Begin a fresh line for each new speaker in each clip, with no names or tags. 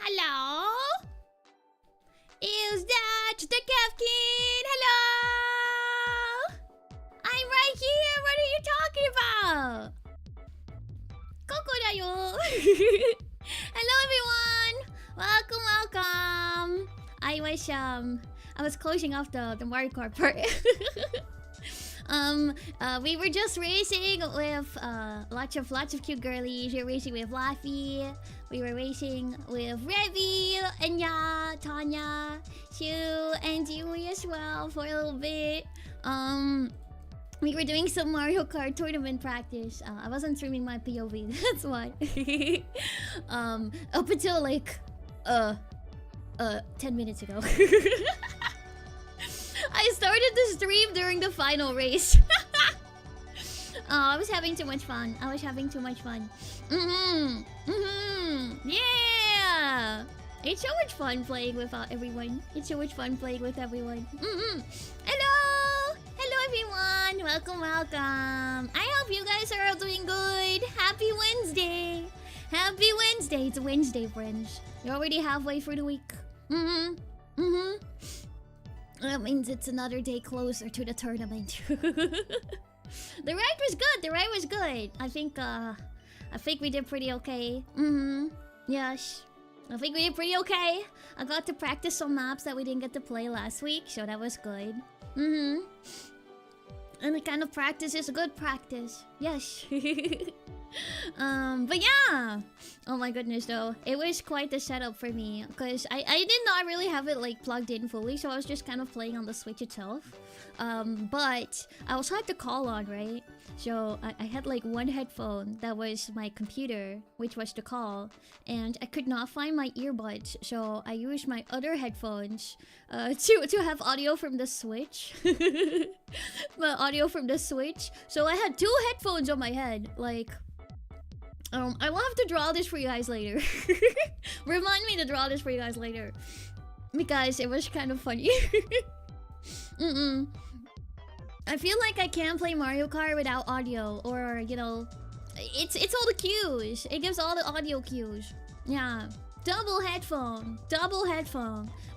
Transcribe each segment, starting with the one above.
Hello? Is that the Kevkin? Hello? I'm right here. What are you talking about? Coco da yo. Hello everyone. Welcome. I was closing off the Mario Kart part. We were just racing with lots of cute girlies. We were racing with Laffy. We were racing with Revy, Enya, Tanya, Shu, and Yui as well for a little bit. We were doing some Mario Kart tournament practice. I wasn't streaming my POV, that's why. Up until like 10 minutes ago. I started the stream during the final race. I was having too much fun. Yeah! It's so much fun playing with everyone. Hello everyone! Welcome. I hope you guys are all doing good. Happy Wednesday! It's Wednesday, friends. You're already halfway through the week. That means it's another day closer to the tournament. The ride was good. I think we did pretty okay. Yes. I think we did pretty okay. I got to practice some maps that we didn't get to play last week, so that was good. And the kind of practice is a good practice. Yes. But yeah. Oh my goodness though. It was quite the setup for me. Because I did not really have it like plugged in fully. So I was just kind of playing on the Switch itself. But I also had the call on, right? So I had like one headphone that was my computer, which was the call. And I could not find my earbuds. So I used my other headphones to have audio from the Switch. My audio from the Switch. So I had two headphones on my head. Like... I will have to draw this for you guys later. Remind me to draw this for you guys later. Because it was kind of funny. I feel like I can't play Mario Kart without audio. Or, you know... It's all the cues. It gives all the audio cues. Yeah. Double headphone.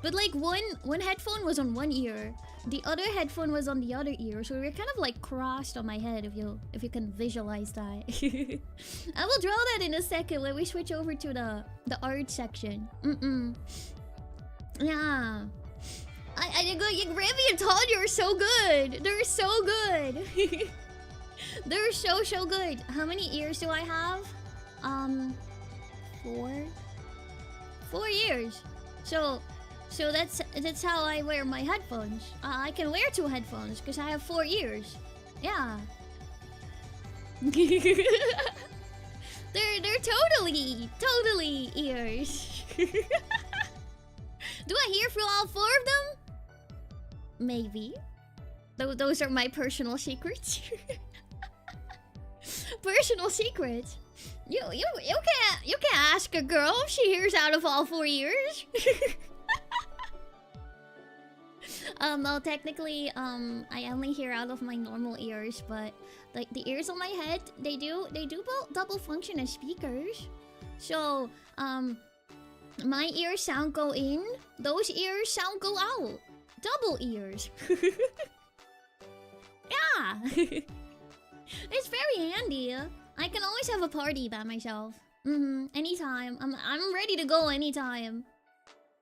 But like one headphone was on one ear. The other headphone was on the other ear, so we were kind of like crossed on my head if you can visualize that. I will draw that in a second when we switch over to the art section. Yeah. I go, Revy and Tanya are so good. They're so good. They're so good. How many ears do I have? 4 years. So that's how I wear my headphones. I can wear 2 headphones because I have 4 ears. Yeah. They're totally ears. Do I hear through all 4 of them? Maybe. Those are my personal secrets. Personal secrets. You can't ask a girl if she hears out of all 4 ears. Well, technically, I only hear out of my normal ears, but like the ears on my head, they do double function as speakers. So, my ears sound go in, those ears sound go out. Double ears. Yeah. It's very handy. I can always have a party by myself. Anytime. I'm ready to go anytime.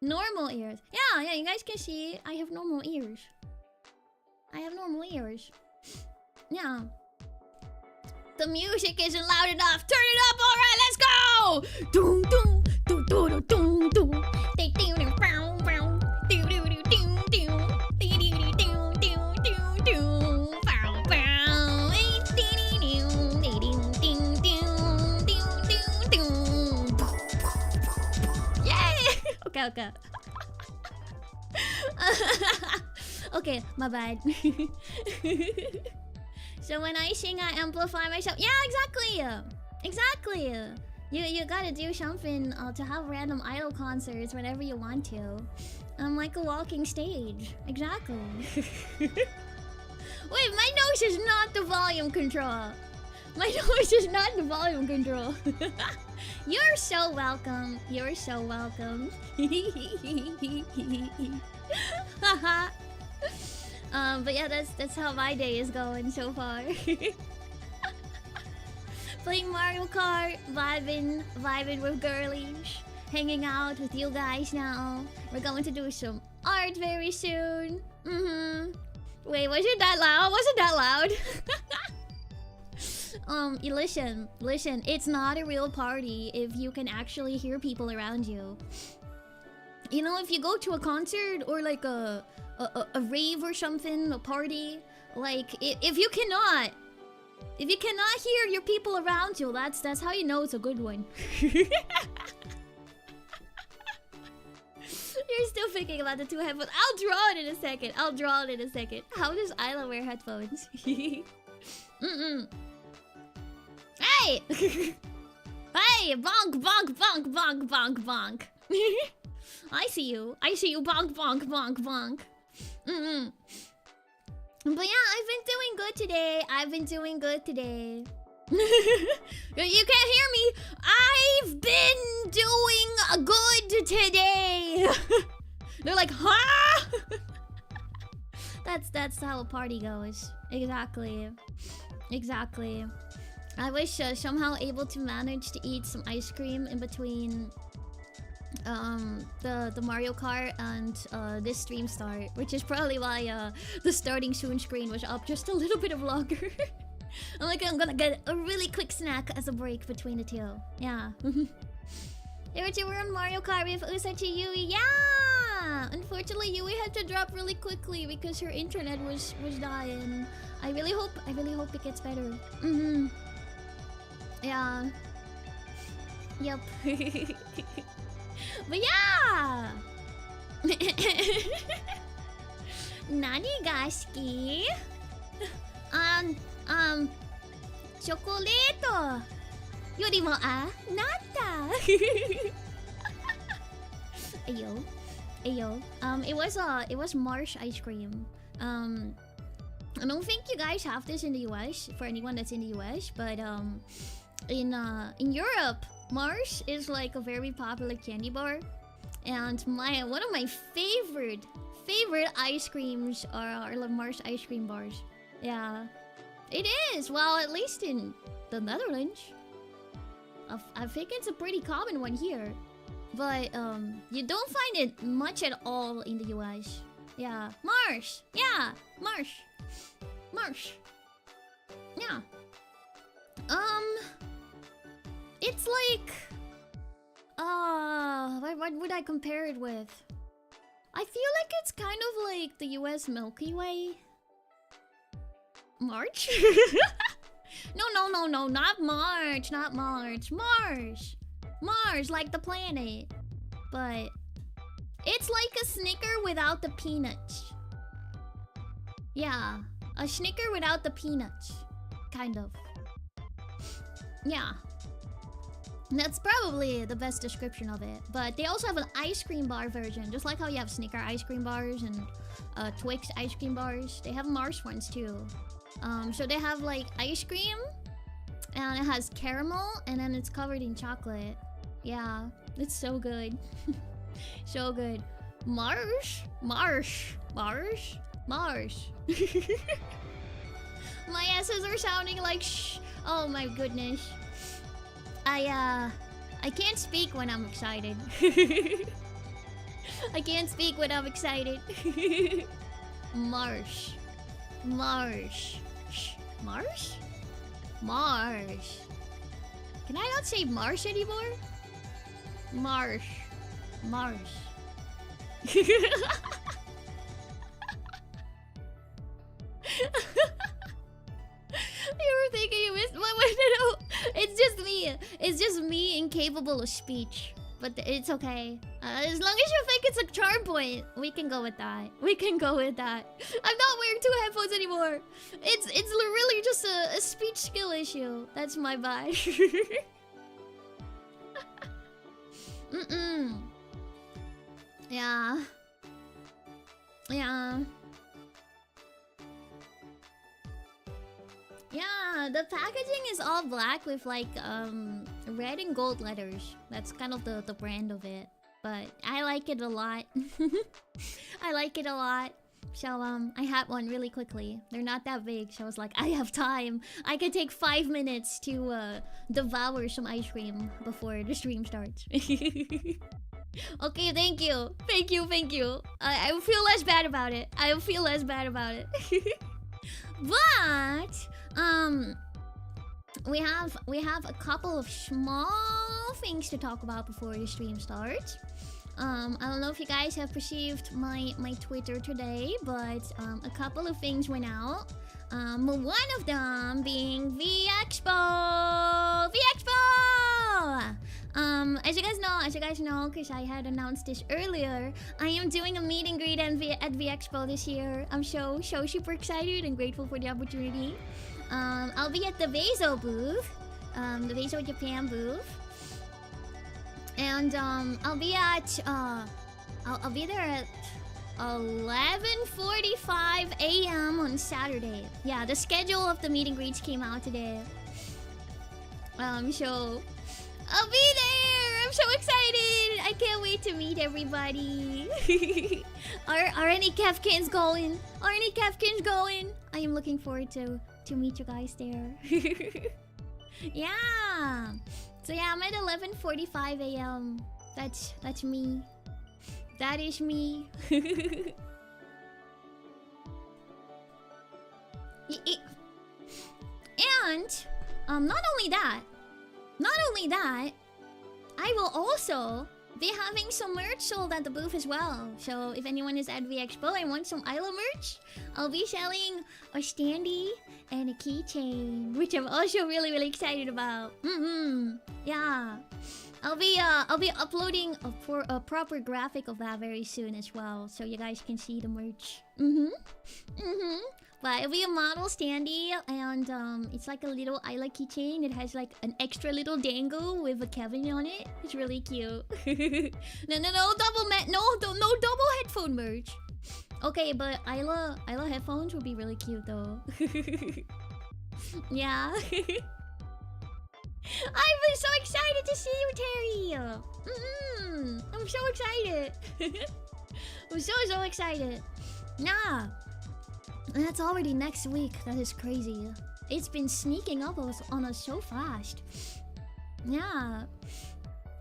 Normal ears. Yeah, you guys can see I have normal ears. Yeah. The music isn't loud enough. Turn it up. All right, let's go. Doom doom doom doom doom doom. They do do brown brown. Do do do doom doom. Do do do doom doom doom doom. Brown brown. Ding ding ding ding ding ding ding ding. Yay! Okay. Okay, my bad. So when I sing, I amplify myself. Yeah, exactly. You gotta do something to have random idol concerts whenever you want to. I'm like a walking stage. Exactly. Wait, my nose is not the volume control. My noise is not the volume control. You're so welcome. You're so welcome. But yeah, that's how my day is going so far. Playing Mario Kart, vibing with girlies, hanging out with you guys now. We're going to do some art very soon. Wait, was it that loud? Was it that loud? Listen, it's not a real party if you can actually hear people around you. You know, if you go to a concert or like a rave or something, a party, like if you cannot hear your people around you, that's how you know it's a good one. You're still thinking about the two headphones. I'll draw it in a second. How does Ayla wear headphones? Hey! Hey! Bonk, bonk, bonk, bonk, bonk, bonk. I see you, bonk, bonk, bonk, bonk. But yeah, I've been doing good today. You can't hear me. I've been doing good today. They're like, huh? That's how a party goes. Exactly. I was somehow able to manage to eat some ice cream in between the Mario Kart and this stream start, which is probably why the starting soon screen was up just a little bit of longer. I'm gonna get a really quick snack as a break between the two. Yeah. You were on Mario Kart with Usachi Yui. Yeah! Unfortunately, Yui had to drop really quickly because her internet was dying. I really hope it gets better. Yeah. Yep. But yeah! Nani ga suki? Chocolate yorimo nata. Ayo. It was marsh ice cream. I don't think you guys have this in the US, for anyone that's in the US, but in Europe, Mars is like a very popular candy bar, and one of my favorite ice creams are Mars ice cream bars. Yeah, it is. Well, at least in the Netherlands, I think it's a pretty common one here, but you don't find it much at all in the US. Yeah, Mars. Yeah, Mars. Yeah. It's like... what would I compare it with? I feel like it's kind of like the US Milky Way. March? No, not March, Mars, like the planet. But it's like a Snicker without the peanuts. Yeah, a Snicker without the peanuts. Kind of. Yeah. That's probably the best description of it. But they also have an ice cream bar version. Just like how you have Snicker ice cream bars and Twix ice cream bars. They have Mars ones too. So they have like ice cream. And it has caramel. And then it's covered in chocolate. Yeah. It's so good. So good. Mars. My S's are sounding like shh. Oh my goodness. I can't speak when I'm excited. I can't speak when I'm excited. Marsh. Can I not say Marsh anymore? Marsh. You were thinking you missed... No. It's just me incapable of speech. But it's okay. As long as you think it's a charm point, we can go with that. I'm not wearing two headphones anymore. It's really just a speech skill issue. That's my bad. Yeah. Yeah, the packaging is all black with like red and gold letters. That's kind of the brand of it. But I like it a lot. I like it a lot. So I had one really quickly. They're not that big, so I was like, I have time. I could take 5 minutes to devour some ice cream before the stream starts. Okay, thank you. Thank you, thank you. I feel less bad about it. I feel less bad about it. But we have a couple of small things to talk about before the stream starts. I don't know if you guys have perceived my Twitter today, but a couple of things went out. One of them being VExpo! VExpo! As you guys know, because I had announced this earlier, I am doing a meet and greet at VExpo this year. I'm so super excited and grateful for the opportunity. I'll be at the Veizo booth, the Veizo Japan booth. And I'll be there at 11:45 a.m. on Saturday. Yeah, the schedule of the meet and greets came out today. So I'll be there. I'm so excited. I can't wait to meet everybody. Are any Kefkins going? Are any Kefkins going? I am looking forward to meet you guys there. Yeah. So yeah, I'm at 11:45 a.m. That's me. That is me. And not only that, I will also be having some merch sold at the booth as well. So if anyone is at VExpo and wants some Ayla merch, I'll be selling a standee and a keychain, which I'm also really excited about. Yeah, I'll be uploading a proper graphic of that very soon as well, so you guys can see the merch. But it'll be a model standee, and it's like a little Ayla keychain. It has like an extra little dangle with a Kevin on it. It's really cute. No double headphone merch. Okay, but Ayla headphones would be really cute though. Yeah. I've been so excited to see you, Terry. I'm so excited. I'm so excited. Yeah. And that's already next week. That is crazy. It's been sneaking up on us so fast. Yeah.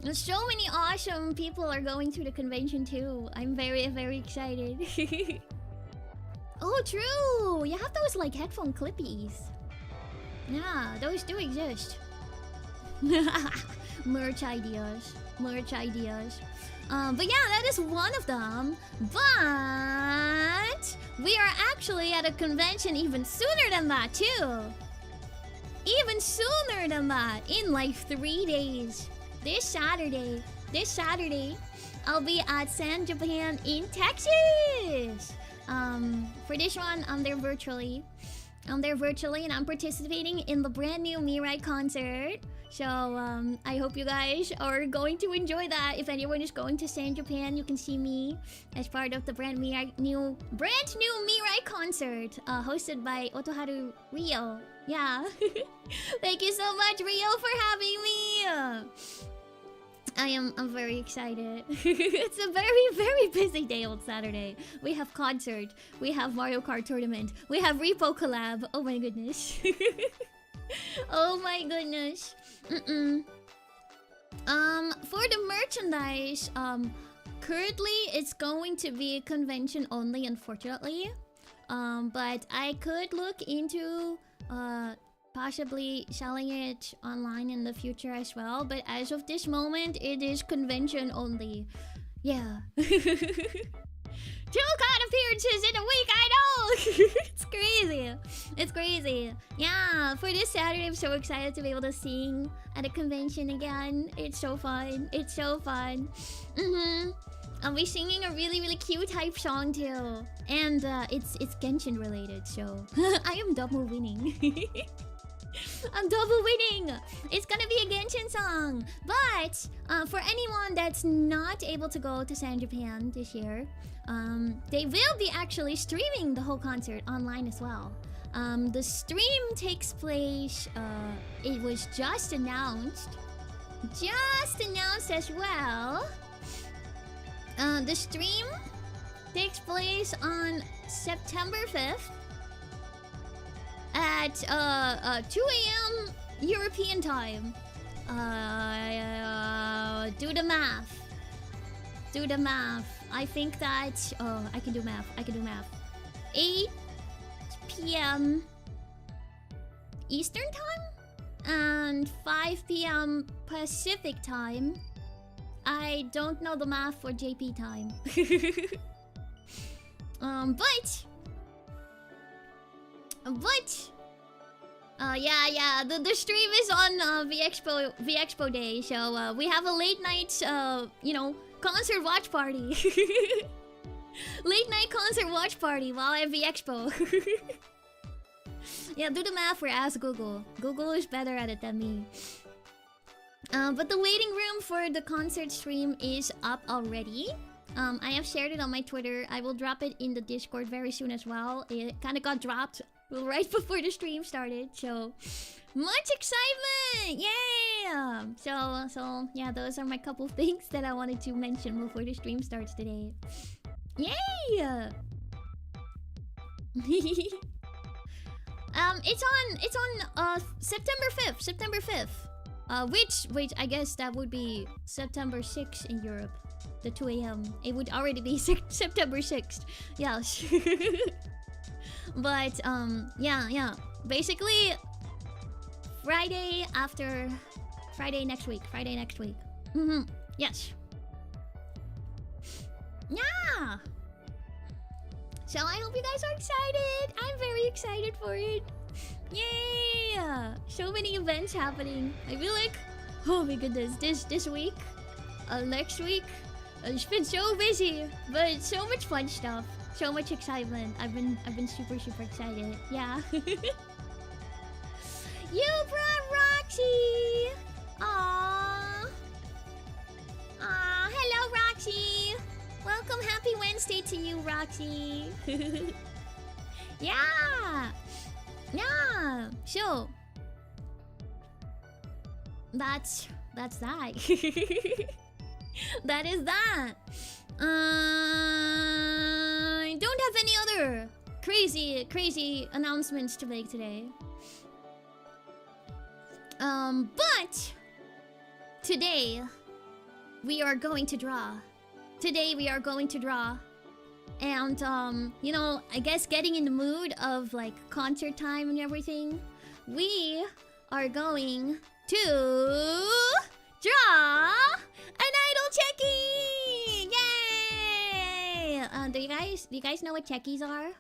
There's so many awesome people are going to the convention too. I'm very excited. Oh, true! You have those like headphone clippies. Yeah, those do exist. Merch ideas. But yeah, that is one of them. But we are actually at a convention even sooner than that too. Even sooner than that, in like 3 days. This Saturday, I'll be at San Japan in Texas. For this one, I'm there virtually. And I'm participating in the brand new Mirai concert. So I hope you guys are going to enjoy that. If anyone is going to San Japan, you can see me as part of the brand new Mirai concert, hosted by Otoharu Rio. Yeah. Thank you so much, Rio, for having me. I'm very excited. It's a very busy day on Saturday. We have concert, we have Mario Kart tournament, we have Repo collab. Oh my goodness. Oh my goodness. For the merchandise, currently it's going to be convention only, unfortunately. But I could look into possibly selling it online in the future as well, but as of this moment, it is convention only. Yeah. 2 card appearances in a week, I know! It's crazy. Yeah, for this Saturday, I'm so excited to be able to sing at a convention again. It's so fun. I'll be singing a really cute hype song too. And it's Genshin related, so I am double winning. I'm double winning! It's gonna be a Genshin song! But, for anyone that's not able to go to San Japan this year, they will be actually streaming the whole concert online as well. The stream takes place, it was just announced. Just announced as well. The stream takes place on September 5th at 2 a.m. European time. Do the math. Do the math. I think that... I can do math. 8 p.m. Eastern time? And 5 p.m. Pacific time. I don't know the math for JP time. The stream is on VExpo Day, so we have a late night, concert watch party. Late night concert watch party while at VExpo. Yeah, do the math or ask Google. Google is better at it than me. But the waiting room for the concert stream is up already. I have shared it on my Twitter. I will drop it in the Discord very soon as well. It kind of got dropped right before the stream started, so much excitement! Yeah! So yeah, those are my couple things that I wanted to mention before the stream starts today. Yay! It's on September 5th. Which I guess that would be September 6th in Europe. The 2 a.m. It would already be September 6th. Yes. But yeah. Basically Friday next week. Yes. Yeah. So I hope you guys are excited. I'm very excited for it. Yeah. So many events happening. I feel like, oh my goodness, this week, next week, it's been so busy, but so much fun stuff, so much excitement. I've been super excited. Yeah. You brought Roxy. Aww. Hello Roxy. Welcome, happy Wednesday to you, Roxy. Yeah. So that's that. That is that. I don't have any other crazy announcements to make today. But today we are going to draw. And I guess getting in the mood of like concert time and everything, we are going to draw an idol CHEKI! Yay! Do you guys know what CHEKIs are?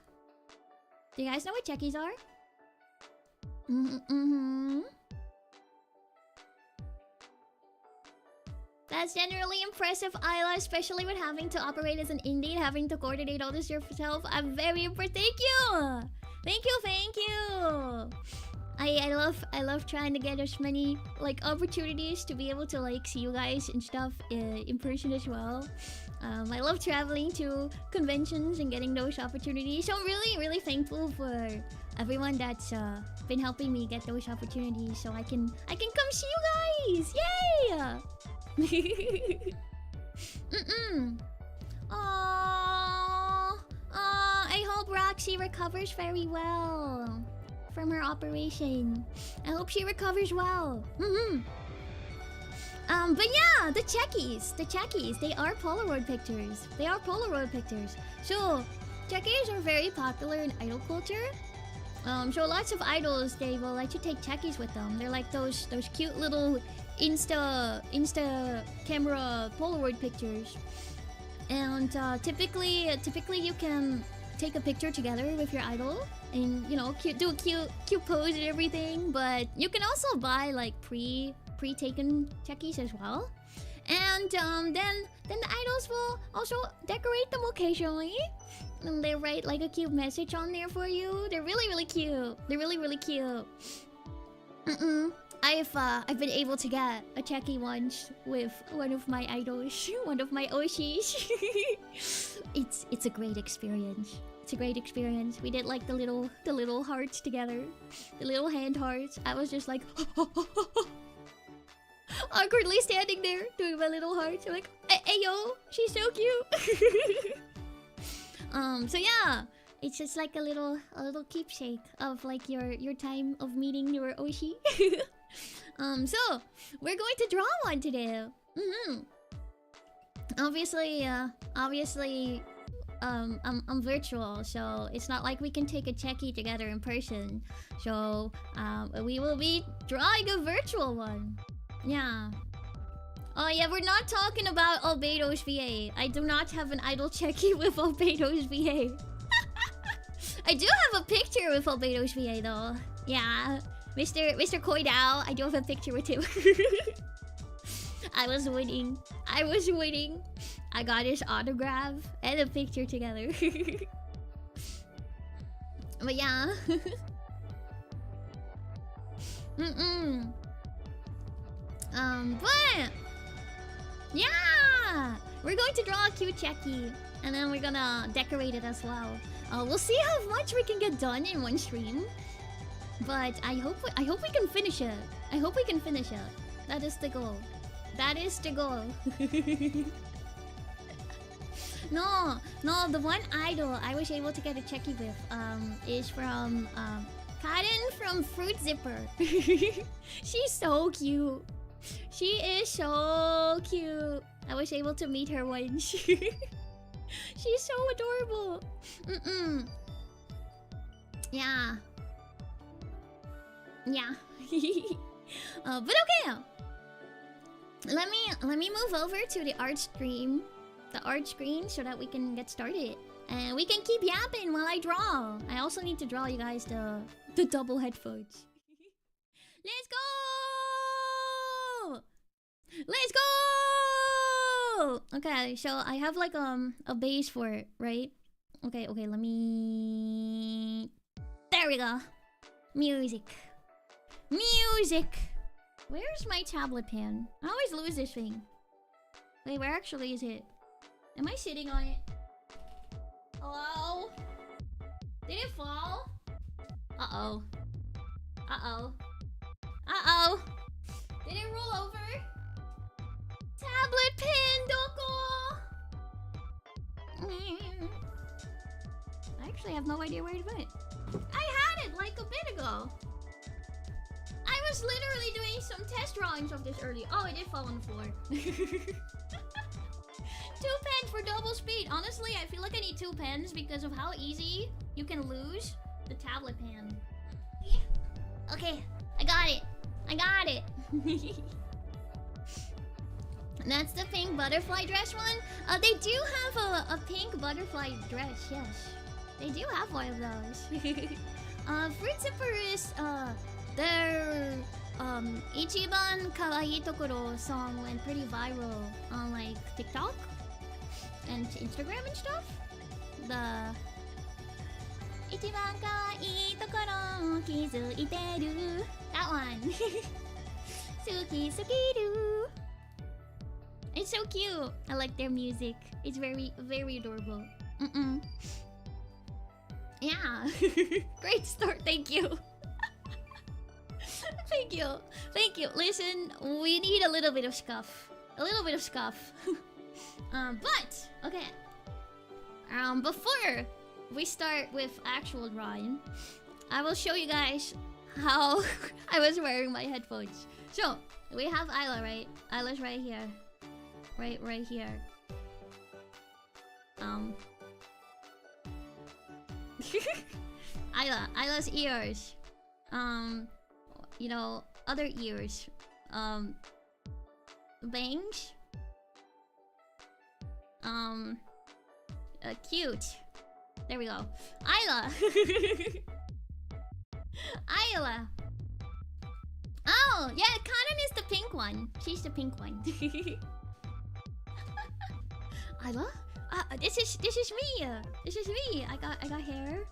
That's generally impressive, Ayla, especially with having to operate as an indie and having to coordinate all this yourself. I'm very impressed. Thank you! I love trying to get as many like opportunities to be able to like see you guys and stuff in person as well. I love traveling to conventions and getting those opportunities. So I'm really thankful for everyone that's been helping me get those opportunities, so I can come see you guys. Yay! I hope Roxy recovers very well from her operation. I hope she recovers well. But yeah, the CHEKIs, they are Polaroid pictures. So CHEKIs are very popular in idol culture. So lots of idols, they will let you take CHEKIs with them. They're like those cute little Insta camera Polaroid pictures. And typically you can take a picture together with your idol and do a cute pose and everything. But you can also buy like pre-taken CHEKIs as well. And then the idols will also decorate them occasionally. And they write like a cute message on there for you. They're really cute. I've been able to get a CHEKI once with one of my idols, one of my Oshis. It's a great experience. It's a great experience. We did like the little hearts together, the little hand hearts. I was just like awkwardly standing there doing my little hearts. I'm like, hey yo, she's so cute. So yeah, it's just like a little keepsake of like your time of meeting your Oshi. So we're going to draw one today. Obviously, I'm virtual, so it's not like we can take a CHEKI together in person. So we will be drawing a virtual one. Yeah. Oh yeah, we're not talking about Albedo's VA. I do not have an idol CHEKI with Albedo's VA. I do have a picture with Albedo's VA though. Yeah, Mr. Koidao, I do have a picture with him. I was winning. I got his autograph and a picture together. But yeah. But yeah, we're going to draw a cute CHEKI, and then we're gonna decorate it as well. We'll see how much we can get done in one stream, but I hope we can finish it. That is the goal. No, the one idol I was able to get a CHEKI with is from Karen from Fruit Zipper. She's so cute. She is so cute. I was able to meet her once. She's so adorable. Yeah. But okay. Let me move over to the art screen. So that we can get started. And we can keep yapping while I draw. I also need to draw you guys the double headphones. Let's go! Okay, so I have like a base for it, right? Okay, let me... There we go. Music. Where's my tablet pen? I always lose this thing. Wait, where actually is it? Am I sitting on it? Hello? Did it fall? Uh-oh. Did it roll over? Tablet pen, Doko! I actually have no idea where it went. I had it like a bit ago. I was literally doing some test drawings of this earlier. Oh, it did fall on the floor. 2 pens for double speed. Honestly, I feel like I need 2 pens because of how easy you can lose the tablet pen. Okay, I got it. That's the pink butterfly dress one. They do have a pink butterfly dress, yes. They do have one of those. Fruit Zipper is their Ichiban Kawaii Tokoro song went pretty viral on like TikTok and Instagram and stuff. The Ichiban Kawaii Tokoro Kizuiteru. That one. Suki Sukiru. It's so cute. I like their music. It's very, very adorable. Yeah. Great start. Thank you. Thank you. Listen, we need a little bit of scuff. But okay. Before we start with actual drawing, I will show you guys how I was wearing my headphones. So we have Ayla, right? Ayla's right here. Right here. Ayla's ears. You know, other ears. Bangs. Cute. There we go. Ayla. Ayla. Oh, yeah, Kanan is the pink one. She's the pink one. Ayla? This is me. This is me. I got hair.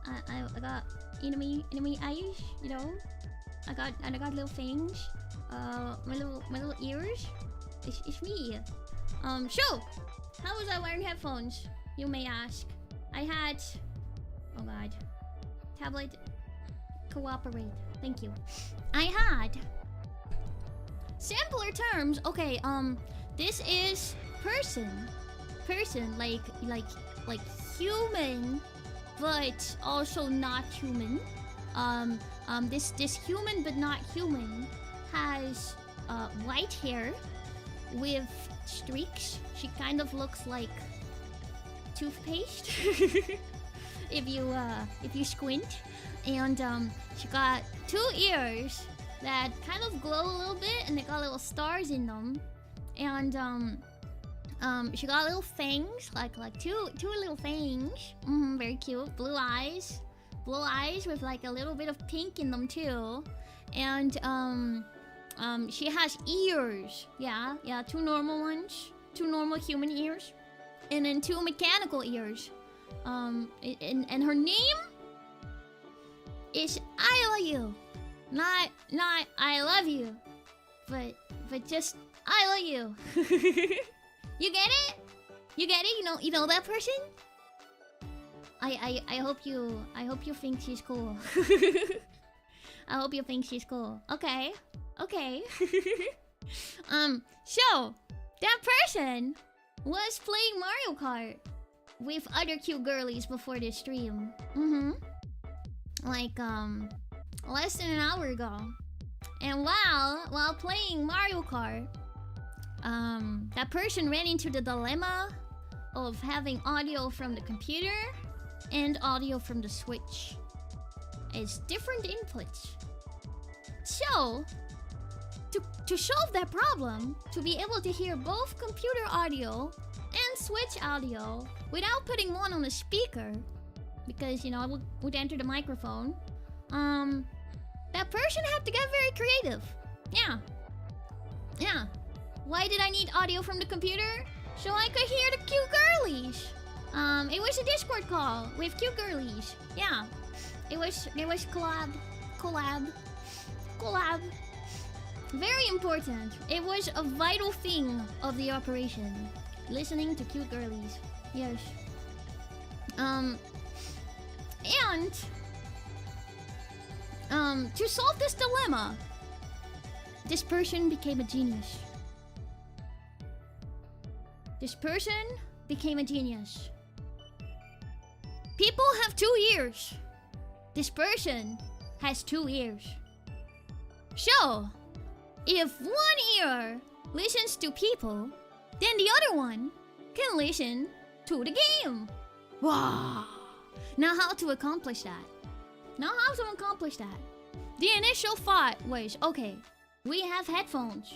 I got enemy eyes, you know. I got little fangs. My little ears. It's me. So how was I wearing headphones? You may ask. I had... Oh god. Tablet. Cooperate. Thank you. I had... Simpler terms. Okay, this is person. Person, like human, but also not human. This human but not human has white hair with streaks. She kind of looks like toothpaste if you squint, and she got 2 ears that kind of glow a little bit, and they got little stars in them, and she got little fangs, like two little fangs. Very cute. Blue eyes with like a little bit of pink in them too, and she has ears. Yeah, 2 normal ones, 2 normal human ears, and then 2 mechanical ears. And her name is AylaYew. Not I love you, but just AylaYew. You get it? You get it? You know that person? I hope you think she's cool. I hope you think she's cool. Okay. So that person was playing Mario Kart with other cute girlies before this stream. Like less than an hour ago. And while playing Mario Kart, that person ran into the dilemma of having audio from the computer and audio from the Switch as different inputs. So, to solve that problem, to be able to hear both computer audio and Switch audio without putting one on the speaker, because it would enter the microphone, that person had to get very creative. Yeah. Why did I need audio from the computer? So I could hear the cute girlies. It was a Discord call with cute girlies. Yeah. It was collab. Very important. It was a vital thing of the operation. Listening to cute girlies. Yes. And to solve this dilemma, this person became a genius. People have 2 ears. This person has 2 ears. So, if one ear listens to people, then the other one can listen to the game. Wow. Now how to accomplish that? The initial thought was, okay, we have headphones.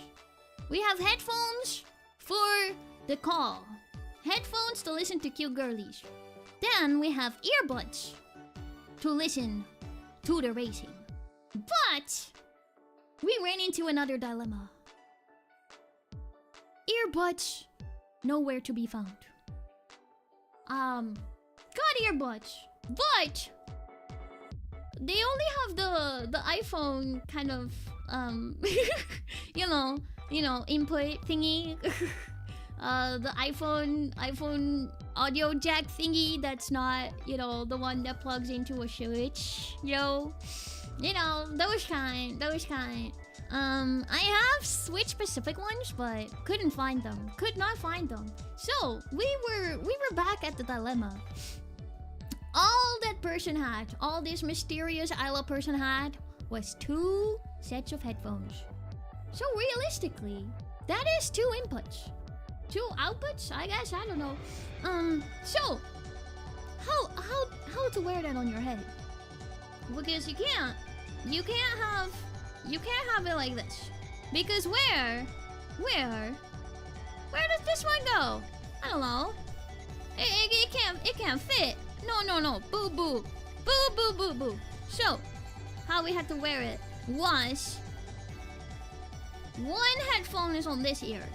We have headphones for the call. Headphones to listen to cute girlies. Then we have earbuds to listen to the racing. But we ran into another dilemma. Earbuds nowhere to be found. Got earbuds, but they only have the iPhone kind of input thingy. The iPhone audio jack thingy that's not, the one that plugs into a Switch. Those kind. I have Switch specific ones, but could not find them. So we were back at the dilemma. All that person had, all this mysterious Ayla person had, was 2 sets of headphones. So realistically, that is 2 inputs. 2 outputs, I guess. I don't know. So how to wear that on your head? Because you can't have it like this. Because where does this one go? I don't know. It can't fit. No. Boo. So, how we had to wear it was, one headphone is on this ear.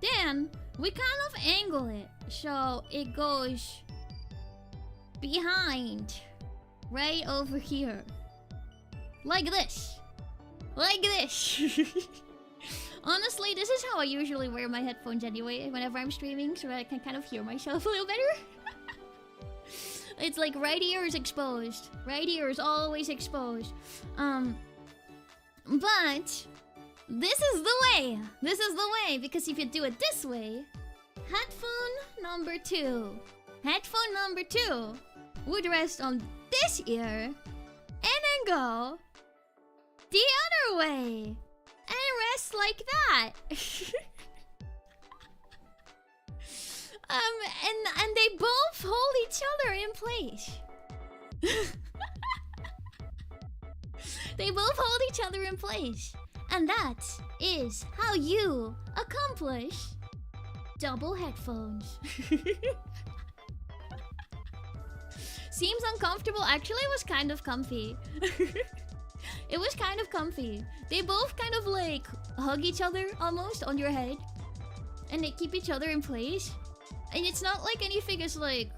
Then we kind of angle it so it goes behind, right over here, like this. Honestly, this is how I usually wear my headphones anyway, whenever I'm streaming, so I can kind of hear myself a little better. It's like right ear is exposed. Right ear is always exposed. But this is the way. This is the way, because if you do it this way, headphone number 2. Headphone number 2 would rest on this ear and then go the other way and rest like that. And they both hold each other in place. They both hold each other in place. And that is how you accomplish double headphones. Seems uncomfortable. Actually, it was kind of comfy. It was kind of comfy. They both kind of like hug each other almost on your head. And they keep each other in place. And it's not like anything is like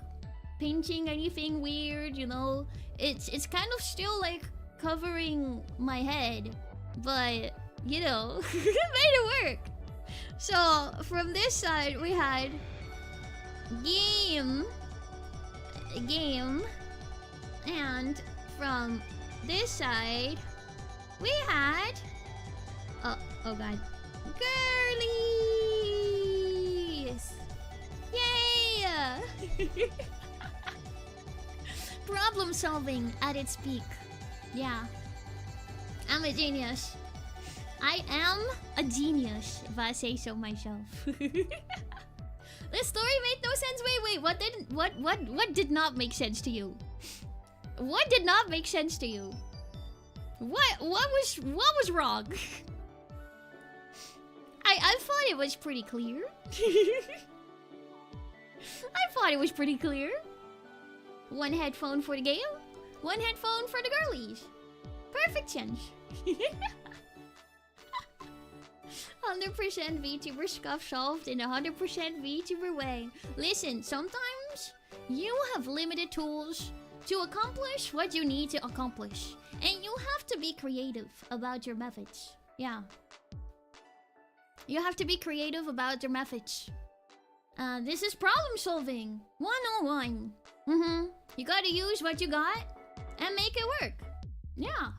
pinching anything weird, you know. It's kind of still like covering my head. But, you know, it made it work. So, from this side, we had game. And from this side, we had... Oh god. Girlies! Yay! Problem solving at its peak. Yeah. I'm a genius. I am a genius, if I say so myself. This story made no sense. Wait, what did not make sense to you? What did not make sense to you? What was wrong? I thought it was pretty clear. I thought it was pretty clear. One headphone for the game, one headphone for the girlies. Perfect sense. 100% VTuber scuff solved in a 100% VTuber way. Listen, sometimes you have limited tools to accomplish what you need to accomplish. And you have to be creative about your methods. Yeah. You have to be creative about your methods. This is problem solving 101. You gotta use what you got and make it work. Yeah.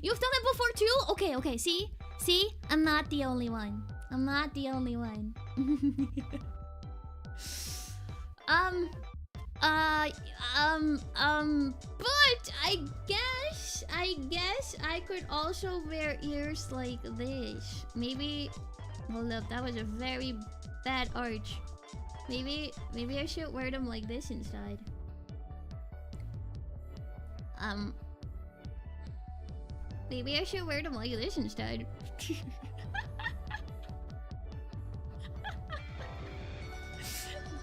You've done it before too? Okay, see? See? I'm not the only one. I'm not the only one. But I guess I could also wear ears like this. Maybe, hold up, that was a very bad arch. Maybe I should wear them like this instead. Maybe I should wear them like this instead.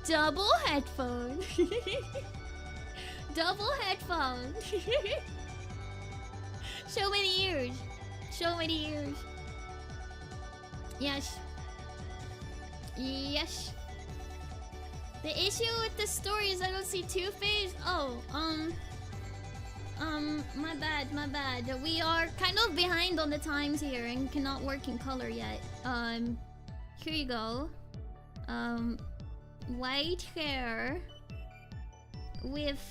Double headphone. Double headphone. So many ears. So many ears. Yes. Yes. The issue with the story is I don't see Two-Face. Oh, my bad. We are kind of behind on the times here and cannot work in color yet. Here you go. White hair with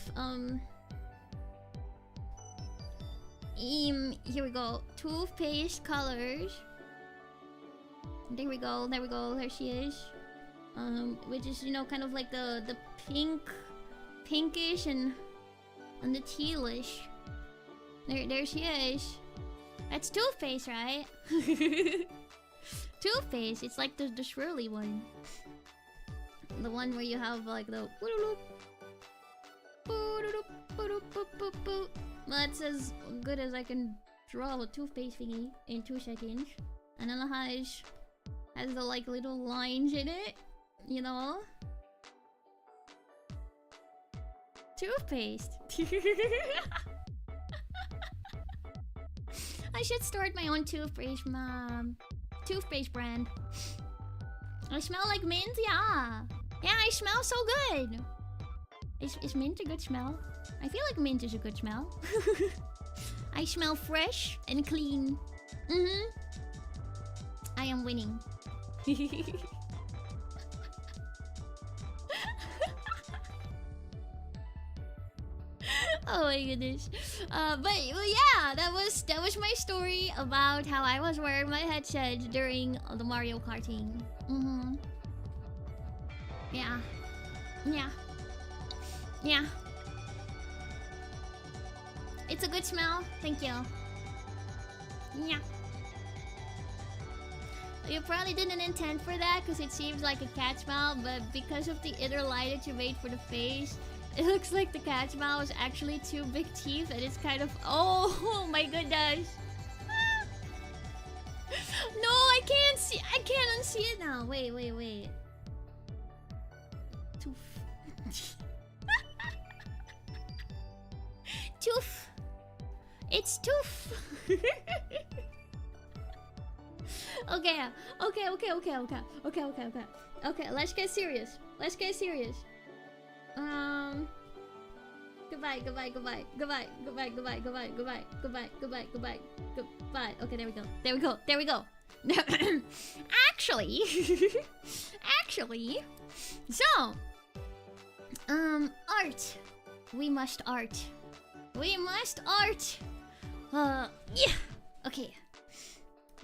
here we go. Toothpaste colors. There we go. There she is. Which is, you know, kind of like the pinkish and the tealish. There she is. That's Two-Face, right? Two-Face. It's like the swirly one. The one where you have like the... That's as good as I can draw a toothpaste thingy in 2 seconds. And then it has the like little lines in it. You know? Toothpaste. I should start my own toothpaste brand. I smell like mint, yeah. Yeah, I smell so good. Is mint a good smell? I feel like mint is a good smell. I smell fresh and clean. I am winning. Oh my goodness. But well, yeah, that was my story about how I was wearing my headset during the Mario Karting. Yeah. Yeah. Yeah. It's a good smell. Thank you. Yeah. You probably didn't intend for that because it seems like a cat smell, but because of the inner line that you made for the face, it looks like the cat smell was actually two big teeth and it's kind of... Oh my goodness. No, I can't see. I can't unsee it now. Wait. Tooth. Tooth. It's tooth. Okay, let's get serious. Goodbye. Okay, there we go. Actually, so, art. We must art. Yeah. Okay.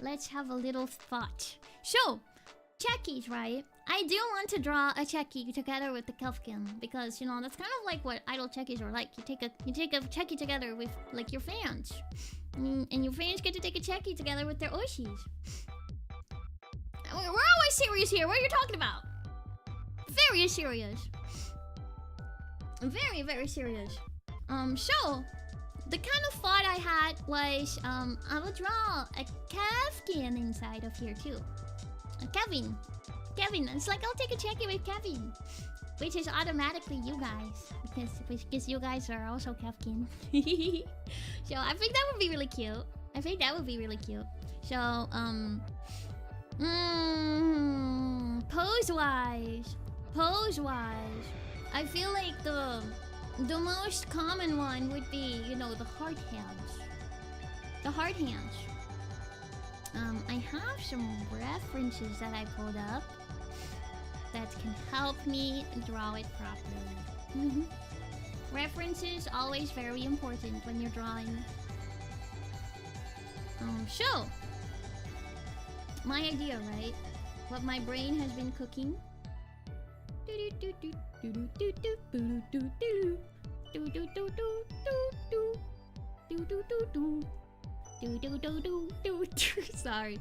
Let's have a little thought. So, CHEKIs, right? I do want to draw a CHEKI together with the Kefkin because, you know, that's kind of like what idol CHEKIs are like. You take a CHEKI together with like your fans, and your fans get to take a CHEKI together with their Oshis. We're always serious here. What are you talking about? Very serious. Very, very serious. So the kind of thought I had was, I would draw a Kefkin inside of here too. A Kevin. It's like I'll take a CHEKI with Kevin, which is automatically you guys, because you guys are also Kefkin. So I think that would be really cute. So pose wise, I feel like the most common one would be, you know, the heart hands. I have some references that I pulled up that can help me draw it properly. References always very important when you're drawing. So my idea, right? What my brain has been cooking. Sorry.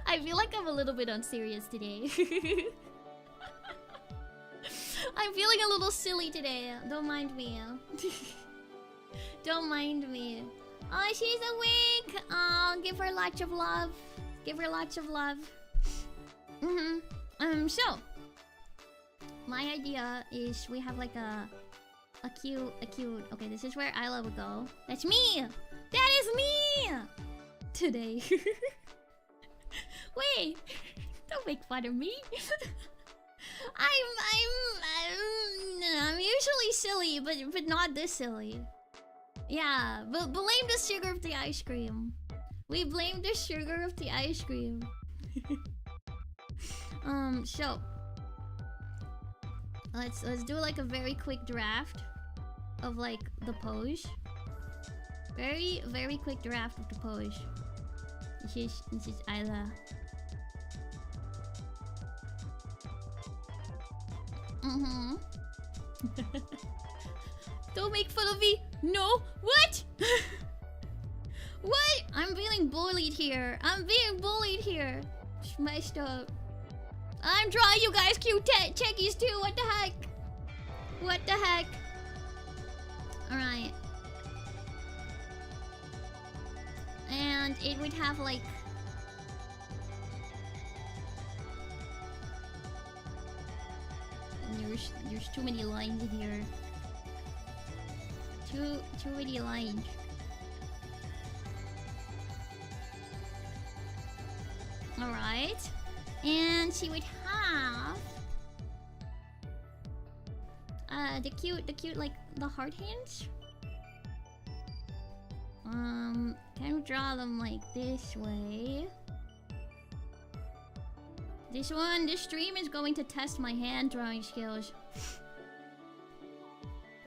I feel like I'm a little bit unserious today. I'm feeling a little silly today. Don't mind me. Don't mind me. Oh, she's awake. Oh, give her lots of love. So my idea is we have like a cute. Okay, this is where Ayla would go. That's me. That is me today. Wait, don't make fun of me. I'm usually silly, but not this silly. Yeah, but blame the sugar of the ice cream. We blame the sugar of the ice cream. So let's do like a very quick draft of like the pose. Very, very quick draft of the pose. This is Ayla. Don't make fun of me. No. What? What? I'm being bullied here. Messed up. I'm drawing you guys cute CHEKIs too. What the heck? Alright. And it would have like... There's too many lines in here. Too many lines. Alright. And she would have... the cute like the heart hands. Kind of draw them like this way. This stream is going to test my hand drawing skills.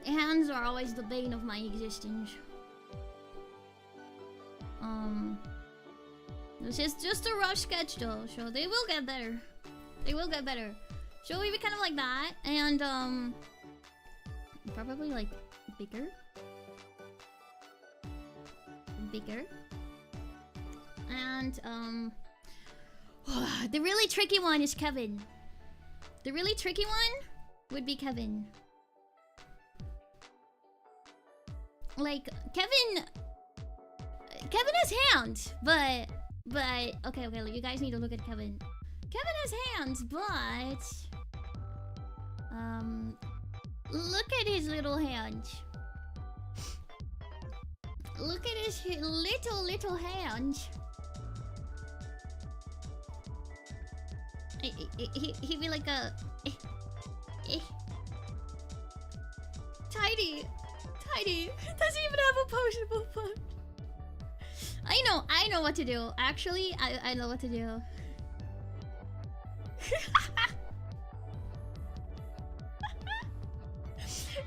Hands are always the bane of my existence. This is just a rough sketch though, so they will get better. They will get better. So we be kind of like that, and probably like bigger. And the really tricky one is Kevin. The really tricky one would be Kevin. Like Kevin has hands, but okay, you guys need to look at Kevin. Kevin has hands, but look at his little hands. Look at his little hands. He'd be like a tiny. Doesn't even have a potionable foot. I know what to do. Actually, I know what to do.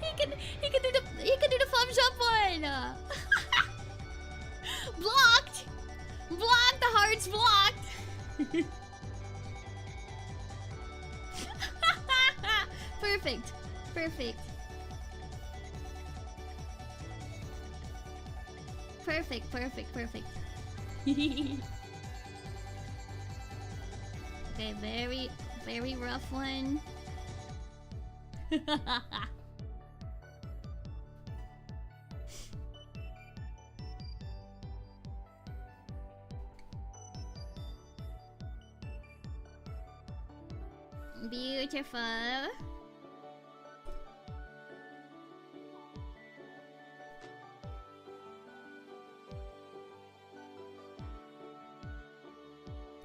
He can do the thumbs up one. Blocked. The heart's blocked. Perfect. Okay, very rough one. Beautiful.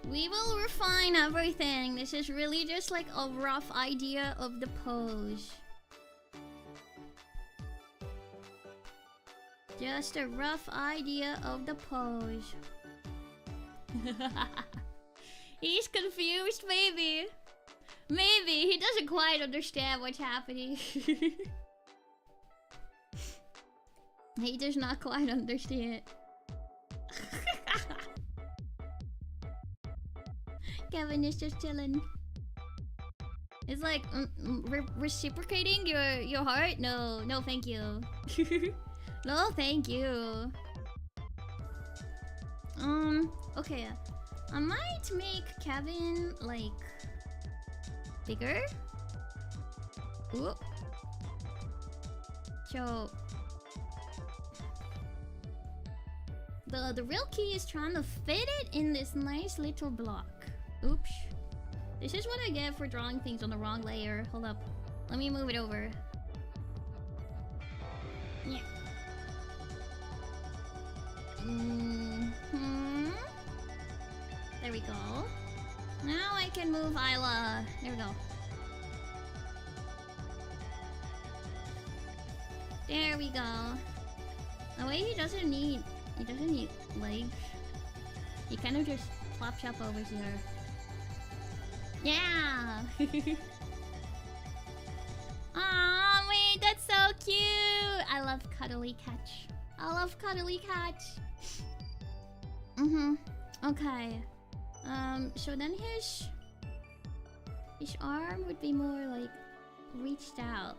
We will refine everything. This is really just like a rough idea of the pose. Just a rough idea of the pose. He's confused, maybe. Maybe he doesn't quite understand what's happening. He does not quite understand. Kevin is just chilling. It's like reciprocating your heart. No, thank you. No, thank you. Okay. I might make Kevin like bigger. Ooh. So the real key is trying to fit it in this nice little block. Oops. This is what I get for drawing things on the wrong layer. Hold up. Let me move it over. Yeah. There we go. Now I can move Ayla. There we go. There we go. Oh wait, he doesn't need legs. He kind of just plops up over here. Yeah! Aw, wait, that's so cute! I love cuddly catch. Okay. So then his arm would be more like reached out.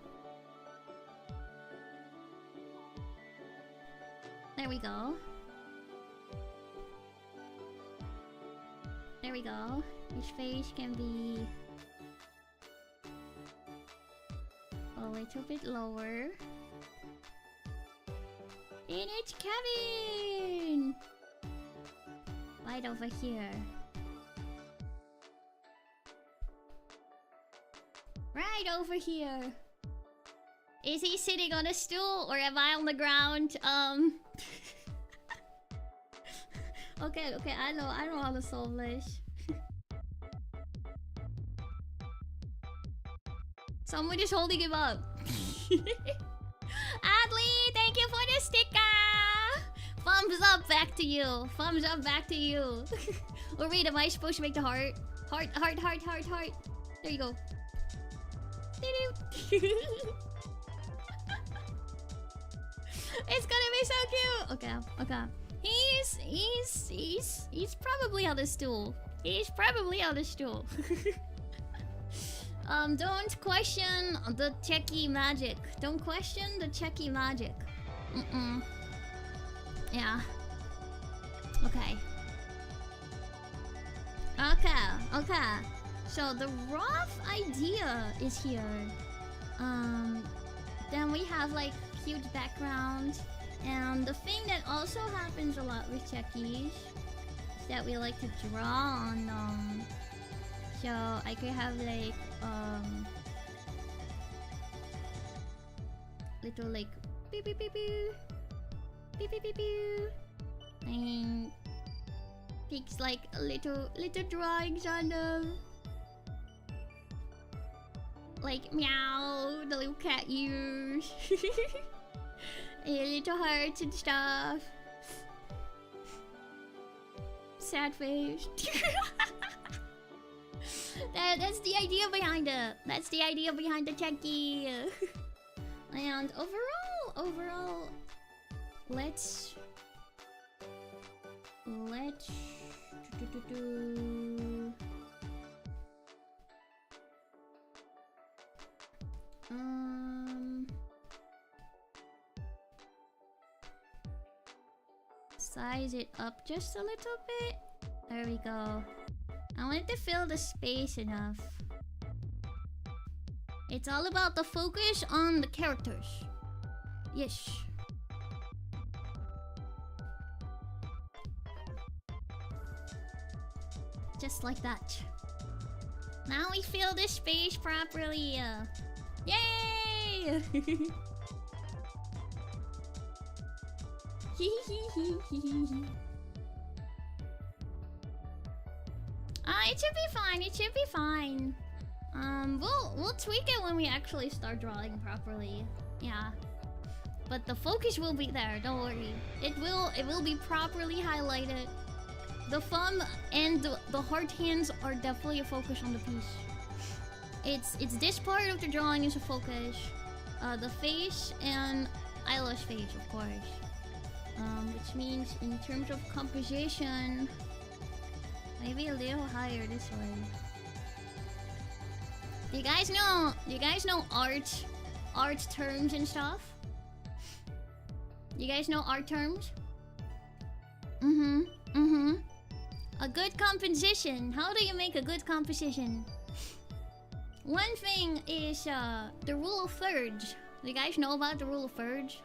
There we go. There we go. His face can be a little bit lower. And it's Kevin! Right over here. Right over here. Is he sitting on a stool or am I on the ground? Okay, I know how to solve this. Someone is holding him up. Adley, thank you for the sticker! Thumbs up back to you. Or wait, am I supposed to make the heart? Heart, heart, heart, heart, heart. There you go. It's gonna be so cute. Okay, okay. He's probably on the stool. He's probably on the stool. Don't question the CHEKI magic. Don't question the CHEKI magic. Yeah. Okay. Okay. So the rough idea is here. Then we have like huge background. And the thing that also happens a lot with CHEKIs is that we like to draw on them. So I could have like little like beep beep beep beep beep beep beep beep, and pics like little drawings on them, like meow, the little cat ears, and little hearts and stuff. Sad face. That's the idea behind it. That's the idea behind the CHEKI. And overall, let's size it up just a little bit. There we go. I wanted to fill the space enough. It's all about the focus on the characters. Yes. Just like that. Now we fill this space properly. Yay! It should be fine. It should be fine. We'll tweak it when we actually start drawing properly. Yeah. But the focus will be there, don't worry. It will be properly highlighted. The thumb and the heart hands are definitely a focus on the piece. It's this part of the drawing is a focus. The face and Ayla's face, of course. Which means in terms of composition, maybe a little higher this way. Do you guys know art terms and stuff? You guys know art terms? A good composition. How do you make a good composition? One thing is the rule of thirds. Do you guys know about the rule of thirds?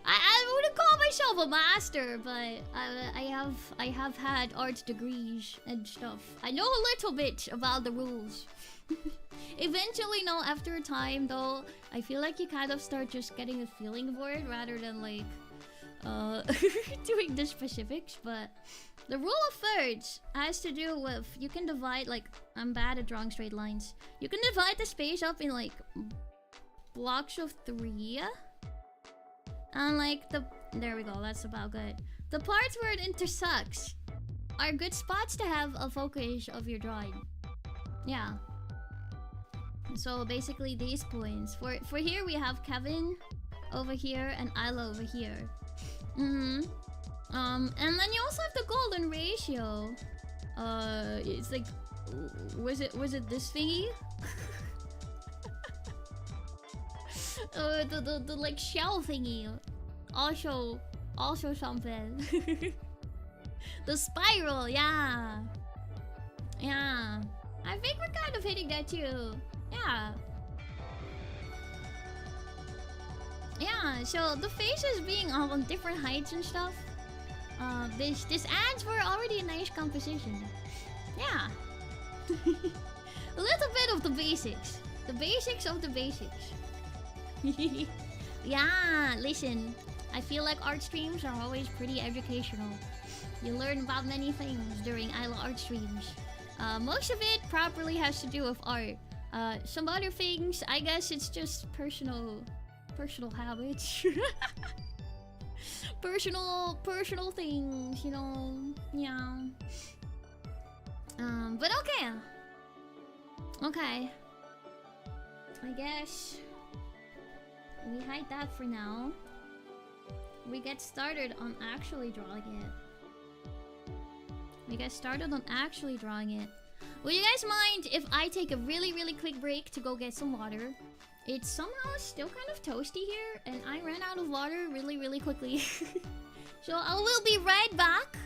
I wouldn't call myself a master, but I have had art degrees and stuff. I know a little bit about the rules. Eventually, no, after a time though, I feel like you kind of start just getting a feeling for it rather than like doing the specifics. But the rule of thirds has to do with, you can divide, like, I'm bad at drawing straight lines. You can divide the space up in like blocks of 3. And like there we go, that's about good. The parts where it intersects are good spots to have a focus of your drawing. Yeah. So basically these points. For here we have Kevin over here and Ayla over here. And then you also have the golden ratio. It's like, was it this thingy? The like shell thingy. Also something. The spiral, yeah. Yeah. I think we're kind of hitting that too. Yeah. Yeah, so the faces being on different heights and stuff. This adds for already a nice composition. Yeah. A little bit of the basics. The basics of the basics. Yeah, listen. I feel like art streams are always pretty educational. You learn about many things during Ayla art streams. Most of it properly has to do with art. Some other things, I guess it's just personal habits. personal things, you know. Yeah. But okay. Okay. I guess we hide that for now. We get started on actually drawing it. Would you guys mind if I take a really quick break to go get some water? It's somehow still kind of toasty here, and I ran out of water really quickly. So I will be right back.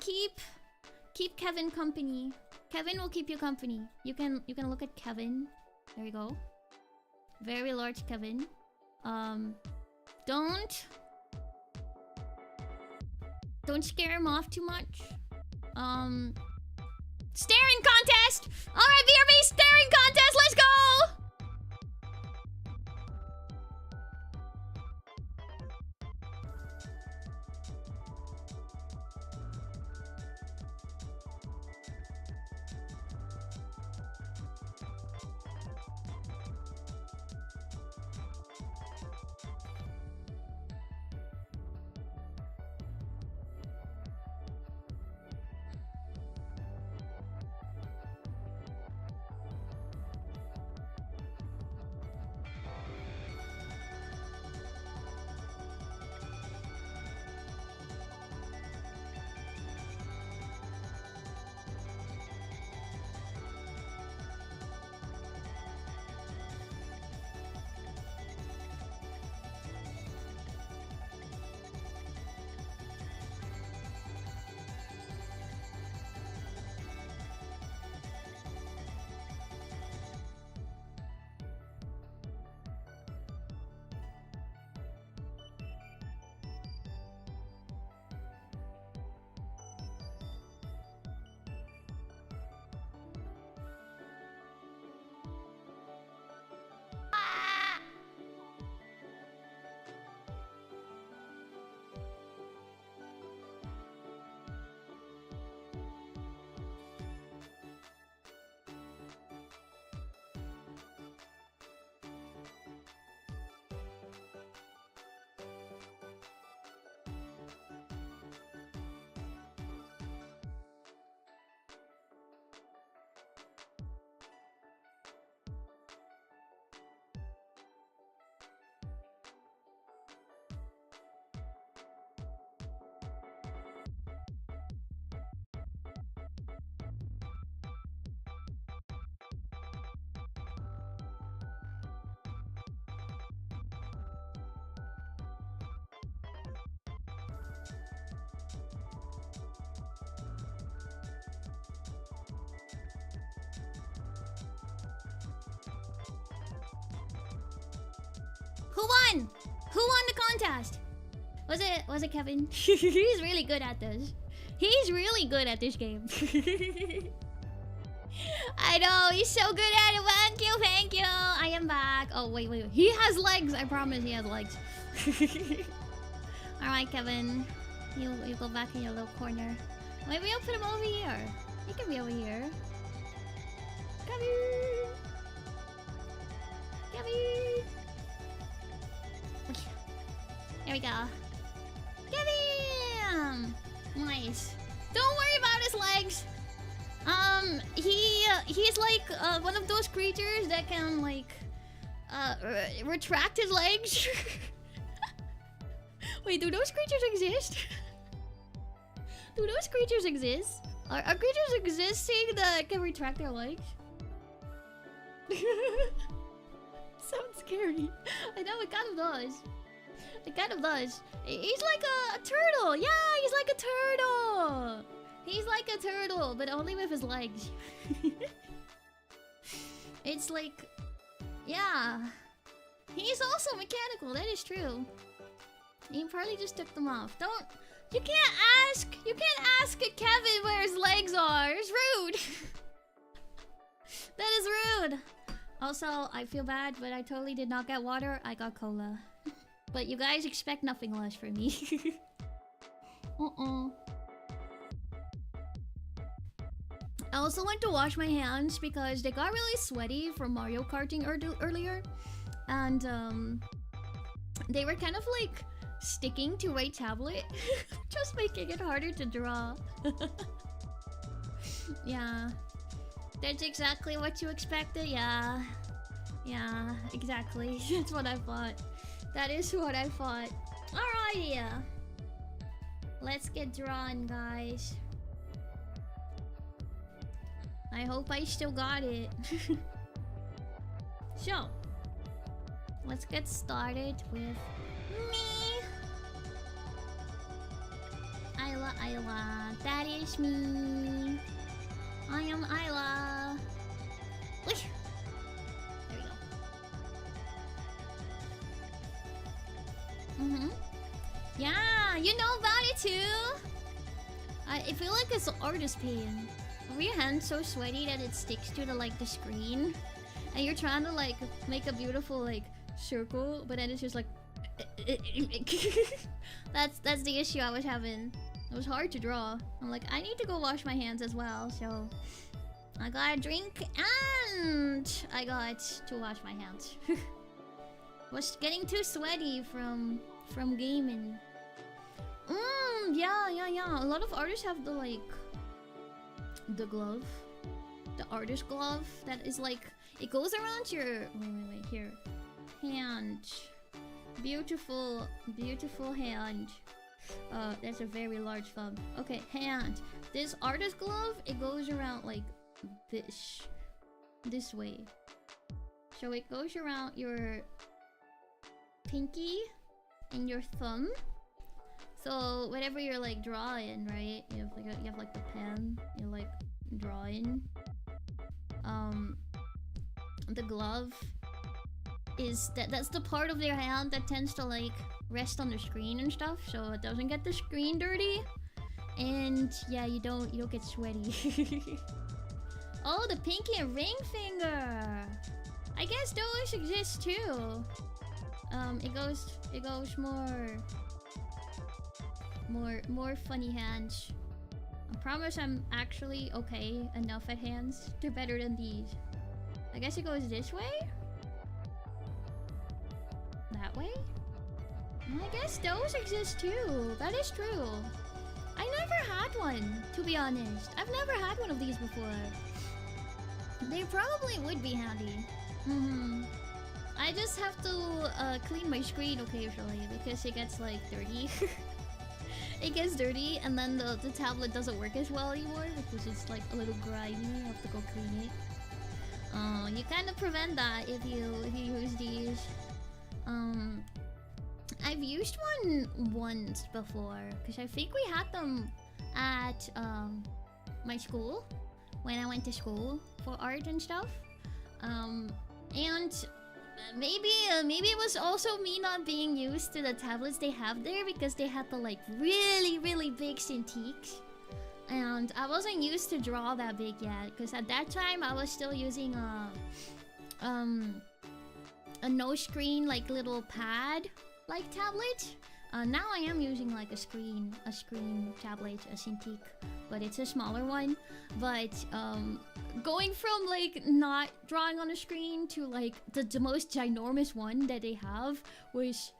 Keep Kevin company. Kevin will keep you company. You can look at Kevin. There you go. Very large Kevin. Don't scare him off too much. Staring contest! Alright, BRB, staring contest, let's go! Who won? Who won the contest? Was it Kevin? He's really good at this. He's really good at this game. I know, he's so good at it. Thank you. I am back. Oh, wait. He has legs. I promise he has legs. Alright, Kevin. You go back in your little corner. Maybe I'll put him over here. He can be over here. Kevin! There we go. Kevin! Nice. Don't worry about his legs. He's like one of those creatures that can like retract his legs. Wait, do those creatures exist? Do those creatures exist? Are creatures existing that can retract their legs? Sounds scary. I know, it kind of does. It kind of does. He's like a turtle. Yeah, he's like a turtle. He's like a turtle, but only with his legs. It's like... yeah. He's also mechanical, that is true. He probably just took them off. Don't... You can't ask Kevin where his legs are. It's rude. That is rude. Also, I feel bad, but I totally did not get water. I got cola. But you guys expect nothing less from me. I also went to wash my hands because they got really sweaty from Mario Karting earlier. And they were kind of like sticking to my tablet. Just making it harder to draw. Yeah. That's exactly what you expected, yeah. Yeah, exactly. That's what I thought. That is what I thought. Alrighty, yeah. Let's get drawn, guys. I hope I still got it. So, let's get started with me. Ayla. That is me. I am Ayla. Whoosh. There we go. Yeah, you know about it too. I feel like it's artist pain. Are your hands so sweaty that it sticks to the screen, and you're trying to like make a beautiful like circle, but then it's just like that's the issue I was having. It was hard to draw. I'm like, I need to go wash my hands as well, so I got a drink and I got to wash my hands. Was getting too sweaty from gaming. Yeah. A lot of artists have the glove, the artist glove that is like, it goes around your wait here, hand. Beautiful hand. That's a very large thumb. Okay, hand. This artist glove, it goes around like this way. So it goes around your pinky and your thumb. So whenever you're like drawing, right? You have like the pen. You're like drawing. The glove is that's the part of their hand that tends to like rest on the screen and stuff, so it doesn't get the screen dirty. And yeah, you don't get sweaty. Oh, the pinky and ring finger. I guess those exist too. It goes more funny hands. I promise I'm actually okay enough at hands to better than these. I guess it goes this way? That way? I guess those exist too. That is true. I never had one, to be honest. I've never had one of these before. They probably would be handy. I just have to clean my screen occasionally because it gets like dirty. It gets dirty, and then the tablet doesn't work as well anymore because it's like a little grimy. You have to go clean it. You kind of prevent that if you use these. I've used one once before because I think we had them at my school when I went to school for art and stuff. And maybe it was also me not being used to the tablets they have there because they had the like really big Cintiqs, and I wasn't used to draw that big yet because at that time I was still using a no screen like little pad like tablet. Now I am using like a screen tablet, a Cintiq, but it's a smaller one. But going from like not drawing on a screen to like the most ginormous one that they have was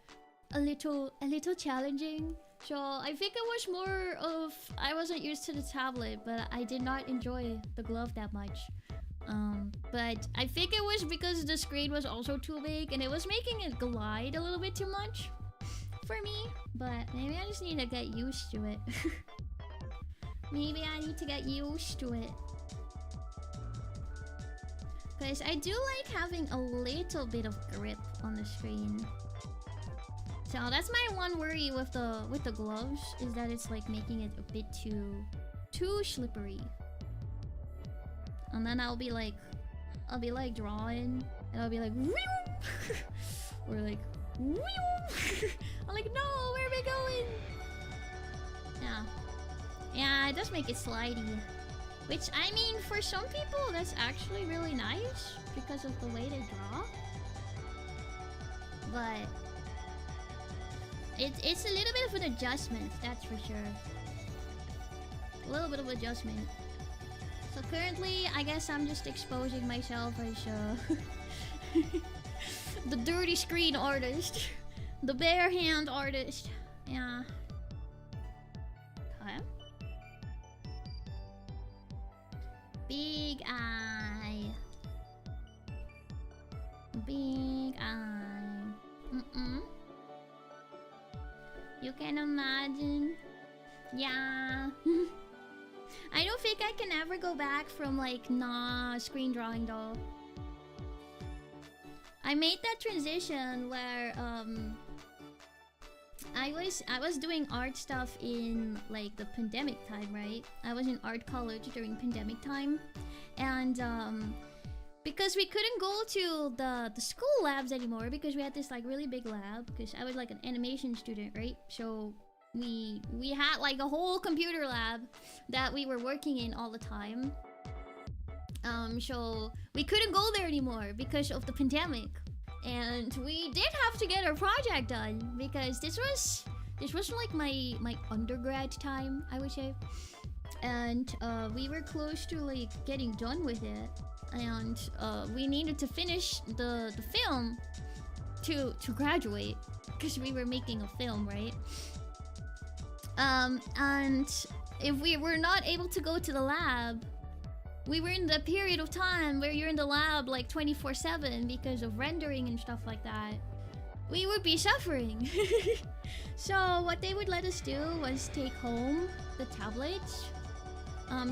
a little challenging. So I think it was more of I wasn't used to the tablet, but I did not enjoy the glove that much. But I think it was because the screen was also too big and it was making it glide a little bit too much for me. But maybe I just need to get used to it. Maybe I need to get used to it. Because I do like having a little bit of grip on the screen. So that's my one worry with the gloves, is that it's like making it a bit too slippery. And then I'll be like drawing, and I'll be like, or like, I'm like, no, where am I going? Yeah, it does make it slidey. Which, I mean, for some people, that's actually really nice because of the way they draw. But it's a little bit of an adjustment, that's for sure. A little bit of adjustment. So currently, I guess I'm just exposing myself as the dirty screen artist. The bare hand artist. Yeah. Okay. Big eye. Big eye. You can imagine. Yeah. I don't think I can ever go back from like screen drawing though. I made that transition where I was doing art stuff in like the pandemic time, right? I was in art college during pandemic time, and because we couldn't go to the school labs anymore because we had this like really big lab because I was like an animation student, right? So we had like a whole computer lab that we were working in all the time. So we couldn't go there anymore because of the pandemic, and we did have to get our project done because this was like my undergrad time, I would say, and we were close to like getting done with it, and we needed to finish the film to graduate because we were making a film, right? And if we were not able to go to the lab, we were in the period of time where you're in the lab like 24/7 because of rendering and stuff like that. We would be suffering. So what they would let us do was take home the tablets.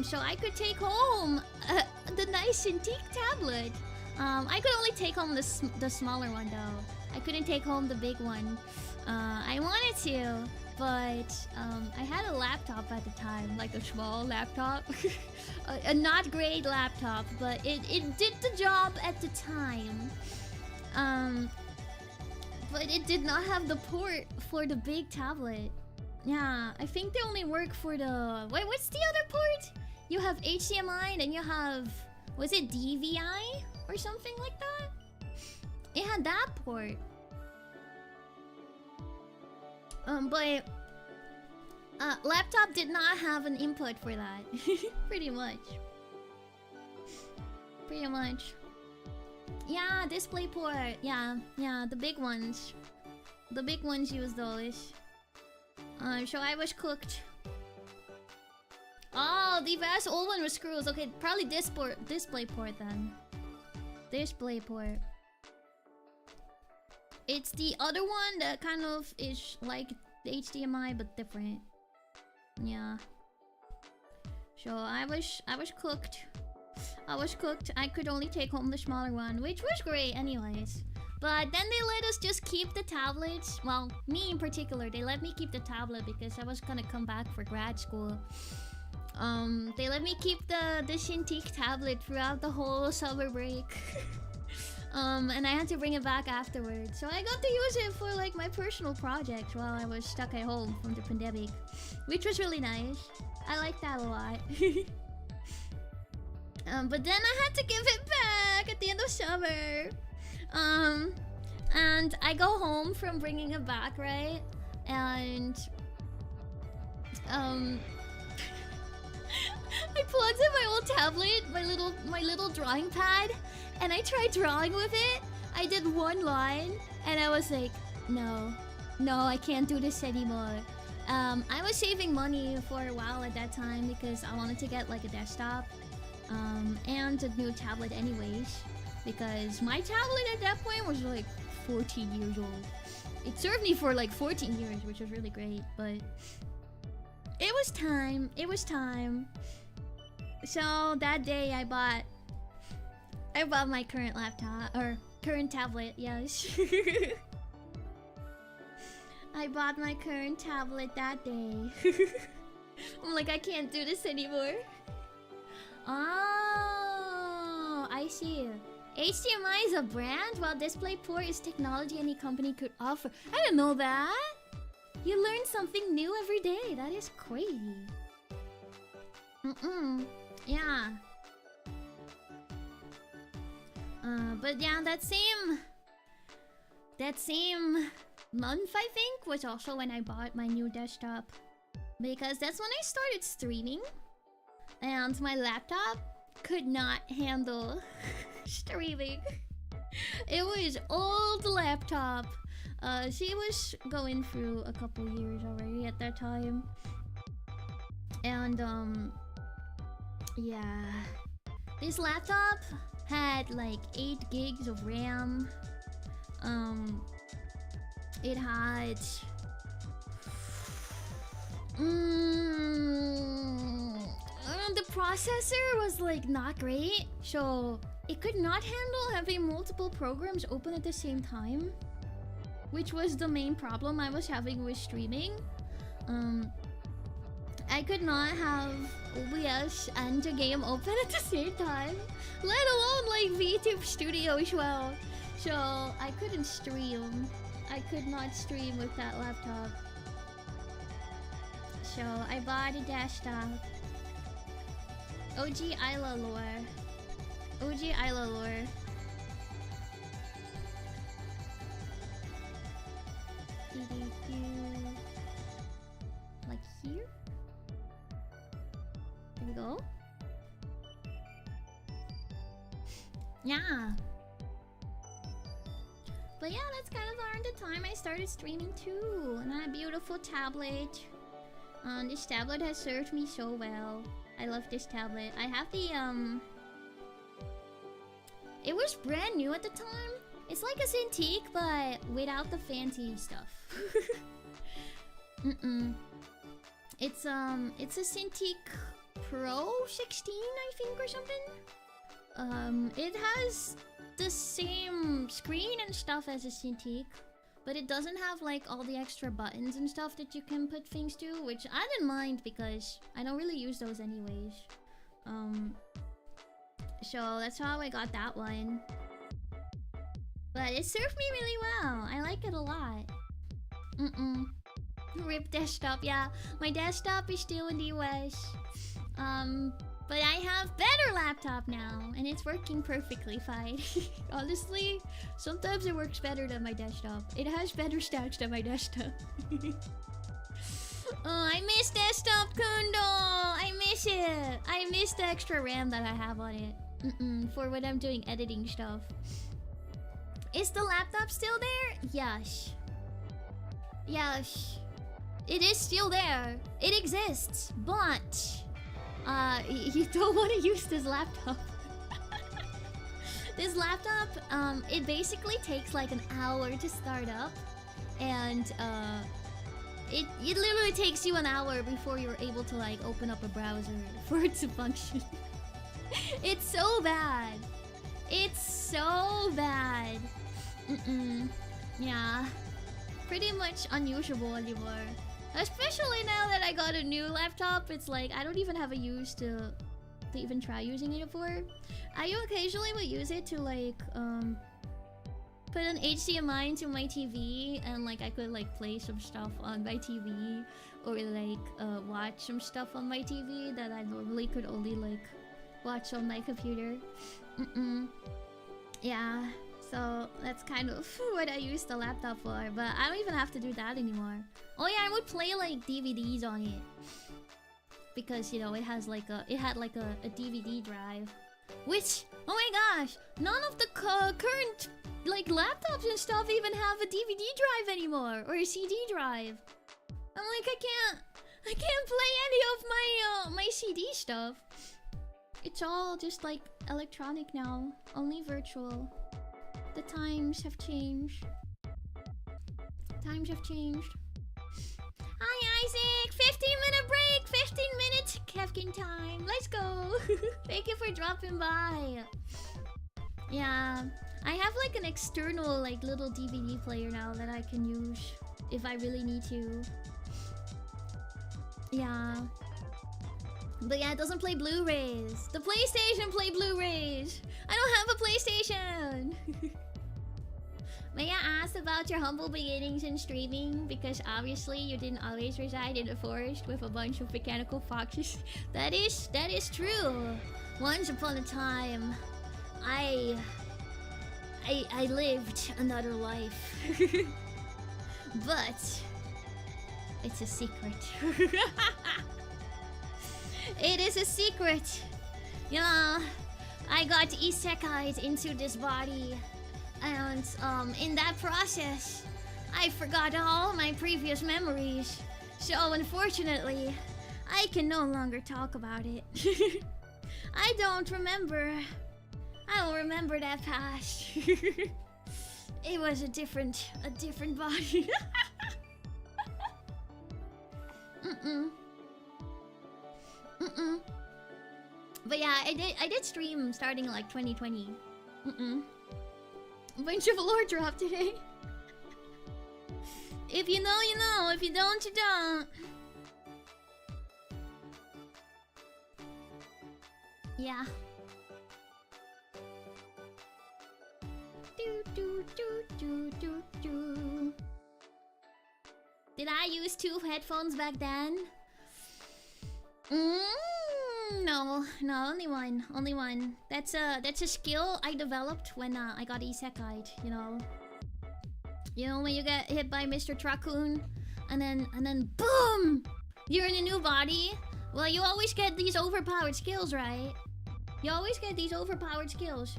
So I could take home the nice Cintiq tablet. I could only take home the smaller one though. I couldn't take home the big one. I wanted to, but I had a laptop at the time, like a small laptop. A not great laptop, but it did the job at the time. But it did not have the port for the big tablet. Yeah, I think they only work for the... Wait, what's the other port? You have HDMI, then you have... Was it DVI? Or something like that? It had that port. But... laptop did not have an input for that. Pretty much. Pretty much. Yeah, DisplayPort. Yeah, the big ones. The big ones use those. So I was cooked. Oh, the vast old one with screws. Okay, probably DisplayPort then. DisplayPort. It's the other one that kind of is like the HDMI but different. Yeah. So I was cooked. I was cooked. I could only take home the smaller one, which was great anyways. But then they let us just keep the tablets. Well, me in particular, they let me keep the tablet because I was gonna come back for grad school. They let me keep the Cintiq tablet throughout the whole summer break. And I had to bring it back afterwards. So I got to use it for like my personal projects while I was stuck at home from the pandemic, which was really nice. I liked that a lot. But then I had to give it back at the end of summer. And I go home from bringing it back, right? And I plugged in my old tablet, my little drawing pad, and I tried drawing with it. I did one line, and I was like, no, I can't do this anymore. I was saving money for a while at that time because I wanted to get like a desktop, and a new tablet anyways. Because my tablet at that point was like 14 years old. It served me for like 14 years, which was really great, but it was time. It was time. So that day I bought my current laptop, or current tablet, yes. I bought my current tablet that day. I'm like, I can't do this anymore. Oh, I see. HDMI is a brand, while DisplayPort is technology any company could offer. I didn't know that. You learn something new every day. That is crazy. Yeah. But yeah, that same month, I think, was also when I bought my new desktop. Because that's when I started streaming. And my laptop could not handle streaming. It was old laptop. She was going through a couple years already at that time. And yeah. This laptop had like 8 gigs of RAM. It had the processor was like not great, so it could not handle having multiple programs open at the same time, which was the main problem I was having with streaming. I could not have OBS and a game open at the same time, let alone like VTube Studio as well. So I couldn't stream. I could not stream with that laptop. So I bought a desktop. OG Ayla lore. OG Ayla lore. Like here? There we go. Yeah. But yeah, that's kind of around the time I started streaming too. And that beautiful tablet. This tablet has served me so well. I love this tablet. I have the it was brand new at the time. It's like a Cintiq, but without the fancy stuff. It's a Cintiq Pro 16, I think, or something. It has the same screen and stuff as a Cintiq, but it doesn't have like all the extra buttons and stuff that you can put things to, which I didn't mind because I don't really use those anyways. So that's how I got that one. But it served me really well. I like it a lot. RIP desktop, yeah. My desktop is still in the US. But I have better laptop now, and it's working perfectly fine. Honestly, sometimes it works better than my desktop. It has better stats than my desktop. Oh, I miss desktop Kundo! I miss it! I miss the extra RAM that I have on it. For when I'm doing editing stuff. Is the laptop still there? Yes. Yes. It is still there. It exists, but you don't want to use this laptop. This laptop, it basically takes like an hour to start up, and it literally takes you an hour before you're able to like open up a browser for it to function. It's so bad. It's so bad. Yeah. Pretty much unusable anymore. Especially now that I got a new laptop, it's like I don't even have a use to even try using it for. I occasionally would use it to like put an HDMI into my TV, and like I could like play some stuff on my TV, or like watch some stuff on my TV that I normally could only like watch on my computer. Yeah. So that's kind of what I use the laptop for, but I don't even have to do that anymore. Oh yeah, I would play like DVDs on it, because you know it had like a DVD drive, which, oh my gosh, none of the current like laptops and stuff even have a DVD drive anymore, or a CD drive. I'm like, I can't play any of my CD stuff. It's all just like electronic now, only virtual. The times have changed. Times have changed. Hi Isaac! 15-minute break! 15 minutes Kevkin time. Let's go! Thank you for dropping by. Yeah. I have like an external like little DVD player now that I can use if I really need to. Yeah. But yeah, it doesn't play Blu-rays. The PlayStation play Blu-rays. I don't have a PlayStation. May I ask about your humble beginnings in streaming? Because obviously you didn't always reside in the forest with a bunch of mechanical foxes. That is true. Once upon a time, I lived another life. But it's a secret. It is a secret. Yeah, I got isekai'd into this body, and in that process, I forgot all my previous memories. So unfortunately, I can no longer talk about it. I don't remember. I don't remember that past. It was a different body. But yeah, I did stream starting like 2020. A bunch of lore drop today. If you know, you know. If you don't, you don't. Yeah. Did I use 2 headphones back then? No, only one. Only one. That's a skill I developed when I got isekai'd, you know. You know when you get hit by Mr. Raccoon and then boom! You're in a new body? Well, you always get these overpowered skills, right? You always get these overpowered skills.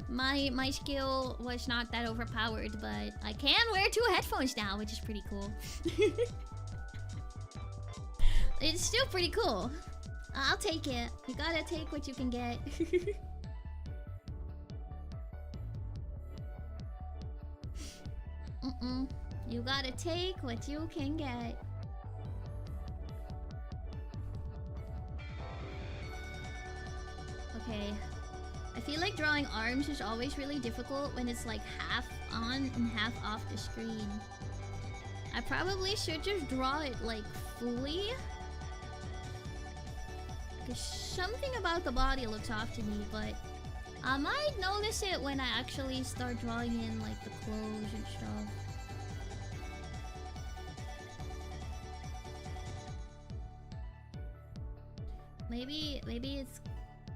My skill was not that overpowered, but I can wear 2 headphones now, which is pretty cool. It's still pretty cool. I'll take it. You gotta take what you can get. You gotta take what you can get. Okay. I feel like drawing arms is always really difficult when it's like half on and half off the screen. I probably should just draw it like fully. Because something about the body looks off to me, but I might notice it when I actually start drawing in like the clothes and stuff. Maybe it's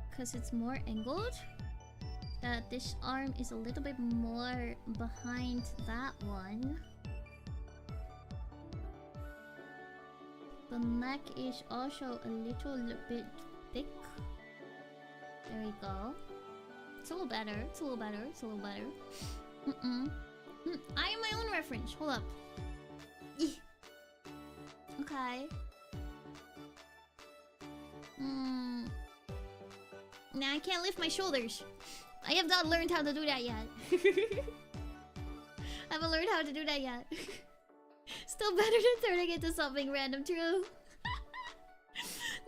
because it's more angled, that this arm is a little bit more behind that one. The neck is also a little bit thick. There we go. It's a little better. It's a little better. It's a little better. I am my own reference. Hold up. Okay. Nah, I can't lift my shoulders. I have not learned how to do that yet. I haven't learned how to do that yet. Still better than turning into something random, true.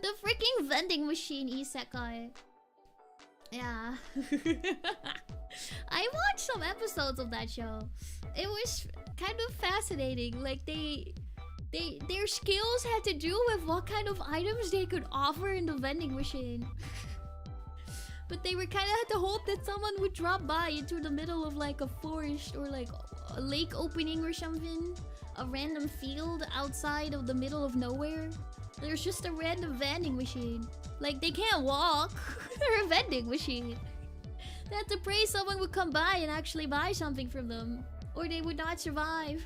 The freaking vending machine isekai. Yeah. I watched some episodes of that show. It was kind of fascinating. Like their skills had to do with what kind of items they could offer in the vending machine. But they were kind of had to hope that someone would drop by into the middle of like a forest or like a lake opening or something. A random field outside of the middle of nowhere. There's just a random vending machine. Like they can't walk. They're a vending machine. They had to pray someone would come by and actually buy something from them, or they would not survive.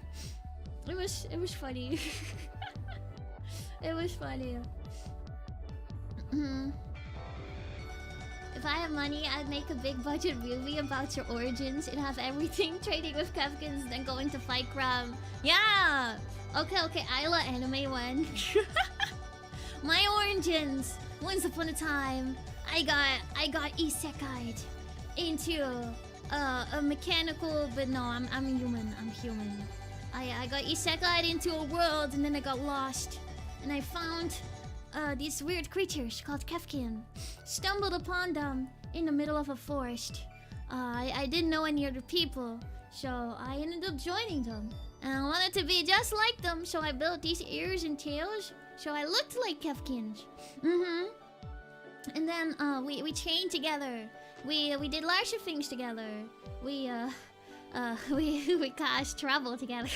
It was funny. It was funny. If I have money, I'd make a big budget movie about your origins. It'd have everything, trading with Kefkins, then going to fight crime. Yeah! Okay, Ayla anime one. My origins. Once upon a time, I got isekai'd into a mechanical, but no, I'm human. I'm human. I got isekai'd into a world, and then I got lost, and I found these weird creatures called Kefkin. Stumbled upon them in the middle of a forest. I didn't know any other people, so I ended up joining them. And I wanted to be just like them, so I built these ears and tails, so I looked like Kefkins. And then we trained together. We did lots of things together. We caused trouble together.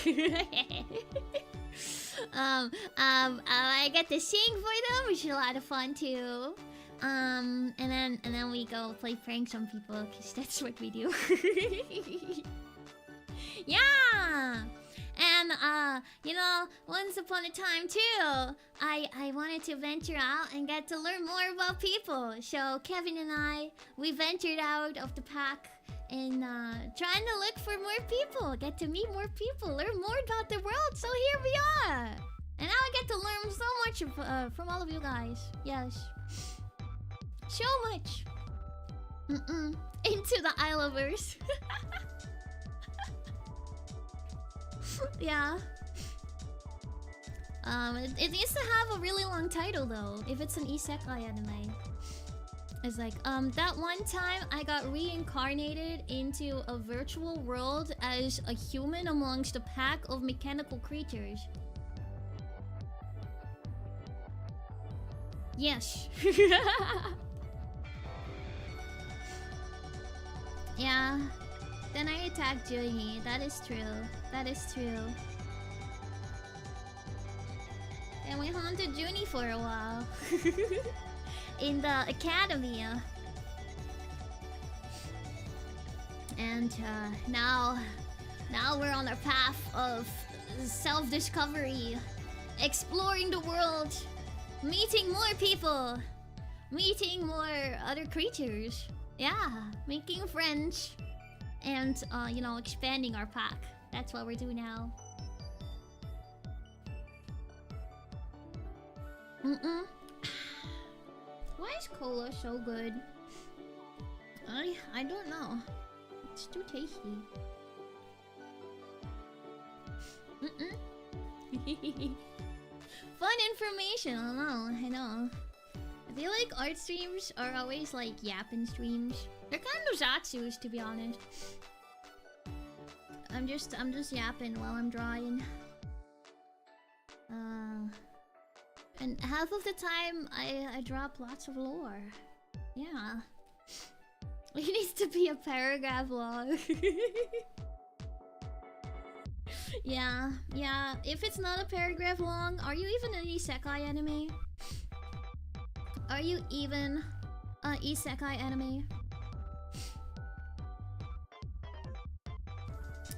I get to sing for them, which is a lot of fun too. And then we go play pranks on people, cause that's what we do. Yeah. And you know, once upon a time too, I wanted to venture out and get to learn more about people. So Kevin and we ventured out of the pack and trying to look for more people, get to meet more people, learn more about the world. So here we are, and now I get to learn so much from all of you guys. Yes, so much. Into the Aylaverse. Yeah. It needs to have a really long title though, if it's an isekai anime. It's like, that one time I got reincarnated into a virtual world as a human amongst a pack of mechanical creatures. Yes. Yeah. Then I attacked Zhuni. That is true. That is true. And we haunted Zhuni for a while. In the academy. And now we're on our path of self-discovery. Exploring the world. Meeting more people. Meeting more other creatures. Yeah, making friends. And, you know, expanding our pack. That's what we're doing now. Why is cola so good? I don't know. It's too tasty. Fun information. I know. I feel like art streams are always like yapping streams. They're kind of zatsus, to be honest. I'm just yapping while I'm drawing. And half of the time I drop lots of lore. Yeah. It needs to be a paragraph long. Yeah. If it's not a paragraph long, are you even an isekai anime? Are you even an isekai anime?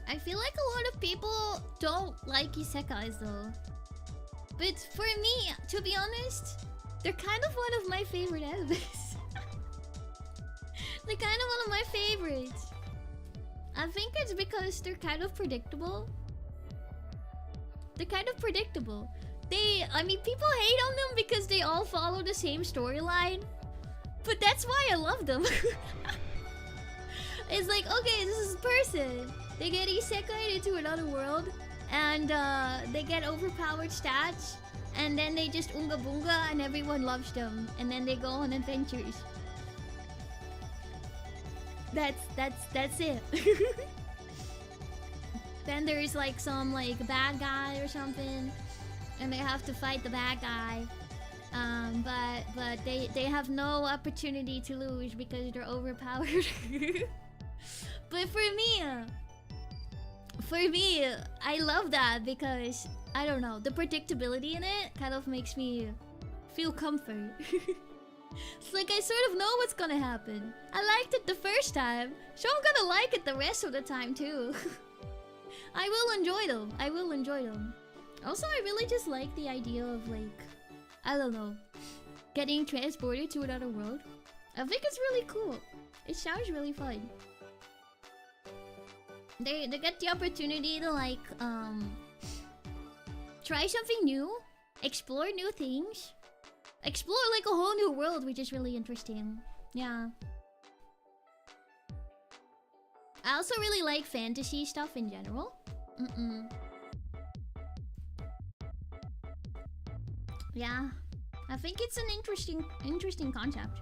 I feel like a lot of people don't like isekais though. But for me, to be honest, they're kind of one of my favorite animes. They're kind of one of my favorites. I think it's because they're kind of predictable. They're kind of predictable. I mean, people hate on them because they all follow the same storyline. But that's why I love them. It's like, okay, this is a person. They get isekai into another world. And they get overpowered stats. And then they just unga bunga and everyone loves them. And then they go on adventures. That's it. Then there's like some like bad guy or something. And they have to fight the bad guy. But they have no opportunity to lose because they're overpowered. But for me, I love that because, I don't know, the predictability in it kind of makes me feel comfort. It's like I sort of know what's gonna happen. I liked it the first time, so I'm gonna like it the rest of the time too. I will enjoy them. Also, I really just like the idea of like, I don't know, getting transported to another world. I think it's really cool. It sounds really fun. They get the opportunity to like try something new, explore new things, explore like a whole new world, which is really interesting. Yeah. I also really like fantasy stuff in general. Yeah, I think it's an interesting concept.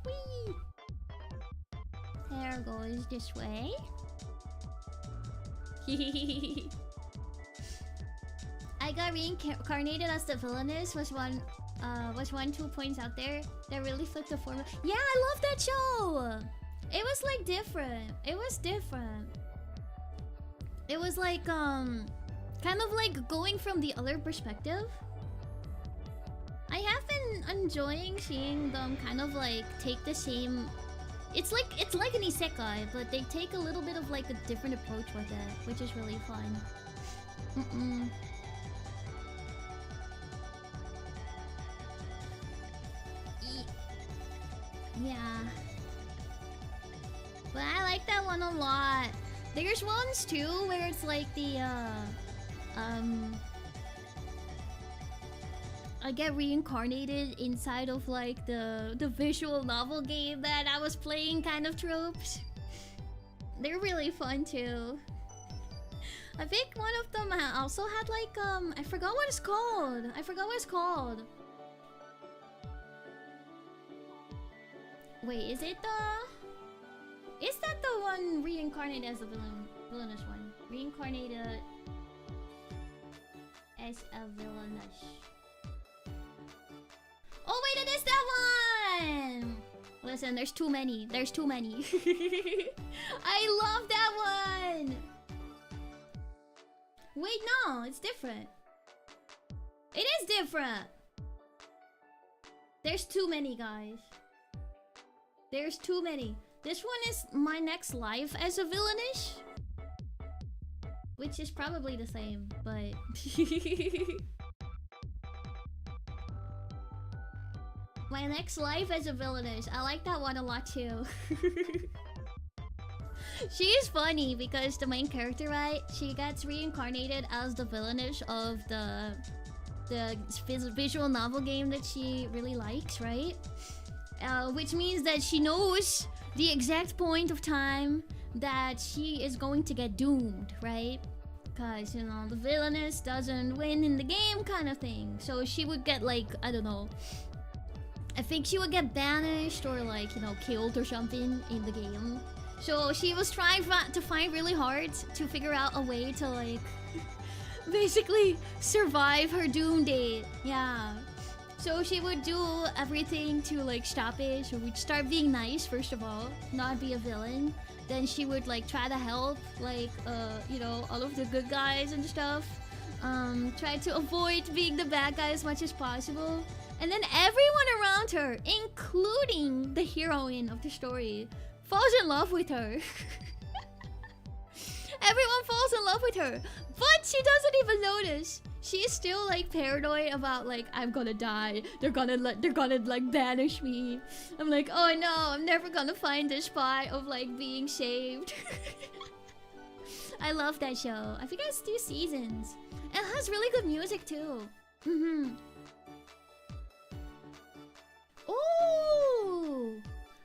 Whee! Hair goes this way. I got reincarnated as the villainess was one 2 points out there that really flipped the formula. Yeah, I love that show. It was like different. It was different. It was like kind of like going from the other perspective. I have been enjoying seeing them kind of like take the same. It's like an isekai, but they take a little bit of like a different approach with it, which is really fun. Yeah. But I like that one a lot. There's ones too where it's like the I get reincarnated inside of like the visual novel game that I was playing kind of tropes. They're really fun too. I think one of them also had like I forgot what it's called. Wait, is that the one reincarnated as a villainous one? Reincarnated as a villainous. Oh wait, it is that one! Listen, there's too many. I love that one! Wait, no, it's different. It is different! There's too many, guys. There's too many. This one is my next life as a villainish. Which is probably the same, but... My next life as a villainish. I like that one a lot too. She is funny because the main character, right? She gets reincarnated as the villainish of the visual novel game that she really likes, right? Which means that she knows the exact point of time that she is going to get doomed, right? Because, you know, the villainess doesn't win in the game kind of thing. So she would get like, I don't know, I think she would get banished or like, you know, killed or something in the game. So she was trying to find really hard to figure out a way to like basically survive her doom date. Yeah. So she would do everything to like stop it. She would start being nice first of all, not be a villain. Then she would like try to help like you know, all of the good guys and stuff. Try to avoid being the bad guy as much as possible. And then everyone around her, including the heroine of the story, falls in love with her. Everyone falls in love with her, but she doesn't even notice. She's still like paranoid about like, I'm gonna die. They're gonna like banish me. I'm like, oh no, I'm never gonna find this spot of like being saved. I love that show. I think it has 2 seasons. It has really good music too. Oh,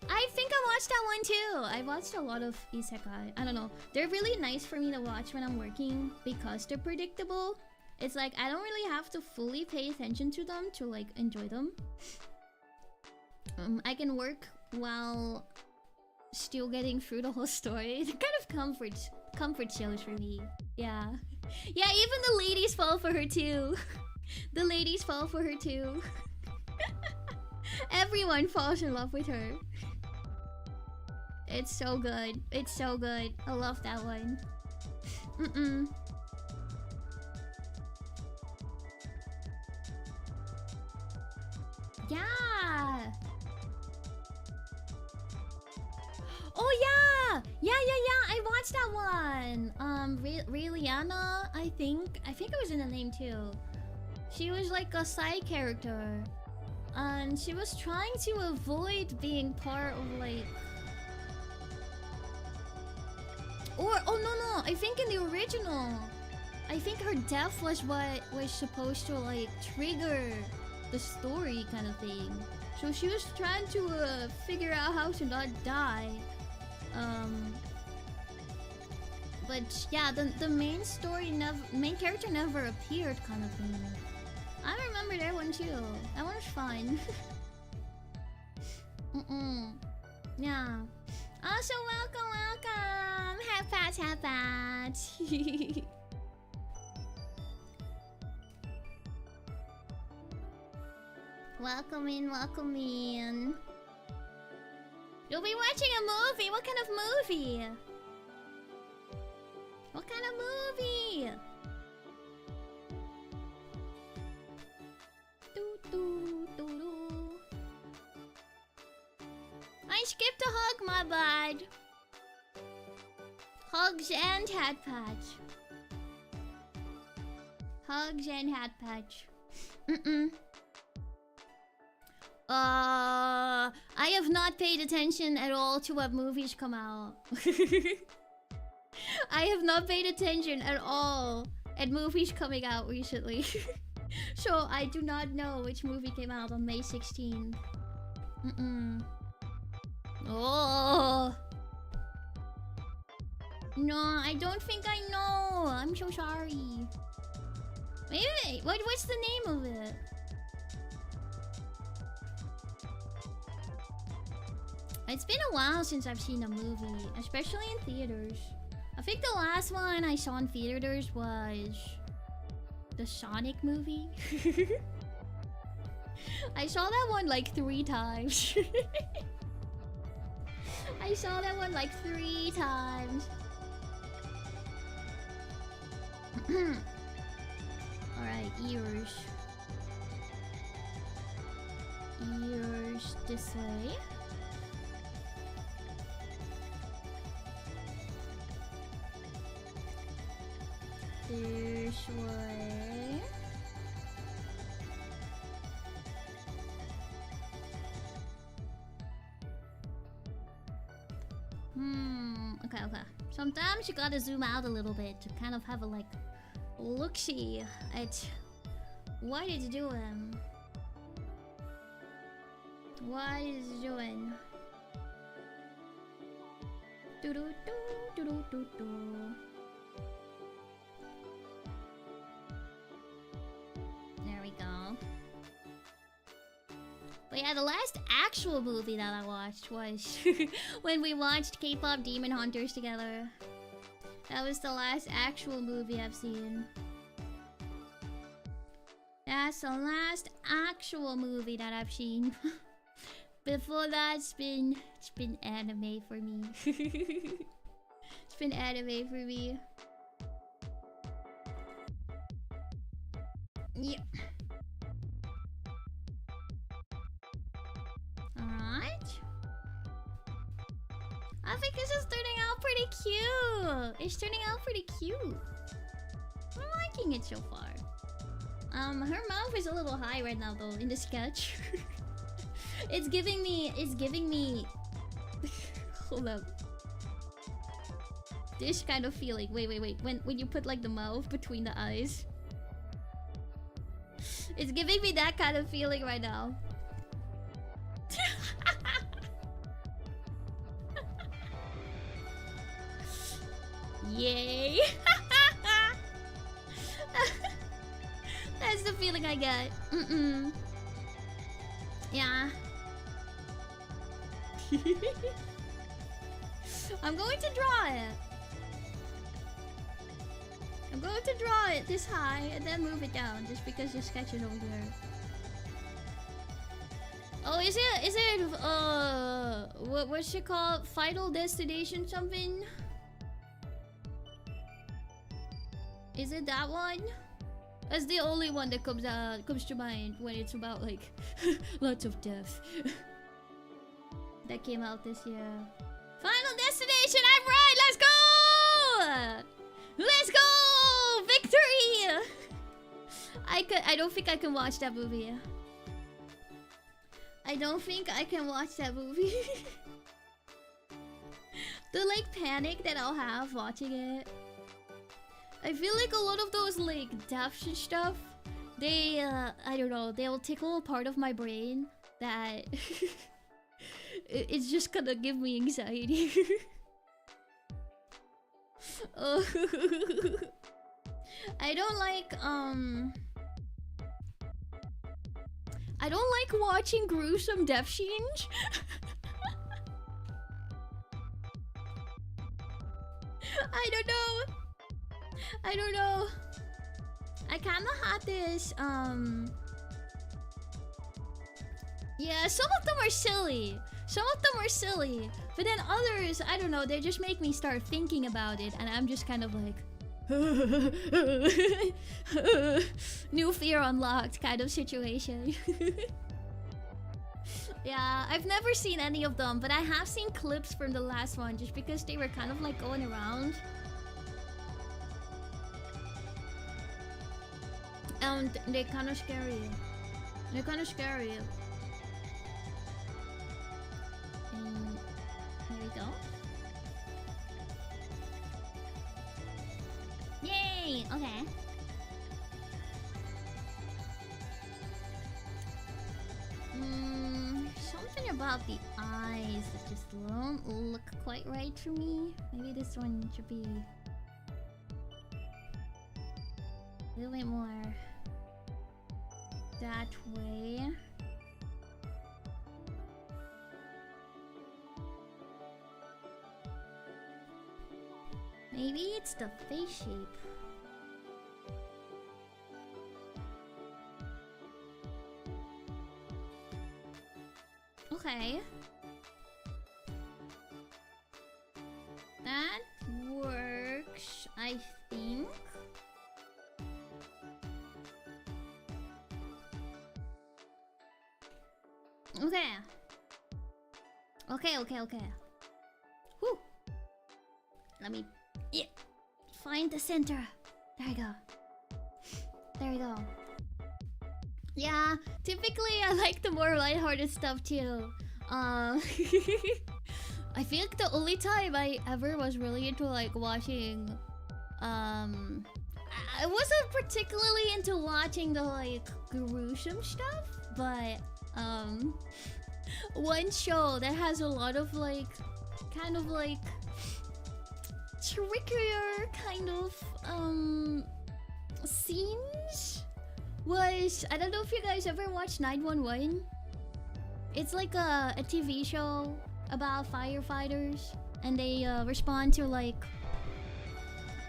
I think I watched that one too. I watched a lot of isekai. I don't know. They're really nice for me to watch when I'm working because they're predictable. It's like I don't really have to fully pay attention to them to like enjoy them. I can work while still getting through the whole story. They're kind of comfort shows for me. Yeah. Yeah, even the ladies fall for her too. The ladies fall for her too. Everyone falls in love with her. It's so good. It's so good. I love that one. Yeah. Oh yeah. Yeah. I watched that one. Reliana, I think it was in the name too. She was like a side character. And she was trying to avoid being part of like... Or, oh no, I think in the original, I think her death was what was supposed to like trigger the story kind of thing. So she was trying to figure out how to not die. But yeah, the main character never appeared kind of thing. I remember that one too. That one was fun. Yeah. Also, welcome. Have pat. Welcome in. You'll be watching a movie. What kind of movie? I skipped a hug, my bad. Hugs and hat patch. I I have not paid attention at all to what movies come out. I have not paid attention at all at movies coming out recently. So I do not know which movie came out on May 16th. Oh. No, I don't think I know. I'm so sorry. Wait, what's the name of it? It's been a while since I've seen a movie, especially in theaters. I think the last one I saw in theaters was the Sonic movie. I saw that one like 3 times. I saw that one like 3 times. Alright, ears. Ears this way. This way. Okay. Sometimes you gotta zoom out a little bit to kind of have a like look-see at what it's doing. What it's doing. Do do do do do do do. There we go. But yeah, the last actual movie that I watched was when we watched K-pop Demon Hunters together. That was the last actual movie I've seen. That's the last actual movie that I've seen. Before that, it's been anime for me. It's been anime for me. Yeah. Alright. I think this is turning out pretty cute. It's turning out pretty cute. I'm liking it so far. Her mouth is a little high right now though in the sketch. It's giving me hold up. This kind of feeling. Wait. When you put like the mouth between the eyes. It's giving me that kind of feeling right now. Yay! That's the feeling I get. Yeah. I'm going to draw it. I'm going to draw it this high and then move it down just because you're sketching over there. Oh, is it what's it called? Final Destination something? Is it that one? That's the only one that comes to mind when it's about like lots of death. That came out this year. Final Destination, I'm right! Let's go! Let's go! Victory! I don't think I can watch that movie. I don't think I can watch that movie. The like panic that I'll have watching it. I feel like a lot of those like deaths and stuff, they I don't know, they'll tickle a part of my brain that it's just gonna give me anxiety. I don't like watching gruesome death scenes. I don't know. I kinda had this, yeah, some of them are silly. But then others, I don't know, they just make me start thinking about it. And I'm just kind of like... new fear unlocked kind of situation. Yeah, I've never seen any of them. But I have seen clips from the last one just because they were kind of like going around. And they're kind of scary. Okay. Something about the eyes that just don't look quite right for me. Maybe this one should be a little bit more that way. Maybe it's the face shape. Okay. That works, I think. Okay. Okay. Whew. Let me find the center. There you go. Yeah, typically I like the more lighthearted stuff too. I feel like the only time I ever was really into like watching, I wasn't particularly into watching the like gruesome stuff, but one show that has a lot of like kind of like trickier kind of scenes was, I don't know if you guys ever watched 911. It's like a TV show about firefighters and they respond to like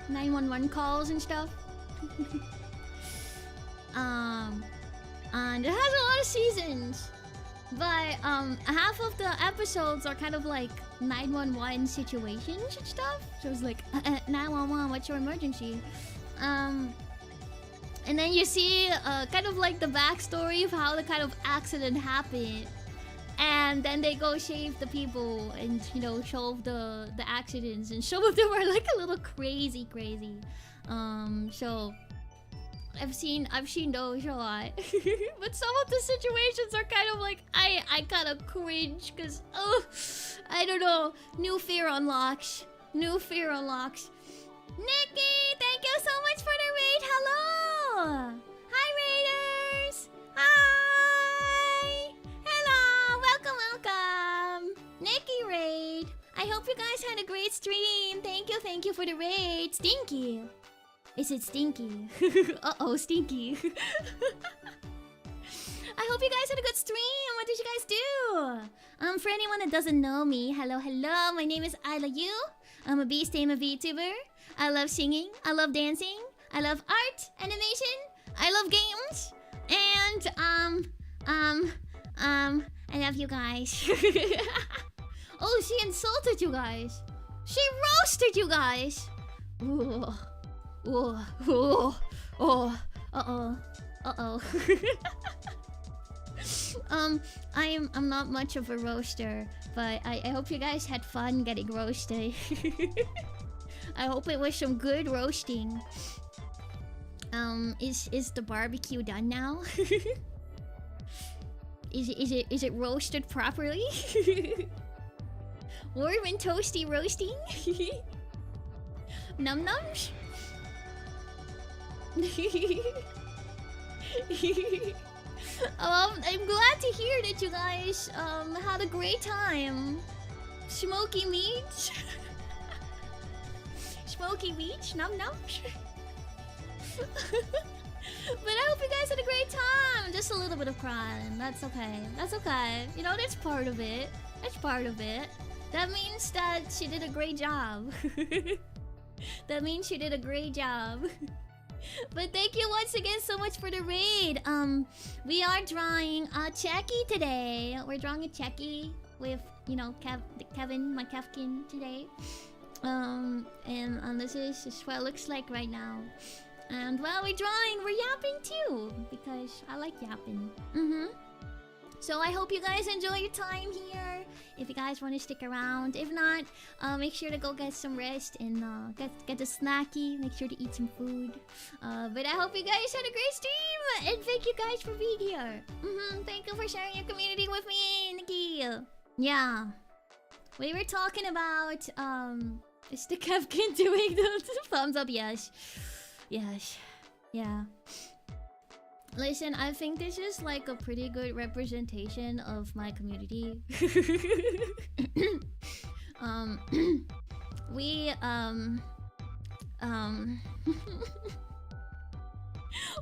911 calls and stuff. And it has a lot of seasons, but half of the episodes are kind of like 911 situations and stuff. So it's like 911, what's your emergency? And then you see kind of like the backstory of how the kind of accident happened. And then they go save the people and, you know, solve the accidents. And some of them are like a little crazy. So I've seen those a lot. But some of the situations are kind of like I kind of cringe because I don't know. New fear unlocks. Nikki, thank you so much for the raid. Hello. Hi raiders. Hi. Hello. Welcome. Nikki raid. I hope you guys had a great stream. Thank you for the raid. Stinky. Is it stinky? Uh-oh, stinky. I hope you guys had a good stream. What did you guys do? For anyone that doesn't know me, hello. My name is AylaYew. I'm a beast, I'm a VTuber. I love singing. I love dancing. I love art, animation. I love games. And I love you guys. Oh, she insulted you guys. She roasted you guys. Ooh. Uh-oh. I'm not much of a roaster, but I hope you guys had fun getting roasted. I hope it was some good roasting. Is the barbecue done now? Is it roasted properly? Warm and toasty roasting? Num nums? I'm glad to hear that you guys had a great time. Smoky meat. Smoky meat, num nums. But I hope you guys had a great time. Just a little bit of crying. That's okay. You know, that's part of it. That means that she did a great job. But thank you once again so much for the raid. We are drawing a CHEKI today. We're drawing a CHEKI with, you know, Kevin, my Kevkin today. And this is what it looks like right now. And while we're drawing, we're yapping too, because I like yapping. So I hope you guys enjoy your time here. If you guys want to stick around, if not, make sure to go get some rest and get a snacky. Make sure to eat some food. But I hope you guys had a great stream, and thank you guys for being here. Thank you for sharing your community with me, Nikki. Yeah, we were talking about is the Kevkin doing the thumbs up? Yes. Yes. Yeah. Listen, I think this is like a pretty good representation of my community. um, we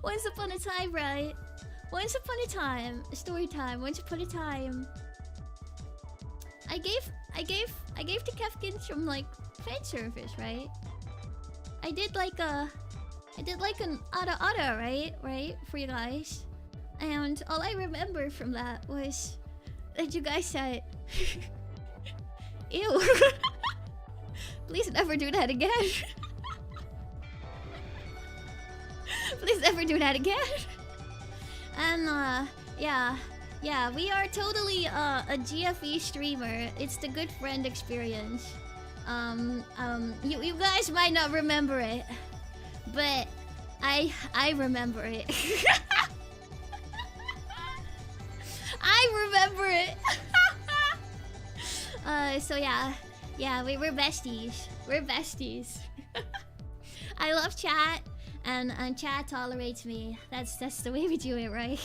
once upon a time, right? Once upon a time, story time. Once upon a time, I gave the Kefkins from like fan service, right? I did like an ada right for you guys, and all I remember from that was that you guys said, "Ew, please never do that again." Please never do that again. And yeah, we are totally a GFE streamer. It's the good friend experience. You guys might not remember it, but I remember it. I remember it. So yeah, we're besties. We're besties. I love chat, and chat tolerates me. That's the way we do it, right?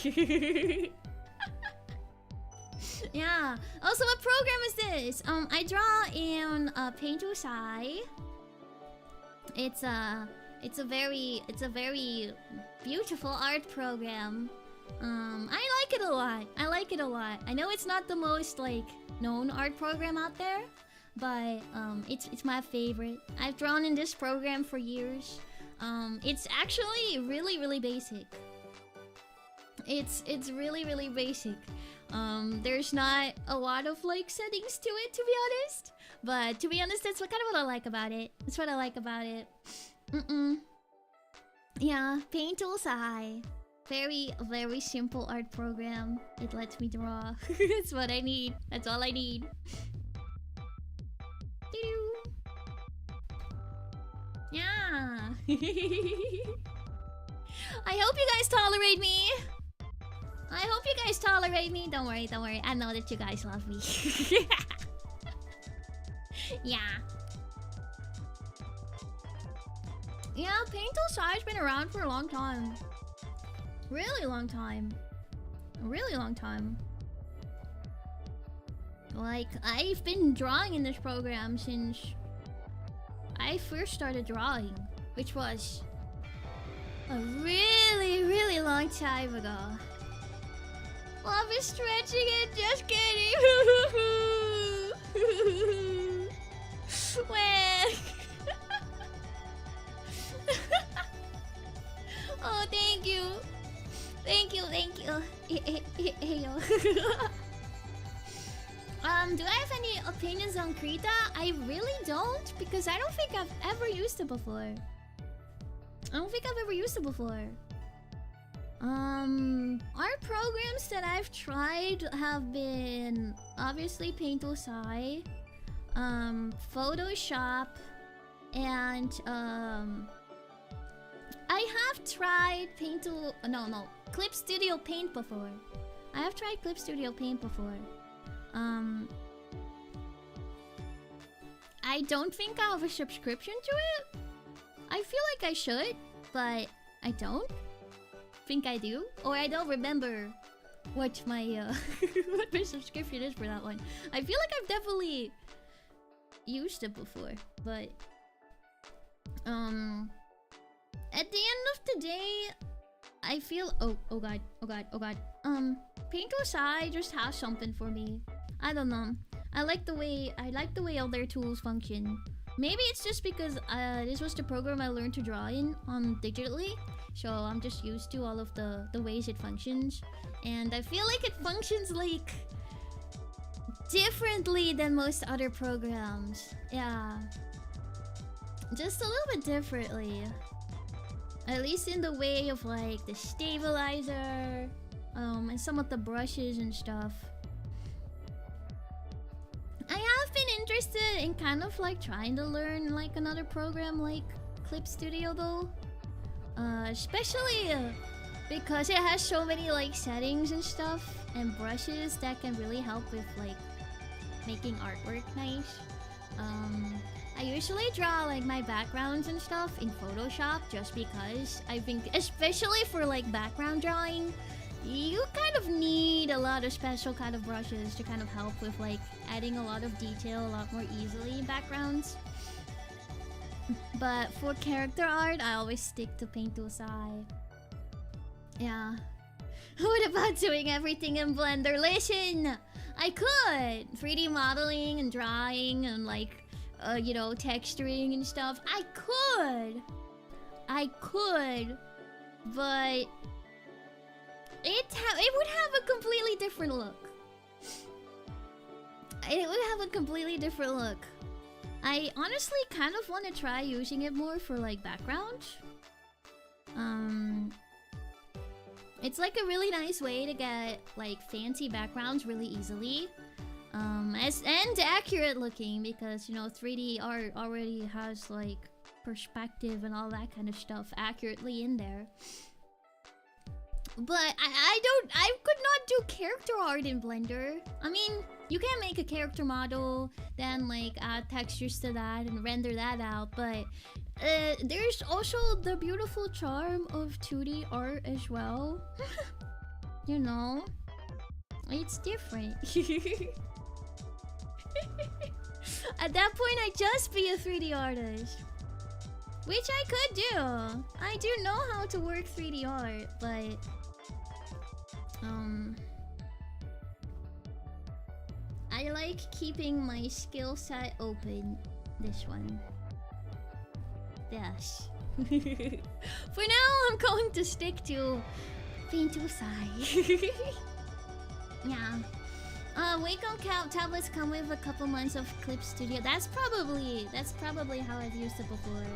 Yeah. Also, what program is this? I draw in Paint to Sai. It's a very beautiful art program. I like it a lot. I know it's not the most like known art program out there, but it's my favorite. I've drawn in this program for years. It's actually really basic. It's really basic. There's not a lot of like settings to it, to be honest. But to be honest, that's what I like about it. That's what I like about it. Yeah, Paint to Sai. Very simple art program. It lets me draw. That's what I need. That's all I need. Yeah. I hope you guys tolerate me. Don't worry. I know that you guys love me. Yeah. Yeah, Paint to Sai's been around for a long time. Really long time. Like, I've been drawing in this program since I first started drawing, which was a really long time ago. Love is stretching it, just kidding. When? Oh, thank you. Hey, yo. Do I have any opinions on Krita? I really don't, because I don't think I've ever used it before. Art programs that I've tried have been obviously Paint to Sai, Photoshop, and I have tried Clip Studio Paint before. I don't think I have a subscription to it. I feel like I should, but I don't think I do, or I don't remember what my what my subscription is for that one. I feel like I've definitely used it before, but at the end of the day, I feel oh god. Paint to Sai just has something for me. I don't know. I like the way all their tools function. Maybe it's just because this was the program I learned to draw in digitally, so I'm just used to all of the ways it functions, and I feel like it functions like differently than most other programs. Yeah, just a little bit differently. At least in the way of like the stabilizer, and some of the brushes and stuff. I have been interested in kind of like trying to learn like another program like Clip Studio though. Especially because it has so many like settings and stuff and brushes that can really help with like making artwork nice. I usually draw like my backgrounds and stuff in Photoshop just because I think, especially for like background drawing, you kind of need a lot of special kind of brushes to kind of help with like adding a lot of detail a lot more easily in backgrounds. But for character art, I always stick to Paint Tool Sai. Yeah. What about doing everything in Blender? Listen, I could 3D modeling and drawing and like you know, texturing and stuff. I could, but it would have a completely different look. It would have a completely different look. I honestly kind of want to try using it more for like background. It's like a really nice way to get like fancy backgrounds really easily. And accurate looking, because you know 3D art already has like perspective and all that kind of stuff accurately in there. But I could not do character art in Blender. I mean, you can make a character model, then like add textures to that and render that out, but there's also the beautiful charm of 2D art as well. You know, it's different. At that point, I'd just be a 3D artist. Which I could do. I do know how to work 3D art, but... I like keeping my skill set open. This one. Yes. For now, I'm going to stick to Paint Tool Sai. Yeah. Wacom tablets come with a couple months of Clip Studio. That's probably how I've used it before.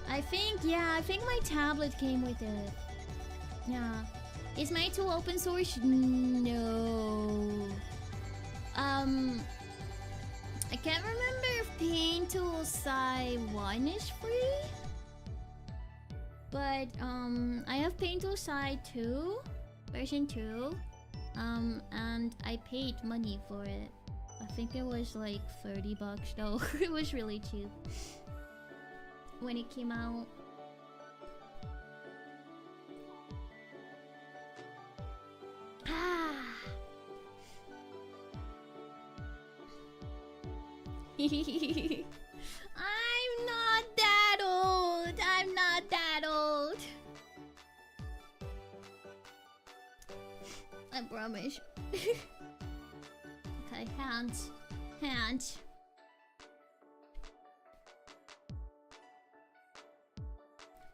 I think my tablet came with it. Yeah. Is my tool open source? No. I can't remember if Paint Tool Sai 1 is free. But I have Paint Tool Sai 2, version 2. And I paid money for it. I think it was like $30 though. It was really cheap when it came out. Ah. I'm not that old. I'm not that old. I promise. Okay, hands. Hands.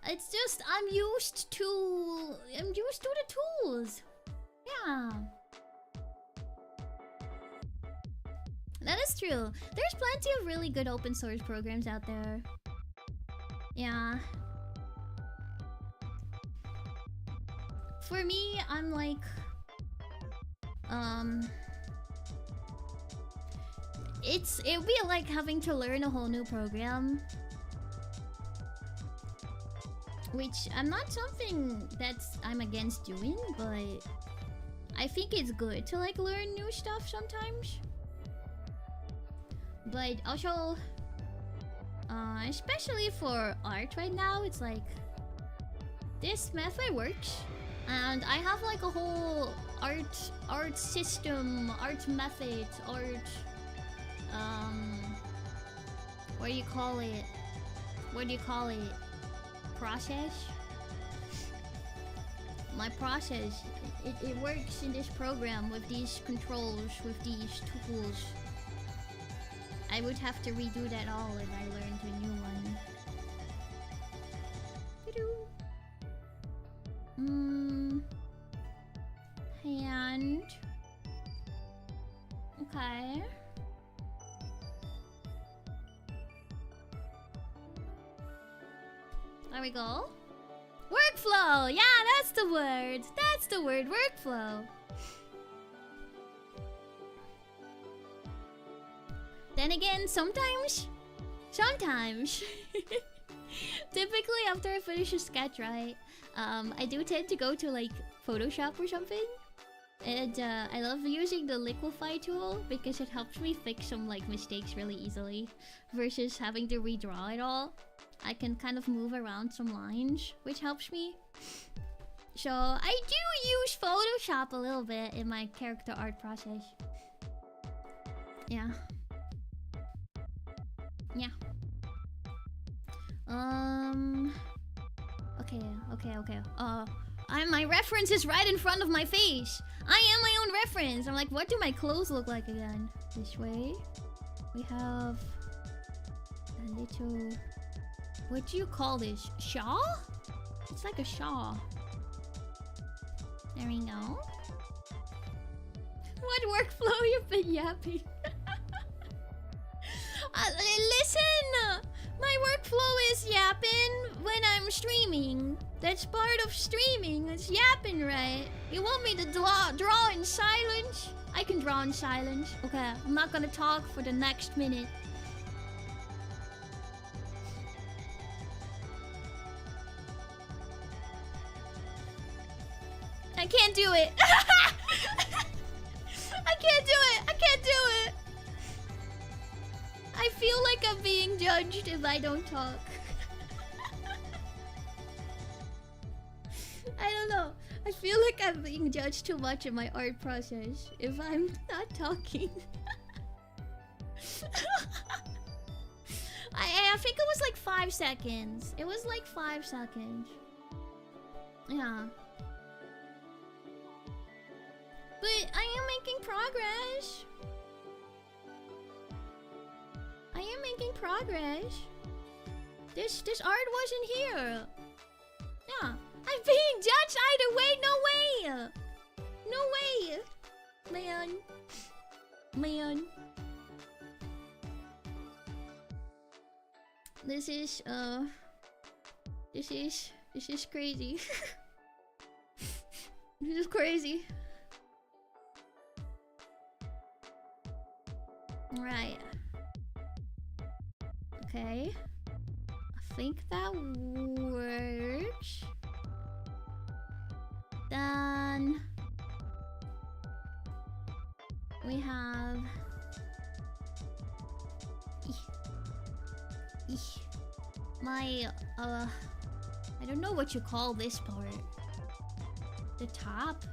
It's just I'm used to the tools. Yeah. That is true. There's plenty of really good open source programs out there. Yeah. For me, I'm like it'd be like having to learn a whole new program, which I'm not something I'm against doing, but I think it's good to like learn new stuff sometimes. But also especially for art right now, it's like this method works and I have like a whole art system, art method, art what do you call it? Process? My process, it works in this program with these controls, with these tools. I would have to redo that all if I learned a new one. Hand. Okay. There we go. Workflow! Yeah, that's the word! That's the word, workflow! Then again, sometimes... Typically after I finish a sketch, right? I do tend to go to like Photoshop or something. And I love using the liquify tool because it helps me fix some like mistakes really easily versus having to redraw it all. I can kind of move around some lines, which helps me. So I do use Photoshop a little bit in my character art process. Yeah. Yeah. Okay. My reference is right in front of my face. I am my own reference. I'm like, what do my clothes look like again? This way. We have a little... What do you call this? Shawl? It's like a shawl. There we go. What workflow you've been yapping? Listen! My workflow is yapping when I'm streaming. That's part of streaming. It's yapping, right? You want me to draw in silence? I can draw in silence. Okay, I'm not gonna talk for the next minute. I can't do it. I can't do it. I can't do it. I feel like I'm being judged if I don't talk. I don't know. I feel like I'm being judged too much in my art process if I'm not talking. I think it was like 5 seconds. It was like 5 seconds. Yeah. But I am making progress. I am making progress. This art wasn't here. Yeah. I'm being judged either way. No way. No way. Man. Man. This is crazy. This is crazy. Right. Okay. I think that works. Then we have my I don't know what you call this part. The top.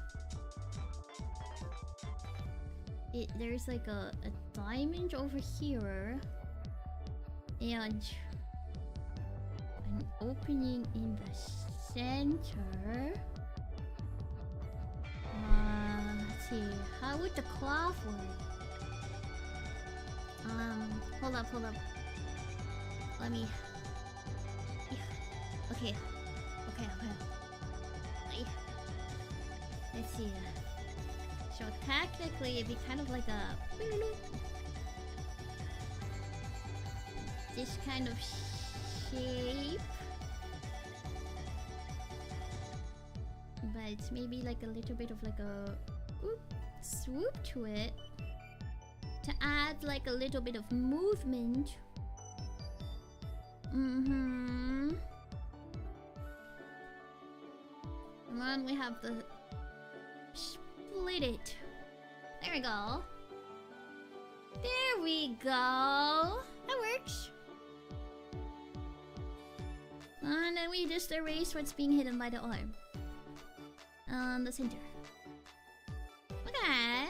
There's like a diamond over here and an opening in the center. Let's see. How would the cloth work? Hold up. Let me. Okay. Let's see. So technically, it'd be kind of like a this kind of shape, but it's maybe like a little bit of like a swoop to it to add like a little bit of movement. And then we have the split it. There we go. There we go. That works. And then we just erase what's being hidden by the arm. The center. Okay.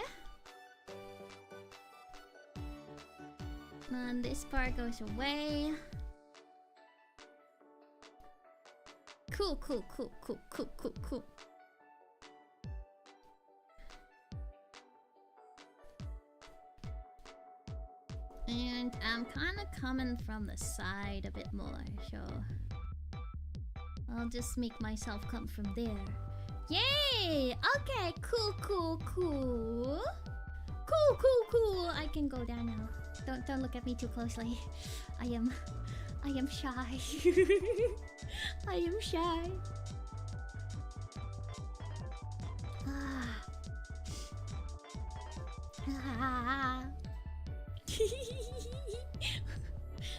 And this part goes away. Cool. And I'm kind of coming from the side a bit more, so I'll just make myself come from there. Yay! Okay, cool. I can go down now. Don't look at me too closely. I am shy. I am shy.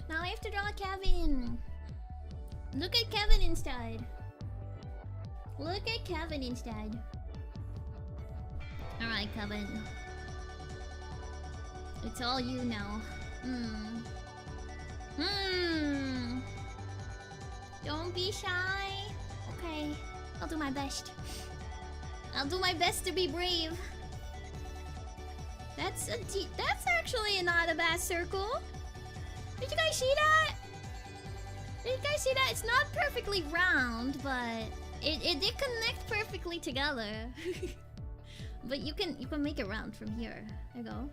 Now I have to draw Kevin. Look at Kevin instead. Alright, Kevin. It's all you now. Don't be shy. Okay, I'll do my best. I'll do my best to be brave. That's actually not a bad circle. Did you guys see that? Did you guys see that? It's not perfectly round, but it did connect perfectly together. But you can make it round from here. There you go.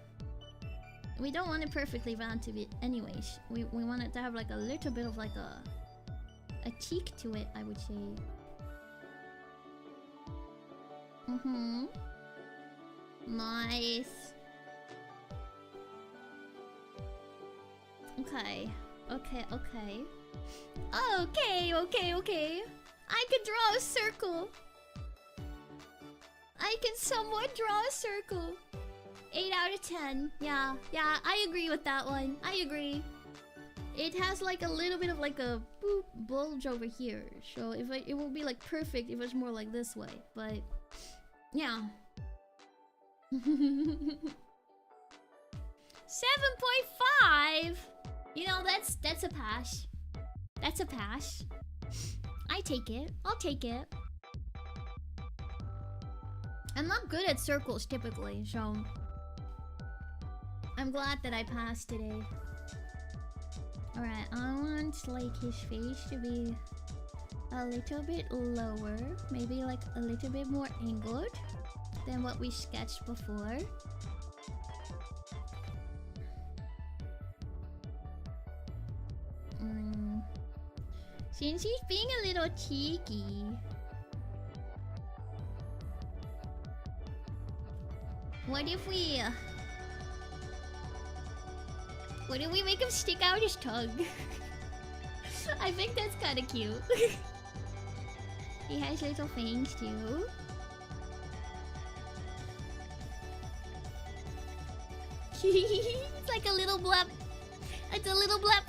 We don't want it perfectly round to be anyways. We want it to have like a little bit of like a cheek to it, I would say. Nice. Okay. Okay. I can draw a circle. I can somewhat draw a circle. 8 out of 10. Yeah, I agree with that one. I agree. It has like a little bit of like a boop bulge over here. So if it will be like perfect if it's more like this way. But yeah. 7.5. You know, that's a pass. That's a pass. I take it. I'll take it. I'm not good at circles typically, so I'm glad that I passed today. Alright, I want like his face to be a little bit lower, maybe like a little bit more angled than what we sketched before. Since he's being a little cheeky, what if we make him stick out his tongue? I think that's kind of cute. He has little fangs too. It's like a little blep. It's a little blep.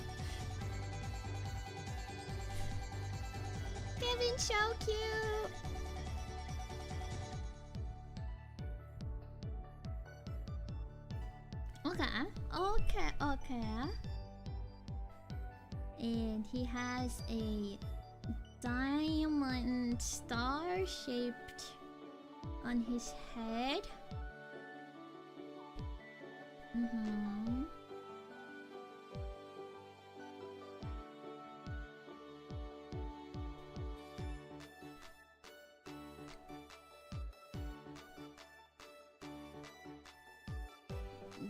Kevin's so cute. Okay. And he has a diamond star shaped on his head.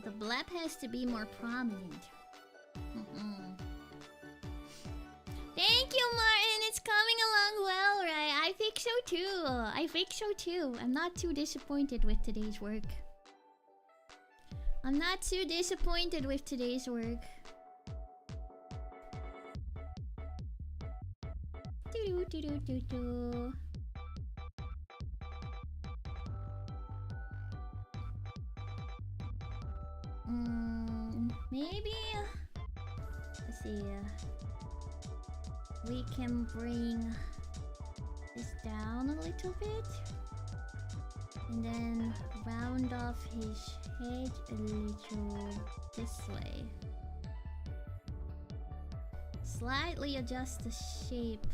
The blep has to be more prominent. Thank you, Martin. It's coming along well, right? I think so too. I'm not too disappointed with today's work. Do. Maybe let's see. We can bring this down a little bit, and then round off his head a little this way. Slightly adjust the shape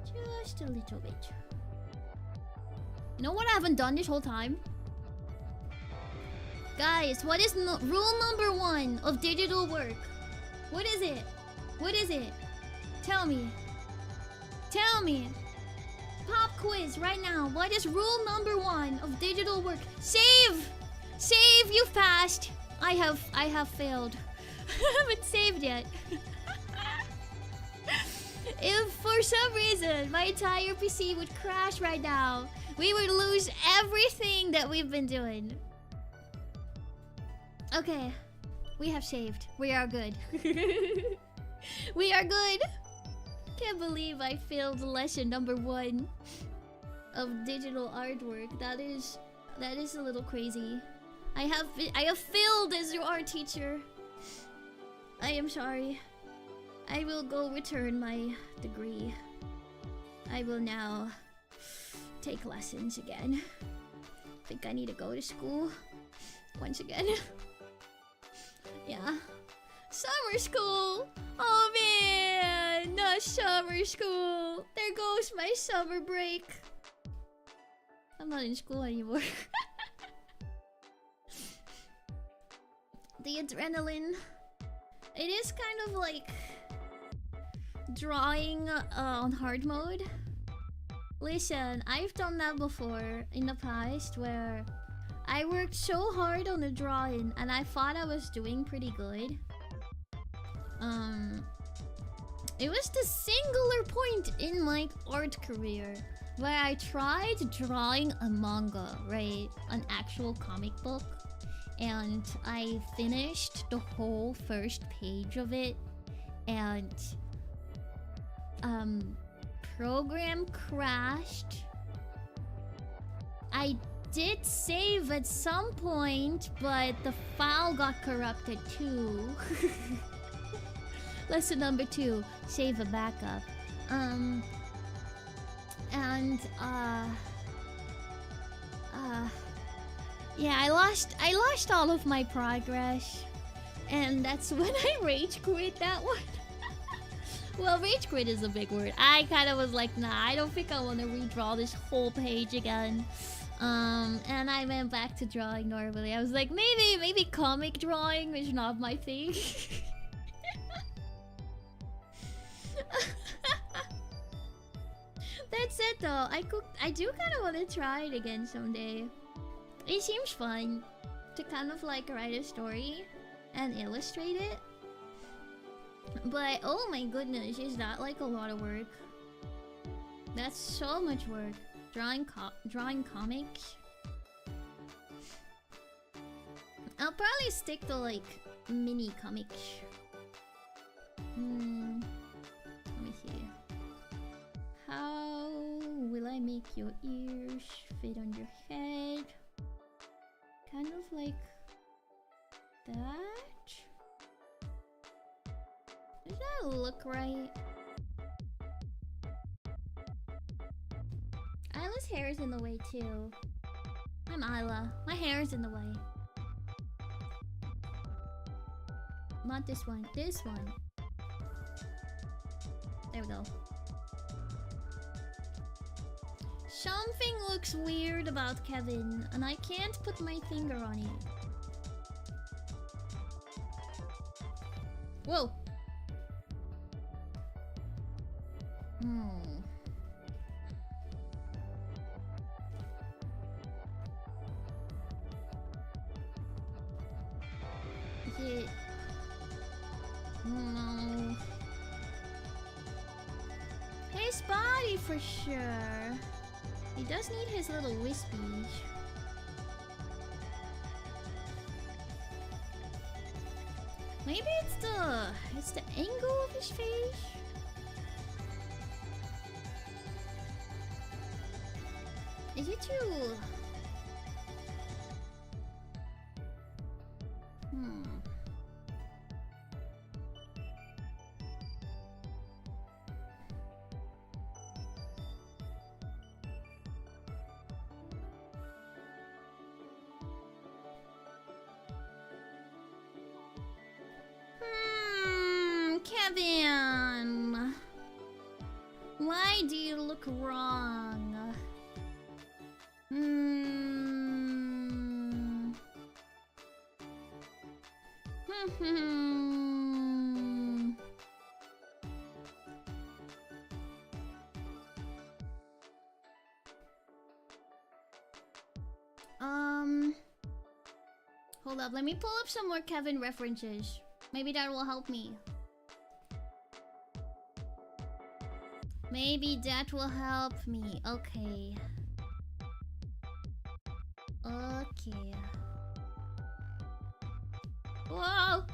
just a little bit. You know what I haven't done this whole time? Guys, what is rule number 1 of digital work? What is it? Tell me. Pop quiz right now. What is rule number 1 of digital work? Save! You've passed. I have failed. I haven't saved yet. If for some reason my entire PC would crash right now, we would lose everything that we've been doing. Okay, we have saved. We are good. We are good. Can't believe I failed lesson number 1 of digital artwork. That is a little crazy. I have failed as your art teacher. I am sorry. I will go return my degree. I will now take lessons again. think I need to go to school once again. Yeah. Summer school! Oh man! Not summer school! There goes my summer break. I'm not in school anymore. The adrenaline. It is kind of like drawing on hard mode. Listen, I've done that before in the past where I worked so hard on the drawing and I thought I was doing pretty good. It was the singular point in my art career where I tried drawing a manga, right? An actual comic book. And I finished the whole first page of it. And program crashed. I did save at some point, but the file got corrupted too. Lesson number 2, save a backup. Yeah, I lost all of my progress. And that's when I rage quit that one. Well, rage quit is a big word. I kind of was like, nah, I don't think I want to redraw this whole page again. And I went back to drawing normally. I was like, maybe comic drawing is not my thing. That's it though. I do kind of want to try it again someday. It seems fun to kind of like write a story and illustrate it. But oh my goodness, is that like a lot of work? That's so much work. Drawing comics. I'll probably stick to like mini comics. Let me see. How will I make your ears fit on your head? Kind of like that. Does that look right? Ayla's hair is in the way too. I'm Ayla. My hair is in the way. Not this one. This one. There we go. Something looks weird about Kevin, and I can't put my finger on it. Whoa! Is it... No. His body for sure. He does need his little wispies. Maybe it's the angle of his face. Is it too? Kevin! Why do you look wrong? Hold up, let me pull up some more Kevin references. Maybe that will help me. Maybe that will help me. Okay. Okay. Whoa!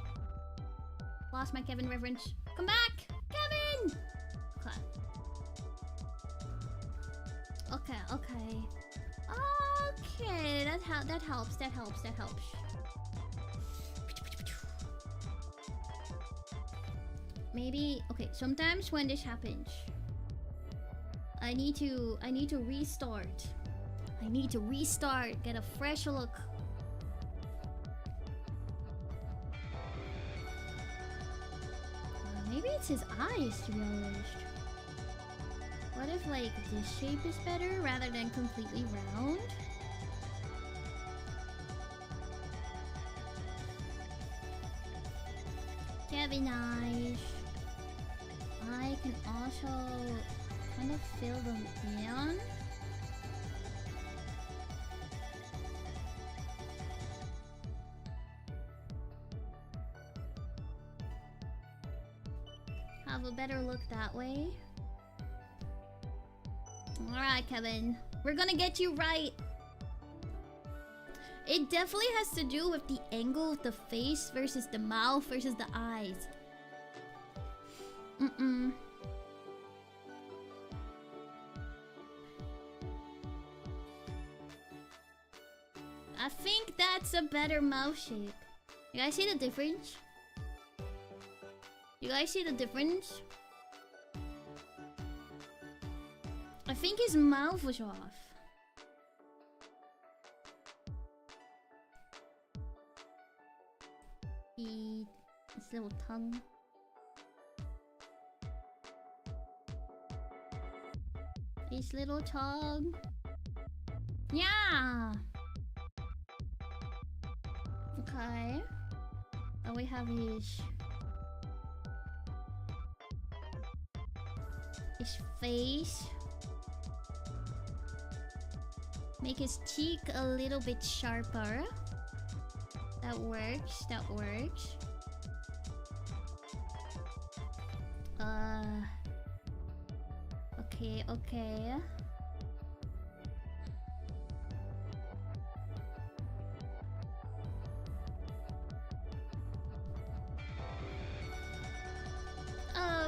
Lost my Kevin reference. Come back! Kevin! Okay. Okay. Okay, that helps. Maybe okay, sometimes when this happens, I need to restart. I need to restart, get a fresh look. Maybe it's his eyes, to be honest. What if, like, this shape is better rather than completely round? Kevin eyes. I can also kind of fill them in. Have a better look that way. Alright, Kevin. We're gonna get you right. It definitely has to do with the angle of the face versus the mouth versus the eyes. I think that's a better mouth shape. You guys see the difference? You guys see the difference? I think his mouth was off. His little tongue. His little tongue. Yeah! Okay. And we have his face. Make his cheek a little bit sharper. That works, that works. Okay, okay.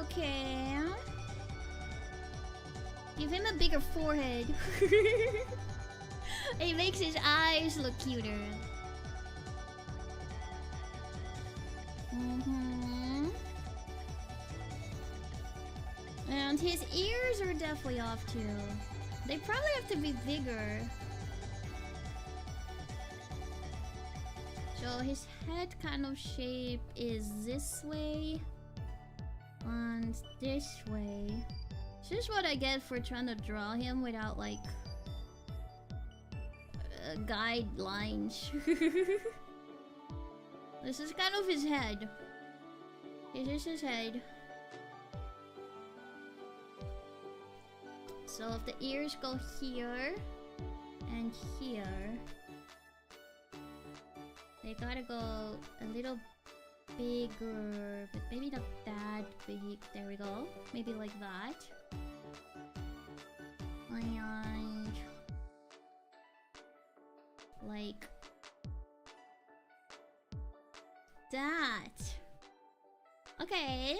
Okay. Give him a bigger forehead. It makes his eyes look cuter. And his ears are definitely off too. They probably have to be bigger. So his head kind of shape is this way and this way. This is what I get for trying to draw him without like guidelines. This is kind of his head. This is his head. So if the ears go here and here, they gotta go a little bigger, but maybe not that big. There we go. Maybe like that. And like that. Okay.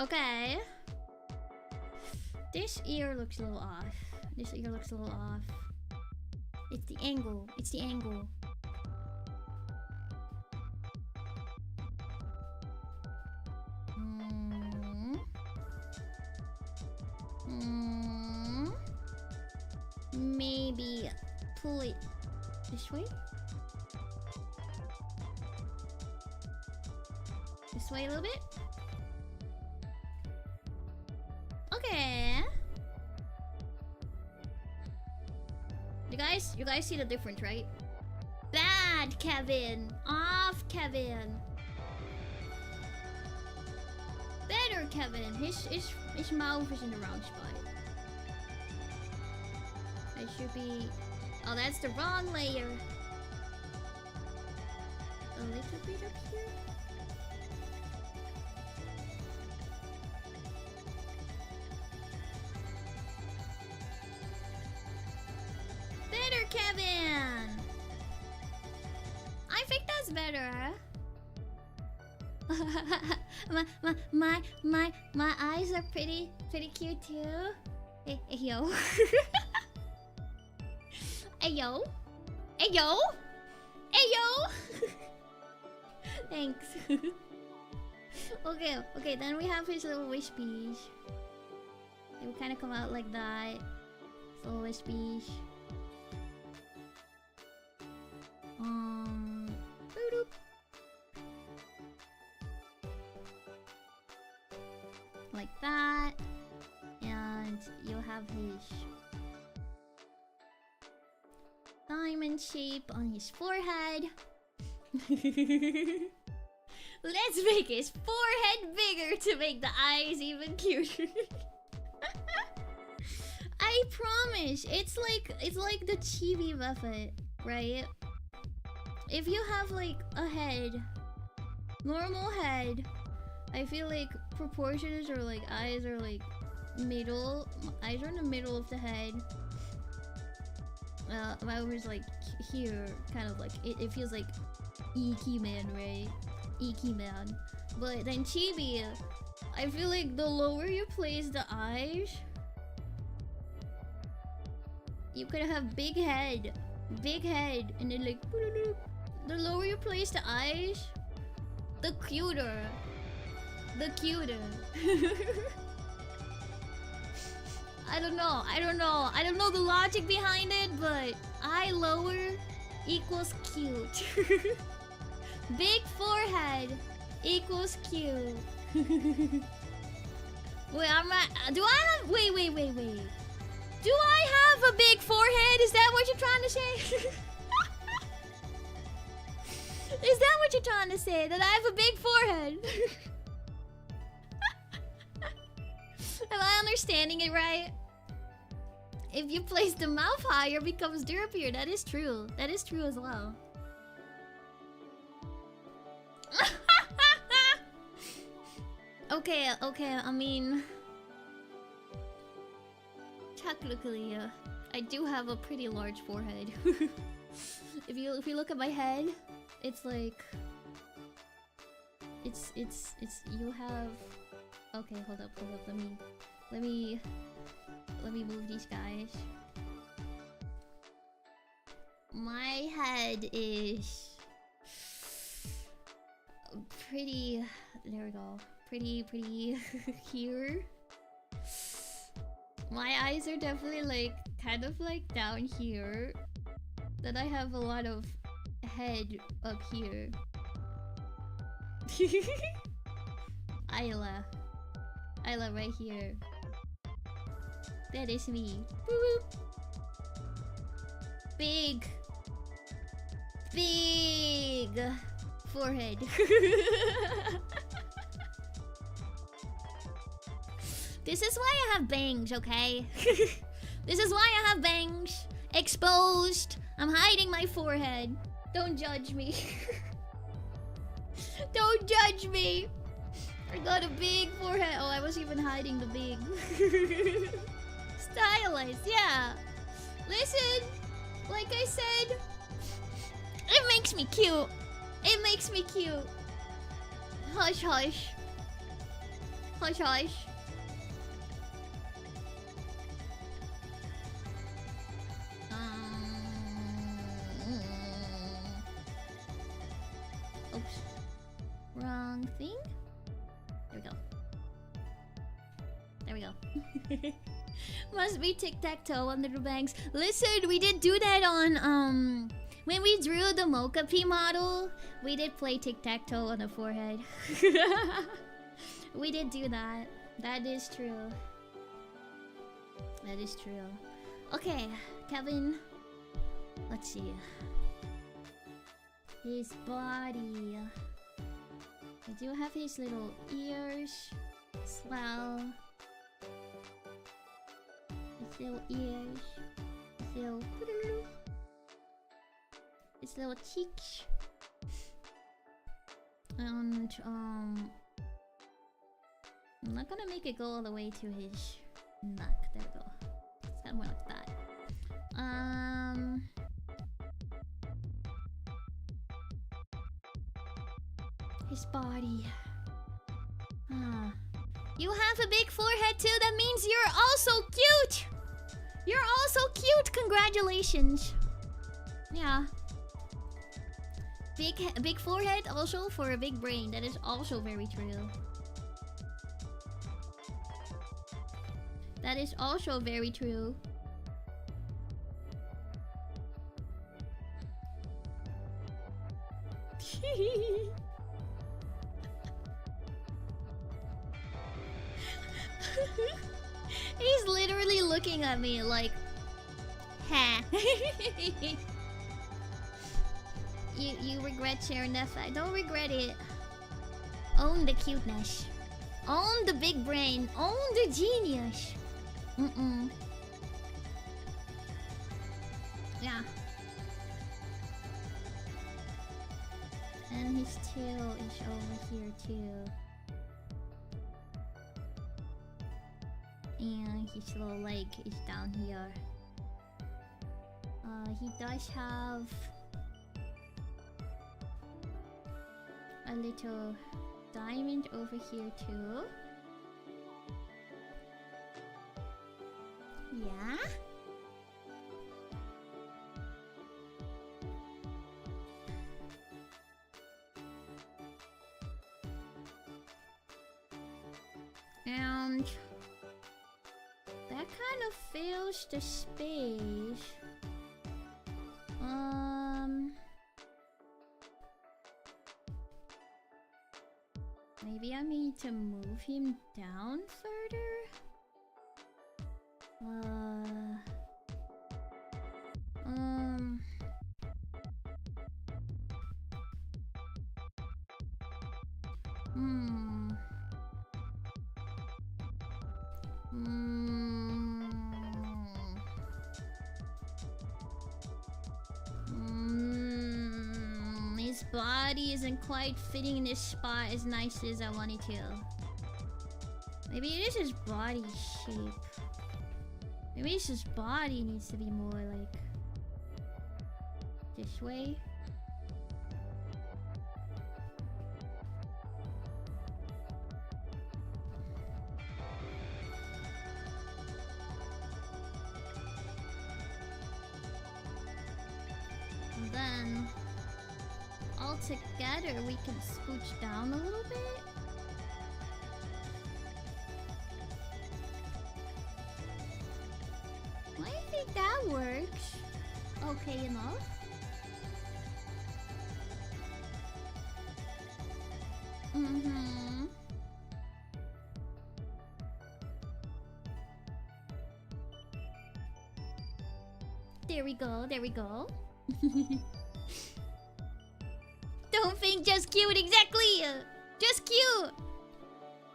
Okay. This ear looks a little off. This ear looks a little off. It's the angle. It's the angle. Maybe pull it this way. This way a little bit. Okay. You guys see the difference, right? Bad, Kevin. Off, Kevin. Better, Kevin. His mouth is in the wrong spot. It should be... Oh, that's the wrong layer. A little bit up here. Better, Kevin! I think that's better. my eyes are pretty cute too. Hey, yo. Hey yo. Hey yo. Hey yo. Thanks. Okay, then we have his little wispies. They will kind of come out like that. OSBs. Boop. Like that. And you have his diamond shape on his forehead. Let's make his forehead bigger to make the eyes even cuter. I promise, it's like the chibi method, right? If you have like a head, normal head, I feel like proportions or like eyes are like middle. Eyes are in the middle of the head. Mine was like here, kind of like it feels like Iki Man, right? Iki Man. But then chibi, I feel like the lower you place the eyes, you could have big head, and then like the lower you place the eyes, the cuter. I don't know the logic behind it, but eye lower equals cute. Big forehead equals cute. Wait, I'm not. Do I have? Wait. Do I have a big forehead? Is that what you're trying to say? Is that what you're trying to say? That I have a big forehead? Am I understanding it right? If you place the mouth higher, it becomes derpier. That is true. That is true as well. Okay. I mean, technically, I do have a pretty large forehead. If you look at my head, it's like it's you have. Okay, hold up. Let me move these guys. My head is pretty. There we go. Pretty here. My eyes are definitely like kind of like down here. Then I have a lot of head up here. Ayla right here. That is me. Woo-woo. Big forehead. This is why I have bangs, okay? This is why I have bangs. Exposed. I'm hiding my forehead. Don't judge me. Don't judge me. I got a big forehead. Oh, I was even hiding the big. Stylized, yeah. Listen, like I said, it makes me cute. It makes me cute. Hush, hush. Hush, hush. Oops. Wrong thing. There we go. Must be tic-tac-toe under the bangs. Listen, we did do that on when we drew the Mocha P model. We did play tic-tac-toe on the forehead. We did do that. That is true. That is true. Okay, Kevin. Let's see. His body. I do have his little ears as well. His little ears. His little cheeks. And I'm not gonna make it go all the way to his neck. There we go. It's kind of more like that. His body. You have a big forehead too. That means you're also cute. You're also cute. Congratulations. Yeah. Big forehead also for a big brain. That is also very true. That is also very true. He's literally looking at me like, ha. You regret sharing that fact. Don't regret it. Own the cuteness. Own the big brain. Own the genius. Yeah. And his tail is over here too. And his little leg is down here. He does have a little diamond over here too. Yeah. And that kind of fills the space. Maybe I need to move him down further? His body isn't quite fitting in this spot as nice as I want it to. Maybe it is his body shape. Maybe it's his body needs to be more like this way. And then all together we can scooch down a little bit. I think that works okay enough. There we go, there we go. Don't think just cute, exactly! Just cute!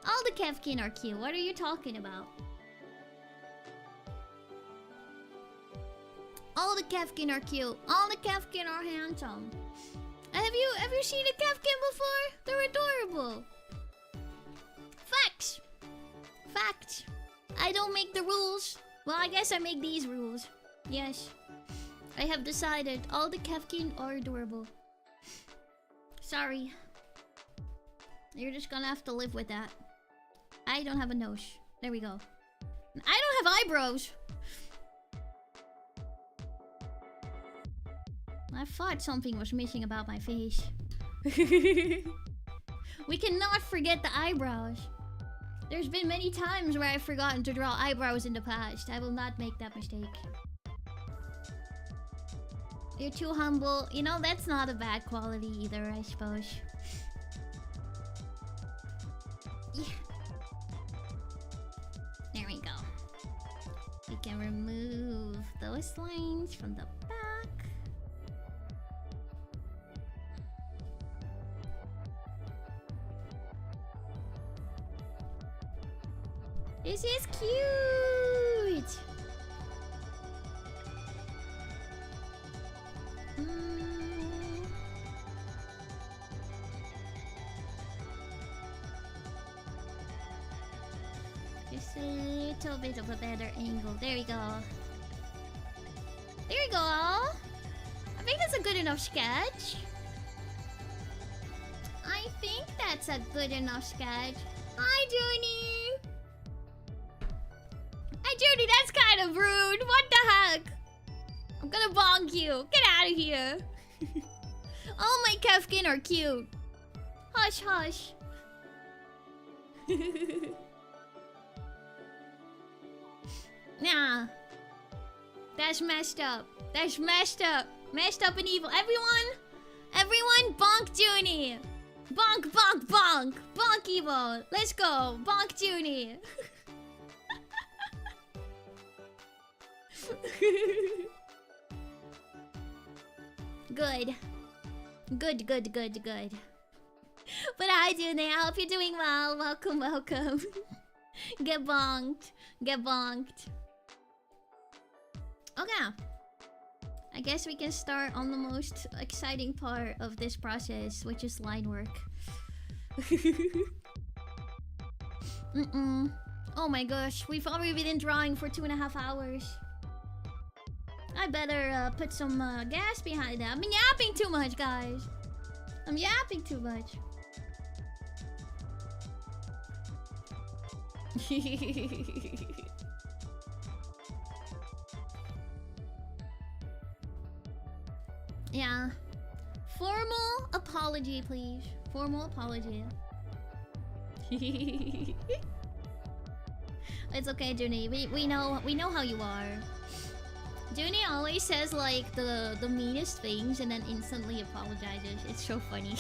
All the Kefkin are cute, what are you talking about? All the Kefkin are cute. All the Kefkin are handsome. Have you seen a Kefkin before? They're adorable. Facts. Facts. I don't make the rules. Well, I guess I make these rules. Yes. I have decided all the Kefkin are adorable. Sorry. You're just gonna have to live with that. I don't have a nose. There we go. I don't have eyebrows. I thought something was missing about my face. We cannot forget the eyebrows. There's been many times where I've forgotten to draw eyebrows in the past. I will not make that mistake. You're too humble. You know, that's not a bad quality either, I suppose. Yeah. There we go. We can remove those lines from the back. This is cute! Just a little bit of a better angle. There we go. There we go! I think that's a good enough sketch. I think that's a good enough sketch. Hi, Zhuni! Hi, Judy, that's kind of rude. What the heck? I'm gonna bonk you. Get out of here. All my Kefkin are cute. Hush, hush. Nah. That's messed up. That's messed up. Messed up and evil. Everyone bonk Bonk, bonk, bonk! Bonk Evo! Let's go! Bonk Zhuni! Good. Good, good, good, good. But hi, Zhuni. I hope you're doing well. Welcome, welcome. Get bonked. Get bonked. Okay. I guess we can start on the most exciting part of this process, which is line work. Oh my gosh, we've already been drawing for 2.5 hours. I better put some gas behind that. I've been yapping too much, guys. I'm yapping too much. Yeah. Formal apology, please. Formal apology. It's okay, Zhuni. We know how you are. Zhuni always says like the meanest things and then instantly apologizes. It's so funny.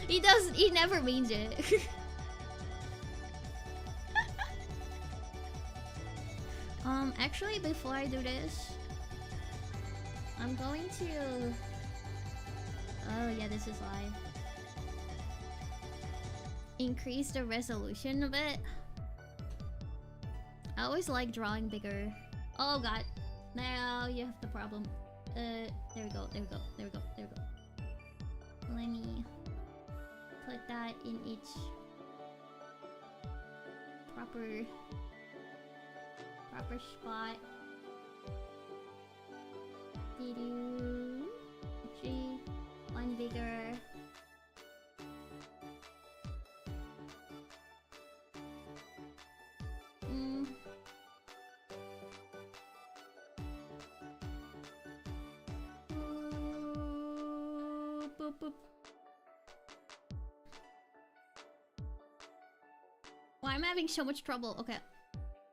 He never means it. Actually before I do this, I'm going to... Oh yeah, this is live. Increase the resolution a bit. I always like drawing bigger. Oh god. Now you have the problem. There we go, there we go, there we go, there we go. Let me put that in each proper spot. Actually, one bigger. Boop, boop. Why I'm having so much trouble? Okay,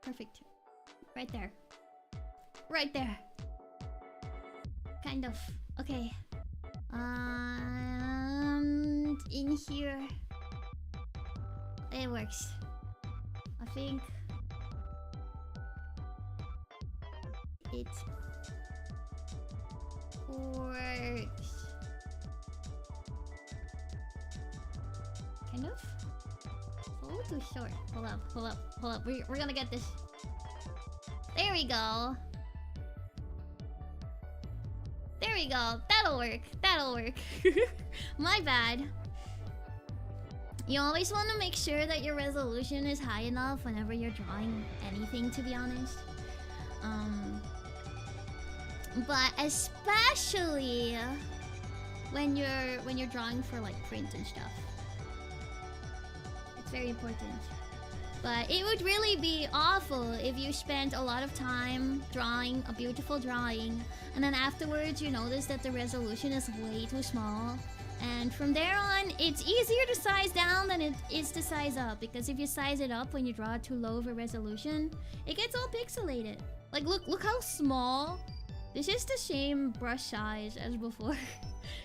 perfect. Right there. Right there. Kind of. Okay. In here. It works. I think it works. Kind of? It's a little too short. Hold up, hold up, hold up. We're gonna get this. There we go. There we go. That'll work. That'll work. My bad. You always want to make sure that your resolution is high enough whenever you're drawing anything, to be honest. But especially when you're drawing for like print and stuff. It's very important. But it would really be awful if you spent a lot of time drawing a beautiful drawing and then afterwards you notice that the resolution is way too small. And from there on, it's easier to size down than it is to size up. Because if you size it up when you draw too low of a resolution, it gets all pixelated. Like, look how small. This is the same brush size as before.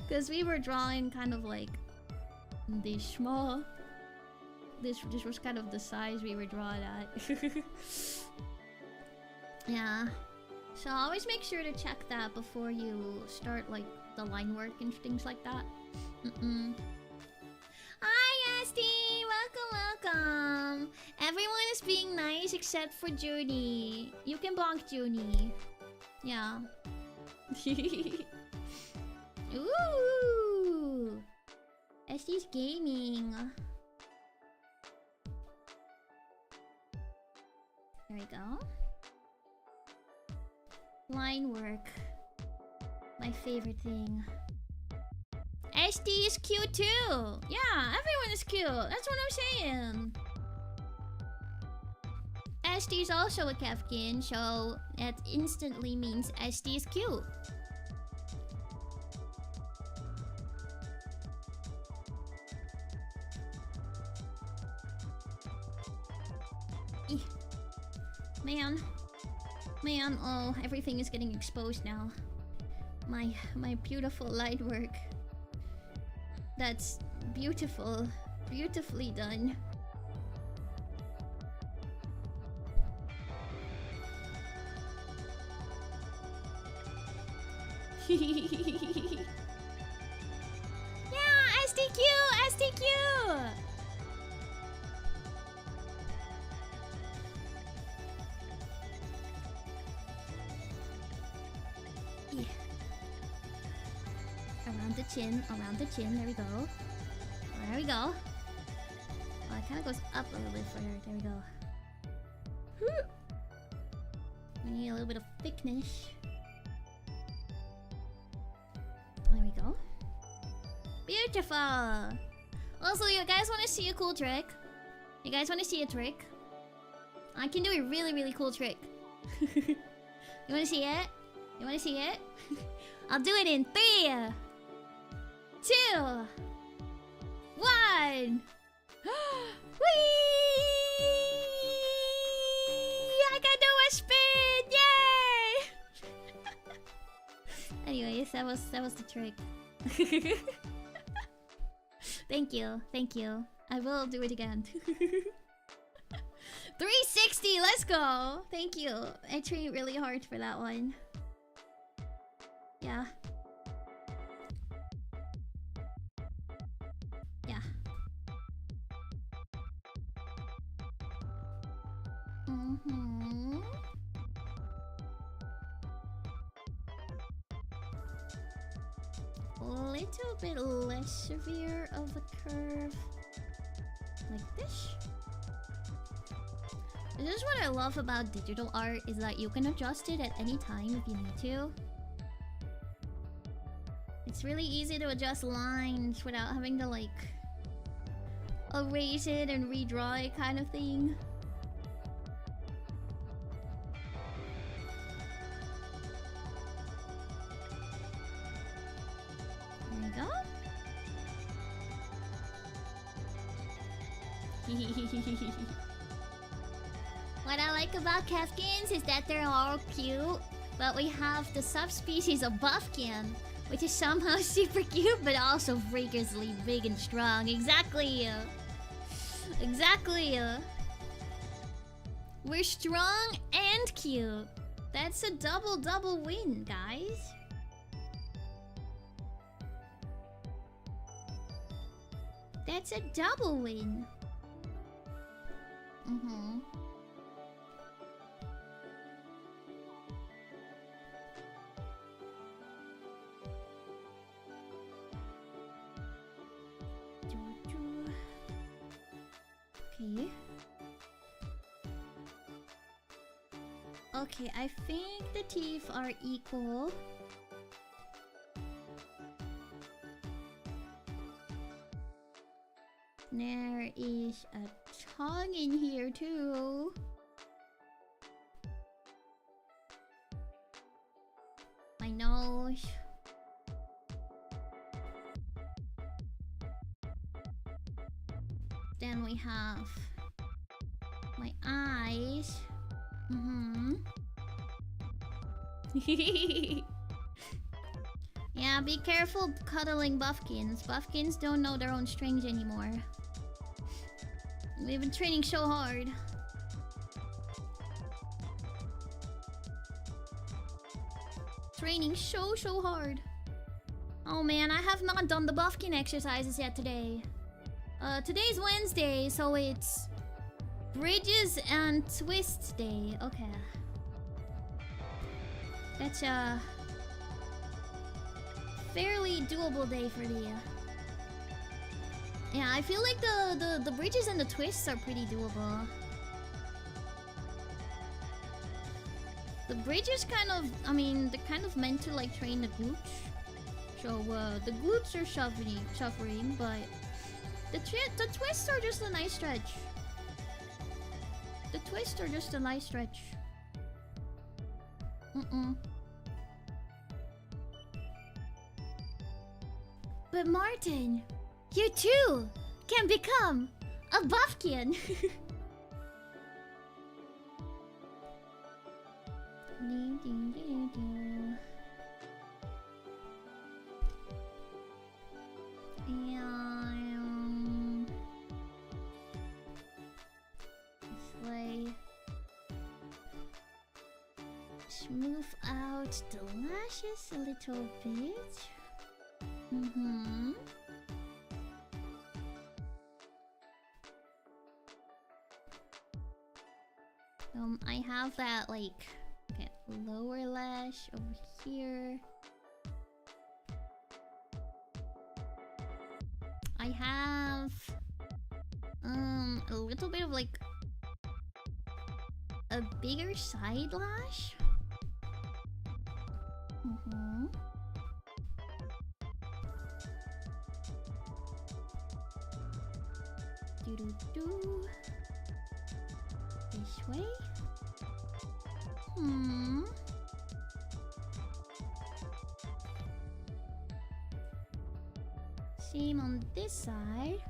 Because we were drawing kind of like this small. This was kind of the size we were drawing at. Yeah. So always make sure to check that before you start like the line work and things like that. Hi, Asti! Welcome, welcome! Everyone is being nice except for Zhuni. You can bonk Zhuni. Yeah. Ooh! Asti's gaming. There we go. Line work. My favorite thing. SD is cute too! Yeah, everyone is cute! That's what I'm saying! SD is also a Kefkin, so that instantly means SD is cute. Man, oh, everything is getting exposed now. My beautiful line work. That's beautiful. Beautifully done. Yeah, STQ! STQ! Yeah. Around the chin, around the chin. There we go. There we go. Oh, it kind of goes up a little bit further. There we go. We need a little bit of thickness. There we go. Beautiful! Also, you guys want to see a cool trick? You guys want to see a trick? I can do a really, really cool trick. You want to see it? You want to see it? I'll do it in 3, 2, 1. Whee! I can do a spin! Yay! Anyways, that was the trick. Thank you, thank you. I will do it again. 360, let's go! Thank you. I trained really hard for that one. Yeah. Yeah. A little bit less severe of a curve. Like this. This is what I love about digital art, is that you can adjust it at any time if you need to. It's really easy to adjust lines without having to like erase it and redraw it kind of thing. There we go. What I like about Kefkins is that they're all cute, but we have the subspecies of Buffkin, which is somehow super cute, but also freakishly big and strong. Exactly. Exactly. We're strong and cute. That's a double win, guys. That's a double win. Okay. Okay, I think the teeth are equal. There is a tongue in here too. My nose. Then we have my eyes. Yeah, be careful cuddling Buffkins. Buffkins don't know their own strings anymore. We've been training so hard. Training so hard. Oh man, I have not done the Buffkin exercises yet today. Today's Wednesday, so it's bridges and twists day. Okay. That's a fairly doable day for the... Yeah, I feel like the bridges and the twists are pretty doable. The bridges kind of... I mean, they're kind of meant to like train the glutes. So, the glutes are suffering, but... The twists are just a nice stretch. The twists are just a nice stretch. But Martin, you too can become a Buffkin. Yeah. smooth out the lashes a little bit. I have that like lower lash over here. I have a little bit of like a bigger side lash. Do this way. Same on this side.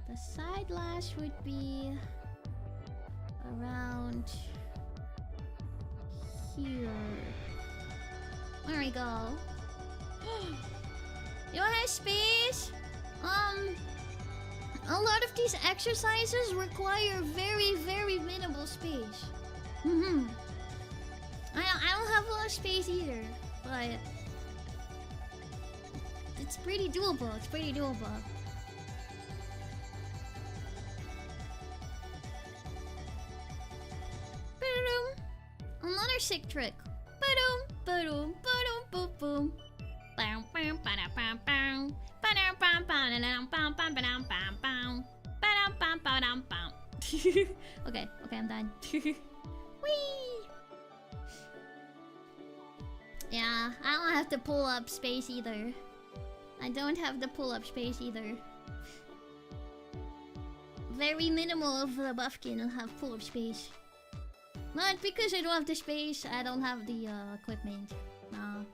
The side lash would be around here. There we go. You don't have space? A lot of these exercises require very, very minimal space. I don't have a lot of space either, but it's pretty doable. It's pretty doable. Another sick trick. Okay, I'm done. Whee! Yeah, I don't have to pull up space either. Very minimal of the buffkin will have pull up space. But because I don't have the space, I don't have the equipment. No.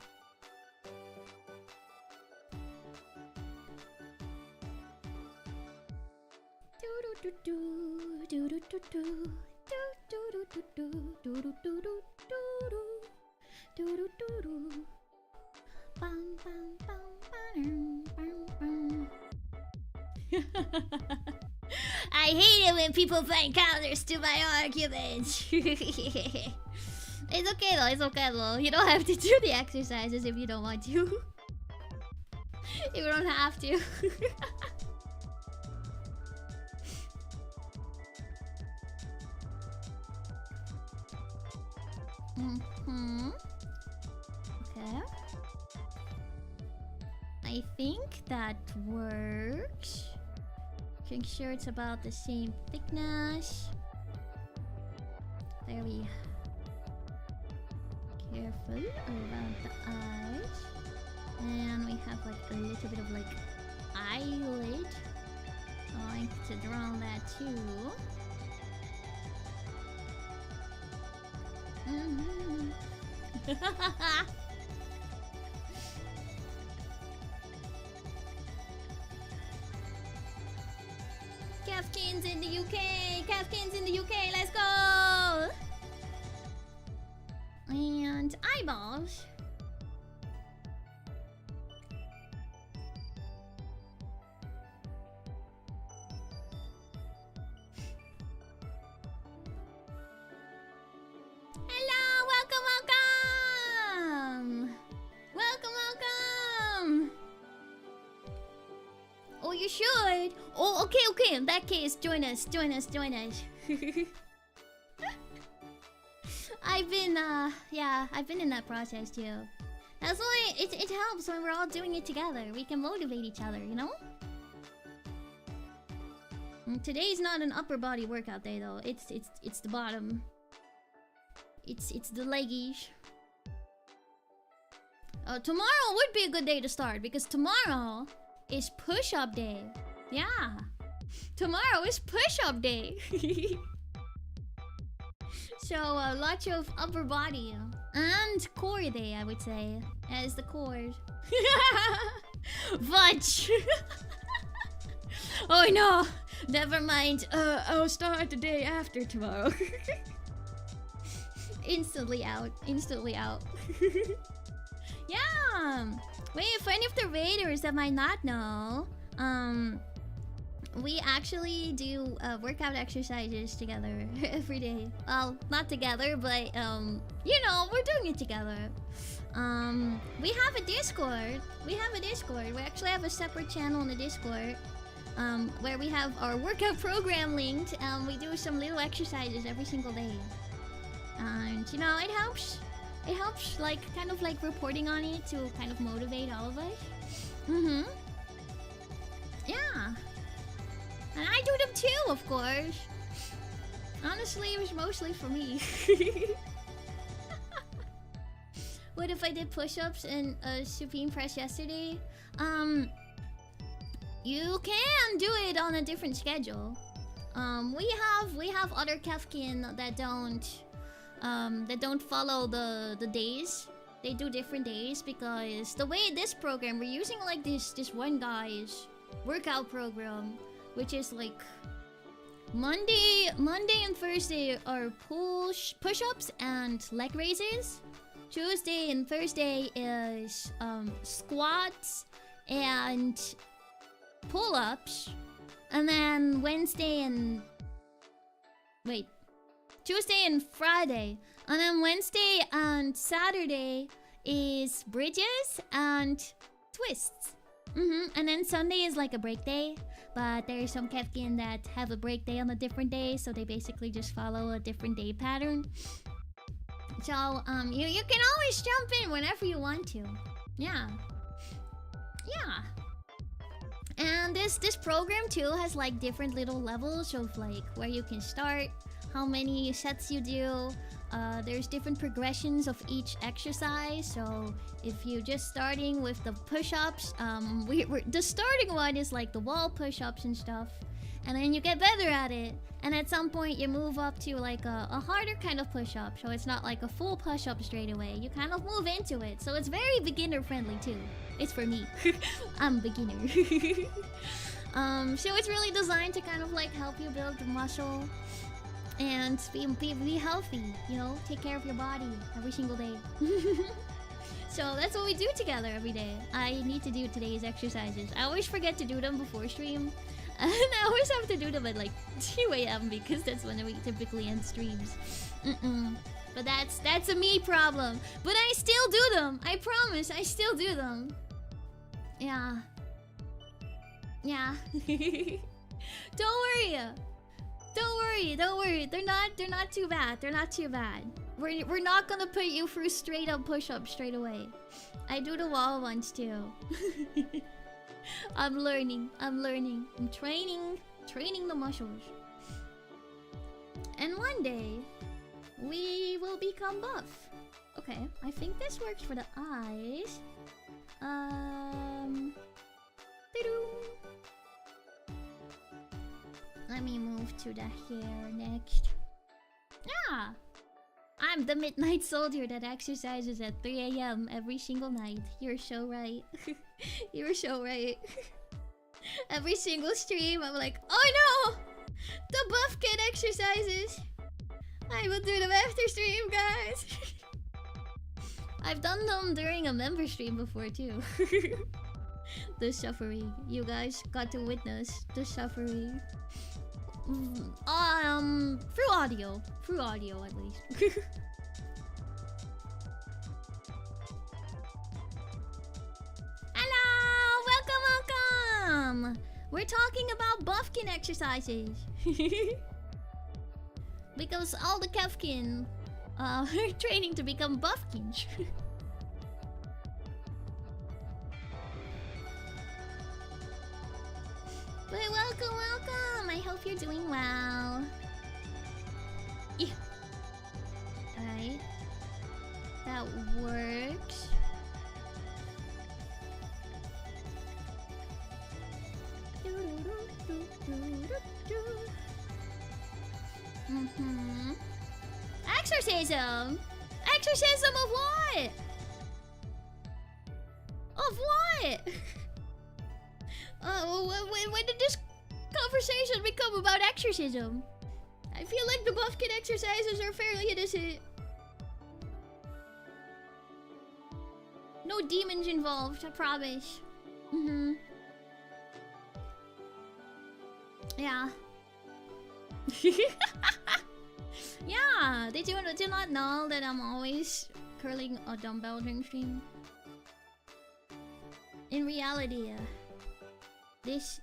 I hate it when people find counters to my arguments. It's okay though. You don't have to do the exercises if you don't want to. You don't have to. Okay. I think that works. Make sure it's about the same thickness. Very careful around the eyes. And we have like a little bit of like eyelid. Going to draw that too. Kafkin's in the UK! Kafkin's in the UK! Let's go! And eyeballs. Hello! Welcome! Oh, you should! Oh, okay. In that case, join us. I've been in that process too. That's why it helps when we're all doing it together. We can motivate each other, you know? And today's not an upper body workout day though. It's the bottom. It's the leggies. Tomorrow would be a good day to start because tomorrow is push-up day. Yeah. Tomorrow is push-up day. So lots of upper body and core day, I would say, as the core. Fudge. Oh no, never mind. I'll start the day after tomorrow. Instantly out. Yeah. Wait, for any of the raiders that might not know, We actually do workout exercises together every day. Well, not together, but you know, we're doing it together. We have a Discord. We actually have a separate channel in the Discord. Where we have our workout program linked, and we do some little exercises every single day. And you know, it helps. It helps, like, kind of like reporting on it to kind of motivate all of us. Yeah. And I do them too, of course. Honestly, it was mostly for me. What if I did push-ups and supine press yesterday? You can do it on a different schedule. We have other Kefkin that don't follow the days. They do different days because the way this program, we're using like this one guy's workout program, which is like Monday and Thursday are push-ups and leg raises. Tuesday and Thursday is squats and pull-ups, and then Tuesday and Friday, and then Wednesday and Saturday is bridges and twists. And then Sunday is like a break day, but there are some Kefkin that have a break day on a different day, so they basically just follow a different day pattern. So you can always jump in whenever you want to. Yeah. And this program too has like different little levels of like where you can start, how many sets you do. There's different progressions of each exercise. So if you're just starting with the push-ups, the starting one is like the wall push-ups and stuff, and then you get better at it. And at some point you move up to like a harder kind of push-up. So it's not like a full push-up straight away. You kind of move into it. So it's very beginner friendly too. It's for me. I'm a beginner. So it's really designed to kind of like help you build the muscle and be healthy, you know, take care of your body every single day. So that's what we do together every day. I need to do today's exercises. I always forget to do them before stream. And I always have to do them at like 2 AM because that's when we typically end streams. But that's a me problem. But I still do them. I promise, I still do them. Yeah. Don't worry. They're not too bad. We're not gonna put you through straight up push-ups straight away. I do the wall ones too. I'm learning. I'm training the muscles. And one day we will become buff. Okay, I think this works for the eyes. Let me move to the hair next. Yeah! I'm the midnight soldier that exercises at 3 AM every single night. You're so right. You're so right. Every single stream, I'm like, oh no! The buff kid exercises! I will do them after stream, guys! I've done them during a member stream before too. The suffering. You guys got to witness the suffering. Through audio at least. Hello, welcome. We're talking about buffkin exercises. Because all the Kefkin are training to become buffkins. But welcome. I hope you're doing well. Yeah. Alright. That works. Exorcism? Exorcism of what? Of what? When did this conversation become about exorcism? I feel like the buff kid exercises are fairly innocent. No demons involved, I promise. Yeah. Yeah, did you not know that I'm always curling a dumbbell during stream? In reality, this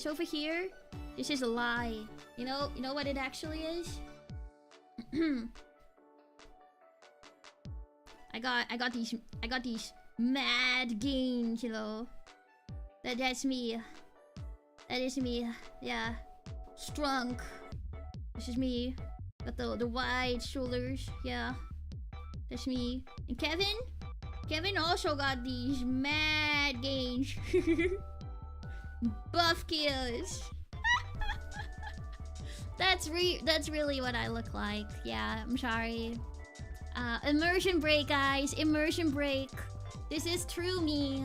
over here, this is a lie. You know what it actually is? I got these mad gains, you know. That's me. That is me. Yeah. Strong. This is me. Got the wide shoulders. Yeah. That's me. And Kevin also got these mad gains. Buff kills. That's really what I look like. Yeah, I'm sorry. Immersion break, guys. Immersion break. This is true me.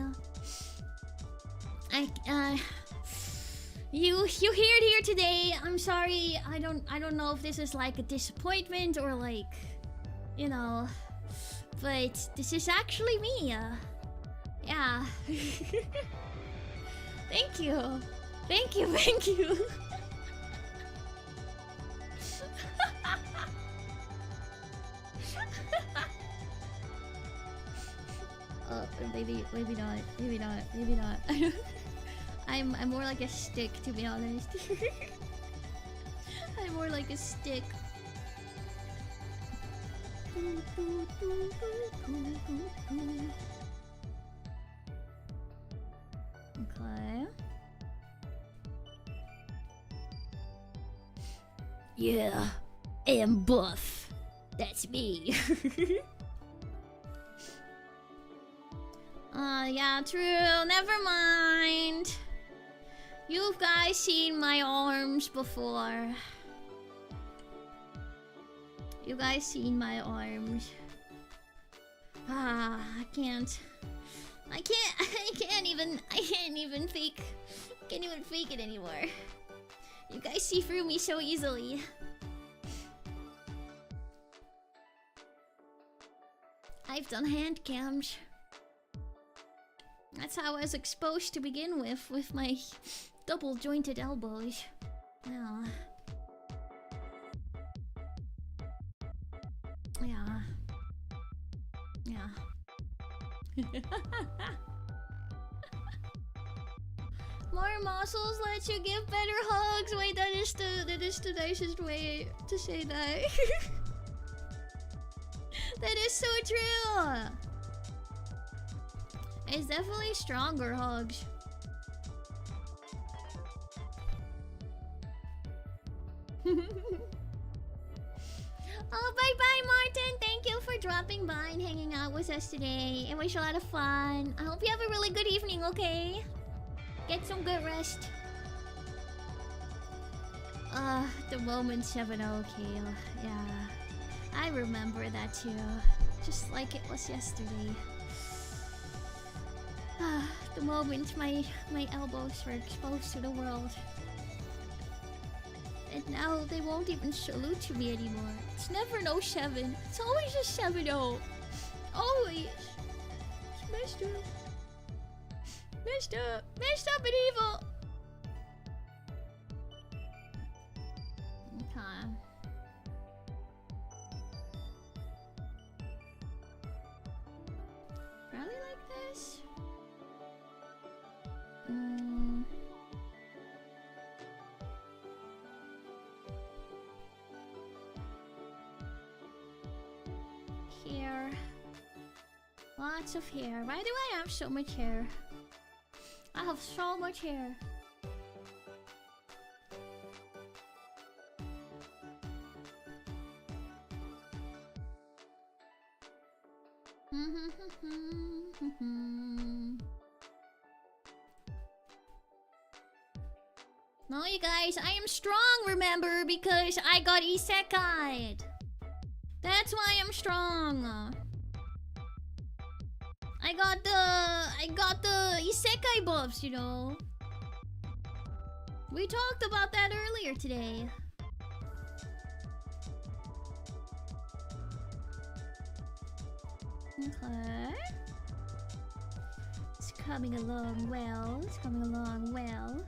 You hear it here today. I'm sorry. I don't know if this is like a disappointment or like, you know, but this is actually me. Yeah. Thank you. Thank you. Thank you. Maybe not. Maybe not. Maybe not. I'm more like a stick, to be honest. I'm more like a stick. Okay. Yeah, I am buff. That's me. Yeah, true. Never mind. You've guys seen my arms before. You guys seen my arms. I can't even fake it anymore. You guys see through me so easily. I've done hand cams. That's how I was exposed to begin with my double jointed elbows. Yeah. Yeah. Yeah. More muscles let you give better hugs. Wait, that is the nicest way to say that. That is so true. It's definitely stronger hugs. Oh, bye-bye, Martin. Thank you for dropping by and hanging out with us today. It was a lot of fun. I hope you have a really good evening, okay? Get some good rest. The moment 7-0 kill. Yeah. I remember that too. Just like it was yesterday. The moment my elbows were exposed to the world. And now they won't even salute to me anymore. It's never no 7. It's always a 7-0. Always. It's messed up. Messed up. Messed up and evil. Okay. Probably like this. Hair. Lots of hair. Why do I have so much hair? I have so much hair. No, you guys, I am strong, remember, because I got isekai'd. That's why I'm strong. I got the isekai buffs, you know. We talked about that earlier today. Okay. It's coming along well. It's coming along well.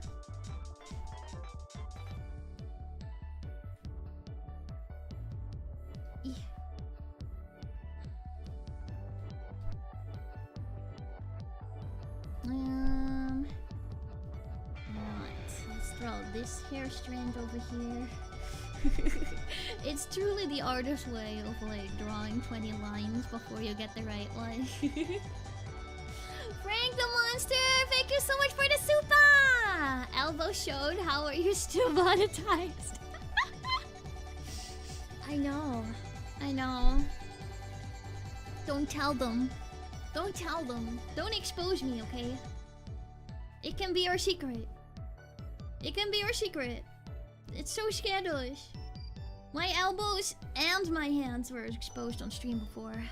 Let's throw this hair strand over here. It's truly the artist's way of like drawing 20 lines before you get the right one. Frank the Monster, thank you so much for the super! Elbow showed, how are you still monetized? I know. Don't tell them. Don't tell them. Don't expose me, okay? It can be our secret. It can be our secret. It's so scandalous. My elbows and my hands were exposed on stream before.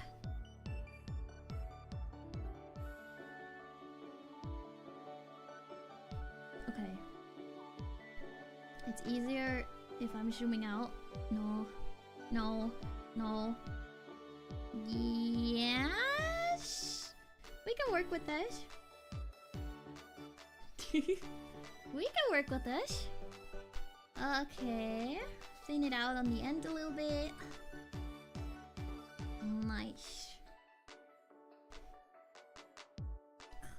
Okay. It's easier if I'm zooming out. No. Yes? We can work with this. We can work with this. Okay. Thin it out on the end a little bit. Nice.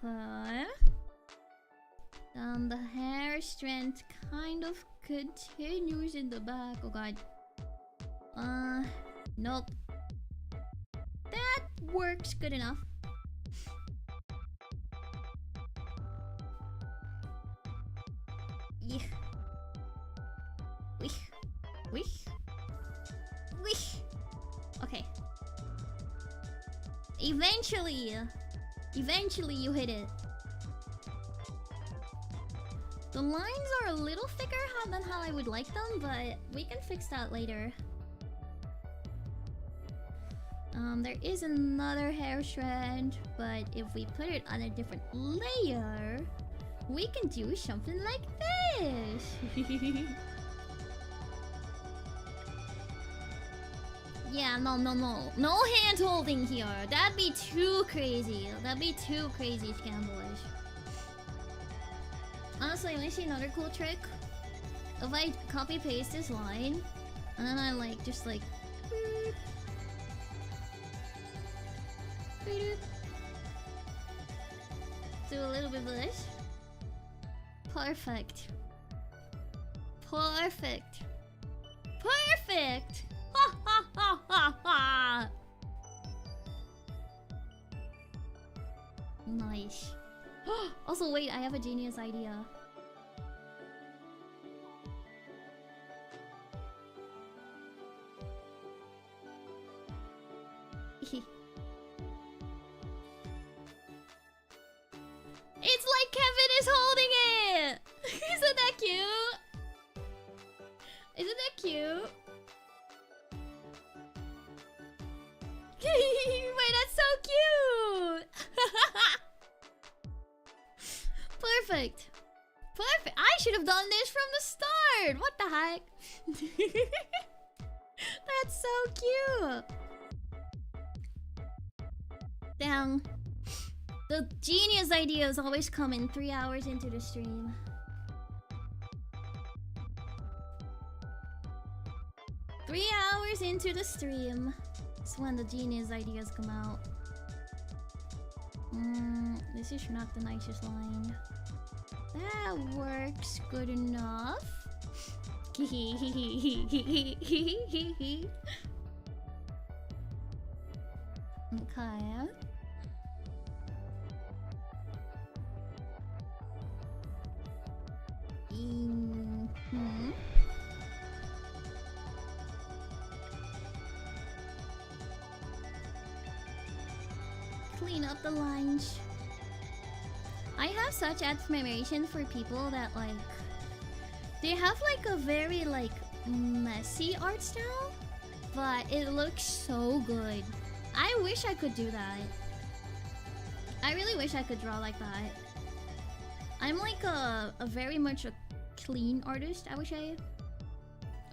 Okay. The hair strand kind of continues in the back. Oh god. Nope. That works good enough. Yeah. Wish. Okay. Eventually you hit it. The lines are a little thicker than how I would like them, but we can fix that later. There is another hair strand, but if we put it on a different layer, we can do something like this. Yeah, no hand holding here. That'd be too crazy. Scandalous. Honestly, let me see another cool trick. If I copy paste this line, and then I like just like do a little bit of this. Perfect. Ha ha ha ha ha. Nice. Also, wait, I have a genius idea. It's like Kevin is holding it! Isn't that cute? Isn't that cute? Wait, that's so cute! Perfect. I should have done this from the start! What the heck? That's so cute! Damn. The genius ideas always come in 3 hours into the stream. Three hours into the stream. That's when the genius ideas come out. This is not the nicest line. That works good enough. Okay. Clean up the lines. I have such admiration for people that like they have like a very like messy art style, but it looks so good. I wish I could do that. I really wish I could draw like that. I'm like a very much a clean artist, I would say.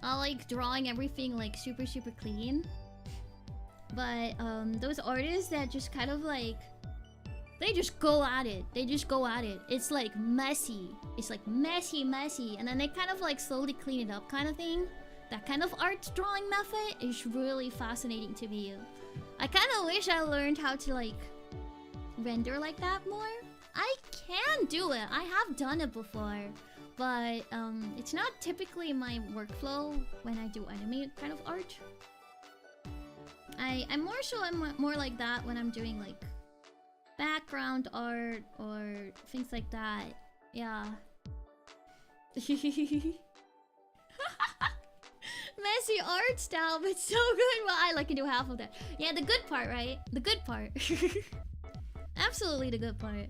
I like drawing everything like super clean. But those artists that just kind of like they just go at it. It's like messy. It's like messy, and then they kind of like slowly clean it up kind of thing. That kind of art drawing method is really fascinating to me. I kind of wish I learned how to like render like that more. I can do it. I have done it before. But it's not typically my workflow when I do anime kind of art. I'm more like that when I'm doing like background art or things like that. Yeah. Messy art style, but so good. Well, I like to do half of that. Yeah, the good part, right? The good part. Absolutely the good part.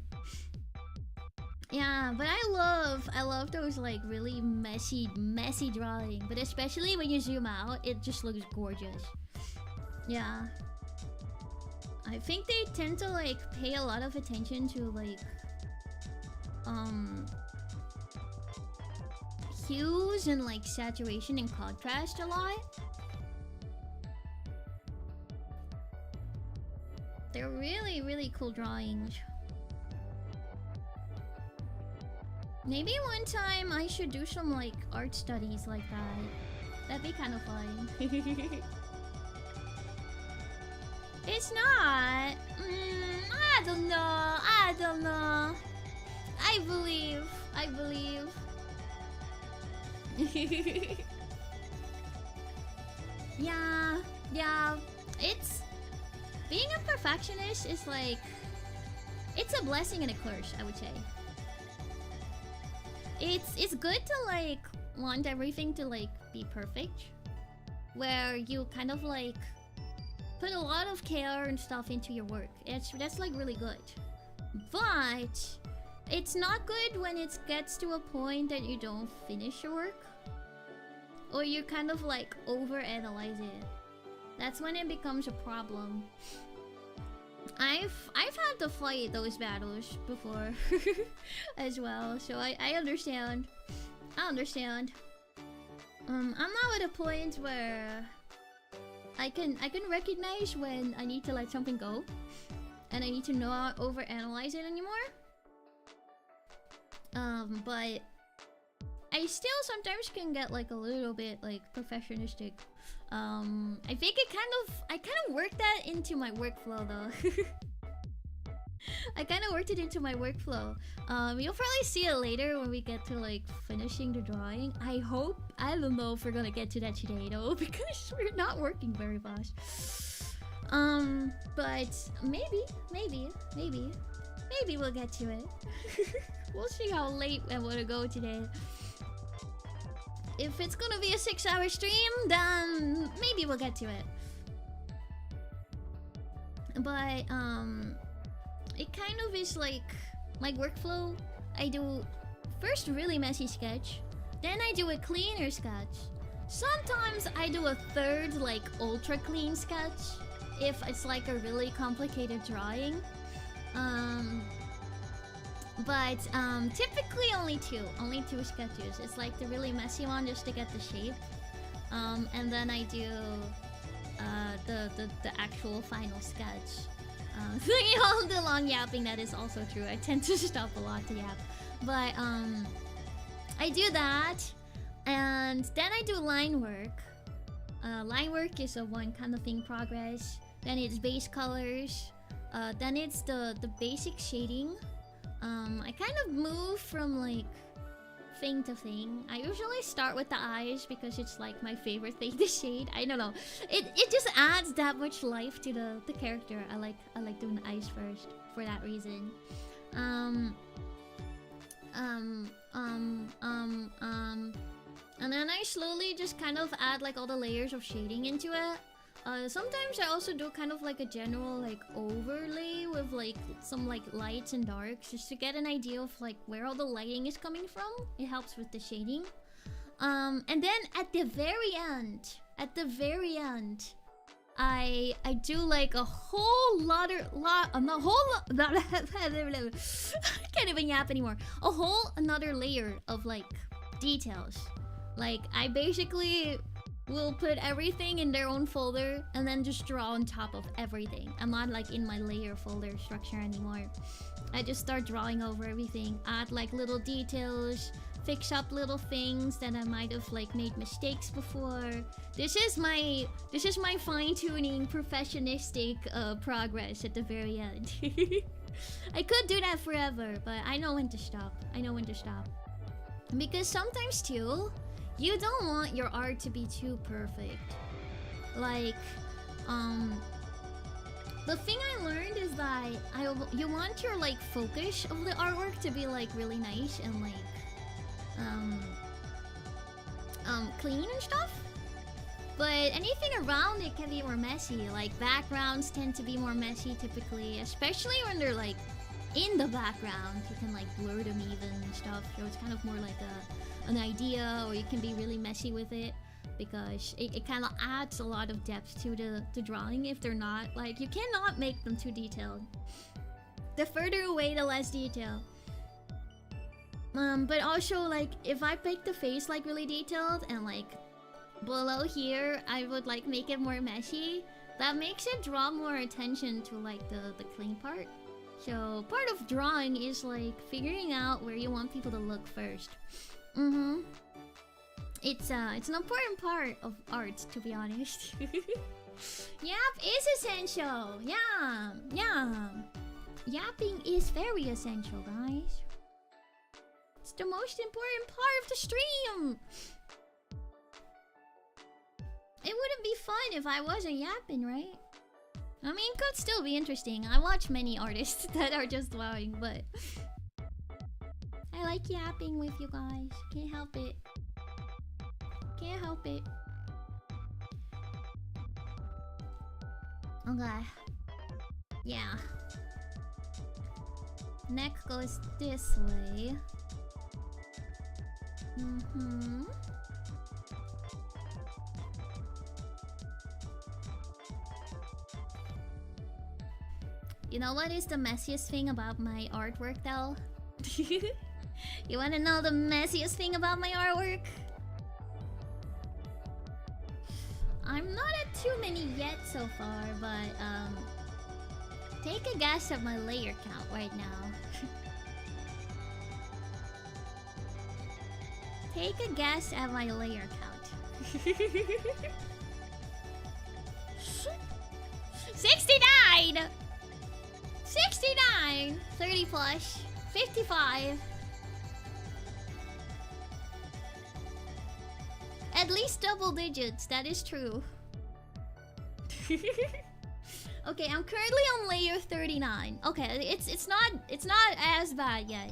Yeah, but I love those like really messy drawing. But especially when you zoom out, it just looks gorgeous. Yeah. I think they tend to like pay a lot of attention to like hues and like saturation and contrast a lot. They're really, really cool drawings. Maybe one time I should do some like art studies like that. That'd be kind of fun. It's not. I don't know. I don't know. I believe. Yeah. It's being a perfectionist is like it's a blessing and a curse, I would say. It's good to like want everything to like be perfect, where you kind of like put a lot of care and stuff into your work. That's like really good. But it's not good when it gets to a point that you don't finish your work, or you kind of like overanalyze it. That's when it becomes a problem. I've had to fight those battles before as well, so I understand. I understand. I'm now at a point where I can recognize when I need to let something go, and I need to not overanalyze it anymore. But I still sometimes can get like a little bit like perfectionistic. I think I kind of worked that into my workflow though. I kind of worked it into my workflow. You'll probably see it later when we get to like finishing the drawing. I hope. I don't know if we're gonna get to that today though, because we're not working very fast. But maybe we'll get to it. We'll see how late I want to go today. If it's gonna be a 6-hour stream, then maybe we'll get to it. But it kind of is like my workflow. I do first really messy sketch, then I do a cleaner sketch. Sometimes I do a third like ultra clean sketch if it's like a really complicated drawing. But typically only two sketches. It's like the really messy one just to get the shape, and then I do the actual final sketch. All the long yapping, that is also true. I tend to stop a lot to yap, but I do that, and then I do line work. Line work is a one kind of thing progress. Then it's base colors. Then it's the basic shading. I kind of move from like thing to thing. I usually start with the eyes because it's like my favorite thing to shade. I don't know. It just adds that much life to the character. I like doing the eyes first for that reason. And then I slowly just kind of add like all the layers of shading into it. Sometimes I also do kind of like a general like overlay with like some like lights and darks just to get an idea of like where all the lighting is coming from. It helps with the shading. And then at the very end, I do like a whole lot I can't even yap anymore. A whole another layer of like details. Like I basically will put everything in their own folder and then just draw on top of everything. I'm not like in my layer folder structure anymore. I just start drawing over everything, add like little details, fix up little things that I might have like made mistakes before. This is my fine-tuning perfectionistic progress at the very end. I could do that forever, but I know when to stop. I know when to stop. Because sometimes too, you don't want your art to be too perfect. Like, the thing I learned is that you want your like focus of the artwork to be like really nice and like clean and stuff. But anything around it can be more messy. Like backgrounds tend to be more messy typically, especially when they're like in the background. You can like blur them even and stuff. So it's kind of more like an idea, or you can be really messy with it because it kind of adds a lot of depth to the drawing if they're not like, you cannot make them too detailed. The further away, the less detail. But also like if I make the face like really detailed and like below here I would like make it more messy, that makes it draw more attention to like the clean part. So part of drawing is like figuring out where you want people to look first. It's an important part of art, to be honest. Yap is essential. Yeah. Yapping is very essential, guys. It's the most important part of the stream. It wouldn't be fun if I wasn't yapping, right? I mean, it could still be interesting. I watch many artists that are just drawing, but I like yapping with you guys. Can't help it. Can't help it. Okay. Yeah. Neck goes this way. You know what is the messiest thing about my artwork though? You wanna know the messiest thing about my artwork? I'm not at too many yet so far, but take a guess at my layer count right now. Take a guess at my layer count. 69! 69! 30 plus. 55. At least double digits, that is true. Okay, I'm currently on layer 39. Okay, it's not as bad yet.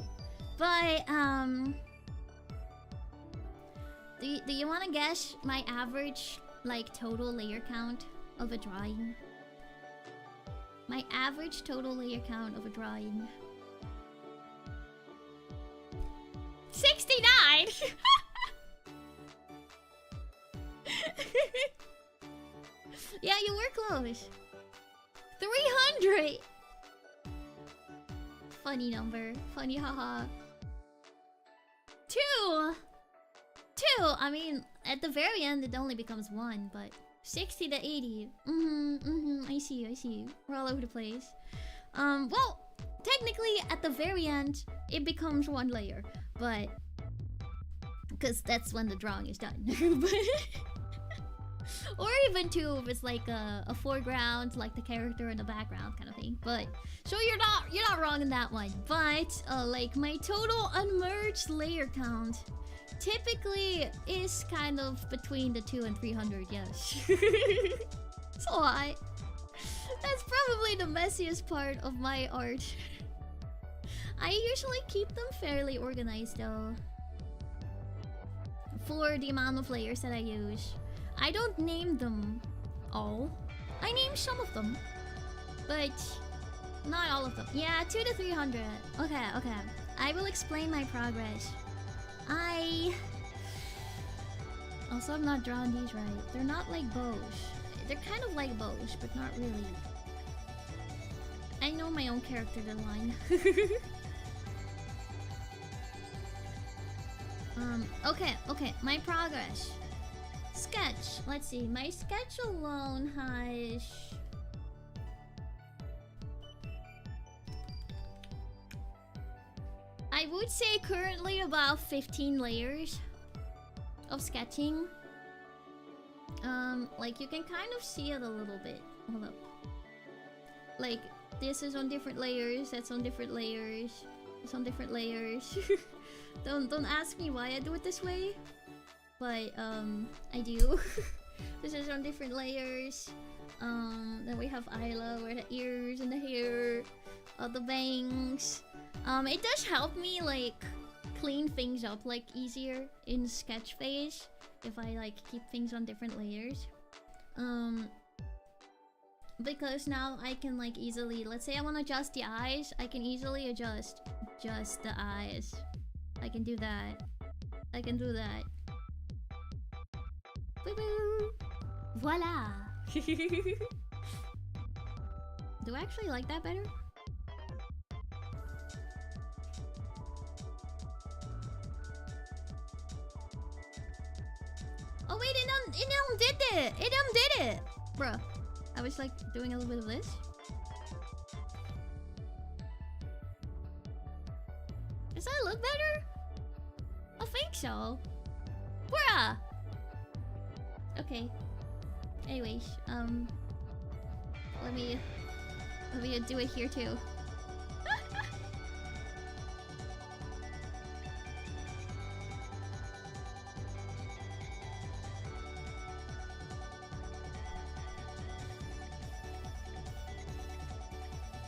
But do you wanna guess my average like total layer count of a drawing? My average total layer count of a drawing. 69! Yeah, you were close. 300! Funny number. Funny, haha. 2! I mean, at the very end it only becomes 1, but 60 to 80. I see. We're all over the place. Well, technically at the very end it becomes 1 layer, but because that's when the drawing is done. Or even 2 if it's like a foreground, like the character in the background kind of thing. But so you're not wrong in that one. But like my total unmerged layer count typically is kind of between the 200 and 300, yes. It's a lot. That's probably the messiest part of my art. I usually keep them fairly organized though, for the amount of layers that I use. I don't name them all. I name some of them, but not all of them. Yeah, 200 to 300. Okay. I will explain my progress. Also, I'm not drawing these right. They're not like bows. They're kind of like bows, but not really. I know my own character design. Okay. My progress. Sketch. Let's see. My sketch alone has... I would say currently about 15 layers of sketching. Like you can kind of see it a little bit. Hold up. Like this is on different layers. That's on different layers. It's on different layers. Don't ask me why I do it this way, but I do. This is on different layers. Then we have Ayla, where the ears and the hair, the bangs. It does help me like clean things up like easier in sketch phase if I like keep things on different layers. Because now I can like easily, let's say I want to adjust the eyes, I can easily adjust just the eyes. I can do that. I can do that. Boo-boo. Voila. Do I actually like that better? Oh wait, it did it! It did it! Bruh. I was like doing a little bit of this. Does that look better? I think so. Bruh! Okay. Anyways, let me do it here too.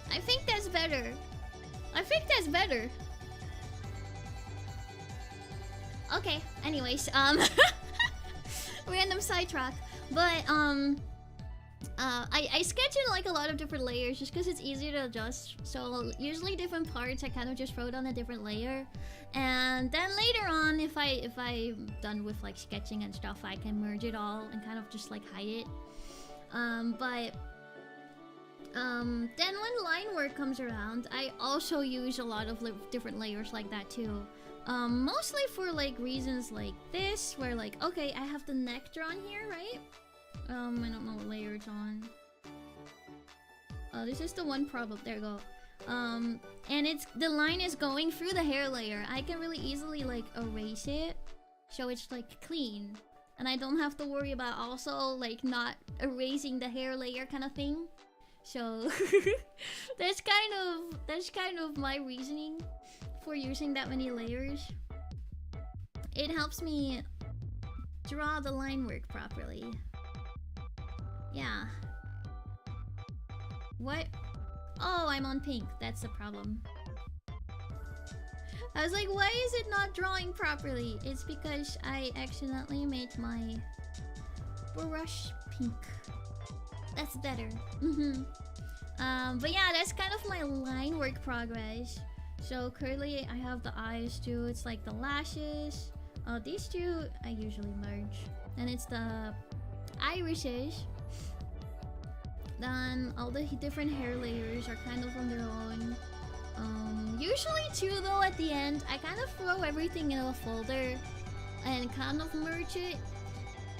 I think that's better. I think that's better. Okay, anyways, random sidetrack. But, I sketch in like a lot of different layers just because it's easier to adjust. So usually different parts I kind of just wrote on a different layer. And then later on, if I'm done with like sketching and stuff, I can merge it all and kind of just like hide it. Then when line work comes around, I also use a lot of different layers like that too. Mostly for like reasons like this, where like, okay, I have the neck drawn here, right? I don't know what layer it's on. This is the one problem. There you go. And the line is going through the hair layer. I can really easily like erase it, so it's like clean, and I don't have to worry about also like not erasing the hair layer kind of thing. So that's kind of my reasoning for using that many layers. It helps me draw the line work properly. Yeah. What? Oh, I'm on pink. That's the problem. I was like, why is it not drawing properly? It's because I accidentally made my brush pink. That's better. But yeah, that's kind of my line work progress. So currently I have the eyes too. It's like the lashes. These two I usually merge. And it's the irises. Then all the different hair layers are kind of on their own. Usually too though, at the end, I kind of throw everything in a folder and kind of merge it.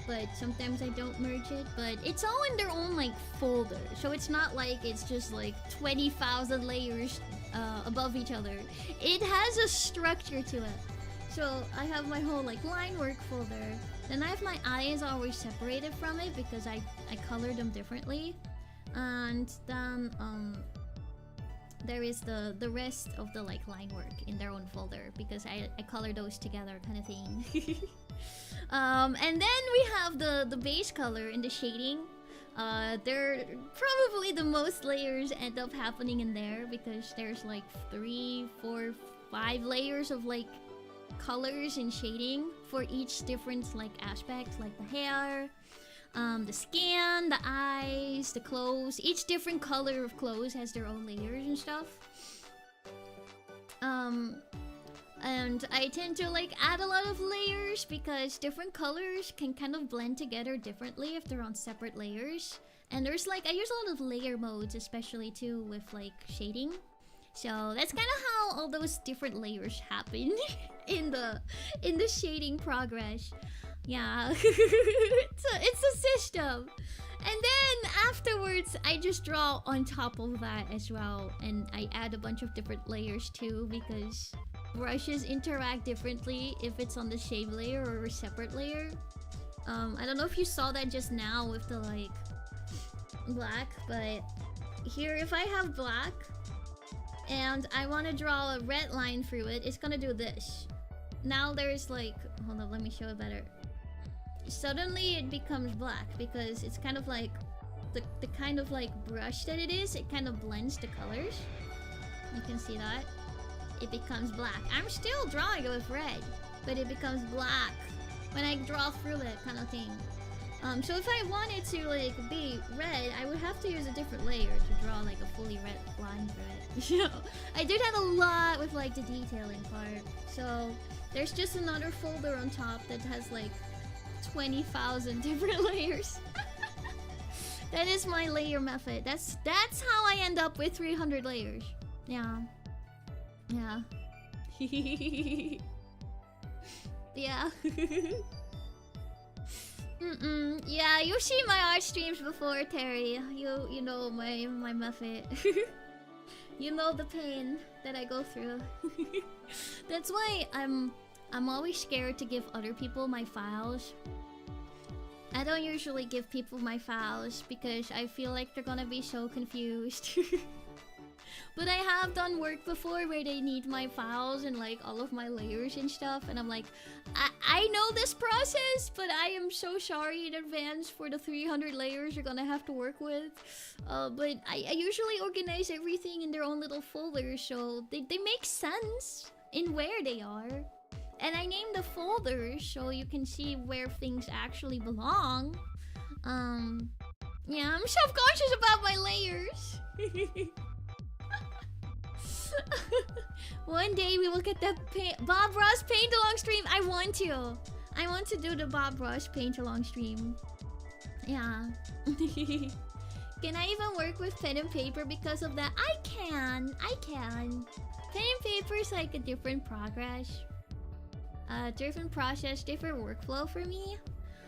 But sometimes I don't merge it. But it's all in their own like folder. So it's not like it's just like 20,000 layers above each other. It has a structure to it. So I have my whole like line work folder. Then I have my eyes always separated from it because I color them differently. And then there is the rest of the like line work in their own folder because I color those together kind of thing. And then we have the base color and the shading. They're probably the most layers end up happening in there because there's like 3, 4, 5 layers of like colors and shading for each different like aspect, like the hair, the skin, the eyes, the clothes. Each different color of clothes has their own layers and stuff. And I tend to like add a lot of layers because different colors can kind of blend together differently if they're on separate layers. And there's like, I use a lot of layer modes, especially too with like shading. So that's kind of how all those different layers happen in the shading progress. Yeah, it's a system. And then afterwards, I just draw on top of that as well. And I add a bunch of different layers too because brushes interact differently if it's on the shade layer or a separate layer. I don't know if you saw that just now with the like black, but here, if I have black and I want to draw a red line through it, it's gonna do this. Now there's like, hold on, let me show it better. Suddenly it becomes black because it's kind of like the kind of like brush that it is, it kind of blends the colors. You can see that. It becomes black. I'm still drawing it with red, but it becomes black when I draw through it, kind of thing. So if I wanted to like be red, I would have to use a different layer to draw like a fully red line through it. I did that a lot with like the detailing part. So there's just another folder on top that has like 20,000 different layers. That is my layer method. That's how I end up with 300 layers. Yeah. Yeah. Yeah. Yeah, you've seen my art streams before, Terry. You know my method. You know the pain that I go through. That's why I'm always scared to give other people my files. I don't usually give people my files because I feel like they're gonna be so confused. But I have done work before where they need my files and like all of my layers and stuff, and I'm like, I know this process, but I am so sorry in advance for the 300 layers you're gonna have to work with. But I usually organize everything in their own little folders, so they make sense in where they are. And I name the folders so you can see where things actually belong. Yeah, I'm self-conscious about my layers. One day we will get the Bob Ross paint along stream. I want to do the Bob Ross paint along stream. Yeah. Can I even work with pen and paper because of that? I can. Pen and paper is like a different progress. Different process, different workflow for me.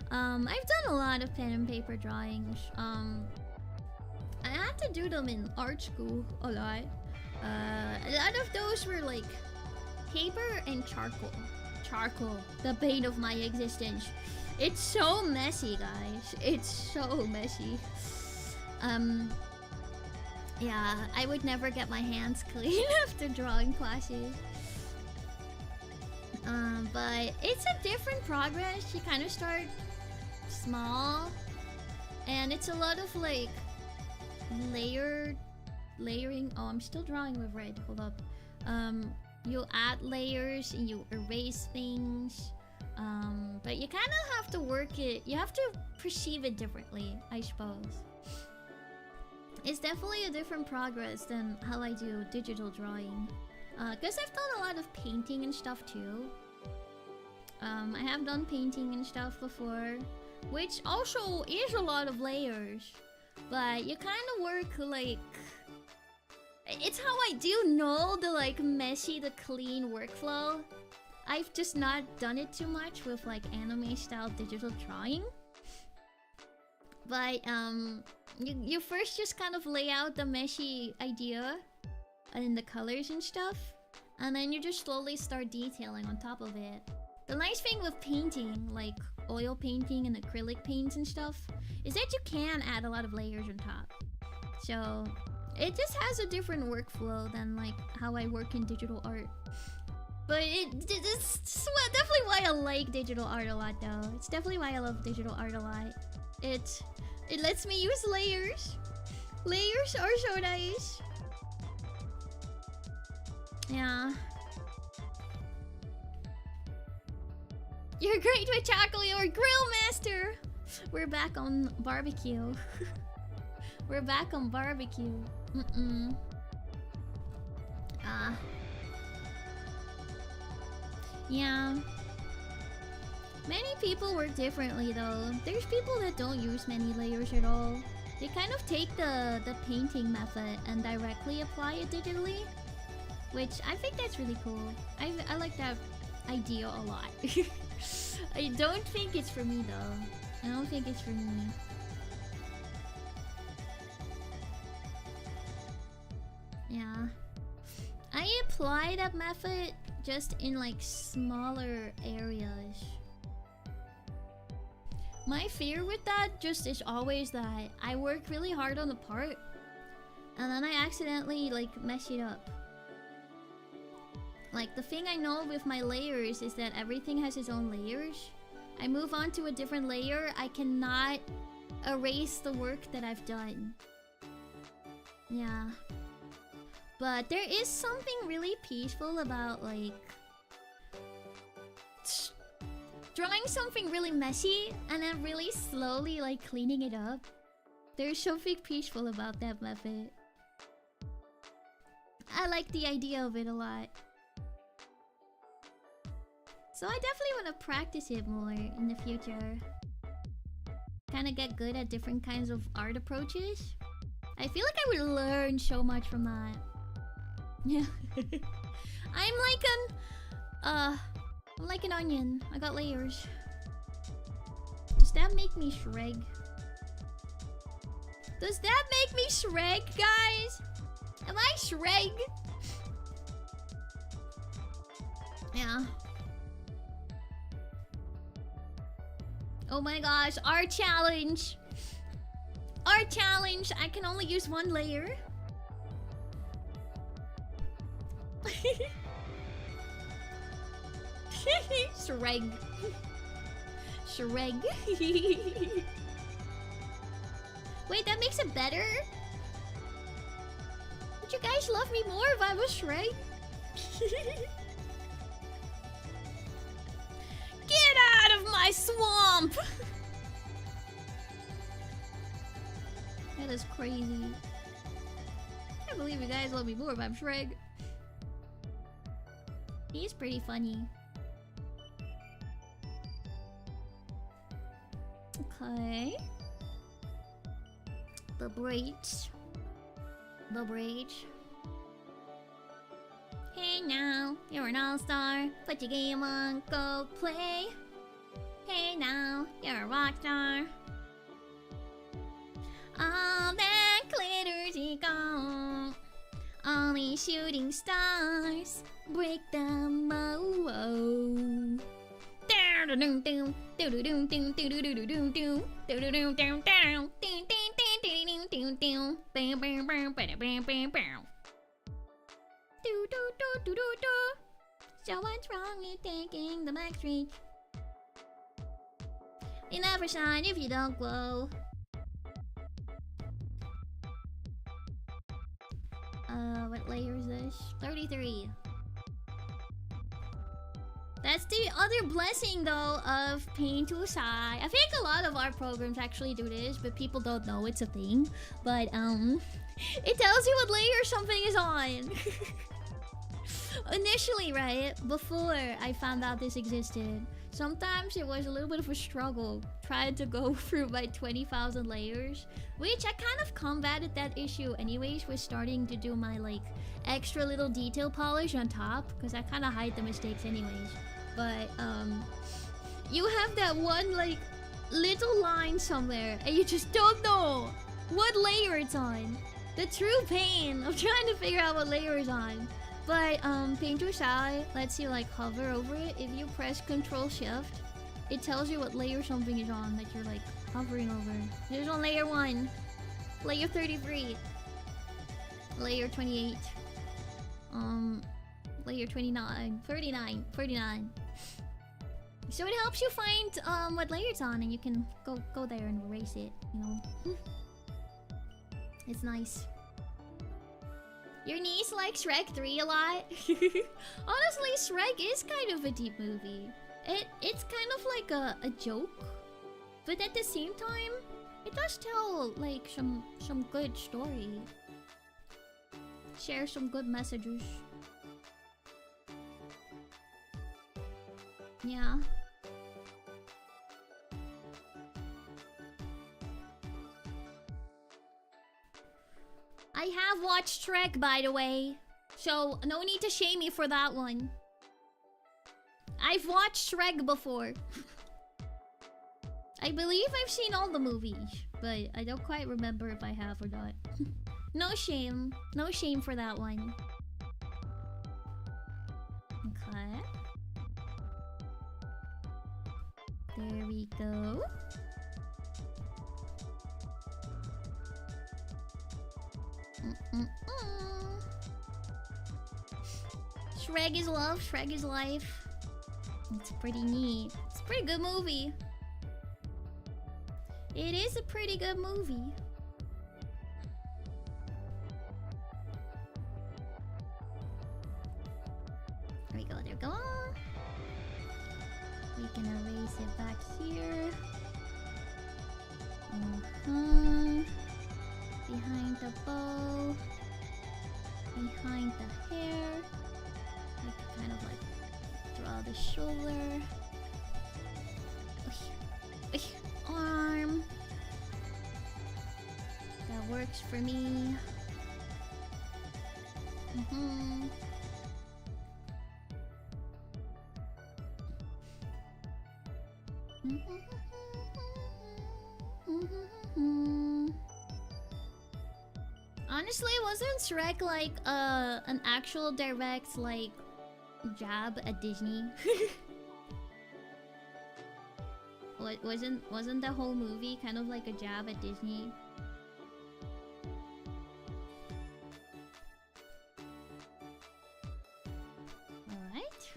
I've done a lot of pen and paper drawings. I had to do them in art school a lot. A lot of those were like paper and charcoal. Charcoal, the bane of my existence. It's so messy, guys. It's so messy. Yeah, I would never get my hands clean after drawing classes. But it's a different progress. You kind of start small, and it's a lot of like layering. Oh, I'm still drawing with red. Hold up. You add layers and you erase things. But you kind of have to work it. You have to perceive it differently, I suppose. It's definitely a different progress than how I do digital drawing. Because I've done a lot of painting and stuff too. I have done painting and stuff before, which also is a lot of layers. But you kind of work like... It's how I do know the like messy, the clean workflow. I've just not done it too much with like anime style digital drawing. But you first just kind of lay out the messy idea and the colors and stuff, and then you just slowly start detailing on top of it. The nice thing with painting, like oil painting and acrylic paints and stuff, is that you can add a lot of layers on top. So it just has a different workflow than like how I work in digital art. But it's definitely why I like digital art a lot though. It's definitely why I love digital art a lot. It lets me use layers. Layers are so nice. Yeah. You're great with chocolate, you're a grill master! We're back on barbecue. We're back on barbecue. Yeah. Many people work differently though. There's people that don't use many layers at all. They kind of take the painting method and directly apply it digitally. Which I think that's really cool. I like that idea a lot. I don't think it's for me though. I don't think it's for me. Yeah. I apply that method just in like smaller areas. My fear with that just is always that I work really hard on the part, and then I accidentally like mess it up. Like the thing I know with my layers is that everything has its own layers. I move on to a different layer, I cannot erase the work that I've done. Yeah. But there is something really peaceful about like drawing something really messy and then really slowly like cleaning it up. There's something peaceful about that method. I like the idea of it a lot. So I definitely want to practice it more in the future. Kind of get good at different kinds of art approaches. I feel like I would learn so much from that. Yeah. I'm like an onion. I got layers. Does that make me Shrek? Does that make me Shrek, guys? Am I Shrek? Yeah. Oh my gosh, our challenge! Our challenge! I can only use one layer. Shrek. Shrek. Wait, that makes it better? Would you guys love me more if I was Shrek? Get out of my swamp! That is crazy. I can't believe you guys love me more if I'm Shrek. He's pretty funny. Okay. The braids. The braids. Hey now, you're an all-star. Put your game on, go play. Hey now, you're a rock star. All that glitters is gone. Only shooting stars break the mold. So what's wrong with taking the back street? You never shine if you don't glow. What layer is this? 33. That's the other blessing though of Paint to Sai. I think a lot of our programs actually do this, but people don't know it's a thing. But it tells you what layer something is on. Initially, right, before I found out this existed, sometimes it was a little bit of a struggle trying to go through my 20,000 layers, which I kind of combated that issue anyways with starting to do my like extra little detail polish on top, because I kind of hide the mistakes anyways. But you have that one like little line somewhere and you just don't know what layer it's on. The true pain of trying to figure out what layer is on. But Paint to Sai lets you like hover over it. If you press Ctrl Shift, it tells you what layer something is on that you're like hovering over. There's on layer 1, layer 33, layer 28, layer 29, 39, 39. So it helps you find what layer it's on, and you can go there and erase it, you know. It's nice. Your niece likes Shrek 3 a lot? Honestly, Shrek is kind of a deep movie. It's kind of like a joke, but at the same time, it does tell like some good story. Share some good messages. Yeah. I have watched Shrek, by the way, so no need to shame me for that one. I've watched Shrek before. I believe I've seen all the movies, but I don't quite remember if I have or not. No shame. No shame for that one. Okay. There we go. Shrek is love, Shrek is life. It's pretty neat. It's a pretty good movie. It is a pretty good movie. There we go, there we go. We can erase it back here. Behind the bow. Behind the hair. We can kind of like draw the shoulder. Arm. That works for me. Honestly, wasn't Shrek like an actual direct like jab at Disney? Wasn't the whole movie kind of like a jab at Disney? Alright.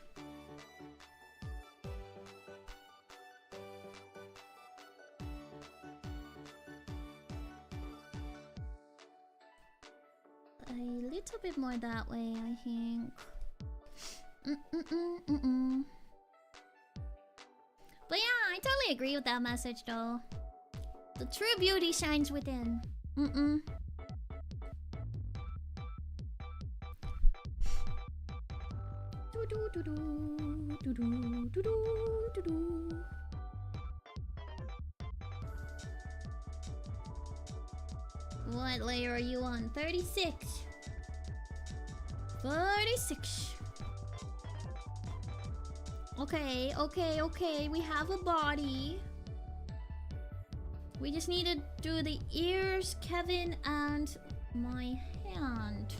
A little bit more that way, I think. But yeah, I totally agree with that message though. The true beauty shines within. What layer are you on? 36. 36. Okay. We have a body. We just need to do the ears, Kevin, and my hand.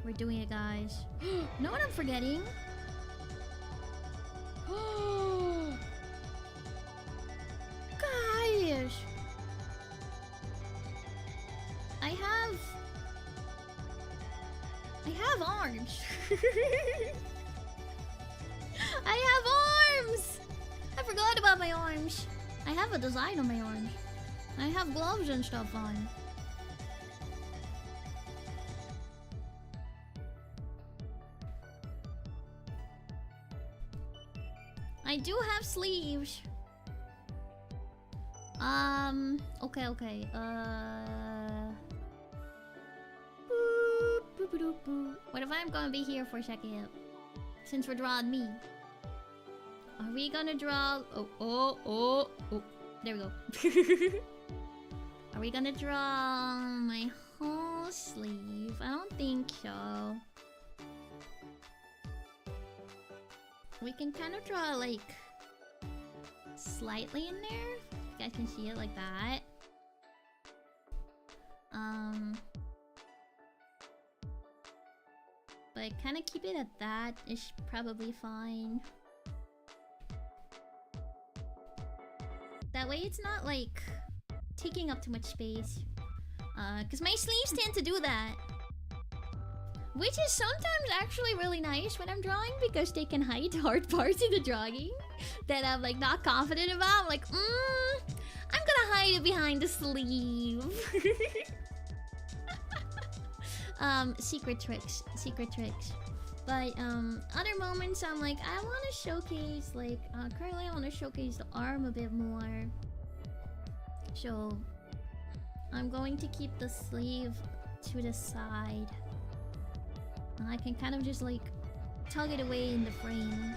We're doing it, guys. Know what I'm forgetting? Guys! I have arms. I have arms! I forgot about my arms. I have a design on my arms. I have gloves and stuff on. I do have sleeves. Okay. What if I'm gonna be here for CHEKI? Since we're drawing me. Are we gonna draw... Oh. There we go. Are we gonna draw my whole sleeve? I don't think so. We can kind of draw like... slightly in there. You guys can see it like that. But kind of keep it at that is probably fine. That way it's not like taking up too much space. Because my sleeves tend to do that. Which is sometimes actually really nice when I'm drawing because they can hide hard parts in the drawing that I'm like not confident about. I'm like, I'm gonna hide it behind the sleeve. Secret tricks. But other moments I'm like, I want to showcase like currently I want to showcase the arm a bit more. So I'm going to keep the sleeve to the side. And I can kind of just like tug it away in the frame.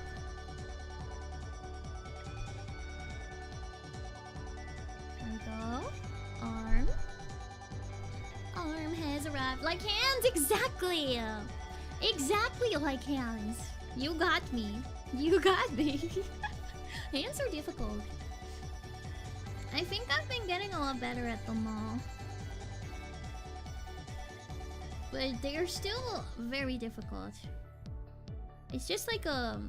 There we go. Arm has arrived. Like hands, exactly! Exactly like hands. You got me. Hands are difficult. I think I've been getting a lot better at them all. But they are still very difficult. It's just like a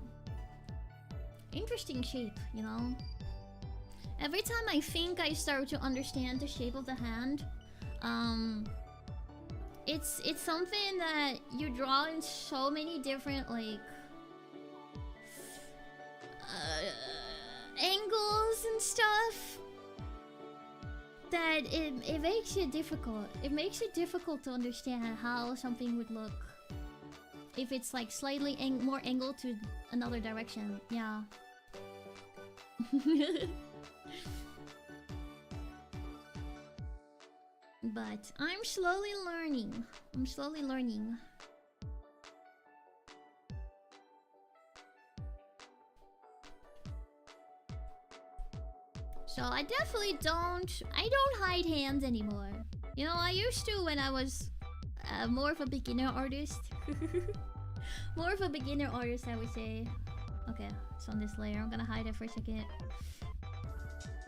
interesting shape, you know? every time I think I start to understand the shape of the hand, it's something that you draw in so many different like angles and stuff that it makes it difficult. It makes it difficult to understand how something would look if it's like slightly more angled to another direction. Yeah. But I'm slowly learning. I'm slowly learning. So I definitely don't hide hands anymore. You know, I used to when I was more of a beginner artist. More of a beginner artist, I would say. Okay, it's on this layer. I'm gonna hide it for a second.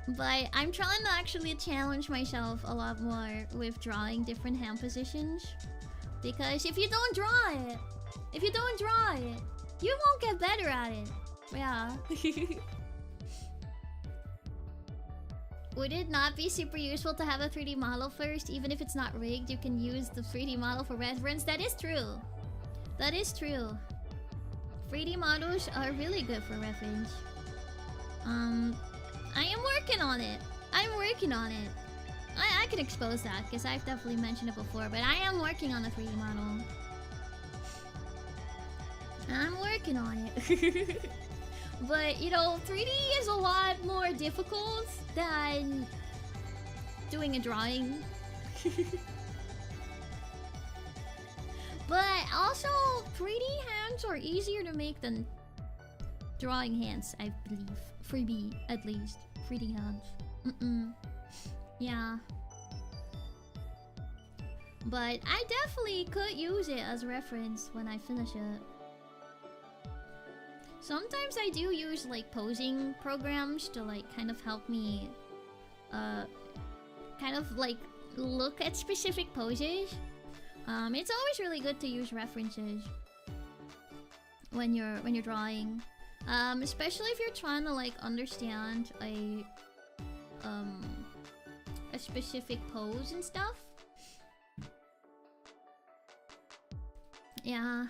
But I'm trying to actually challenge myself a lot more with drawing different hand positions. Because if you don't draw it, you won't get better at it. Yeah. Would it not be super useful to have a 3D model first? Even if it's not rigged, you can use the 3D model for reference. That is true. That is true. 3D models are really good for reference. I am working on it. I'm working on it. I can expose that because I've definitely mentioned it before, but I am working on a 3D model. I'm working on it. But, you know, 3D is a lot more difficult than doing a drawing. But also, 3D hands are easier to make than drawing hands, I believe. For me, at least. 3D hands. Yeah. But I definitely could use it as reference when I finish it. Sometimes I do use like posing programs to like kind of help me kind of like look at specific poses. It's always really good to use references when you're drawing. Especially if you're trying to like understand a specific pose and stuff. Yeah.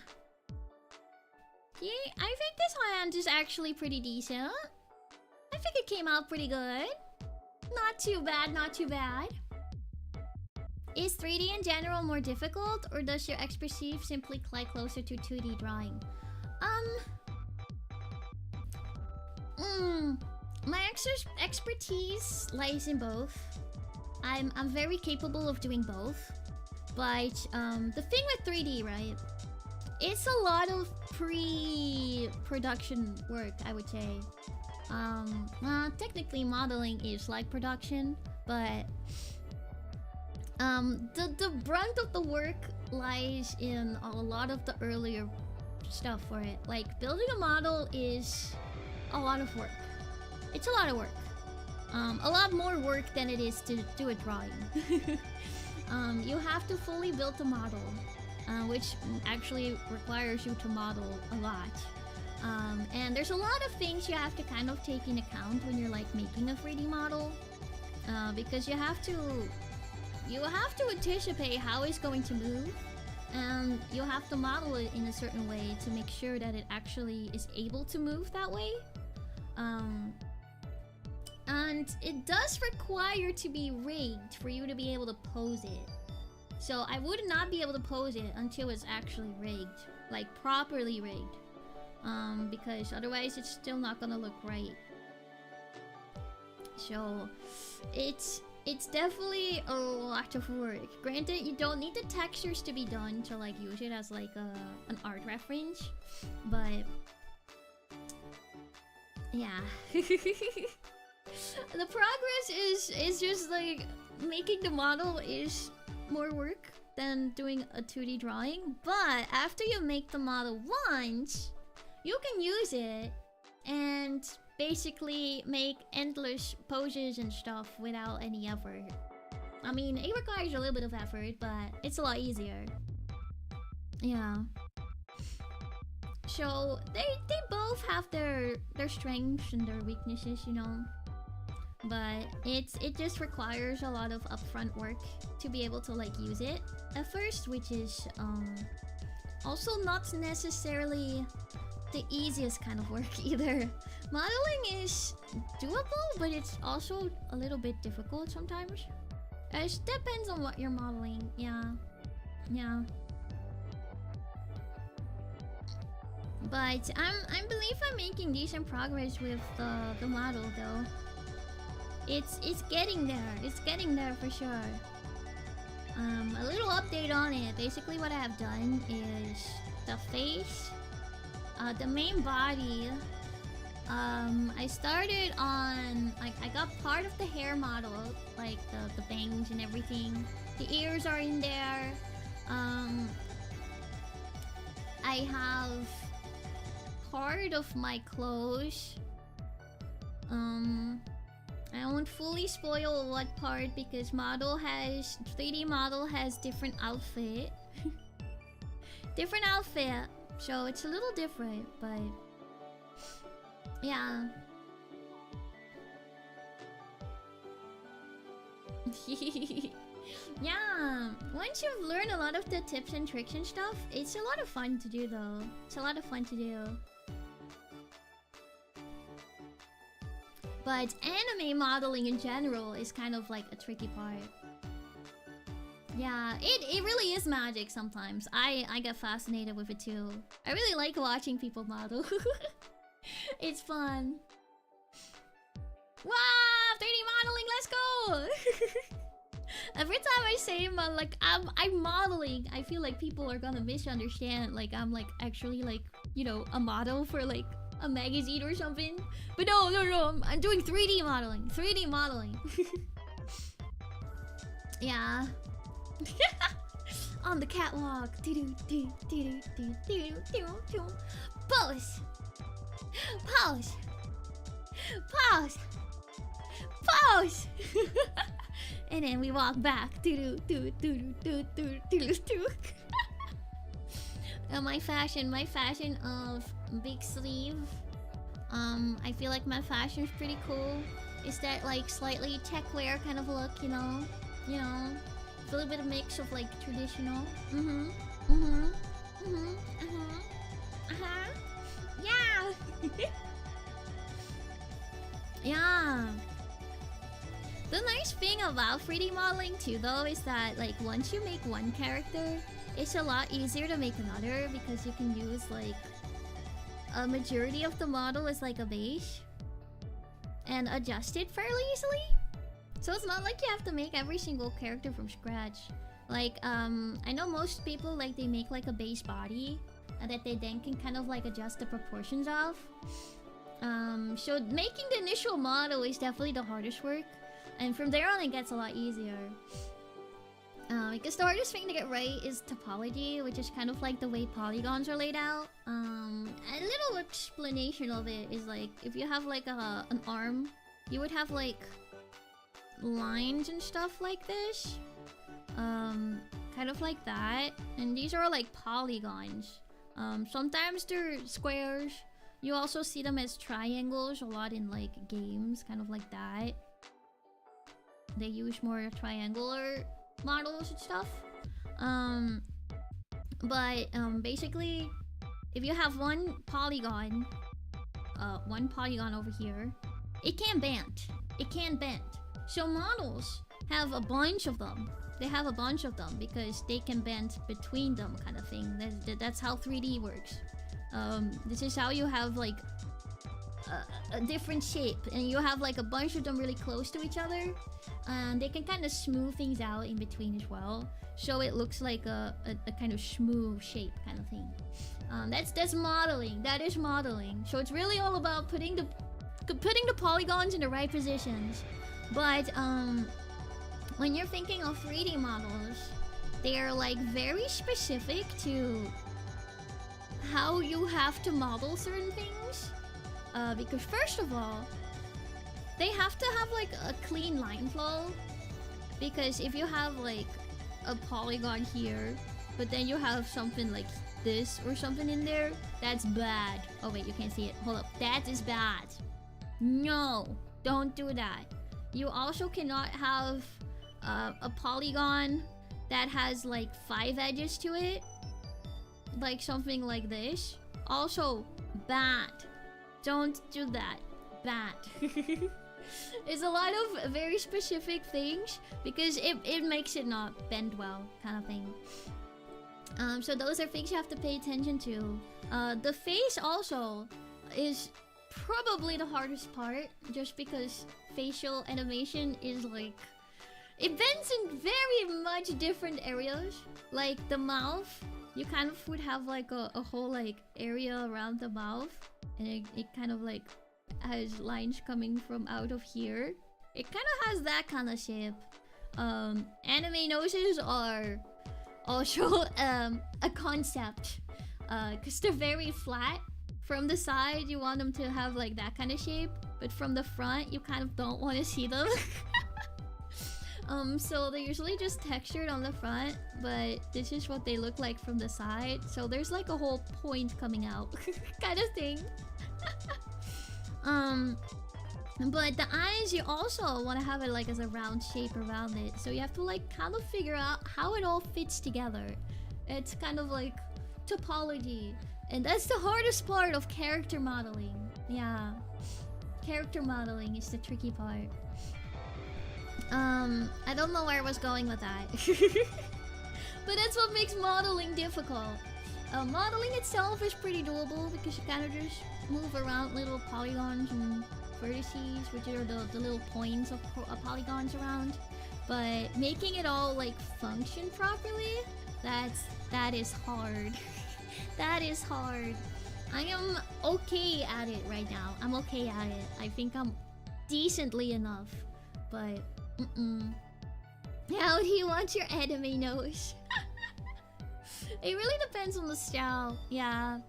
Yeah, I think this hand is actually pretty decent. I think it came out pretty good. Not too bad, not too bad. Is 3D in general more difficult, or does your expertise simply lie closer to 2D drawing? My expertise lies in both. I'm very capable of doing both. But the thing with 3D, right? It's a lot of pre-production work, I would say. Technically modeling is like production, but the brunt of the work lies in a lot of the earlier stuff for it. Like building a model is a lot of work. It's a lot of work. A lot more work than it is to do a drawing. You have to fully build the model, which actually requires you to model a lot. And there's a lot of things you have to kind of take in account when you're like making a 3D model, because you have to anticipate how it's going to move, and you have to model it in a certain way to make sure that it actually is able to move that way. And it does require to be rigged for you to be able to pose it. So I would not be able to pose it until it's actually rigged, like properly rigged, because otherwise it's still not gonna look right. So it's definitely a lot of work. Granted, you don't need the textures to be done to like use it as like an art reference, but yeah. The progress is just like making the model is more work than doing a 2D drawing, but after you make the model once, you can use it and basically make endless poses and stuff without any effort. I mean, it requires a little bit of effort, but it's a lot easier. Yeah. So they both have their strengths and their weaknesses, you know. but it just requires a lot of upfront work to be able to like use it at first, which is also not necessarily the easiest kind of work either. Modeling is doable, but it's also a little bit difficult sometimes. It depends on what you're modeling. Yeah. But I believe I'm making decent progress with the model though. It's getting there. It's getting there for sure. A little update on it. Basically what I have done is the face, the main body. I started on I got part of the hair model, like the bangs and everything. The ears are in there. I have part of my clothes. I won't fully spoil what part because 3D model has different outfit. Different outfit. So it's a little different, but yeah. Yeah, once you've learned a lot of the tips and tricks and stuff, it's a lot of fun to do though. It's a lot of fun to do. But anime modeling in general is kind of like a tricky part. Yeah, it really is magic sometimes. I get fascinated with it too. I really like watching people model. It's fun. Wow, 3D modeling, let's go! Every time I say I'm modeling, I feel like people are gonna misunderstand. Like I'm like actually like, you know, a model for like a magazine or something. But no, I'm doing 3D modeling. 3D modeling. Yeah. On the catwalk. Pose. Pose. Pose. Pose. And then we walk back. My fashion of big sleeve. I feel like my fashion is pretty cool. It's that like slightly tech wear kind of look, you know. It's a little bit of mix of like traditional. Yeah. Yeah. The nice thing about 3D modeling too though is that like once you make one character, it's a lot easier to make another because you can use like a majority of the model as like a base and adjust it fairly easily. So it's not like you have to make every single character from scratch. Like I know most people like they make like a base body that they then can kind of like adjust the proportions of. So making the initial model is definitely the hardest work. And from there on, it gets a lot easier. Because the hardest thing to get right is topology, which is kind of like the way polygons are laid out. A little explanation of it is like, if you have like an arm, you would have like lines and stuff like this. Kind of like that. And these are like polygons. Sometimes they're squares. You also see them as triangles a lot in like games, kind of like that. They use more triangular models and stuff. Basically, if you have one polygon over here, it can bend. It can bend. So models have a bunch of them. They have a bunch of them because they can bend between them, kind of thing. That's how 3D works. This is how you have like a different shape, and you have like a bunch of them really close to each other. And they can kind of smooth things out in between as well, so it looks like a kind of smooth shape kind of thing. That's modeling. That is modeling. So it's really all about putting the polygons in the right positions. But when you're thinking of 3D models, they are like very specific to how you have to model certain things. Because first of all, they have to have like a clean line flow. Because if you have like a polygon here, but then you have something like this or something in there, that's bad. Oh wait, you can't see it. Hold up. That is bad. No, don't do that. you also cannot have a polygon that has like 5 edges to it, like something like this. Also, bad. Don't do that. Bad. It's a lot of very specific things because it makes it not bend well, kind of thing. So those are things you have to pay attention to. The face also is probably the hardest part, just because facial animation is like, it bends in very much different areas. Like the mouth, you kind of would have like a whole like area around the mouth, and it kind of like has lines coming from out of here. It kind of has that kind of shape. Anime noses are also a concept, because they're very flat. From the side you want them to have like that kind of shape, but from the front you kind of don't want to see them. So they're usually just textured on the front, but this is what they look like from the side. So there's like a whole point coming out kind of thing. But the eyes, you also want to have it like as a round shape around it. So you have to like kind of figure out how it all fits together. It's kind of like topology. And that's the hardest part of character modeling. Yeah. Character modeling is the tricky part. I don't know where I was going with that. But that's what makes modeling difficult. Modeling itself is pretty doable because you kind of just move around little polygons and vertices, which are the little points of polygons around. But making it all like function properly, that is hard. That is hard. I am okay at it right now. I'm okay at it. I think I'm decently enough. But how do you want your anime nose? It really depends on the style. Yeah.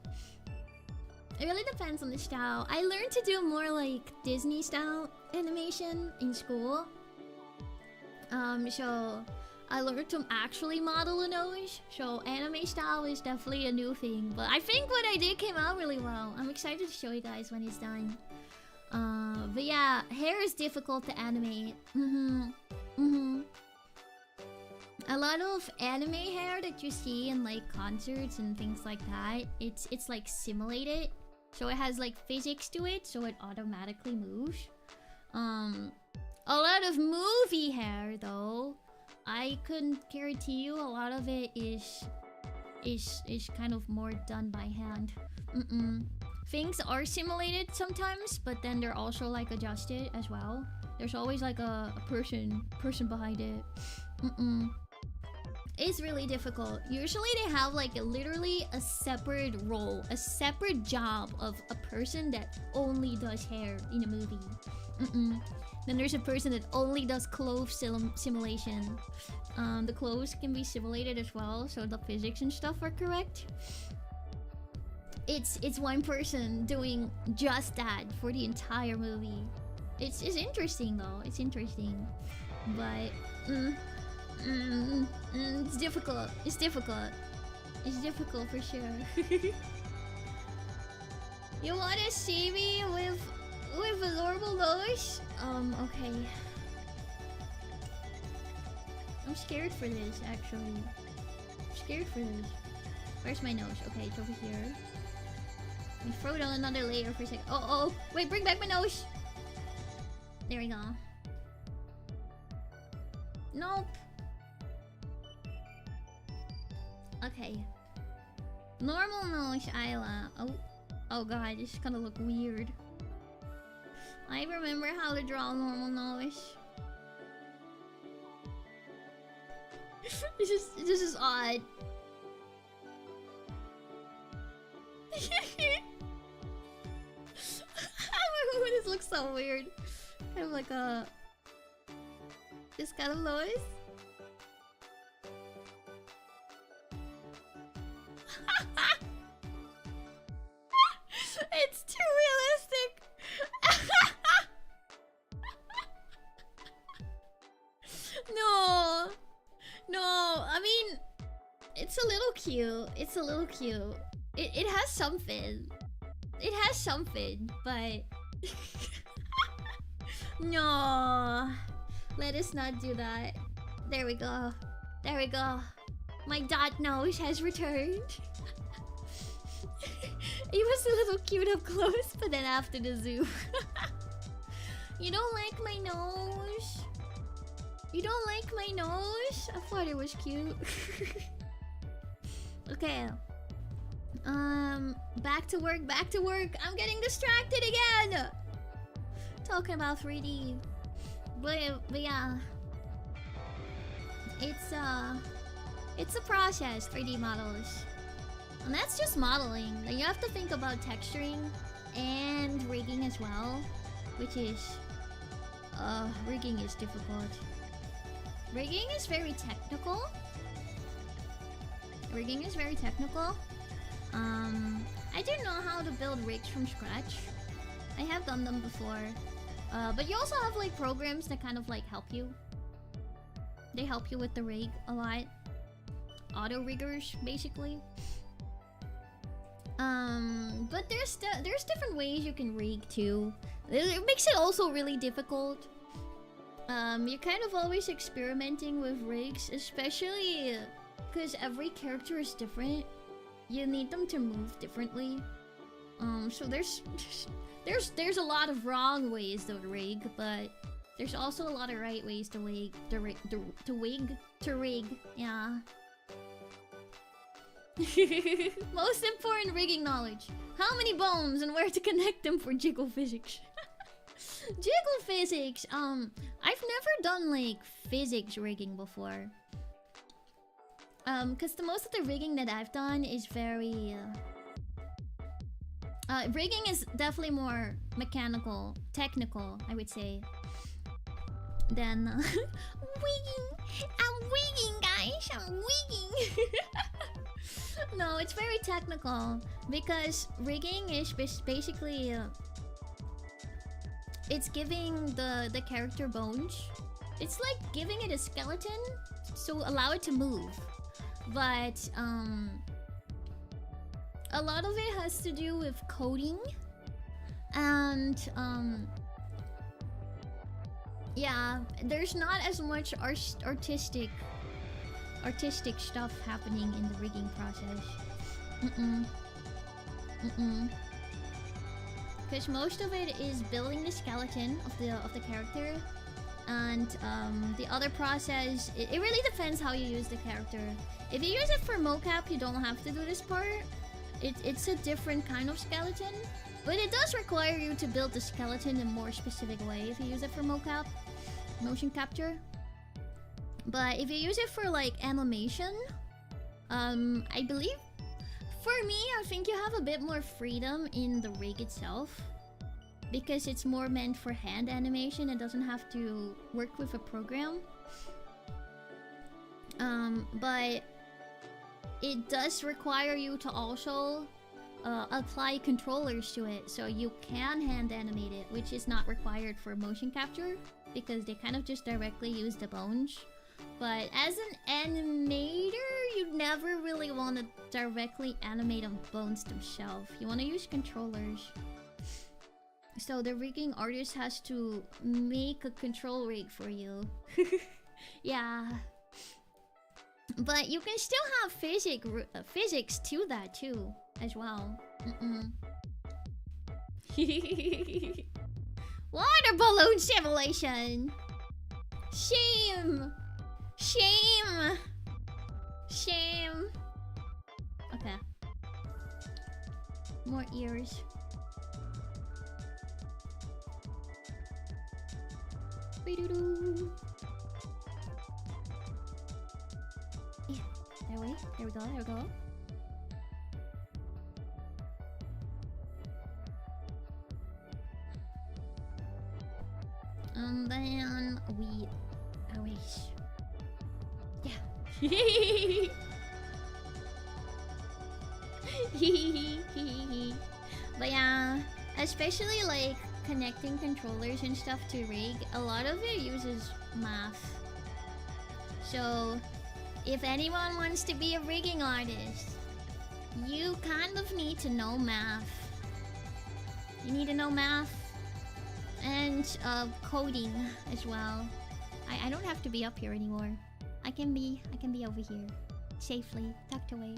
It really depends on the style. I learned to do more like Disney style animation in school. So I learned to actually model a nose. So anime style is definitely a new thing. But I think what I did came out really well. I'm excited to show you guys when it's done. But yeah, hair is difficult to animate. A lot of anime hair that you see in like concerts and things like that, it's like simulated. So it has like physics to it, so it automatically moves. A lot of movie hair though, I couldn't guarantee you, a lot of it is kind of more done by hand. Things are simulated sometimes, but then they're also like adjusted as well. There's always like a person behind it. It's really difficult. Usually they have like literally a separate role, a separate job of a person that only does hair in a movie. Then there's a person that only does clothes simulation. The clothes can be simulated as well, so the physics and stuff are correct. It's one person doing just that for the entire movie. It's interesting though. It's interesting, but it's difficult. It's difficult. It's difficult for sure. You wanna see me with a normal nose? Okay. I'm scared for this actually. I'm scared for this. Where's my nose? Okay, it's over here. We throw it on another layer for a second. Oh, wait, bring back my nose. There we go. Nope. Okay. Normal nose, Ayla. Oh god, this is gonna look weird. I remember how to draw a normal nose. This is odd. This looks so weird. Kind of like a... this kind of noise. It's too realistic. No, I mean, it's a little cute. It's a little cute. It has something. It has something, but No. Let us not do that. There we go. There we go. My dot nose has returned. He was a little cute up close, but then after the zoom. You don't like my nose? You don't like my nose? I thought it was cute. Okay. Back to work, back to work. I'm getting distracted again. Talking about 3D. But yeah. It's a process, 3D models. And that's just modeling. Then you have to think about texturing and rigging as well. Which is... rigging is difficult. Rigging is very technical. Rigging is very technical. I don't know how to build rigs from scratch. I have done them before. But you also have like programs that kind of like help you. They help you with the rig a lot. Auto riggers, basically. But there's different ways you can rig too. It makes it also really difficult. You're kind of always experimenting with rigs, especially because every character is different. You need them to move differently. So there's a lot of wrong ways to rig, but there's also a lot of right ways to rig. Yeah. Most important rigging knowledge. How many bones and where to connect them for jiggle physics. Jiggle physics. I've never done like physics rigging before. Cause the most of the rigging that I've done is very rigging is definitely more mechanical, technical, I would say. Than wigging. I'm wigging, guys. I'm wigging. No, it's very technical because rigging is basically it's giving the character bones. It's like giving it a skeleton, so allow it to move. But a lot of it has to do with coding and yeah, there's not as much artistic stuff happening in the rigging process. Because most of it is building the skeleton of the character, and the other process it really depends how you use the character. If you use it for mocap, you don't have to do this part. It's a different kind of skeleton, but it does require you to build the skeleton in a more specific way if you use it for mocap, motion capture. But if you use it for like animation, I believe for me, I think you have a bit more freedom in the rig itself, because it's more meant for hand animation. It doesn't have to work with a program. But it does require you to also apply controllers to it, so you can hand animate it, which is not required for motion capture because they kind of just directly use the bones. But as an animator, you never really want to directly animate on bones themselves. You want to use controllers. So the rigging artist has to make a control rig for you. Yeah. But you can still have physics to that too, as well. Water balloon simulation! Shame! Shame! Shame! Okay. More ears. Be-doo-doo. Yeah, there we go, there we go. And then we erase. Yeah. But yeah, especially like connecting controllers and stuff to rig, a lot of it uses math. So if anyone wants to be a rigging artist, you kind of need to know math. You need to know math. And coding as well. I don't have to be up here anymore. I can be over here. Safely, tucked away.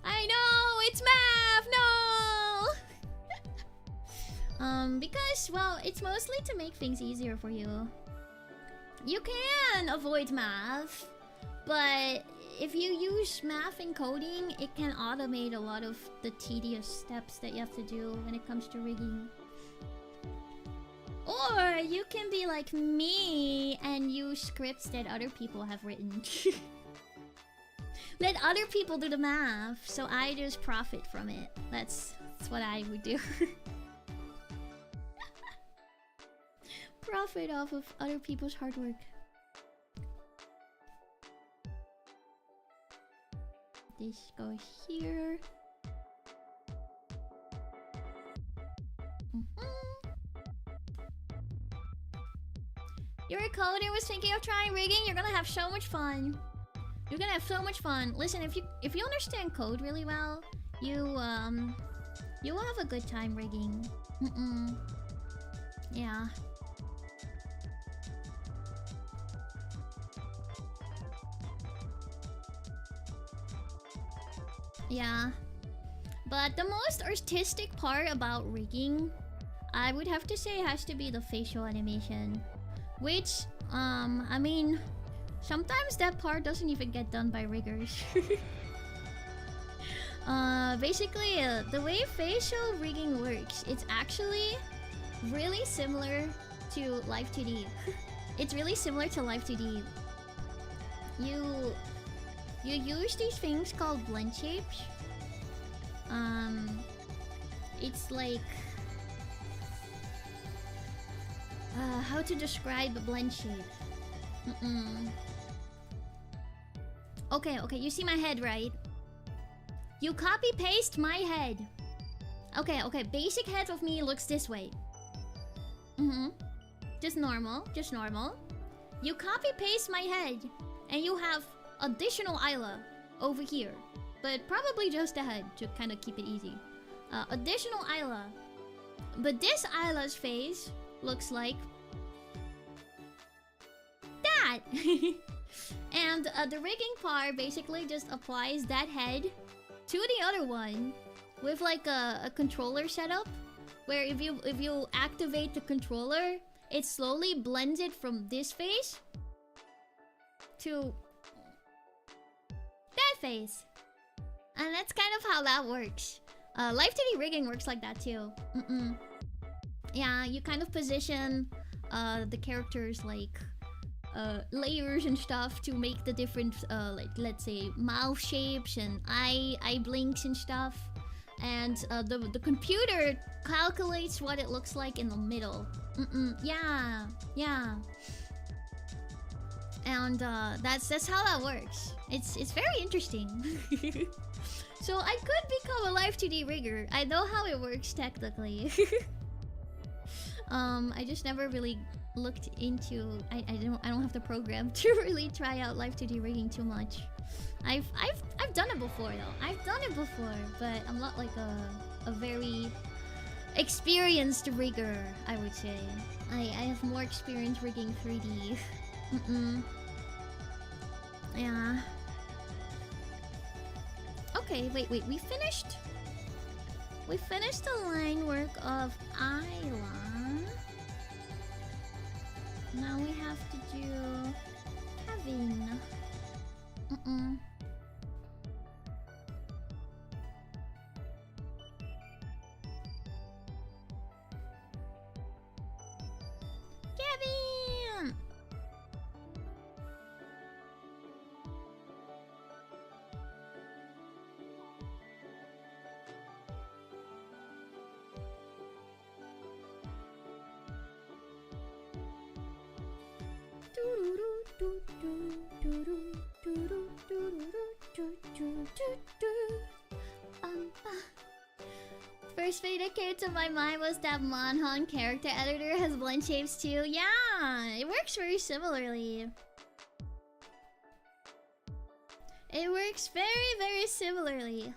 I know! It's math! No! Because, well, it's mostly to make things easier for you. You can avoid math, but if you use math and coding, it can automate a lot of the tedious steps that you have to do when it comes to rigging. Or you can be like me and use scripts that other people have written. Let other people do the math, so I just profit from it. That's what I would do. Profit off of other people's hard work. This goes here. You're a coder was thinking of trying rigging. You're gonna have so much fun. You're gonna have so much fun. Listen, if you understand code really well, you will have a good time rigging. Yeah. Yeah. But the most artistic part about rigging, I would have to say, has to be the facial animation. Which, I mean, sometimes that part doesn't even get done by riggers. Basically, the way facial rigging works, it's actually really similar to Live 2D. It's really similar to Live 2D. You use these things called blend shapes. It's like... how to describe a blend shape? Okay, you see my head, right? You copy paste my head. Okay, basic head of me looks this way. Just normal. You copy paste my head, and you have additional Ayla over here. But probably just a head to kind of keep it easy. Additional Ayla. But this Ayla's face looks like that. And the rigging part basically just applies that head to the other one with like a controller setup, where if you activate the controller, it slowly blends it from this face to that face. And that's kind of how that works. Live 2D rigging works like that too. Yeah, you kind of position the characters like layers and stuff to make the different like, let's say, mouth shapes and eye blinks and stuff. And the computer calculates what it looks like in the middle. Yeah. And that's how that works. It's very interesting. So I could become a Live 2D rigger. I know how it works technically. I just never really looked into. I don't have the program to really try out Live 2D rigging too much. I've done it before though. I've done it before, but I'm not like a very experienced rigger, I would say. I have more experience rigging 3D. Yeah. Okay, wait, we finished? We finished the line work of Ayla. Now we have to do Kevin. Kevin! First thing that came to my mind was that Monhan character editor has blend shapes too. Yeah, it works very similarly. It works very, very similarly.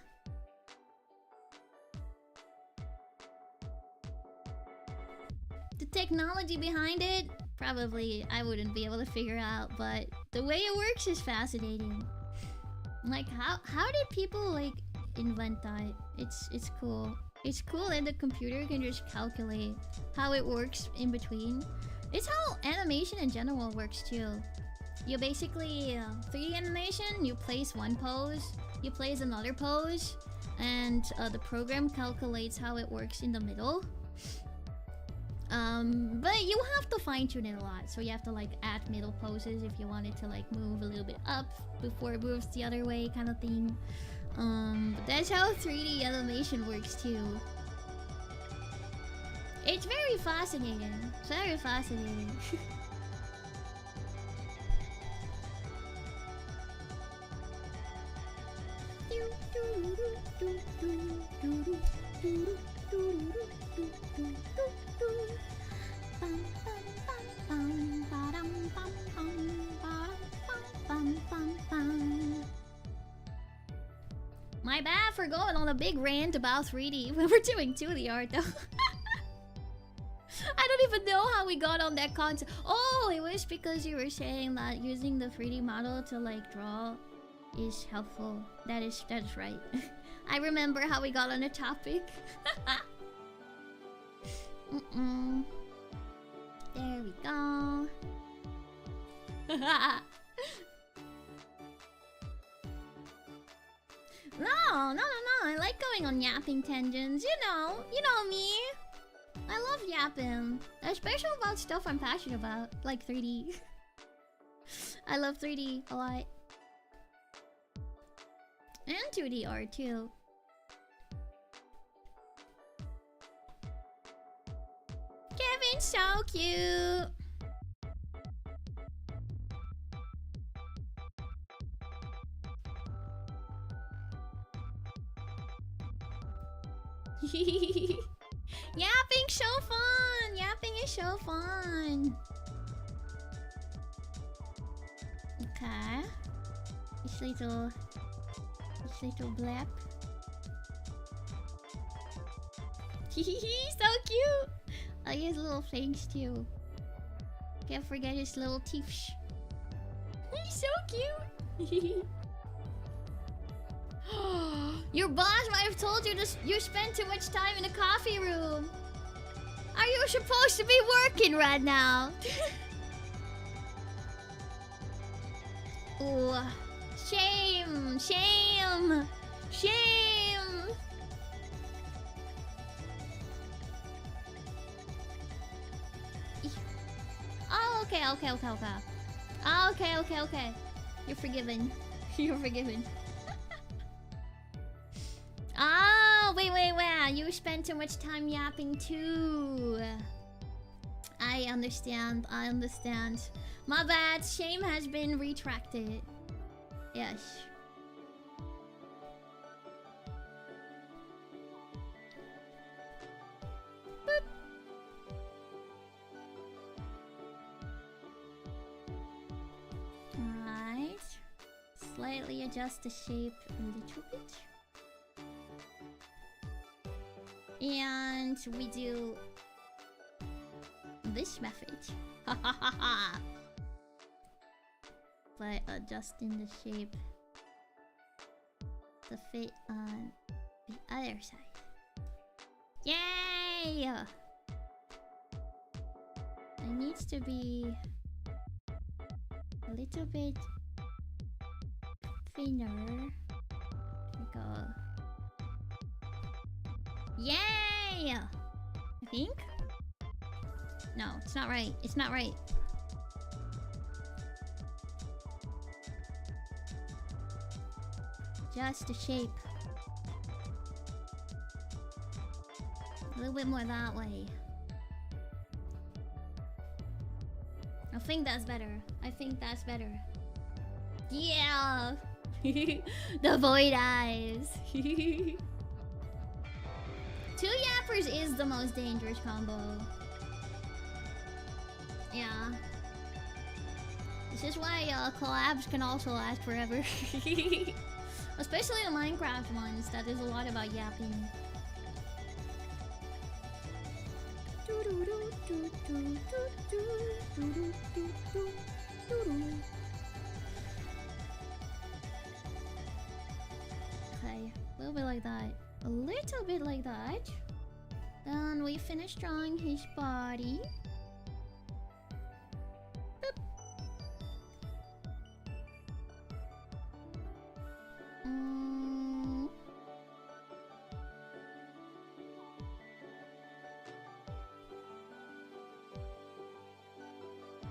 technology behind it, probably I wouldn't be able to figure out, but the way it works is fascinating. Like, how did people, like, invent that? It's cool. It's cool that the computer can just calculate how it works in between. It's how animation in general works too. You basically 3D animation, you place one pose, you place another pose, and the program calculates how it works in the middle. But you have to fine-tune it a lot, so you have to like add middle poses if you want it to like move a little bit up before it moves the other way, kind of thing. But that's how 3D animation works too. It's very fascinating. It's very fascinating. My bad for going on a big rant about 3D when we're doing 2D art though. I don't even know how we got on that concept. Oh, it was because you were saying that using the 3D model to like draw is helpful. That is right. I remember how we got on the topic. There we go. No. I like going on yapping tangents. You know me. I love yapping, especially about stuff I'm passionate about, like 3D. I love 3D a lot. And 2D art too. Kevin's so cute. Yapping's so fun! Yapping is so fun! Okay. This little blap. So cute! Oh, he has little fangs too. Can't forget his little teeth. He's so cute! Your boss might have told you you spend too much time in the coffee room. Are you supposed to be working right now? Ooh, shame. Oh, okay. Okay. You're forgiven. You're forgiven. Oh, wait. You spend too much time yapping too. I understand. My bad. Shame has been retracted. Yes. Boop. Alright. Slightly adjust the shape a little bit. And we do this method. But adjusting the shape to fit on the other side. Yay! It needs to be a little bit thinner. There we go. Yay! I think? No, it's not right. It's not right. Just the shape. A little bit more that way. I think that's better. Yeah! The void eyes. 2 yappers is the most dangerous combo. Yeah. This is why collabs can also last forever. Especially the Minecraft ones, that is a lot about yapping. Okay, a little bit like that. A little bit like that. Then we finish drawing his body. Boop.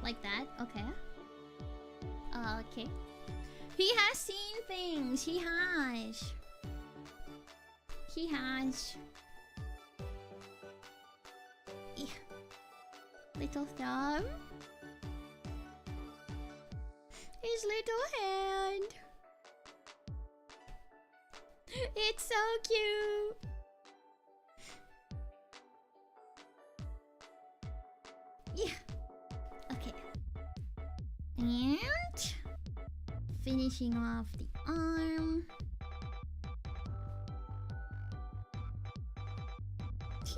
Like that, okay. Okay. He has seen things. He has. He has. Little thumb. His little hand. It's so cute. Yeah. Okay. And finishing off the arm.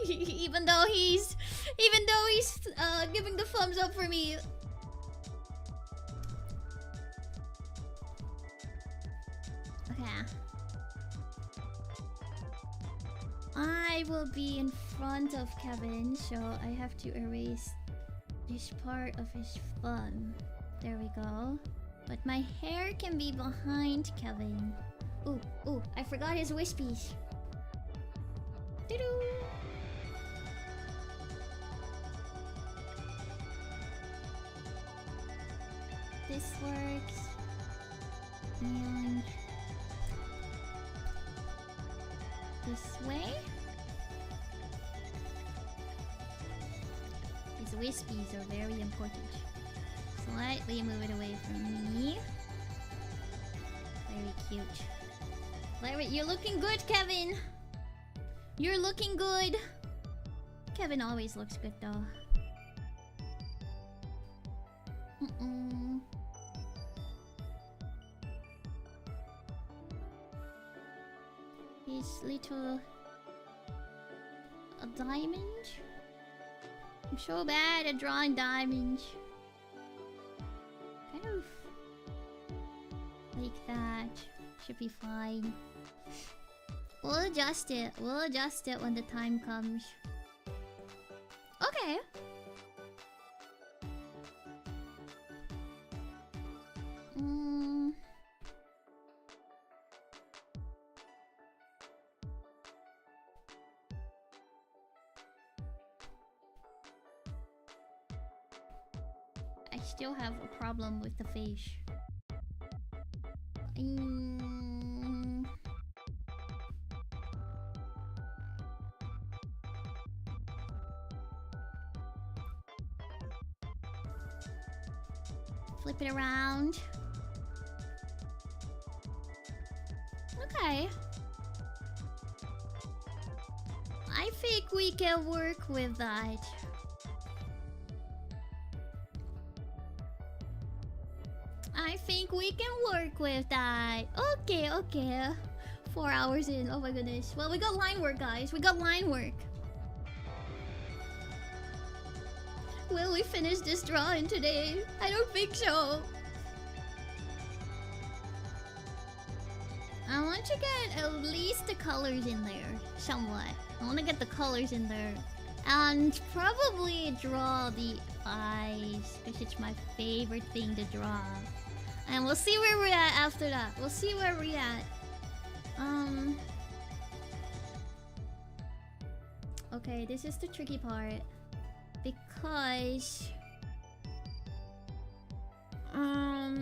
even though he's giving the thumbs up for me. Okay. I will be in front of Kevin, so I have to erase this part of his thumb. There we go. But my hair can be behind Kevin. Ooh, I forgot his wispies. Doo-doo. This works. And this way. His wispies are very important. Slightly move it away from me. Very cute. You're looking good, Kevin. You're looking good. Kevin always looks good, though. His little... a diamond? I'm so bad at drawing diamonds. Kind of... like that. Should be fine. We'll adjust it. We'll adjust it when the time comes. Okay. I still have a problem with the face. Flip it around. Okay. I think we can work with that. I think we can work with that. Okay, okay. 4 hours in. Oh my goodness. Well, we got line work, guys. We got line work. Will we finish this drawing today? I don't think so. I want to get at least the colors in there. Somewhat. I want to get the colors in there. And probably draw the eyes. Because it's my favorite thing to draw. And we'll see where we're at after that. We'll see where we're at. Okay, this is the tricky part. Because... I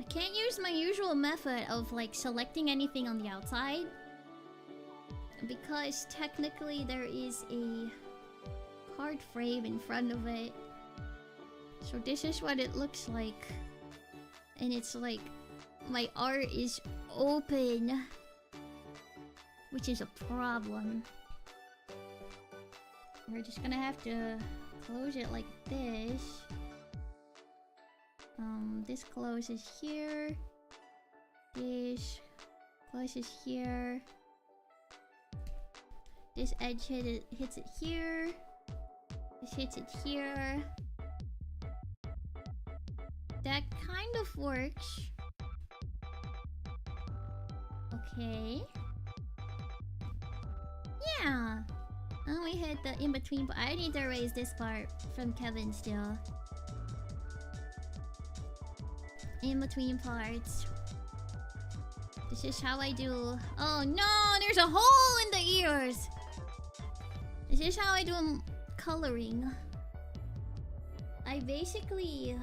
can't use my usual method of like selecting anything on the outside. Because technically there is a card frame in front of it. So this is what it looks like. And it's like my art is open, which is a problem. We're just gonna have to close it like this. This closes here. This closes here. This edge hits it here. This hits it here. That kind of works. Okay. Yeah. And we hit the in-between, but I need to erase this part from Kevin still. In-between parts. This is how I do... Oh no! There's a hole in the ears! This is how I do coloring. I basically...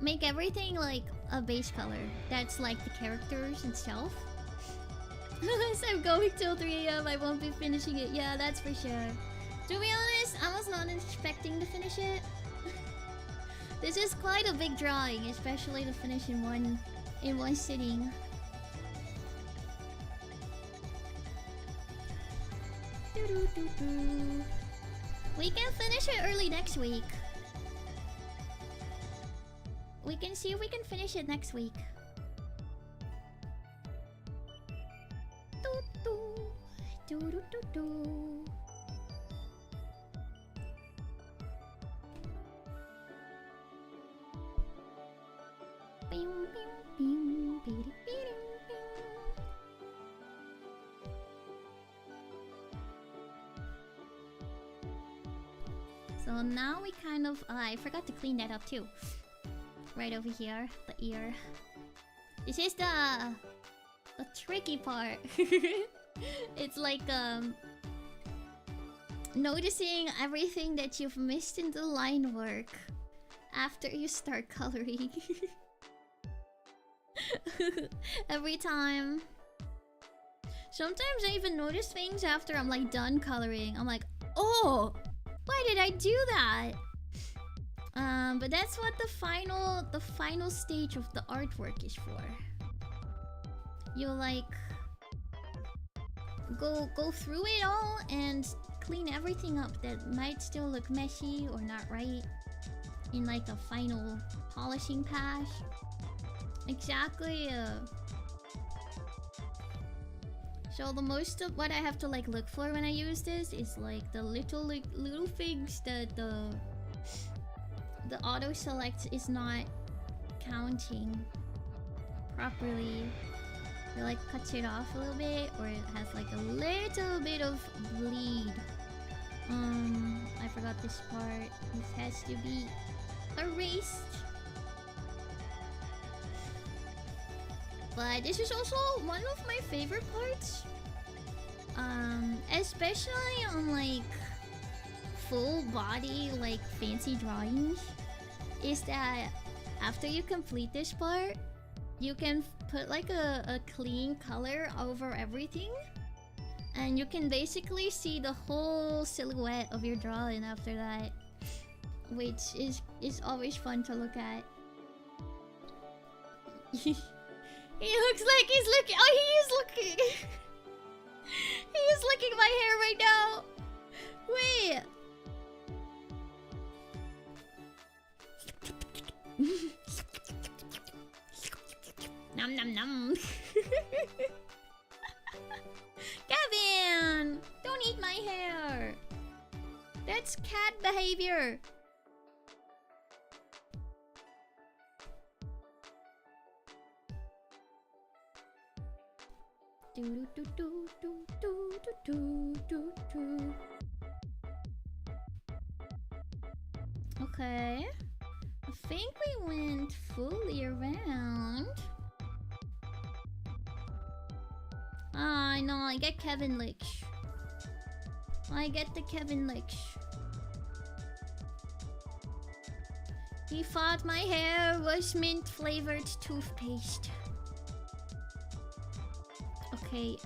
make everything like a base color. That's like the characters itself. Unless I'm going till 3 AM, I won't be finishing it. Yeah, that's for sure. To be honest, I was not expecting to finish it. This is quite a big drawing, especially to finish in one sitting. We can finish it early next week. We can see if we can finish it next week. So now we kind of... I forgot to clean that up too. Right over here, the ear. This is the tricky part. It's like noticing everything that you've missed in the line work after you start coloring. Every time. Sometimes I even notice things after I'm like done coloring. I'm like, oh, why did I do that? But that's what the final stage of the artwork is for. You like go through it all and clean everything up that might still look messy or not right in like a final polishing pass. Exactly. So the most of what I have to like look for when I use this is like the little things that the auto select is not counting properly. It like cuts it off a little bit, or it has like a little bit of bleed. I forgot this part. This has to be erased. But this is also one of my favorite parts. Especially on like full body like fancy drawings, is that after you complete this part, you can put like a clean color over everything, and you can basically see the whole silhouette of your drawing after that, which is always fun to look at. He looks like he's looking. Oh, he is looking. He is licking my hair right now. Wait. Nom nom nom. Kevin, don't eat my hair. That's cat behavior. Do do do do do do do do. Okay. I think we went fully around. Ah, no, I get Kevin licks. I get the Kevin licks. He thought my hair was mint flavored toothpaste. Okay,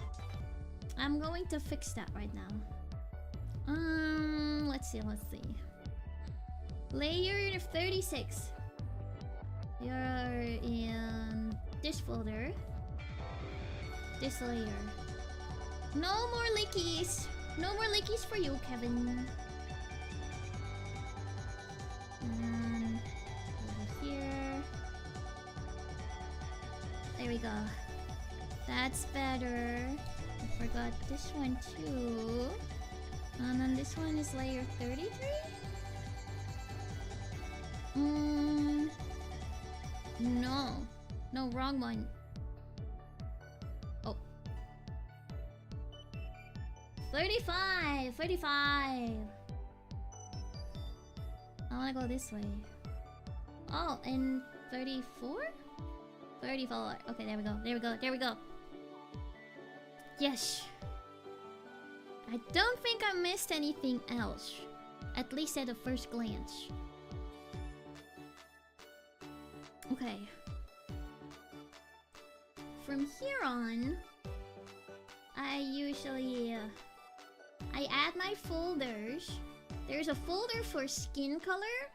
I'm going to fix that right now. Let's see. Layer 36. You're in this folder. This layer. No more lickies. No more lickies for you, Kevin. And over here. There we go. That's better. I forgot this one too. And then this one is layer 33? No. No, wrong one. Oh. 35! 35! I wanna go this way. Oh, and 34? 34. Okay, there we go. There we go. There we go. Yes. I don't think I missed anything else. At least at a first glance. Okay. From here on, I usually... I add my folders. There's a folder for skin color,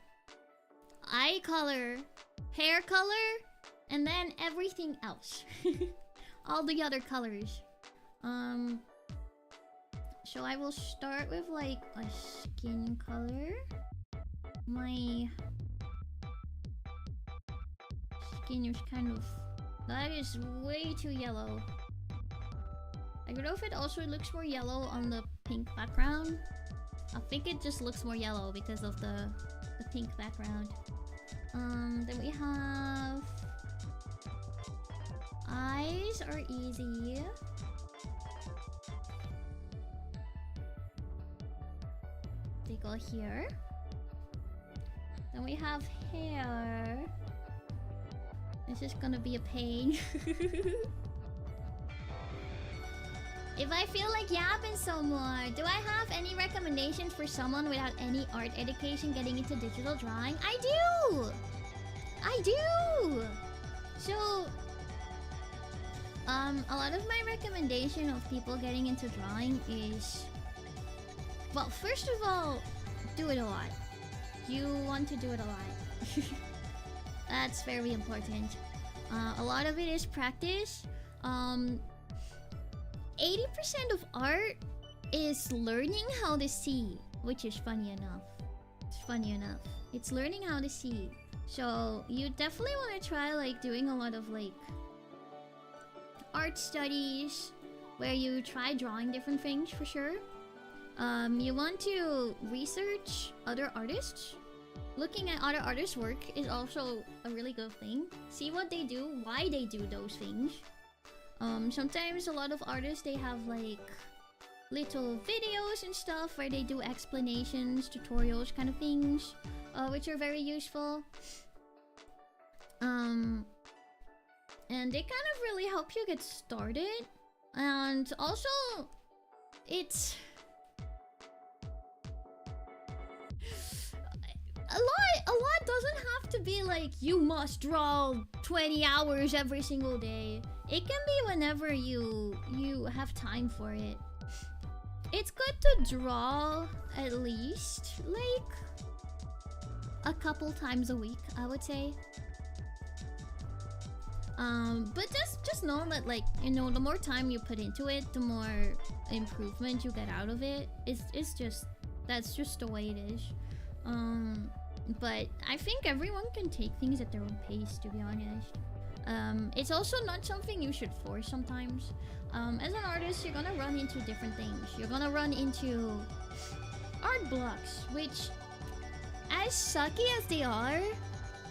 eye color, hair color, and then everything else. All the other colors. So I will start with like a skin color. My skin is kind of... That is way too yellow. I don't know if it also looks more yellow on the pink background. I think it just looks more yellow because of the pink background. Then we have... Eyes are easy. They go here. Then we have hair. This is gonna be a pain. If I feel like yapping some more, do I have any recommendations for someone without any art education getting into digital drawing? I do! I do! So, a lot of my recommendation of people getting into drawing is... Well, first of all, do it a lot. You want to do it a lot. That's very important. A lot of it is practice. 80% of art is learning how to see, which is funny enough. It's funny enough. It's learning how to see. So you definitely want to try like doing a lot of like art studies where you try drawing different things for sure. You want to research other artists. Looking at other artists' work is also a really good thing. See what they do, why they do those things. Sometimes a lot of artists, they have like little videos and stuff where they do explanations, tutorials kind of things, which are very useful. And they kind of really help you get started. And also, it's... A lot doesn't have to be like you must draw 20 hours every single day. It can be whenever you have time for it. It's good to draw at least like a couple times a week, I would say. But just know that, like, you know, the more time you put into it, the more improvement you get out of it. It's just, that's just the way it is. But I think everyone can take things at their own pace, to be honest. It's also not something you should force sometimes. As an artist, you're gonna run into different things. You're gonna run into art blocks, which, as sucky as they are,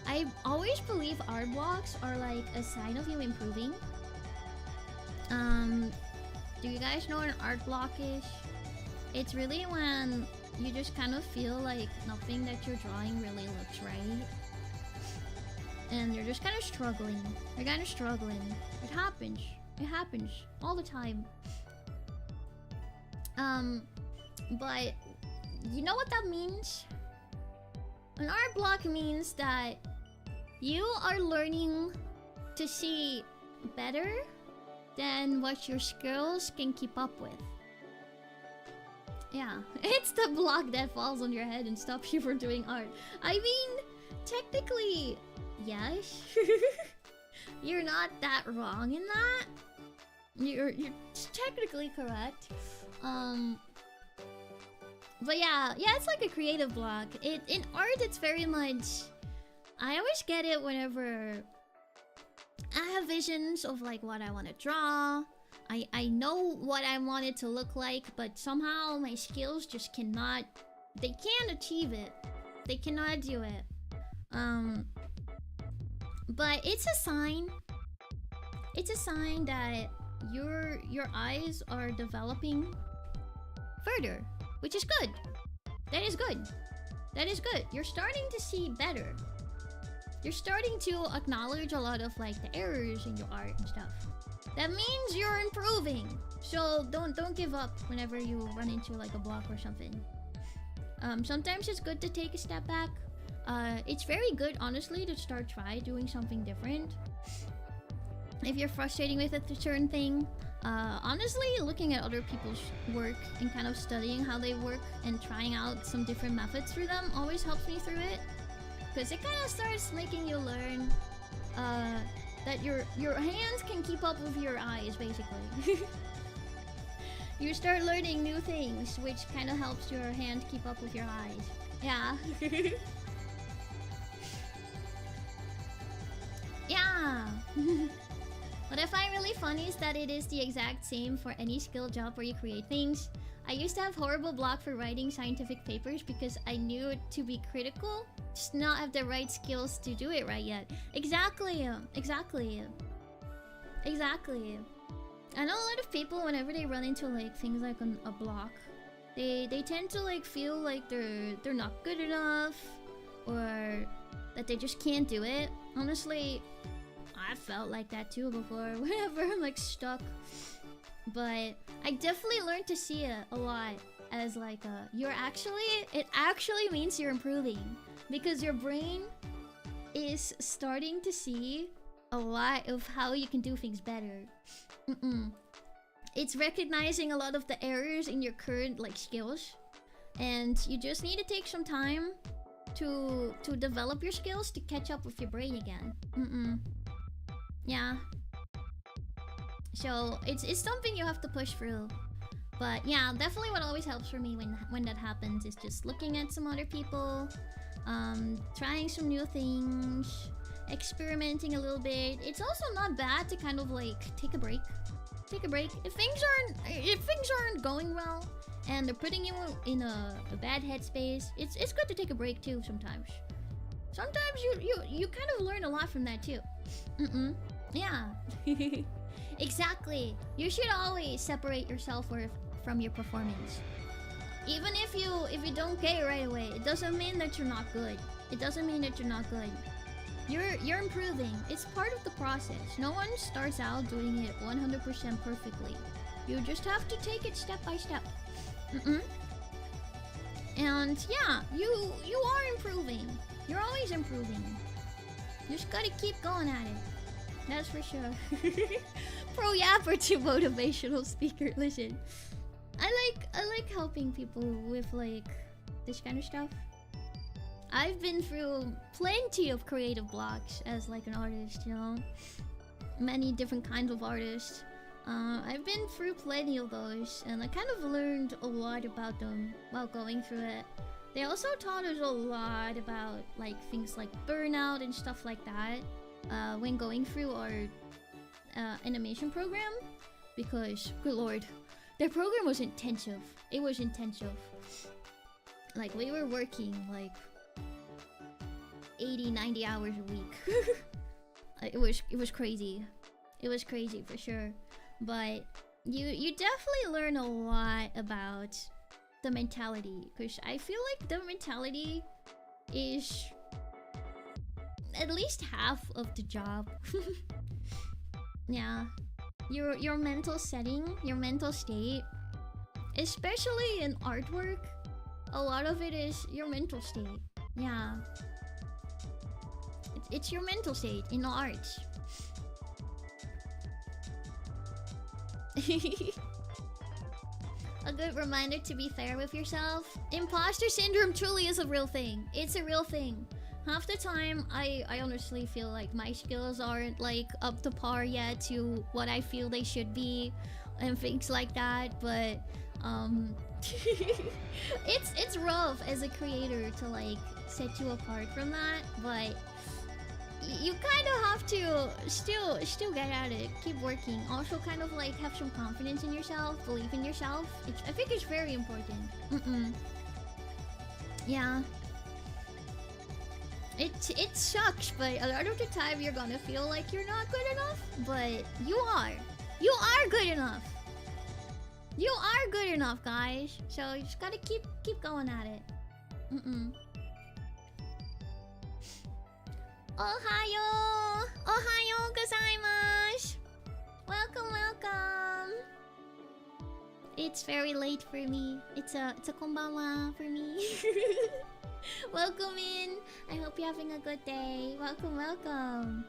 I always believe art blocks are like a sign of you improving. Do you guys know what an art block is? It's really when you just kind of feel like nothing that you're drawing really looks right. And you're just kind of struggling. You're kind of struggling. It happens. It happens all the time. But you know what that means? An art block means that you are learning to see better than what your skills can keep up with. Yeah, it's the block that falls on your head and stops you from doing art. I mean, technically, yes. You're not that wrong in that. You're technically correct. But yeah, it's like a creative block. In art, it's very much... I always get it whenever I have visions of like what I want to draw. I know what I want it to look like, but somehow my skills just cannot. They can't achieve it. They cannot do it. But it's a sign. It's a sign that your eyes are developing further, which is good. That is good. That is good. You're starting to see better. You're starting to acknowledge a lot of like the errors in your art and stuff. That means you're improving. So don't give up whenever you run into like a block or something. Sometimes it's good to take a step back. It's very good, honestly, to try doing something different. If you're frustrating with a certain thing, honestly, looking at other people's work and kind of studying how they work and trying out some different methods through them always helps me through it. Because it kind of starts making you learn that your hands can keep up with your eyes, basically. You start learning new things, which kind of helps your hand keep up with your eyes. Yeah. Yeah. What I find really funny is that it is the exact same for any skill job where you create things. I used to have horrible block for writing scientific papers because I knew to be critical, just not have the right skills to do it right yet. Exactly. I know a lot of people, whenever they run into like things like a block, they tend to like feel like they're not good enough, or that they just can't do it. Honestly, I felt like that too before, whenever I'm like stuck. But I definitely learned to see it a lot as like it actually means you're improving, because your brain is starting to see a lot of how you can do things better. It's recognizing a lot of the errors in your current like skills, and you just need to take some time to develop your skills to catch up with your brain again. Yeah. So it's something you have to push through. But yeah, definitely what always helps for me when that happens is just looking at some other people, trying some new things, experimenting a little bit. It's also not bad to kind of like take a break. If things aren't going well and they're putting you in a bad headspace, it's good to take a break too sometimes. Sometimes you kind of learn a lot from that too. Yeah. Exactly. You should always separate your self-worth from your performance. Even if you don't get it right away, it doesn't mean that you're not good. You're improving. It's part of the process. No one starts out doing it 100% perfectly. You just have to take it step by step. And yeah, you are improving. You're always improving. You just gotta keep going at it. That's for sure. Pro yapper to motivational speaker. Listen, I like helping people with like this kind of stuff. I've been through plenty of creative blocks as like an artist, you know. Many different kinds of artists. I've been through plenty of those, and I kind of learned a lot about them while going through it. They also taught us a lot about like things like burnout and stuff like that when going through our animation program, because good lord, their program was intensive. It was intensive. Like we were working like 80-90 hours a week. It was crazy. It was crazy for sure. But you definitely learn a lot about the mentality, because I feel like the mentality is at least half of the job. Yeah. Your mental setting, your mental state, especially in artwork, a lot of it is your mental state. Yeah. It's your mental state in art. A good reminder to be fair with yourself. Imposter syndrome truly is a real thing. It's a real thing. Half the time, I honestly feel like my skills aren't like up to par yet to what I feel they should be, and things like that. But it's rough as a creator to like set you apart from that. But you kind of have to still get at it, keep working. Also, kind of like have some confidence in yourself, believe in yourself. I think it's very important. Yeah. It sucks, but a lot of the time you're gonna feel like you're not good enough, but you are. You are good enough. You are good enough, guys. So you just gotta keep going at it. Ohayo! Ohayo gozaimasu! Welcome, welcome! It's very late for me. It's a konbanwa for me. Welcome in. I hope you're having a good day. Welcome, welcome.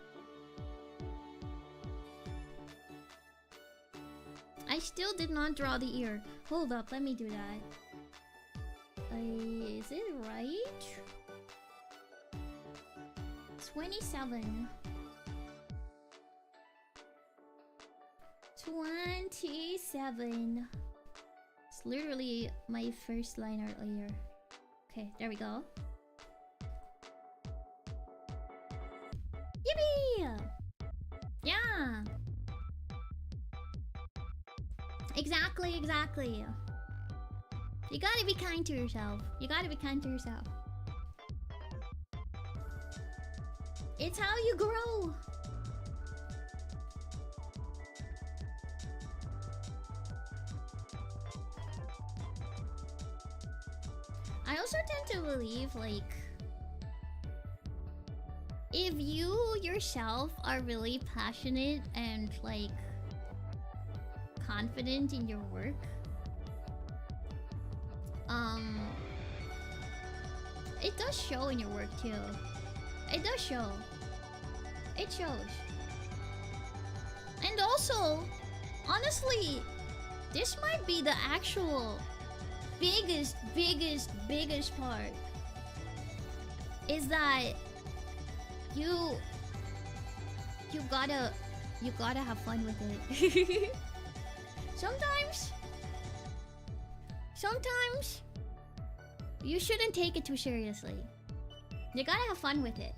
I still did not draw the ear. Hold up, let me do that. Is it right? 27. 27. It's literally my first line earlier. Okay, there we go. Yippee! Yeah! Exactly, exactly. You gotta be kind to yourself. You gotta be kind to yourself. It's how you grow. I also tend to believe, like, if you yourself are really passionate and, like, confident in your work, it does show in your work too. It does show. It shows. And also, honestly, this might be the actual biggest part. Is that you gotta have fun with it. Sometimes you shouldn't take it too seriously. You gotta have fun with it.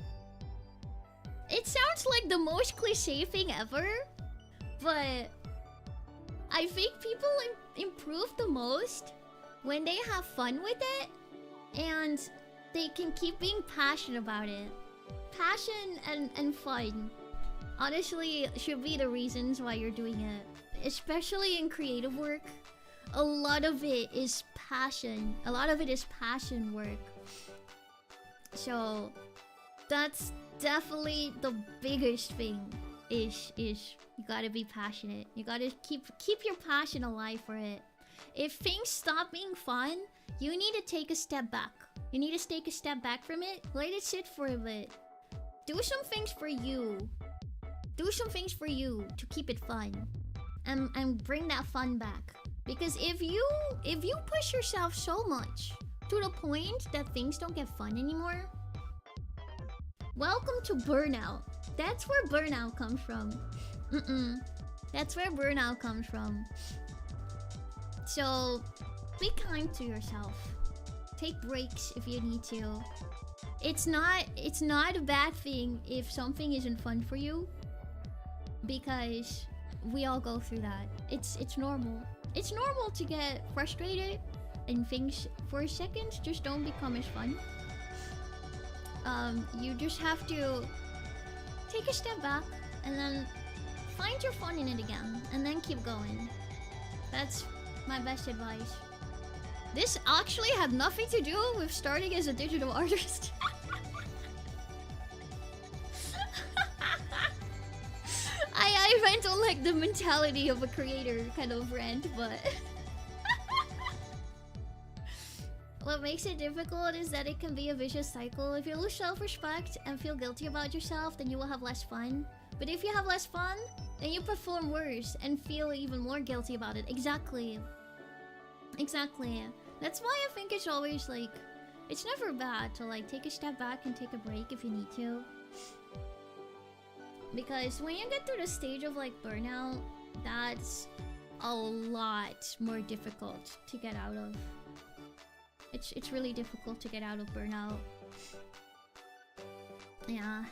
It sounds like the most cliche thing ever, but I think people improve the most when they have fun with it and they can keep being passionate about it. Passion and fun, honestly, should be the reasons why you're doing it. Especially in creative work, a lot of it is passion. A lot of it is passion work. So that's definitely the biggest thing. Is you gotta be passionate. You gotta keep your passion alive for it. If things stop being fun, you need to take a step back. You need to take a step back from it. Let it sit for a bit. Do some things for you. Do some things for you to keep it fun. And bring that fun back. Because if you push yourself so much to the point that things don't get fun anymore, welcome to burnout. That's where burnout comes from. That's where burnout comes from. So be kind to yourself. Take breaks if you need to. It's not a bad thing if something isn't fun for you, because we all go through that. It's normal. It's normal to get frustrated and things for a second just don't become as fun. You just have to take a step back and then find your fun in it again and then keep going. That's my best advice. This actually had nothing to do with starting as a digital artist. I went on like the mentality of a creator kind of rant, but what makes it difficult is that it can be a vicious cycle. If you lose self-respect and feel guilty about yourself, then you will have less fun. But if you have less fun, then you perform worse and feel even more guilty about it. Exactly. Exactly. That's why I think it's always like, it's never bad to like take a step back and take a break if you need to. Because when you get to the stage of like burnout, that's a lot more difficult to get out of. It's really difficult to get out of burnout. Yeah.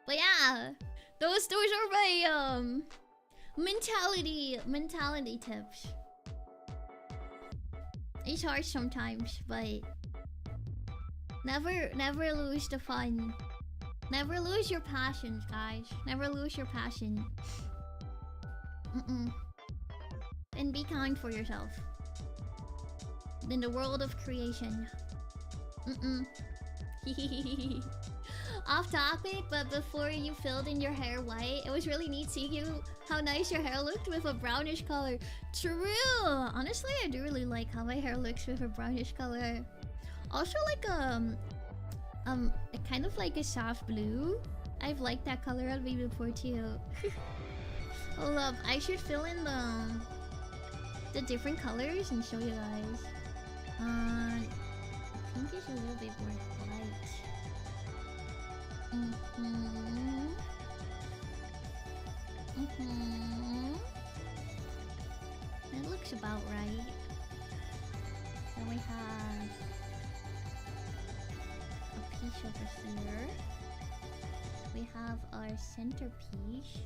But yeah, those are my mentality tips. It's hard sometimes, but never lose the fun. Never lose your passions, guys. Never lose your passion. And be kind for yourself. In the world of creation. Off topic, but before you filled in your hair white, it was really neat seeing you how nice your hair looked with a brownish color. True! Honestly, I do really like how my hair looks with a brownish color. Also like kind of like a soft blue. I've liked that color on me before too. Hold up, I should fill in the different colors and show you guys. I think it's a little bit more light. That looks about right. Then we have a piece over here. We have our centerpiece.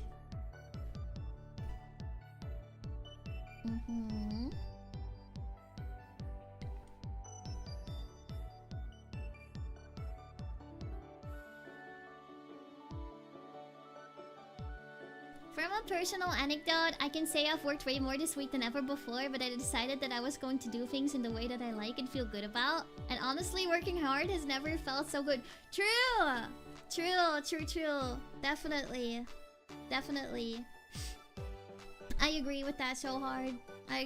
From a personal anecdote, I can say I've worked way more this week than ever before, but I decided that I was going to do things in the way that I like and feel good about. And honestly, working hard has never felt so good. True! True. Definitely. I agree with that so hard. I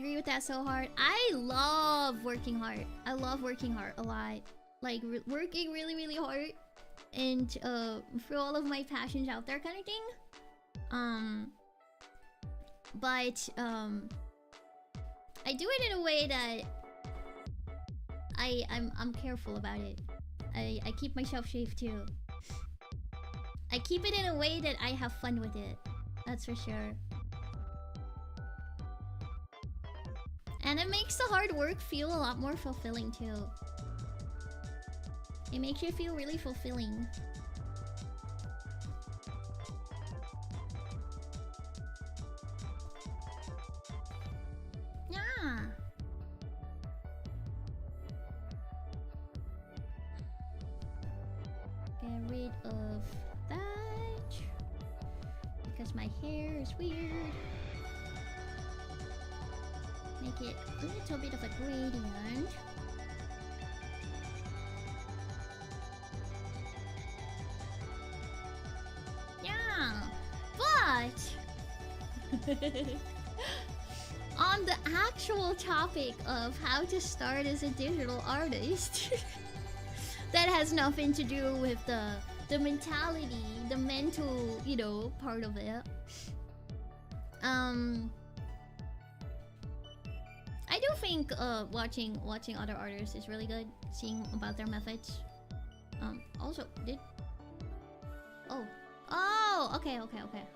love working hard. I love working hard a lot. Like, working really hard. And, for all of my passions out there kind of thing. But I do it in a way that I'm careful about it. I keep myself safe too. I keep it in a way that I have fun with it. That's for sure. And it makes the hard work feel a lot more fulfilling too. It makes you feel really fulfilling. Yeah. Get rid of that because my hair is weird. Make it a little bit of a gradient. Yeah, but on the actual topic of how to start as a digital artist, that has nothing to do with the mentality, the mental, you know, part of it. I do think watching other artists is really good, seeing about their methods. Also okay.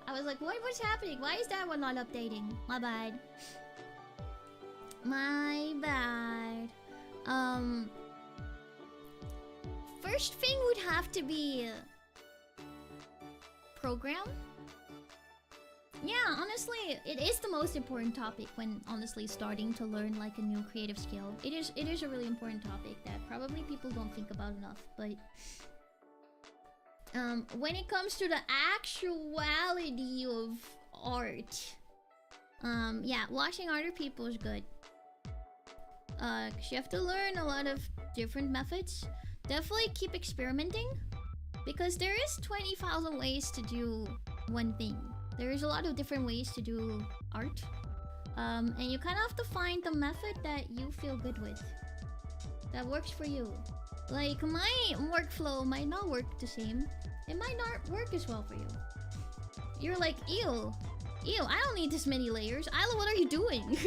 I was like, what's happening? Why is that one not updating? My bad. First thing would have to be program. Yeah, honestly, it is the most important topic when honestly starting to learn like a new creative skill. It is a really important topic that probably people don't think about enough, but when it comes to the actuality of art, yeah, watching other people is good. 'Cause you have to learn a lot of different methods. Definitely keep experimenting, because there is 20,000 ways to do one thing. There is a lot of different ways to do art. And you kind of have to find the method that you feel good with, that works for you. Like, my workflow might not work the same. It might not work as well for you. You're like, ew, I don't need this many layers. Ayla, what are you doing?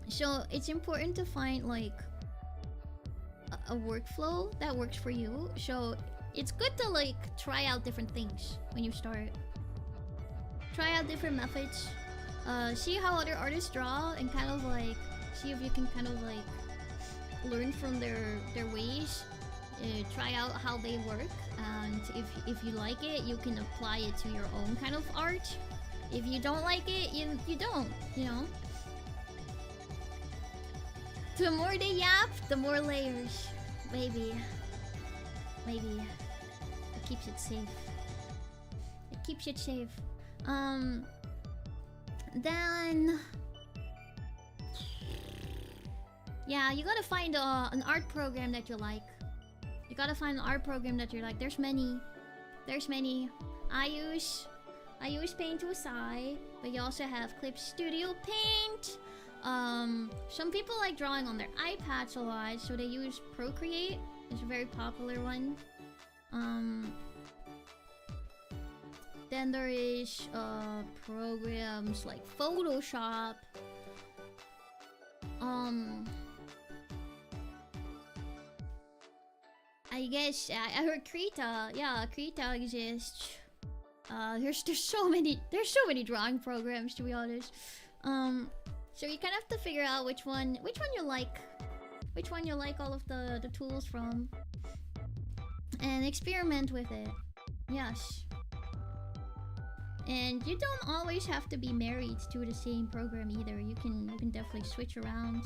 So it's important to find like a workflow that works for you. So it's good to like try out different things when you start. Try out different methods. See how other artists draw and kind of like see if you can kind of like learn from their ways. try out how they work, and if you like it, you can apply it to your own kind of art. If you don't like it, you don't, you know. The more they yap, the more layers. Maybe. It keeps it safe. It keeps it safe. Then... yeah, you gotta find an art program that you like. You gotta find an art program that you like. There's many. I use Paint to Asai, but you also have Clip Studio Paint. Some people like drawing on their iPads a lot, so they use Procreate. It's a very popular one. Then there is programs like Photoshop. I guess I heard Krita. Yeah, Krita exists. There's so many drawing programs, to be honest. So you kind of have to figure out which one you like. Which one you like all of the tools from. And experiment with it. Yes. And you don't always have to be married to the same program either. You can definitely switch around.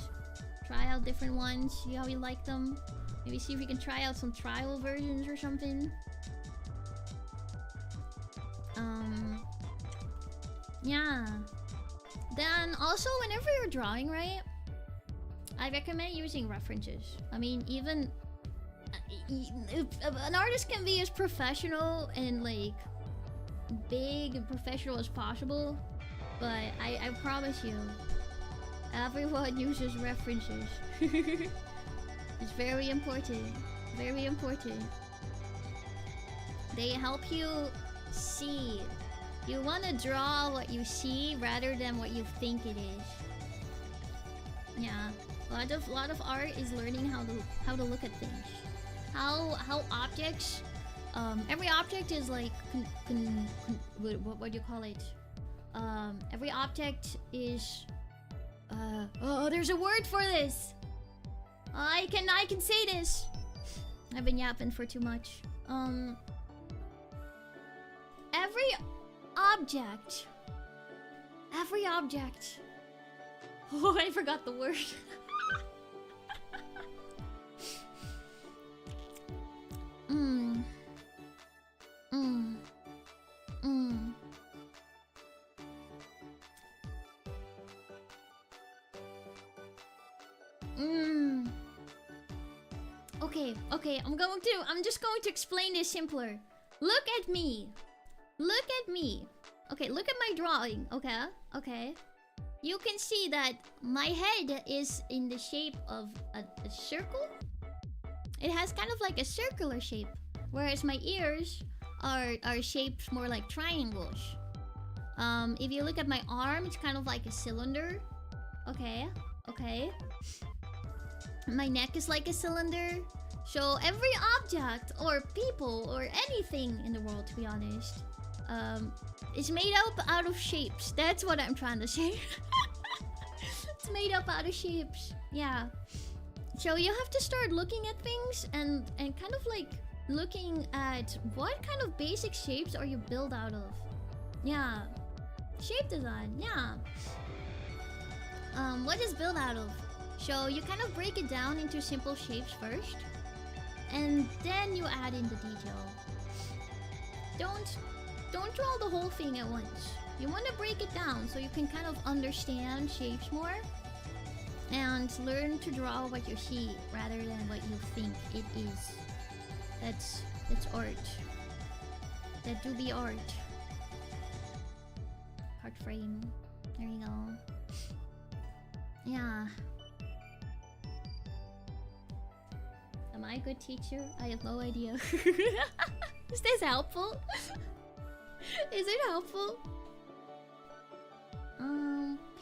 Try out different ones, see how you like them. Maybe see if you can try out some trial versions or something. Yeah. Then also, whenever you're drawing, right? I recommend using references. I mean, even if an artist can be as professional and like big and professional as possible, but I promise you, everyone uses references. It's very important. Very important. They help you see. You want to draw what you see rather than what you think it is. Yeah, a lot of art is learning how to look at things. How objects. Every object is like what do you call it? Every object is. Oh, there's a word for this. I can say this. I've been yapping for too much. Every object. Oh, I forgot the word. Okay, I'm just going to explain this simpler. Look at me. Okay, look at my drawing, okay? You can see that my head is in the shape of a circle. It has kind of like a circular shape, whereas my ears are shaped more like triangles. If you look at my arm, it's kind of like a cylinder. Okay. My neck is like a cylinder. So every object or people or anything in the world, to be honest, is made up out of shapes. That's what I'm trying to say. It's made up out of shapes. Yeah. So you have to start looking at things and kind of like looking at what kind of basic shapes are you built out of. Yeah. Shape design, yeah. What is built out of? So you kind of break it down into simple shapes first, and then you add in the detail. Don't draw the whole thing at once. You want to break it down so you can kind of understand shapes more and learn to draw what you see rather than what you think it is. That's art. That do be art. Heart frame. There you go. Yeah. Am I a good teacher? I have no idea. Is this helpful? Is it helpful?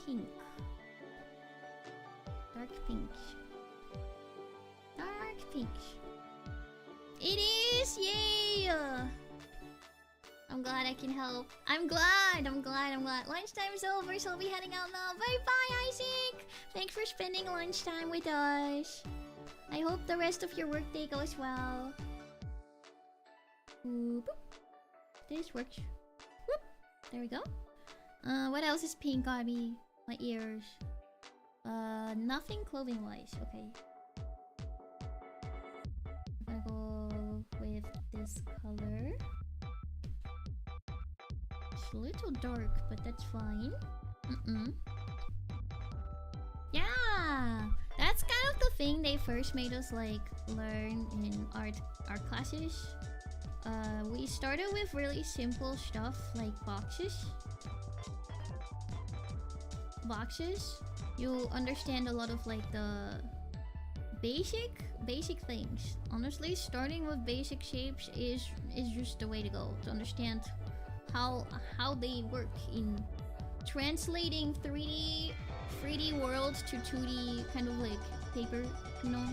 Pink. Dark pink. Dark pink. It is! Yay! I'm glad I can help. I'm glad. Lunchtime is over, so I'll be heading out now. Bye-bye, Isaac! Thanks for spending lunchtime with us. I hope the rest of your workday goes well. Boop. This works. Whoop. There we go. What else is pink on me? My ears. Nothing clothing wise. Okay. I'm gonna go with this color. It's a little dark, but that's fine. Yeah! That's kind of the thing they first made us like learn in art classes. We started with really simple stuff like boxes. You understand a lot of like the basic things. Honestly, starting with basic shapes is just the way to go to understand how they work in translating 3D worlds to 2D kind of like paper, you know?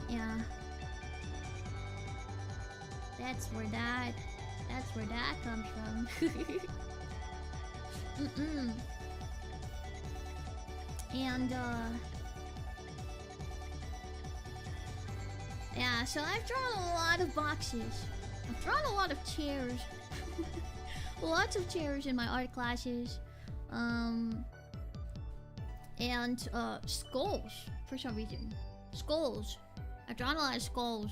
Yeah. That's where that comes from. And yeah, so I've drawn a lot of boxes. I've drawn a lot of chairs. Lots of chairs in my art classes. And skulls for some reason. Skulls. I've drawn a lot of skulls.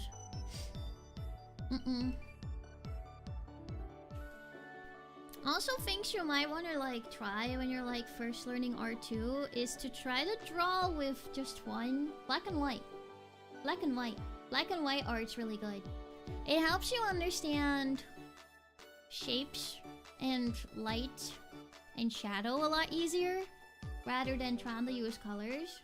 Also, things you might want to like try when you're like first learning art too is to try to draw with just one black and white. Black and white art's really good. It helps you understand shapes and light and shadow a lot easier rather than trying to use colors.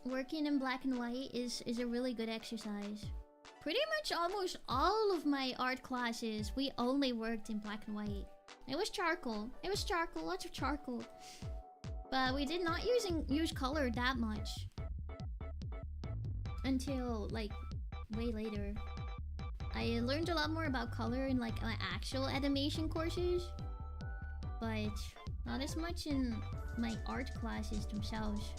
Working in black and white is a really good exercise. Pretty much almost all of my art classes, we only worked in black and white. It was charcoal, lots of charcoal. But we did not use color that much. Until like way later. I learned a lot more about color in like my actual animation courses. But not as much in my art classes themselves.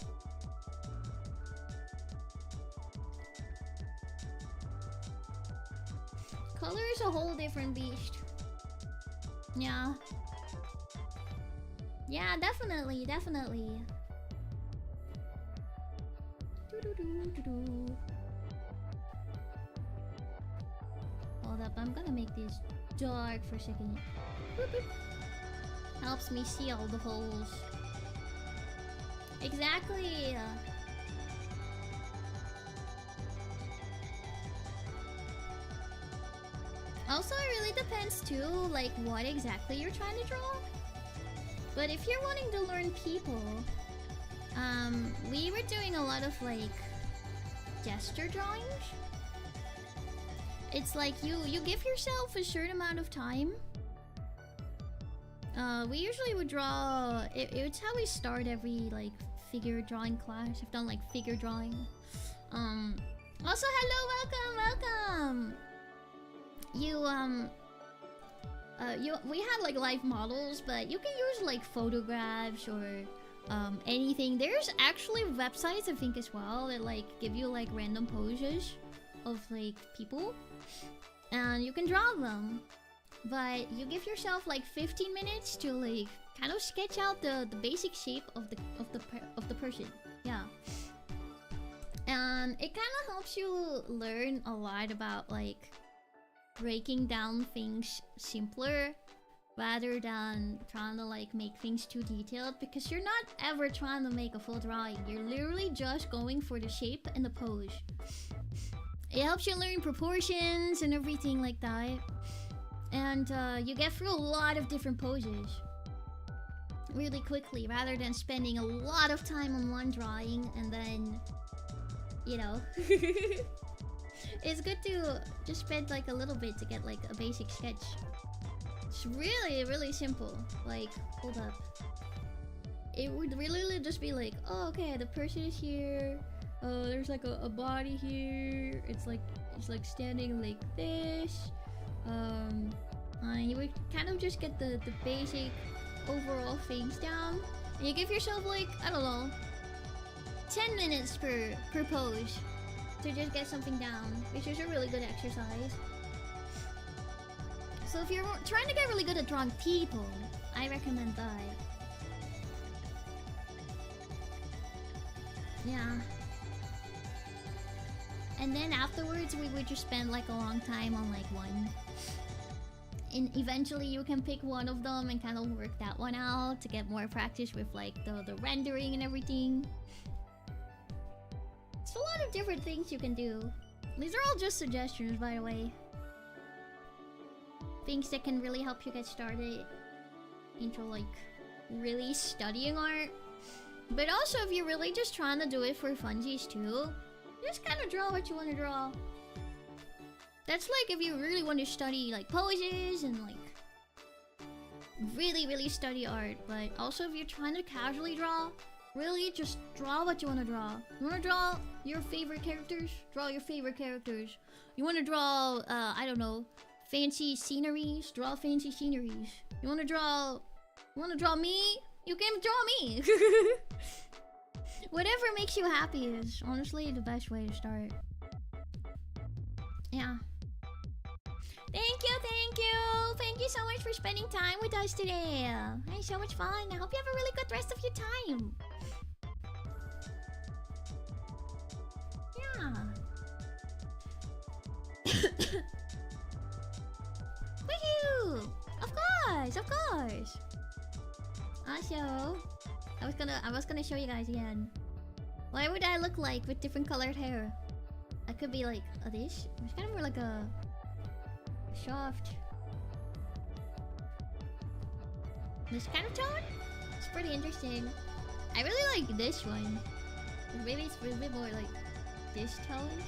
Color is a whole different beast. Yeah. Yeah, definitely. Hold up, I'm gonna make this dark for a second. Helps me see all the holes. Exactly. Also, it really depends too, like what exactly you're trying to draw. But if you're wanting to learn people, we were doing a lot of like gesture drawings. It's like you give yourself a certain amount of time. We usually would draw. It's how we start every like figure drawing class. I've done like figure drawing. Also, hello, welcome. We had like live models, but you can use like photographs or anything. There's actually websites I think as well that like give you like random poses of like people, and you can draw them. But you give yourself like 15 minutes to like kind of sketch out the basic shape of the person. Yeah. And it kind of helps you learn a lot about like breaking down things simpler rather than trying to like make things too detailed, because you're not ever trying to make a full drawing. You're literally just going for the shape and the pose. It helps you learn proportions and everything like that. And you get through a lot of different poses really quickly rather than spending a lot of time on one drawing and then, you know. It's good to just spend like a little bit to get like a basic sketch. It's really simple. Like, hold up. It would really just be like, oh, okay, the person is here. Oh, there's like a body here. It's like standing like this. You would kind of just get the basic overall things down. And you give yourself like, I don't know, 10 minutes per pose to just get something down, which is a really good exercise. So if you're trying to get really good at drawing people, I recommend that. Yeah. And then afterwards, we would just spend like a long time on like one. And eventually you can pick one of them and kind of work that one out to get more practice with like the rendering and everything. It's a lot of different things you can do. These are all just suggestions, by the way. Things that can really help you get started into like really studying art. But also if you're really just trying to do it for funsies too, just kind of draw what you want to draw. That's like if you really want to study like poses and like really study art. But also if you're trying to casually draw, really just draw what you want to draw. You want to draw your favorite characters? Draw your favorite characters. You want to draw, I don't know, fancy sceneries? Draw fancy sceneries. You want to draw me? You can draw me. Whatever makes you happy is honestly the best way to start. Yeah. Thank you! Thank you so much for spending time with us today. It's so much fun. I hope you have a really good rest of your time. Yeah. Woohoo! Of course. Also, I was gonna show you guys again. What would I look like with different colored hair? I could be like this. It's kind of more like a soft. This kind of tone? It's pretty interesting. I really like this one. Maybe it's a bit more like this tone.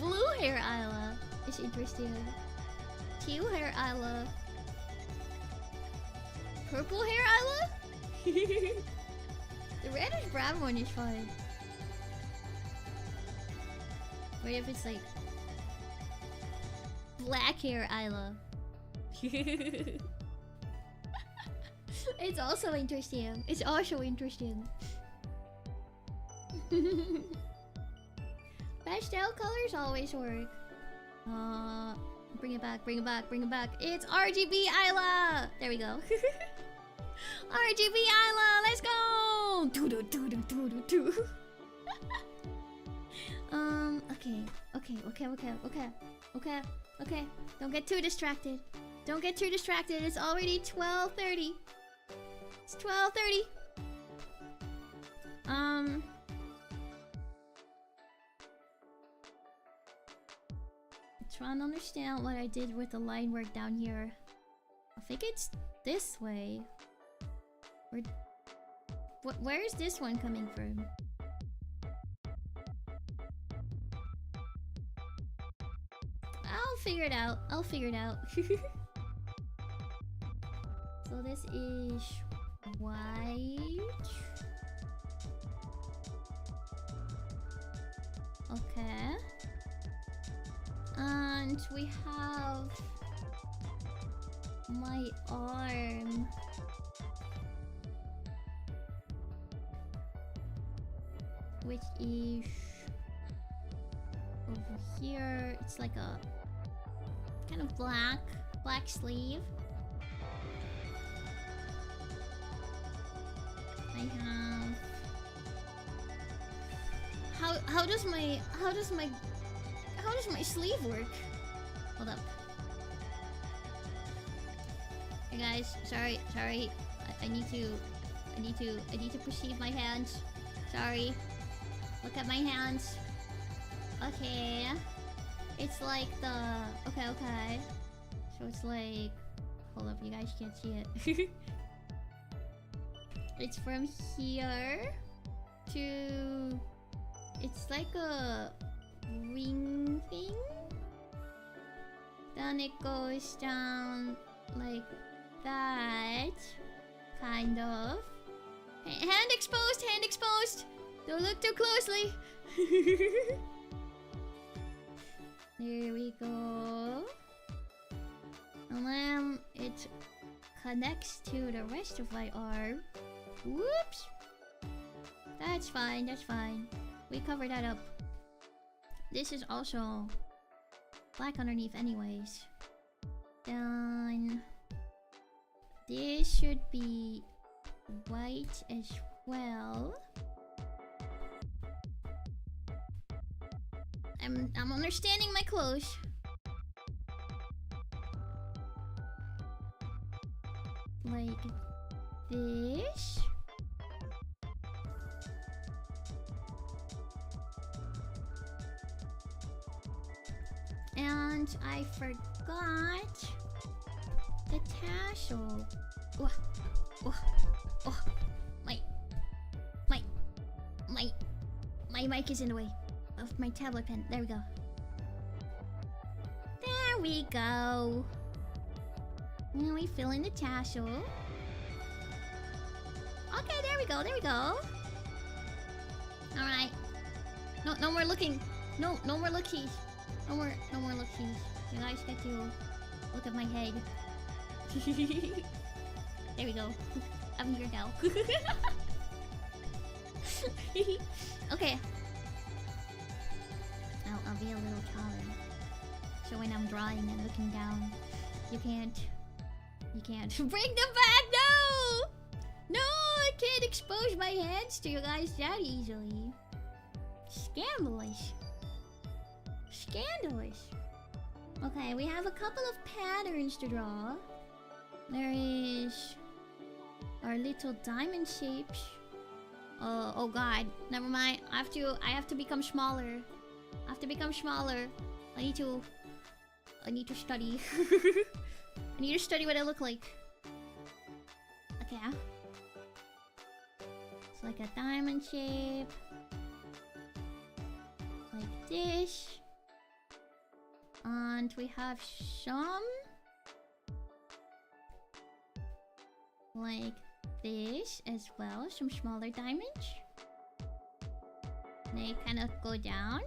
Blue hair Ayla is interesting. Teal hair Ayla. Purple hair Ayla? The reddish brown one is fine. What if it's like black hair Ayla? It's also interesting. Pastel colors always work. Bring it back. It's RGB Ayla! There we go. RGB Ayla, let's go! Okay. Don't get too distracted. It's already 12:30. It's 12:30. Trying to understand what I did with the line work down here. I think it's this way. Where is this one coming from? I'll figure it out. So this is white. Okay. And we have my arm. Which is over here. It's like a kind of black sleeve. I have. How does my sleeve work? Hold up. Hey guys, sorry. I need to perceive my hands. Sorry. Look at my hands. Okay. It's like the... Okay. So it's like... Hold up, you guys can't see it. It's from here to... It's like a ring thing. Then it goes down like that. Kind of. Hand exposed! Don't look too closely! There we go. And then it connects to the rest of my arm. Whoops! That's fine, that's fine. We covered that up. This is also black underneath anyways. Then this should be white as well. I'm understanding my clothes. Like this. And I forgot the tassel. Oh, oh, oh. My mic is in the way of my tablet pen. There we go. There we go. And we fill in the tassel. Okay, there we go, there we go. Alright. No more looking. No more lookies. No more lookies. You guys get to look at my head. There we go. I'm here now. Okay. I'll be a little taller. So when I'm drawing and looking down, you can't bring them back. No, I can't expose my hands to you guys that easily. Scandalous. Okay, we have a couple of patterns to draw. There is our little diamond shapes. Oh god, never mind. I have to become smaller. I need to study. I need to study what I look like. Okay. It's like a diamond shape. Like this. And we have some like this as well, some smaller diamonds. They kind of go down.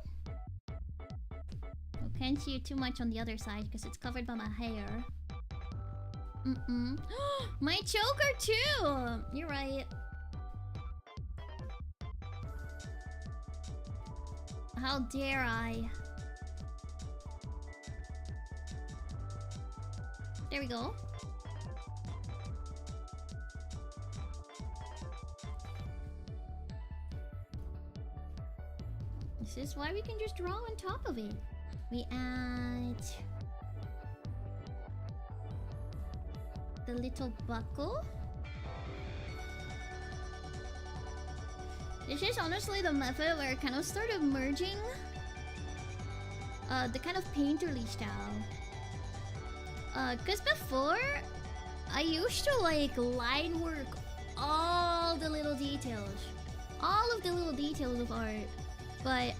You can't see it too much on the other side because it's covered by my hair. My choker too! You're right. How dare I? There we go. This is why we can just draw on top of it. We add the little buckle. This is honestly the method where I kind of started merging the kind of painterly style. Cause before I used to like line work all the little details. All of the little details of art. But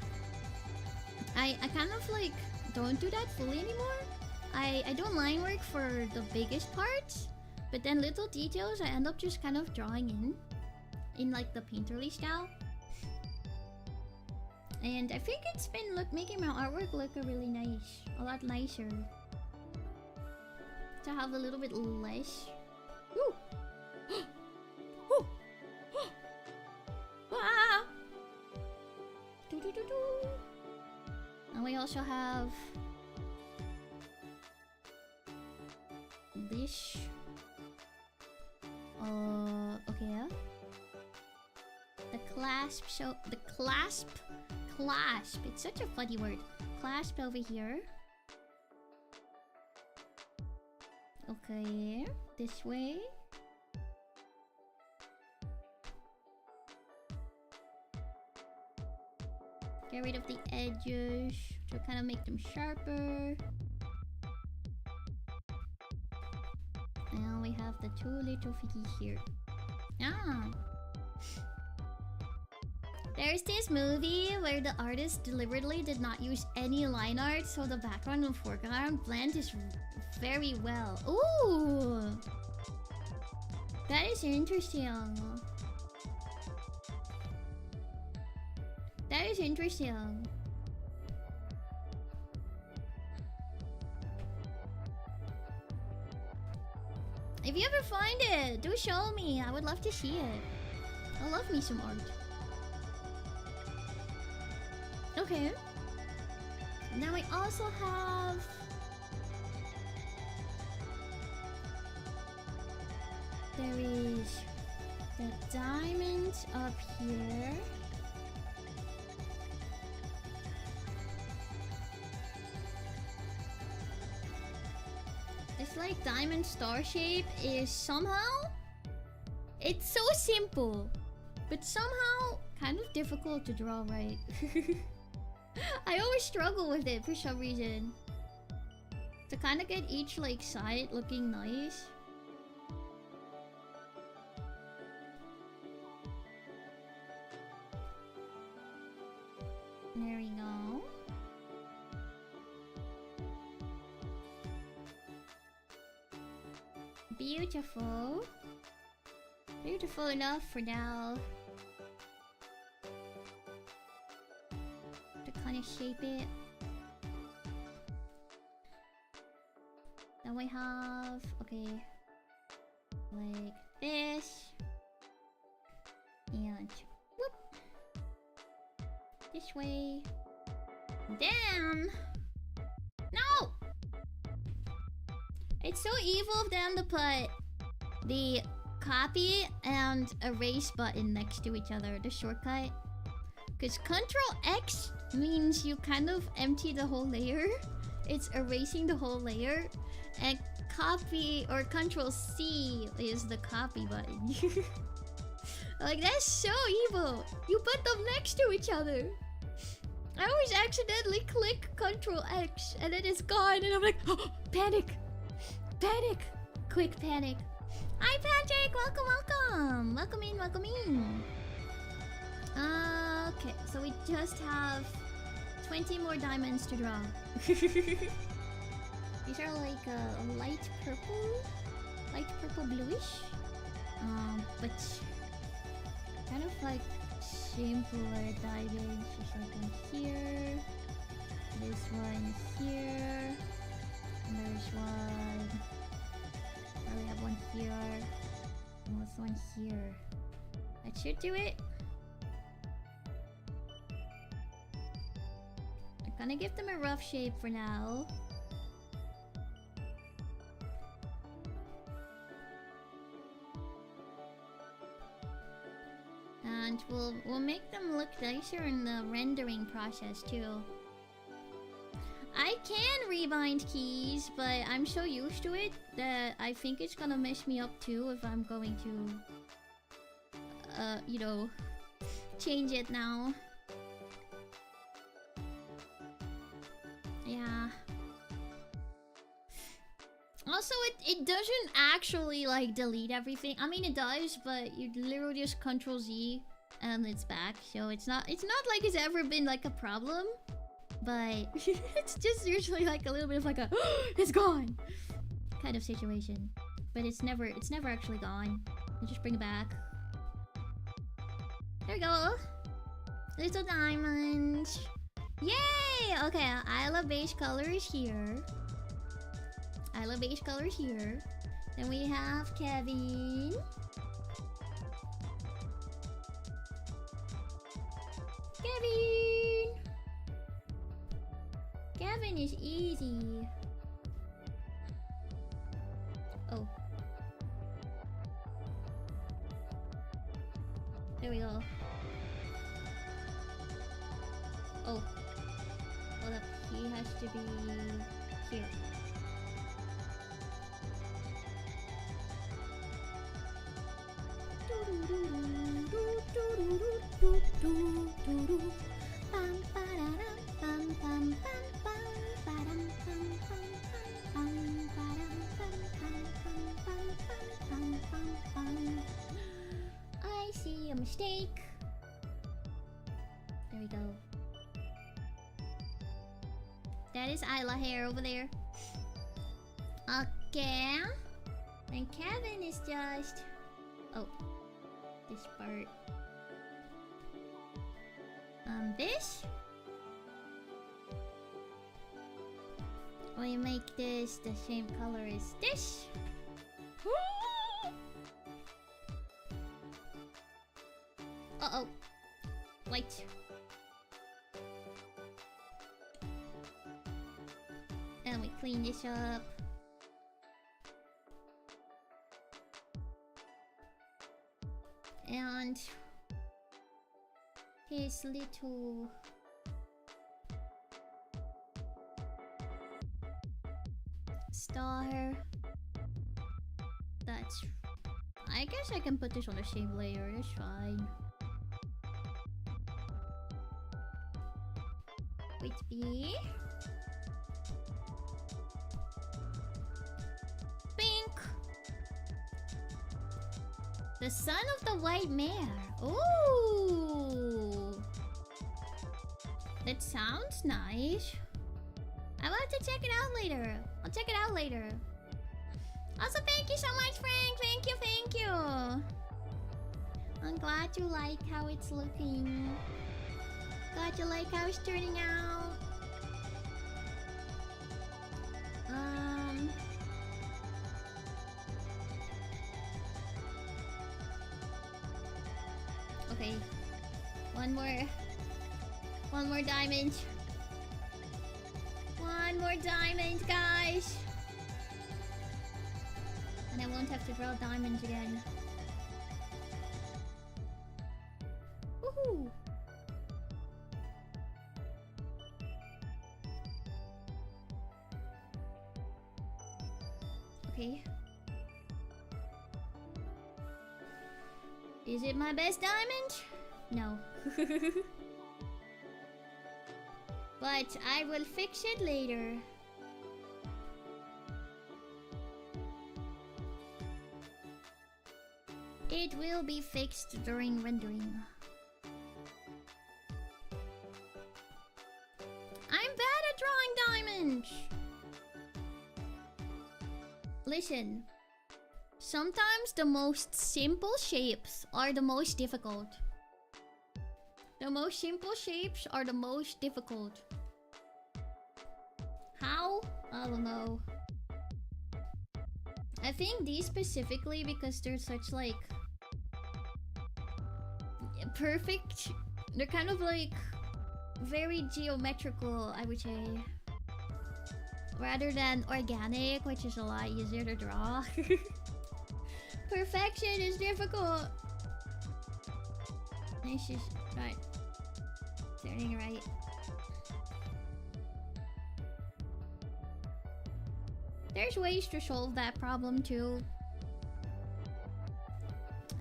I kind of like don't do that fully anymore. I don't line work for the biggest parts, but then little details I end up just kind of drawing in like the painterly style. And I think it's been making my artwork look a lot nicer. To have a little bit less. Woo! Woo! Ah! And we also have this. Okay. The clasp. So the clasp. It's such a funny word. Clasp over here. Okay, this way. Get rid of the edges to kind of make them sharper. And we have the two little figgies here. Ah! There's this movie where the artist deliberately did not use any line art, so the background and foreground blend is very well. Ooh! That is interesting. That is interesting. If you ever find it, do show me. I would love to see it. I love me some art. Okay. Now we also have... There is the diamond up here. This like diamond star shape is somehow... It's so simple, but somehow kind of difficult to draw right. I always struggle with it for some reason. To kind of get each like side looking nice. There we go. Beautiful. Beautiful enough for now. To kind of shape it. Then we have... Okay. Like this. And... Whoop! This way. Damn! No! It's so evil of them to put the copy and erase button next to each other, the shortcut. Because Control X means you kind of empty the whole layer. It's erasing the whole layer. And copy or Control C is the copy button. Like, that's so evil. You put them next to each other. I always accidentally click Control X and then it's gone and I'm like, oh, panic! Panic! Quick panic. Hi Patrick! Welcome, welcome! Welcome in, welcome in. Okay, so we just have 20 more diamonds to draw. These are like a light purple bluish. But kind of like simpler diamonds. Just like one here. This one here. And there's one. We have one here. And this one here. That should do it. I'm gonna give them a rough shape for now. And we'll make them look nicer in the rendering process too. I can rebind keys, but I'm so used to it that I think it's gonna mess me up too if I'm going to, you know, change it now. Yeah. Also, it doesn't actually, like, delete everything. I mean, it does, but you literally just Control Z and it's back. So it's not like it's ever been, like, a problem. But it's just usually, like, a little bit of, like, a it's gone kind of situation. But it's never actually gone. You just bring it back. There we go. Little diamond. Yay! Okay, Ayla base color is here. Ayla base color is here. Then we have Kevin. Kevin! Kevin is easy. Oh. There we go. Oh. Hold up. He has to be here. I see a mistake. There we go. That is Ayla hair over there. Okay. And Kevin is just... Oh. This part. This? We make this the same color as this. Then we clean this up. And his little star. That's... I guess I can put this on the same layer, that's fine. Wait, B. Pink. The son of the white mare. Ooh. That sounds nice. I will have to check it out later. I'll check it out later. Also, thank you so much, Frank. Thank you, thank you. I'm glad you like how it's looking. Glad you like how it's turning out. Okay. One more diamond. One more diamond, guys. And I won't have to draw diamonds again. Woohoo! Okay. Is it my best diamond? No. But I will fix it later. It will be fixed during rendering. I'm bad at drawing diamonds! Listen. Sometimes the most simple shapes are the most difficult. The most simple shapes are the most difficult. How? I don't know. I think these specifically because they're such like... perfect. They're kind of like... very geometrical, I would say. Rather than organic, which is a lot easier to draw. Perfection is difficult. This is right. Turning right. There's ways to solve that problem too.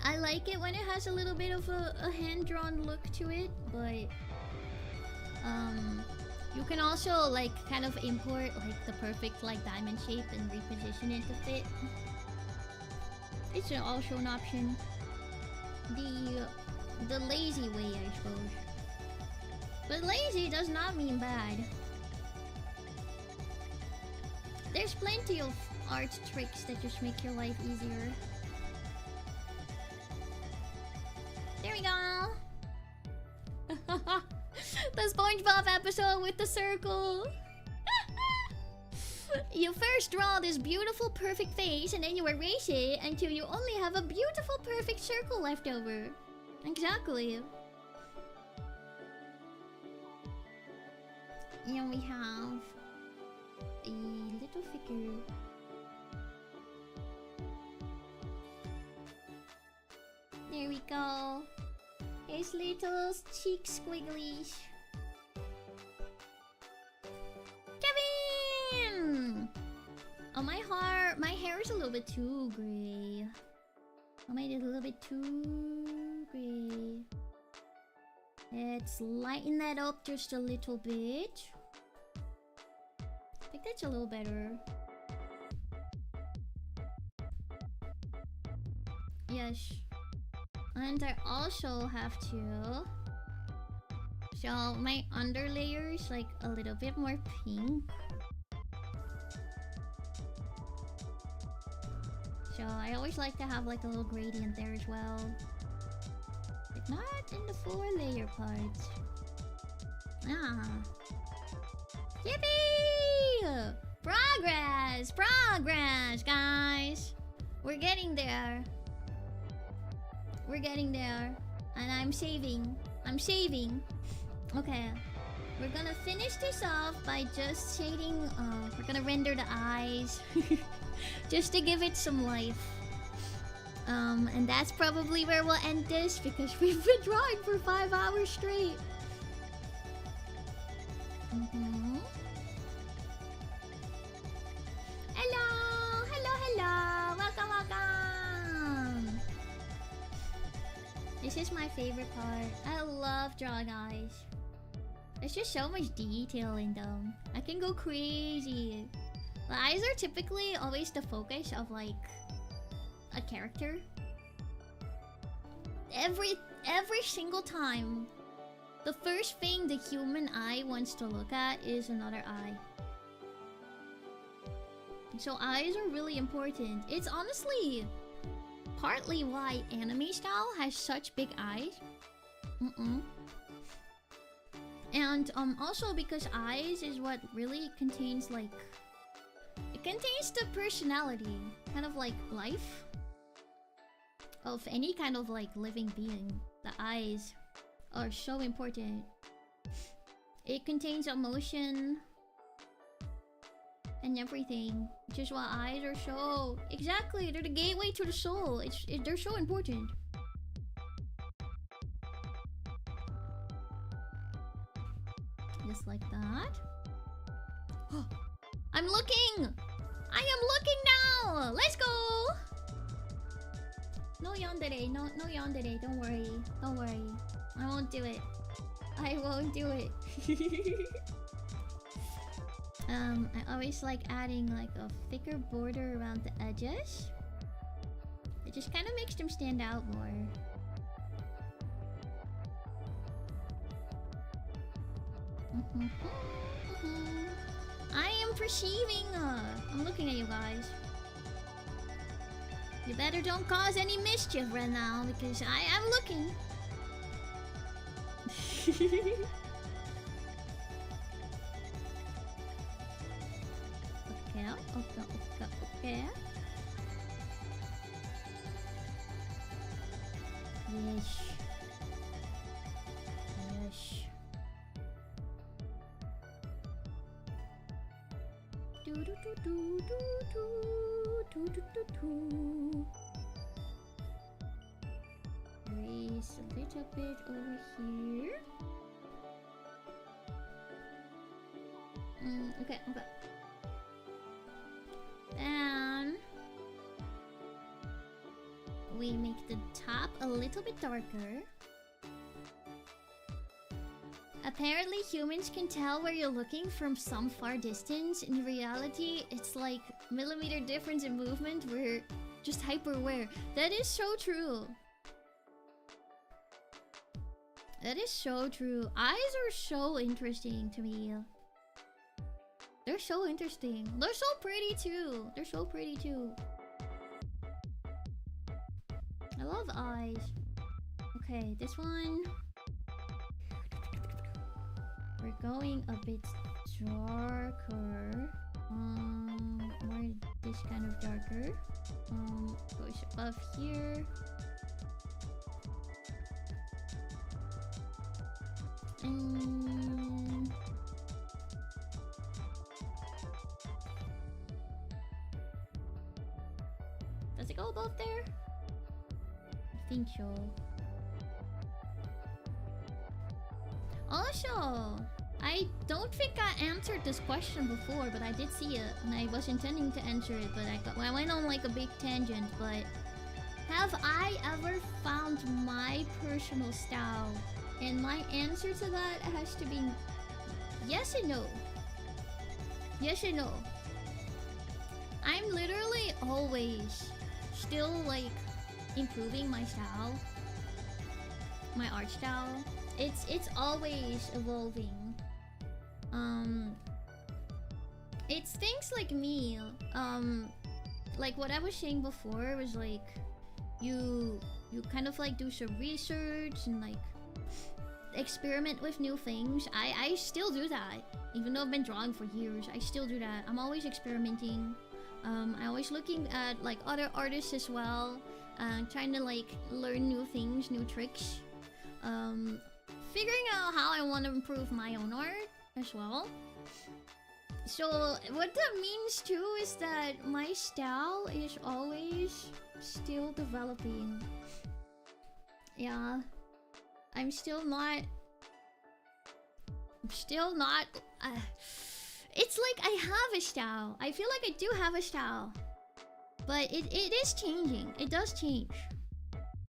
I like it when it has a little bit of a hand-drawn look to it, but you can also like kind of import like the perfect like diamond shape and reposition it to fit. It's also an option. The lazy way, I suppose. But lazy does not mean bad. There's plenty of art tricks that just make your life easier. There we go! The SpongeBob episode with the circle! You first draw this beautiful perfect face and then you erase it until you only have a beautiful perfect circle left over. Exactly. And we have a little figure. There we go. His little cheek squigglies. Kevin! Oh, my hair is a little bit too gray. I made it a little bit too gray. Let's lighten that up just a little bit. I think that's a little better. Yes. And I also have to show my underlayers like a little bit more pink. So I always like to have like a little gradient there as well. But not in the 4-layer parts. Ah. Yippee! Progress! Progress, guys! We're getting there. We're getting there. And I'm saving. I'm saving. Okay. we're gonna finish this off by just shading. We're gonna render the eyes, just to give it some life. And that's probably where we'll end this because we've been drawing for 5 hours straight. Hello, hello, hello. Welcome, welcome. This is my favorite part. I love drawing eyes. There's just so much detail in them. I can go crazy. The eyes are typically always the focus of like a character. Every single time, the first thing the human eye wants to look at is another eye. So eyes are really important. It's honestly partly why anime style has such big eyes. And also because eyes is what really contains like... It contains the personality, kind of like life of any kind of like living being. The eyes are so important. It contains emotion and everything, which is why eyes are so... Exactly, they're the gateway to the soul. They're so important. Just like that. I'm looking! I am looking now! Let's go! No yandere, no yandere, don't worry. Don't worry. I won't do it. I won't do it. I always like adding like a thicker border around the edges. It just kind of makes them stand out more. I am perceiving. I'm looking at you guys. You better don't cause any mischief right now because I am looking. Okay. Yes. Raise a little bit over here. Okay. Then we make the top a little bit darker. Apparently humans can tell where you're looking from some far distance. In reality, it's like millimeter difference in movement. We're just hyper aware. That is so true. That is so true. Eyes are so interesting to me. They're so interesting. They're so pretty too. I love eyes. Okay, this one. We're going a bit darker. More this kind of darker. Goes above here. Does it go above there? I think so. Also, I don't think I answered this question before, but I did see it, and I was intending to answer it, but I went on like a big tangent. But have I ever found my personal style? And my answer to that has to be yes and no. Yes and no. I'm literally always still like improving my style, my art style. It's always evolving. It's things like me. Like what I was saying before was like you kind of like do some research and like experiment with new things. I still do that. Even though I've been drawing for years, I still do that. I'm always experimenting. I'm always looking at like other artists as well. Trying to like learn new things, new tricks. figuring out how I want to improve my own art as well. So what that means too is that my style is always still developing. Yeah. I'm still not... it's like I have a style. I feel like I do have a style. But it is changing. It does change.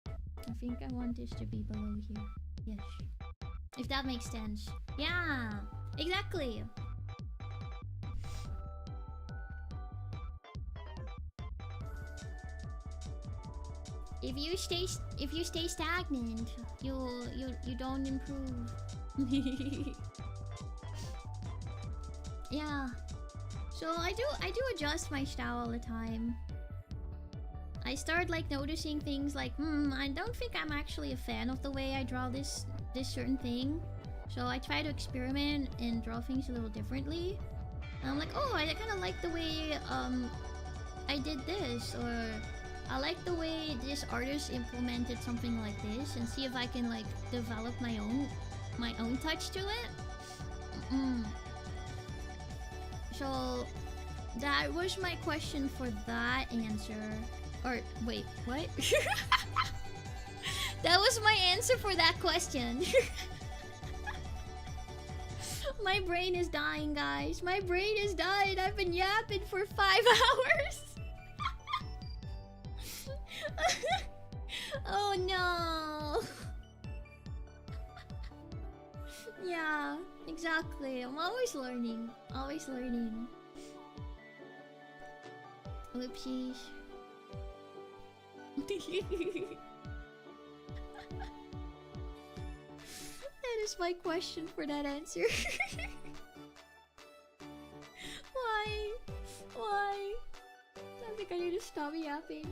I think I want this to be below here. Yes. If that makes sense. Yeah. Exactly. If you stay stagnant, you don't improve. Yeah. So I do adjust my style all the time. I start like noticing things like, I don't think I'm actually a fan of the way I draw this certain thing. So I try to experiment and draw things a little differently. And I'm like, oh, I kind of like the way I did this, or I like the way this artist implemented something like this, and see if I can like develop my own touch to it. So that was my question for that answer. Or wait, what? That was my answer for that question. My brain is dying, guys. My brain is dying. I've been yapping for 5 hours. Oh no. Yeah, exactly. I'm always learning. Always learning. Oopsies. That is my question for that answer. Why? Why? I think I need to stop yapping.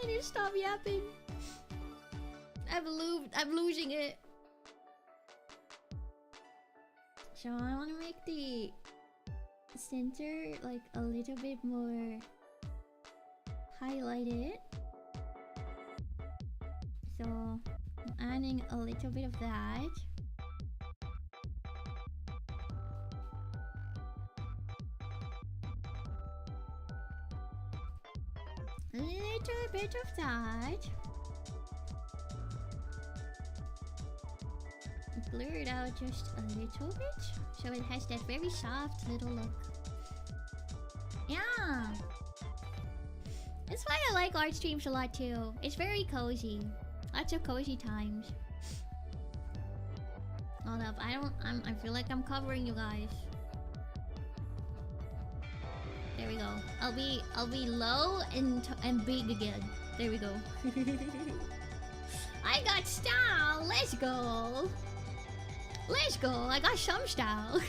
I need to stop yapping. I'm losing it. So I want to make the center like a little bit more highlighted. So I'm adding a little bit of that. A little bit of that. Blur it out just a little bit, so it has that very soft little look. Yeah! That's why I like art streams a lot too. It's very cozy. Lots of cozy times. Hold up, I feel like I'm covering you guys. There we go. I'll be low and big again. There we go. I got style. Let's go. Let's go. I got some style.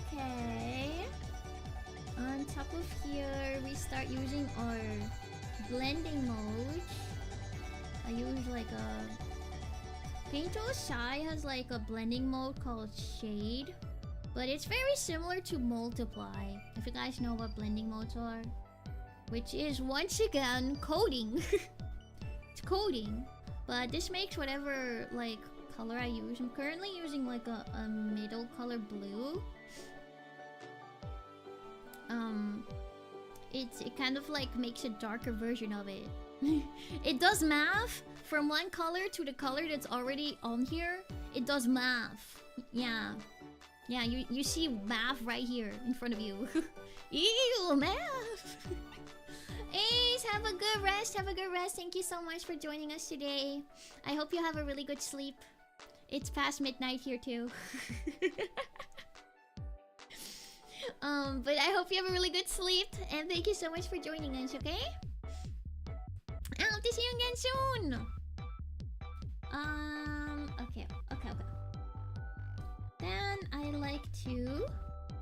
Okay. On top of here, we start using our blending mode. I use like a... Painter's Shy has like a blending mode called Shade. But it's very similar to Multiply, if you guys know what blending modes are. Which is, once again, coding. It's coding. But this makes whatever, like, color I use. I'm currently using, like, a middle color blue. It kind of, like, makes a darker version of it. It does math from one color to the color that's already on here. It does math. Yeah. Yeah, you see math right here in front of you. Ew, math! Ace, have a good rest. Have a good rest. Thank you so much for joining us today. I hope you have a really good sleep. It's past midnight here too. But I hope you have a really good sleep. And thank you so much for joining us, okay? I hope to see you again soon. Okay. Then I like to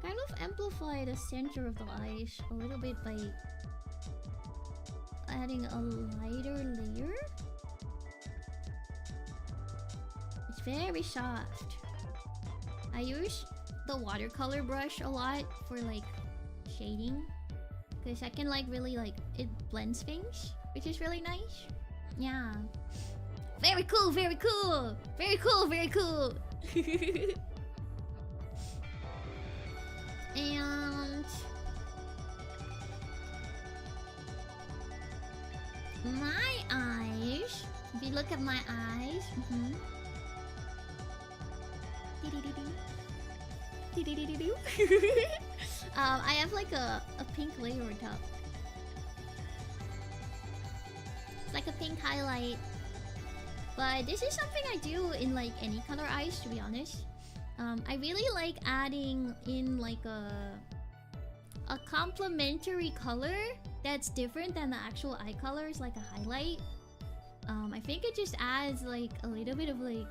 kind of amplify the center of the eyes a little bit by adding a lighter layer. It's very soft. I use the watercolor brush a lot for like shading, because I can like really like it blends things, which is really nice. Yeah. Very cool, very cool. Very cool, very cool. And my eyes. If you look at my eyes, I have like a pink layer on top. It's like a pink highlight. But this is something I do in like any color eyes, to be honest. I really like adding in like a complementary color that's different than the actual eye colors, like a highlight. I think it just adds like a little bit of like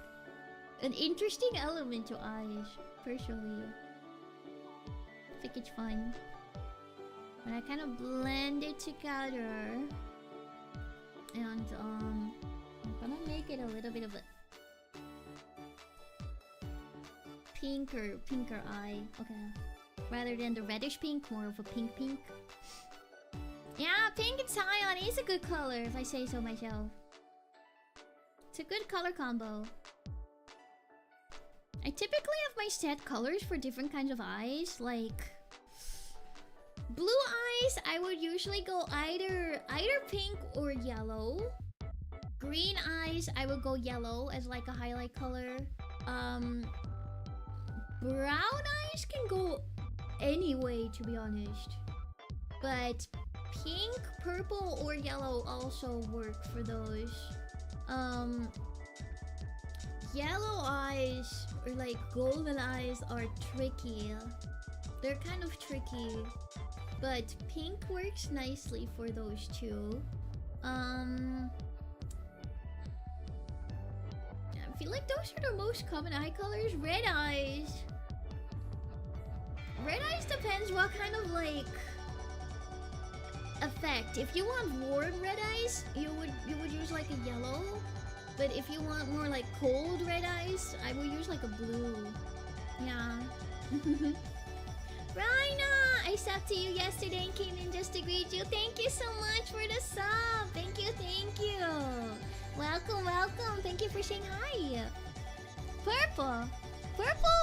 an interesting element to eyes, personally. I think it's fun. But I kind of blend it together. And I'm gonna make it a little bit of a pinker eye. Okay. Rather than the reddish pink, more of a pink. Yeah, pink and cyan is a good color, if I say so myself. It's a good color combo. I typically have my set colors for different kinds of eyes. Like blue eyes, I would usually go either pink or yellow. Green eyes, I would go yellow as like a highlight color. Brown eyes can go any way, to be honest. But pink, purple, or yellow also work for those. Yellow eyes or like golden eyes are tricky. They're kind of tricky. But pink works nicely for those two. I feel like those are the most common eye colors. Red eyes. Red eyes depends what kind of like effect. If you want warm red eyes, you would use like a yellow. But if you want more like cold red eyes, I would use like a blue. Yeah. Raina, I subbed to you yesterday and came in just to greet you. Thank you so much for the sub. Thank you. Welcome. Thank you for saying hi. Purple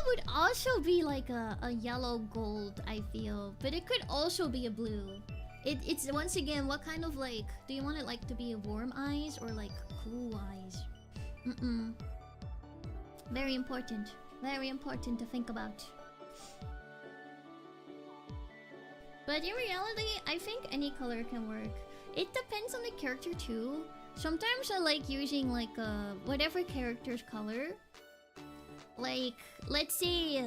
would also be like a yellow gold, I feel. But it could also be a blue. It's once again, what kind of like, do you want it like to be warm eyes or like cool eyes? Very important to think about. But in reality, I think any color can work. It depends on the character too. Sometimes I like using like whatever character's color. Like, let's say it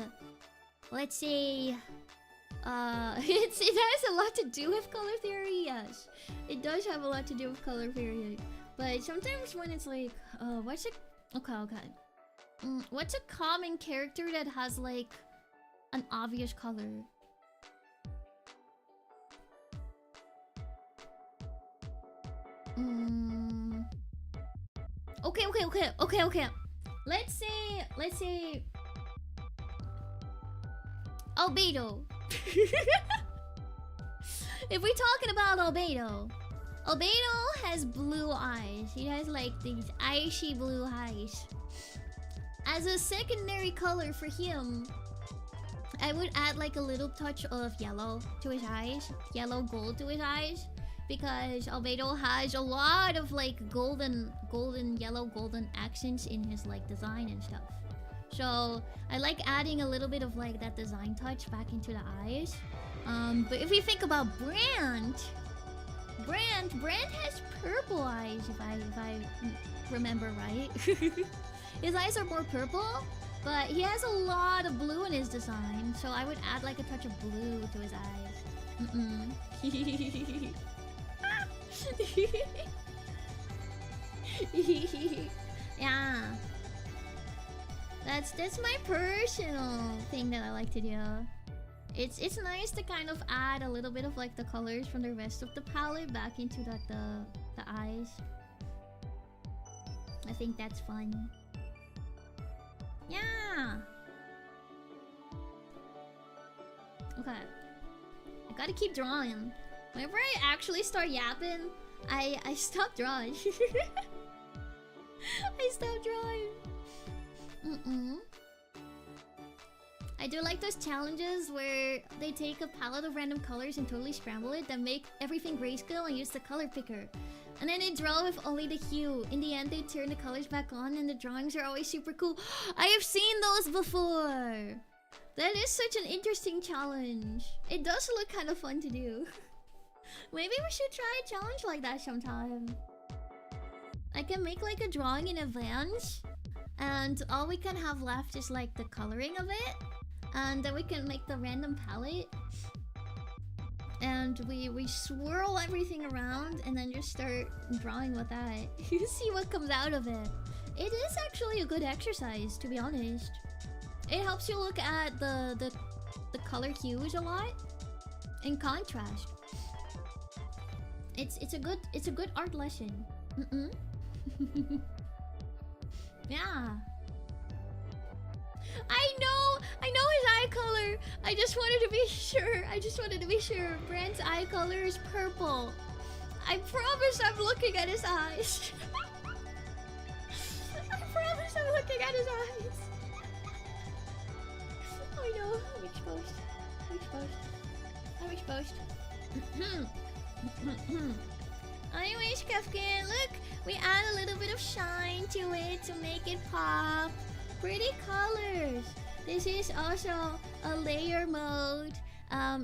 has a lot to do with color theory, yes. It does have a lot to do with color theory. But sometimes when it's like, what's a common character that has like an obvious color? Okay. Let's say Albedo. If we're talking about Albedo has blue eyes. He has like these icy blue eyes. As a secondary color for him, I would add like a little touch of yellow to his eyes. Yellow gold to his eyes. Because Albedo has a lot of like yellow golden accents in his like design and stuff. So I like adding a little bit of like that design touch back into the eyes. But if we think about Brand has purple eyes if I remember right. His eyes are more purple, but he has a lot of blue in his design. So I would add like a touch of blue to his eyes. Yeah. That's my personal thing that I like to do. It's nice to kind of add a little bit of like the colors from the rest of the palette back into like the eyes. I think that's fun. Yeah. Okay. I gotta keep drawing. Whenever I actually start yapping, I stop drawing. I stopped drawing. I do like those challenges where they take a palette of random colors and totally scramble it, then make everything grayscale and use the color picker. And then they draw with only the hue. In the end, they turn the colors back on and the drawings are always super cool. I have seen those before! That is such an interesting challenge. It does look kind of fun to do. Maybe we should try a challenge like that sometime. I can make like a drawing in advance, and all we can have left is like the coloring of it, and then we can make the random palette, and we swirl everything around and then just start drawing with that. You see what comes out of it. It is actually a good exercise, to be honest. It helps you look at the color hues a lot in contrast. It's a good art lesson. Yeah. I know his eye color. I just wanted to be sure. Brent's eye color is purple. I promise I'm looking at his eyes. I promise I'm looking at his eyes. Oh no, I'm exposed. Anyways, Kefkin, look, we add a little bit of shine to it to make it pop. Pretty colors. This is also a layer mode.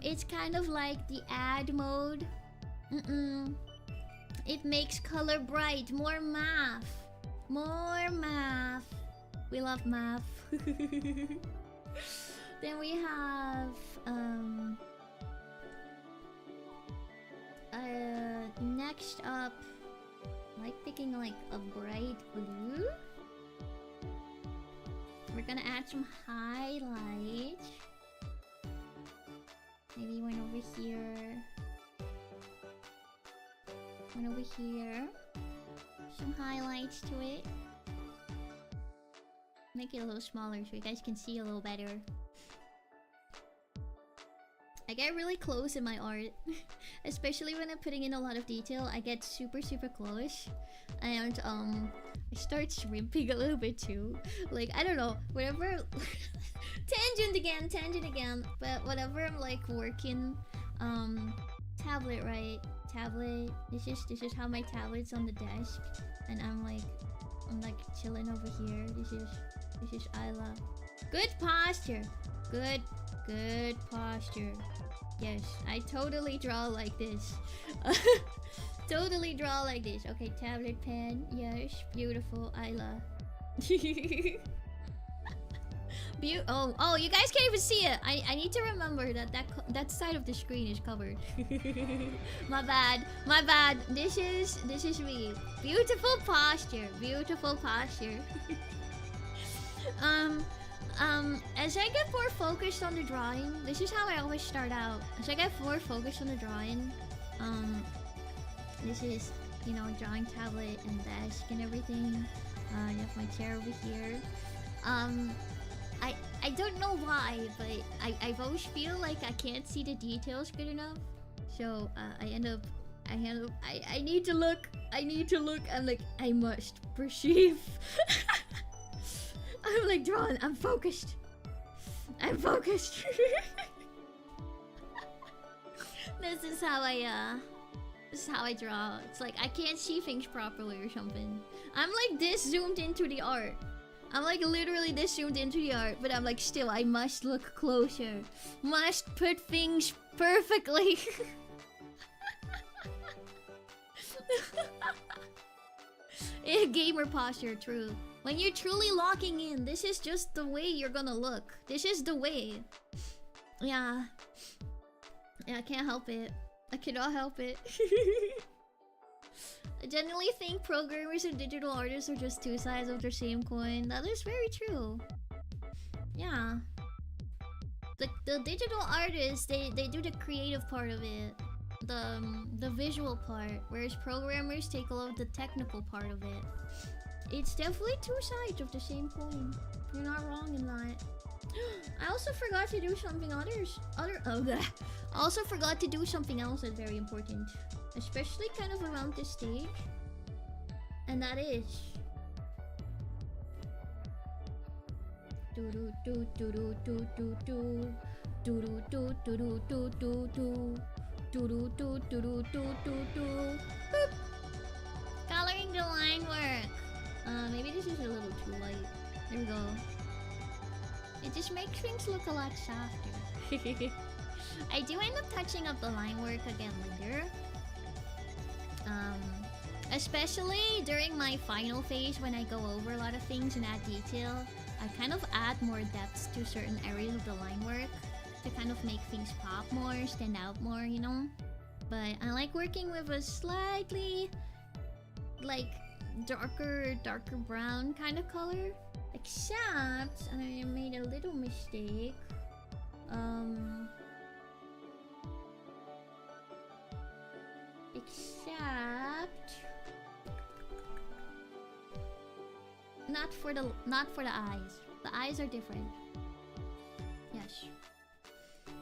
It's kind of like the add mode. It makes color bright. More math. We love math. Then we have next up, I like picking like a bright blue. We're gonna add some highlights. Maybe one over here. One over here. Some highlights to it. Make it a little smaller so you guys can see a little better. I get really close in my art. Especially when I'm putting in a lot of detail. I get super close. And I start shrimping a little bit too. Like, I don't know, whenever tangent again. But whenever I'm like working tablet, right? Tablet. This is how my tablet's on the desk. And I'm like chilling over here. This is Ayla. Good posture. Good posture. Yes, I totally draw like this. Totally draw like this. Okay, tablet pen. Yes, beautiful, Ayla. Oh, you guys can't even see it. I need to remember that side of the screen is covered. My bad. This is me. Beautiful posture. As I get more focused on the drawing, this is how I always start out. As I get more focused on the drawing, this is, you know, drawing tablet and desk and everything. I have my chair over here. I don't know why, but I always feel like I can't see the details good enough. So I need to look. I'm like, I must perceive. I'm like drawn. I'm focused. This is how I draw. It's like I can't see things properly or something. I'm like this zoomed into the art. I'm like literally this zoomed into the art, but I'm like still I must look closer. Must put things perfectly. Gamer posture, true. When you're truly locking in, this is just the way you're gonna look. This is the way. Yeah, I can't help it. I cannot help it. I genuinely think programmers and digital artists are just two sides of the same coin. That is very true. Yeah. The digital artists, they do the creative part of it. The visual part. Whereas programmers take all of the technical part of it. It's definitely two sides of the same coin. You're not wrong in that. I also forgot to do something I also forgot to do something else that's very important. Especially kind of around this stage. And that is Coloring the line work. Maybe this is a little too light. There we go. It just makes things look a lot softer. I do end up touching up the line work again later. Especially during my final phase when I go over a lot of things and add detail. I kind of add more depth to certain areas of the line work to kind of make things pop more, stand out more, you know? But I like working with a slightly like darker brown kind of color. Except I made a little mistake. Except not for the eyes. The eyes are different. Yes.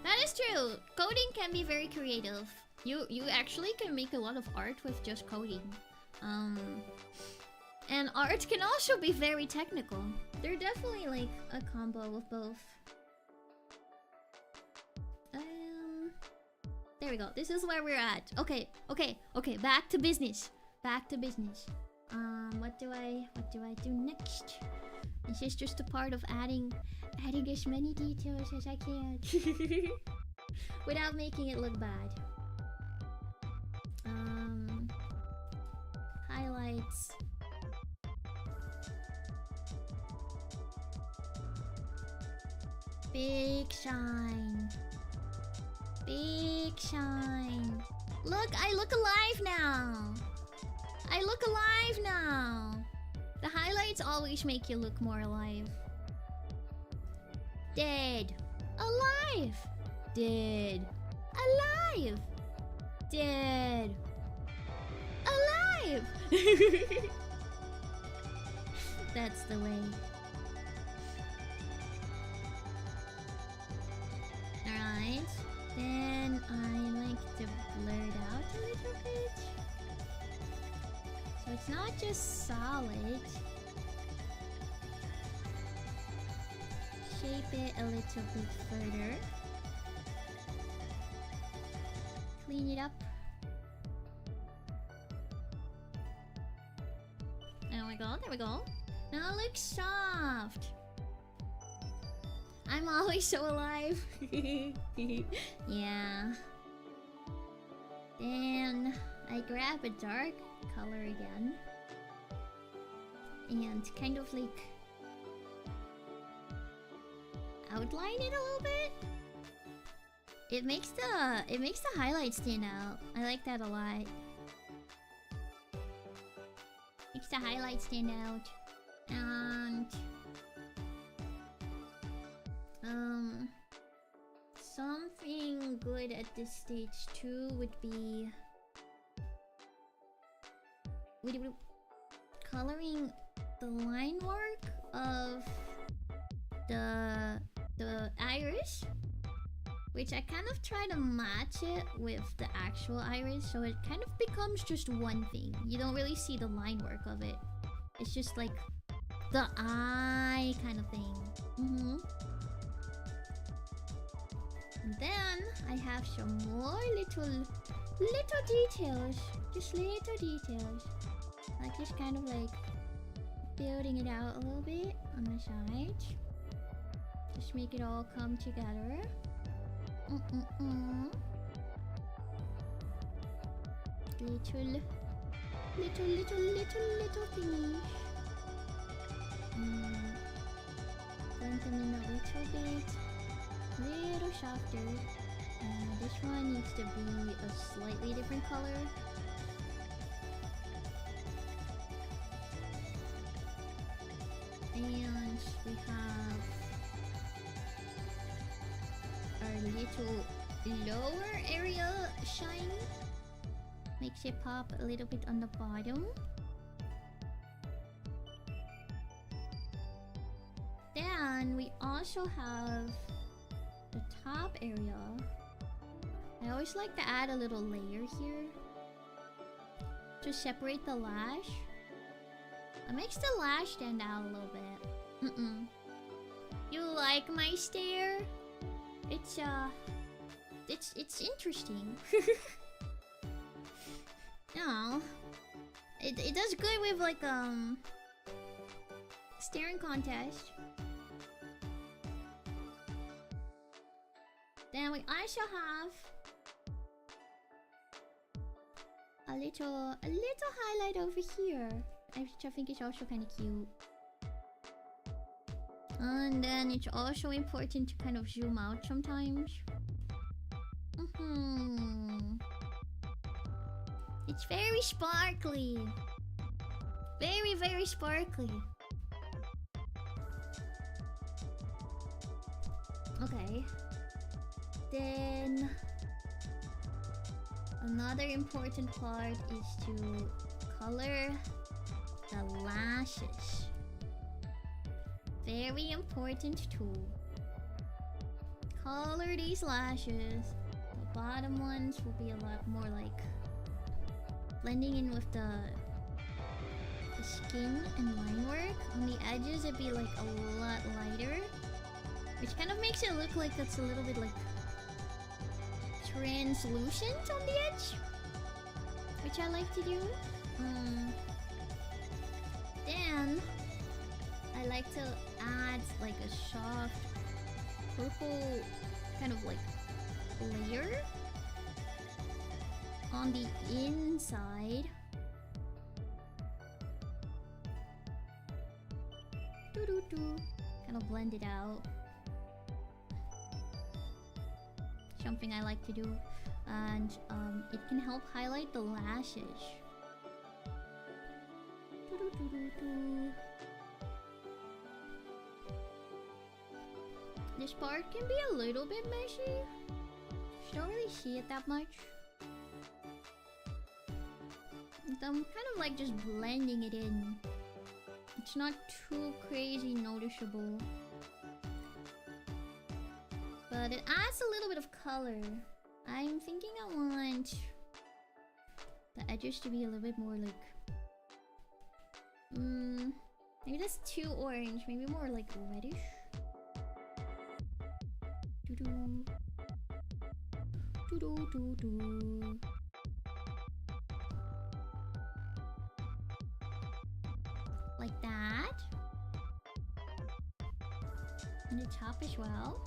That is true. Coding can be very creative. You actually can make a lot of art with just coding. And art can also be very technical. They're definitely like a combo of both. There we go. This is where we're at. Okay. Back to business. What do I do next? This is just a part of adding as many details as I can without making it look bad. Highlights. Big shine. Look, I look alive now. The highlights always make you look more alive. Dead. Alive. Dead. Alive. Dead. Alive. That's the way. Alright. Then I like to blur it out a little bit. So it's not just solid. Shape it a little bit further. Clean it up. There we go. Now it looks soft. I'm always so alive. Yeah. Then I grab a dark color again. And kind of like outline it a little bit. It makes the highlights stand out. I like that a lot. Makes the highlights stand out. And something good at this stage too would be coloring the line work of the iris, which I kind of try to match it with the actual iris, so it kind of becomes just one thing. You don't really see the line work of it. It's just like the eye kind of thing. And then I have some more little details. Just little details. Like just kind of like building it out a little bit on the side. Just make it all come together. Little thingy. Blend them in a little bit. Little softer. This one needs to be a slightly different color. And we have our little lower area shine. Makes it pop a little bit on the bottom. Then we also have the top area. I always like to add a little layer here to separate the lash. It makes the lash stand out a little bit. You like my stare? It's interesting. No. It does good with like staring contest. Then we also have a little highlight over here, which I think is also kind of cute. And then it's also important to kind of zoom out sometimes. It's very sparkly. Very, very sparkly. Okay. Then another important part is to color the lashes. Very important too. Color these lashes. The bottom ones will be a lot more like blending in with the skin and line work. On the edges it'd be like a lot lighter, which kind of makes it look like it's a little bit like translucent on the edge, which I like to do. Then I like to add like a soft purple kind of like layer on the inside. Kind of blend it out. Something I like to do. And it can help highlight the lashes. This part can be a little bit messy. You don't really see it that much. I'm kind of like just blending it in. It's not too crazy noticeable. But it adds a little bit of color. I'm thinking I want the edges to be a little bit more like... maybe that's too orange. Maybe more like reddish. Doo-doo. Doo-doo-doo-doo. Like that. And the top as well.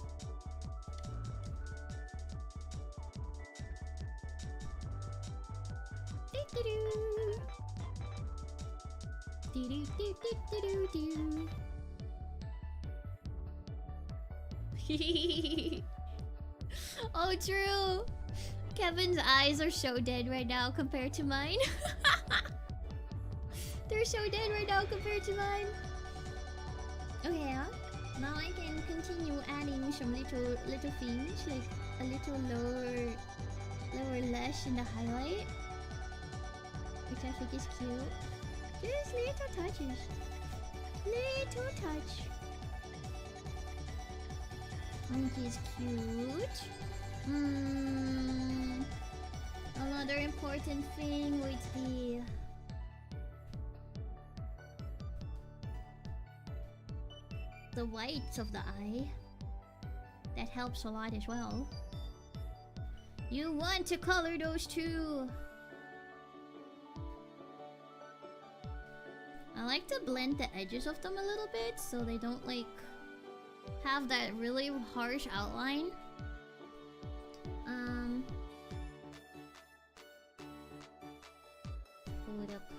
Oh, true. Kevin's eyes are so dead right now compared to mine. They're so dead right now compared to mine. Okay, now I can continue adding some little things, like a little lower lash in the highlight, which I think is cute. Just little touches. Little touch. Which is cute. Another important thing would be the whites of the eye. That helps a lot as well. You want to color those too. I like to blend the edges of them a little bit so they don't like have that really harsh outline. Pull it up.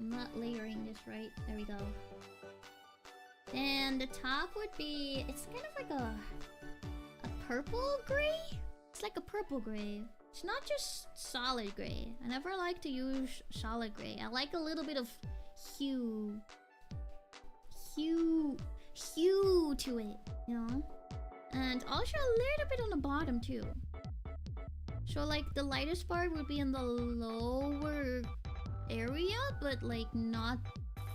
I'm not layering this right. There we go. And the top would be... it's kind of like a purple gray? It's like a purple gray. It's not just solid gray. I never like to use solid gray. I like a little bit of hue to it, you know? And also a little bit on the bottom too. So like the lightest part would be in the lower area, but like not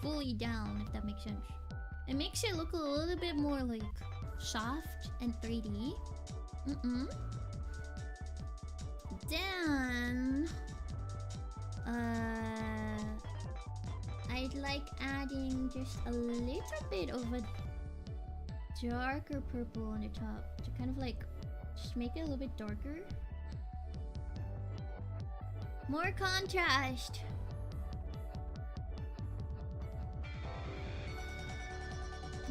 fully down, if that makes sense. It makes it look a little bit more like soft and 3D. Then I'd like adding just a little bit of a darker purple on the top to kind of like just make it a little bit darker. More contrast.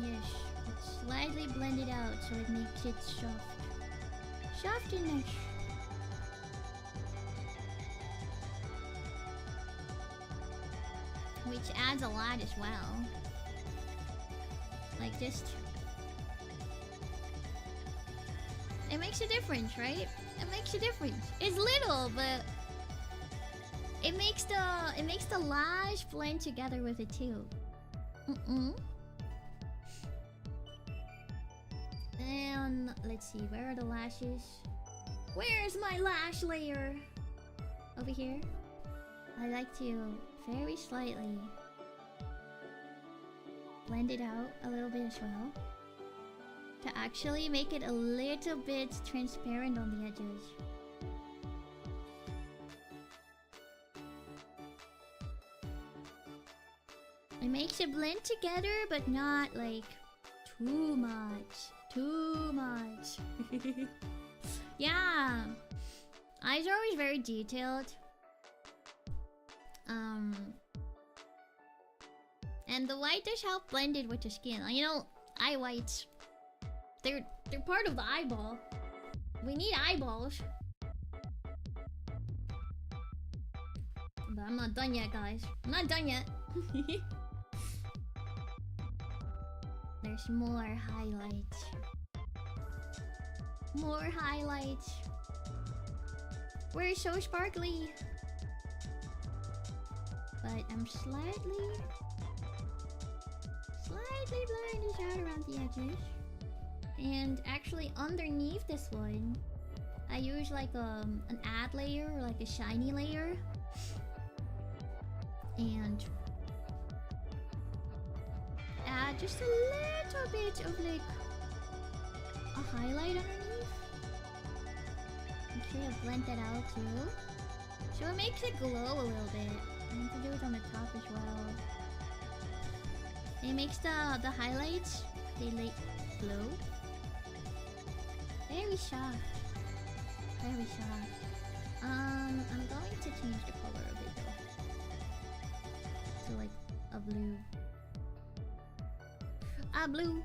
Yes, let's slightly blend it out so it makes it soft. Softness. Which adds a lot as well. Like just... It makes a difference, right? It makes a difference. It's little, but... It makes the lash blend together with it too. And let's see, where are the lashes? Where's my lash layer? Over here. I like to very slightly blend it out a little bit as well, to actually make it a little bit transparent on the edges. It makes it blend together, but not like too much. Too much. Yeah. Eyes are always very detailed. And the white does help blend it with the skin. You know, eye whites. They're part of the eyeball. We need eyeballs. But I'm not done yet, guys. I'm not done yet. There's more highlights. More highlights. We're so sparkly. But I'm slightly blurring this out around the edges. And actually underneath this one, I use like an add layer or like a shiny layer. And add just a little bit of like a highlight underneath. Make sure to blend that out too, so it makes it glow a little bit. I need to do it on the top as well. It makes the highlights, they like glow. Very soft. Very soft. I'm going to change the color a bit though. To like a blue. A blue.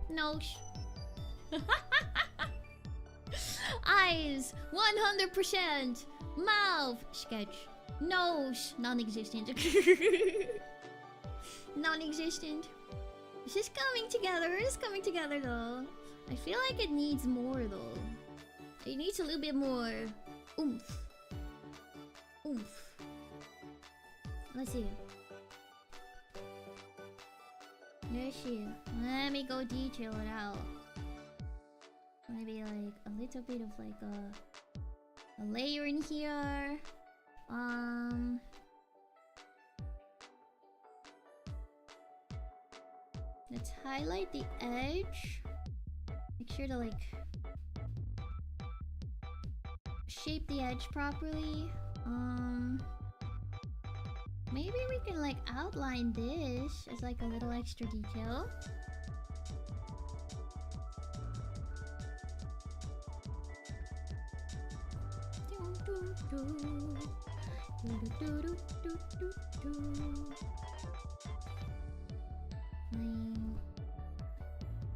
Nose. Eyes, 100%. Mouth, sketch. Nose, non-existent. Non-existent. This is coming together. It's coming together though. I feel like it needs more though. It needs a little bit more oomph. Oomph. Let's see. Let's see. Let me go detail it out. Maybe like a little bit of like a layer in here. Let's highlight the edge. Make sure to like shape the edge properly. Maybe we can like outline this as like a little extra detail.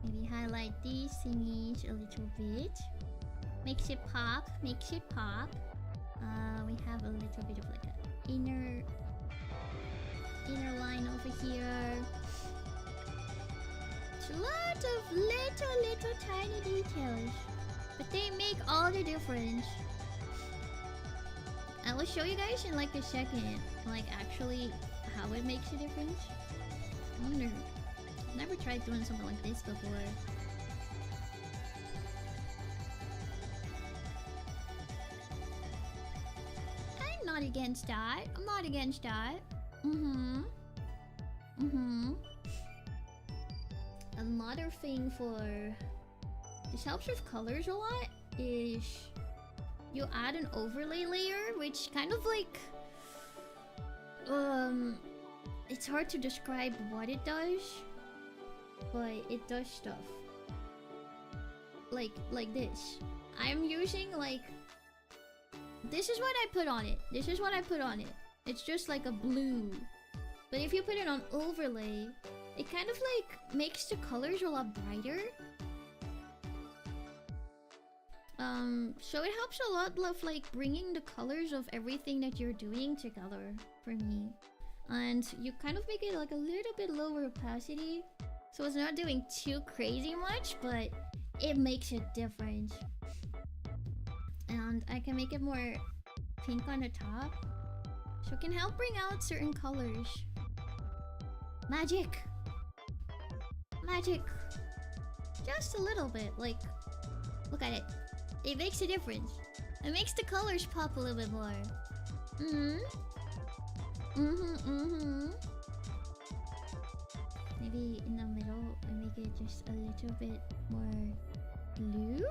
Maybe highlight these thingies a little bit. Makes it pop, makes it pop. We have a little bit of like an inner line over here. It's a lot of little tiny details, but they make all the difference. I will show you guys in like a second, like actually how it makes a difference. I wonder, I've never tried doing something like this before. I'm not against that. I'm not against that. Another thing for this helps with colors a lot is you add an overlay layer, which kind of like It's hard to describe what it does, but it does stuff. Like this. I'm using like... This is what I put on it. This is what I put on it. It's just like a blue. But if you put it on overlay, it kind of like makes the colors a lot brighter. So it helps a lot of like bringing the colors of everything that you're doing together for me. And you kind of make it like a little bit lower opacity. So it's not doing too crazy much, but it makes a difference. And I can make it more pink on the top. So it can help bring out certain colors. Magic! Magic! Just a little bit, like... Look at it. It makes a difference. It makes the colors pop a little bit more. Maybe in the middle, I make it just a little bit more blue.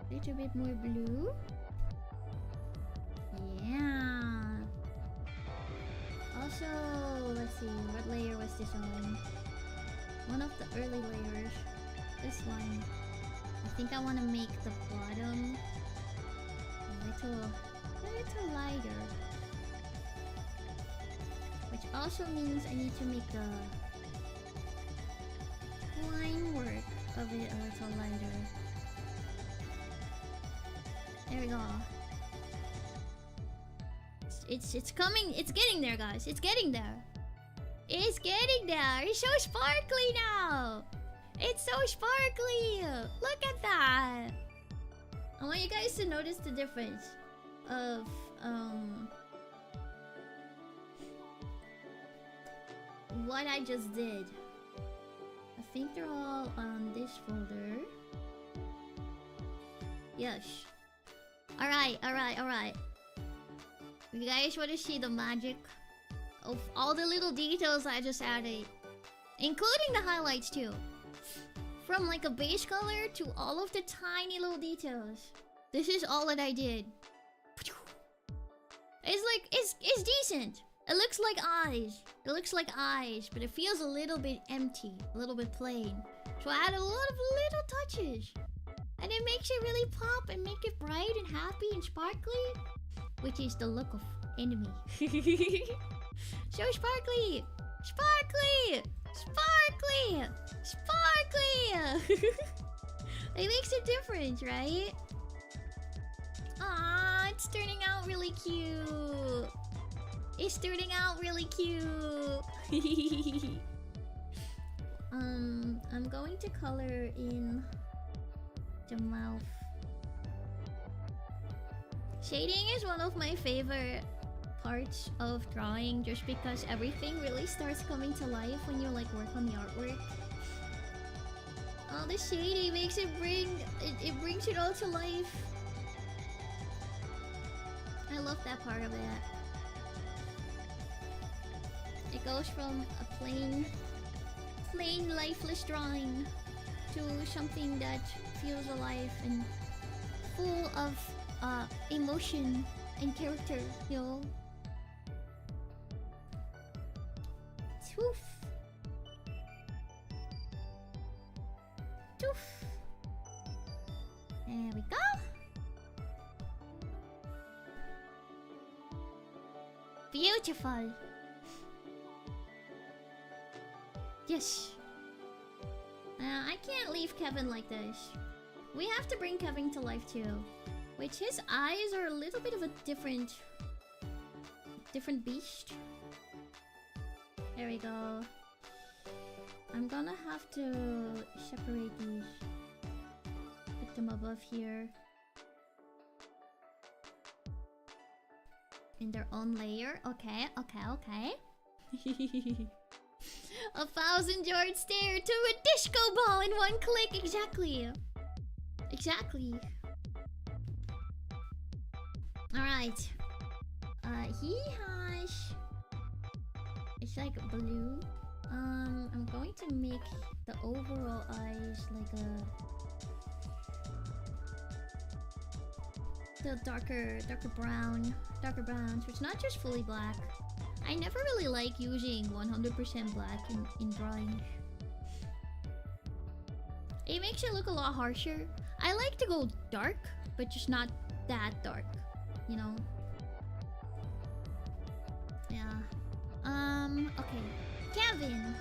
A little bit more blue. Yeah. Also, let's see, what layer was this on? One of the early layers. This one. I think I want to make the bottom a little lighter. Which also means I need to make the line work of it a little lighter. There we go. It's coming. It's getting there, guys. It's getting there. It's getting there. It's so sparkly now. It's so sparkly. Look at that. I want you guys to notice the difference of what I just did. I think they're all on this folder. Yes. Alright. You guys want to see the magic of all the little details I just added, including the highlights too. From like a base color to all of the tiny little details. This is all that I did. It's like, it's decent. It looks like eyes. It looks like eyes, but it feels a little bit empty, a little bit plain. So I add a lot of little touches. And it makes it really pop and make it bright and happy and sparkly. Which is the look of enemy. So sparkly! Sparkly! Sparkly! Sparkly! It makes a difference, right? Ah, it's turning out really cute. It's turning out really cute. I'm going to color in the mouth. Shading is one of my favorite parts of drawing, just because everything really starts coming to life when you like work on the artwork. Oh, the shading makes it it brings it all to life. I love that part of it. It goes from a plain lifeless drawing to something that feels alive and full of emotion and character, you know. Toof. Toof. There we go. Beautiful. Yes. I can't leave Kevin like this. We have to bring Kevin to life too. Which his eyes are a little bit of a different beast. There we go. I'm gonna have to separate these. Put them above here. In their own layer. Okay. 1,000-yard stare to a disco ball in one click. Exactly. Alright. He has... It's like blue. I'm going to make the overall eyes like the darker brown. So it's not just fully black. I never really like using 100% black in drawing. It makes it look a lot harsher. I like to go dark, but just not that dark, you know? Yeah. Okay. Kevin.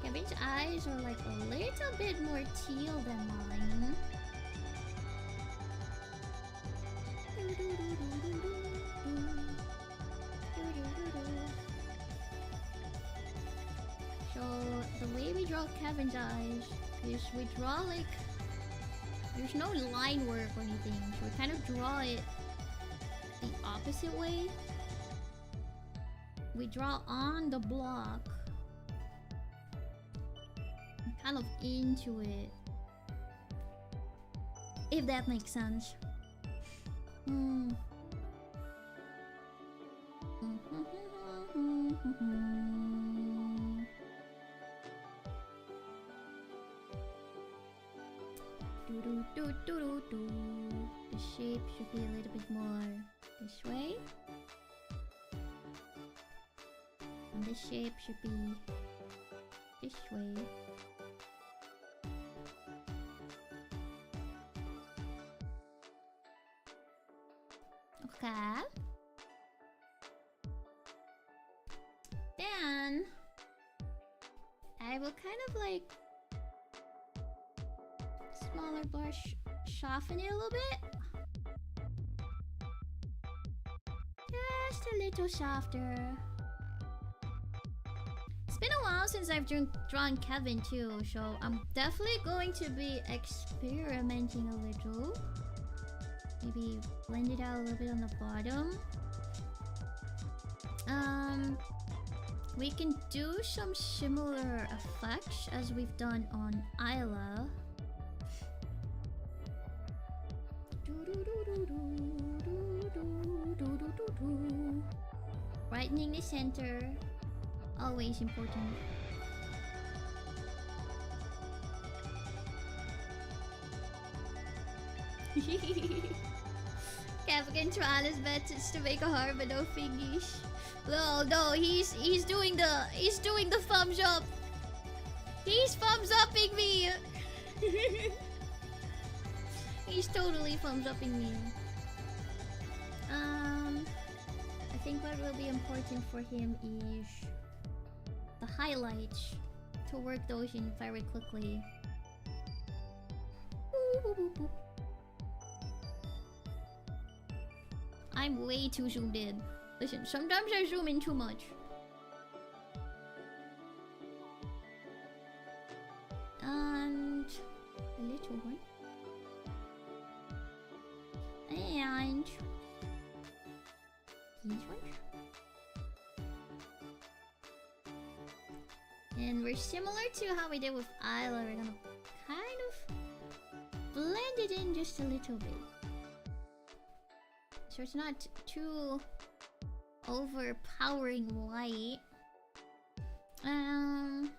Kevin's eyes are like a little bit more teal than mine. So the way we draw Kevin's eyes is we draw like there's no line work or anything, so we kind of draw it the opposite way. We draw on the block, kind of into it, if that makes sense. The shape should be a little bit more this way. And this shape should be this way. Okay. Then I will kind of like smaller brush, soften it a little bit. Just a little softer. It's been a while since I've drawn Kevin too, so I'm definitely going to be experimenting a little. Maybe blend it out a little bit on the bottom. We can do some similar effects as we've done on Ayla. Brightening the center, always important. Kev can try his best to make a heart but no fingish. No, he's doing the thumbs up. He's thumbs upping me. He's totally thumbs upping me. I think what will be important for him is the highlights, to work those in very quickly. I'm way too zoomed in. Listen, sometimes I zoom in too much. And a little one. And these ones. And we're similar to how we did with Ayla. We're gonna kind of blend it in just a little bit, so it's not too overpowering white. And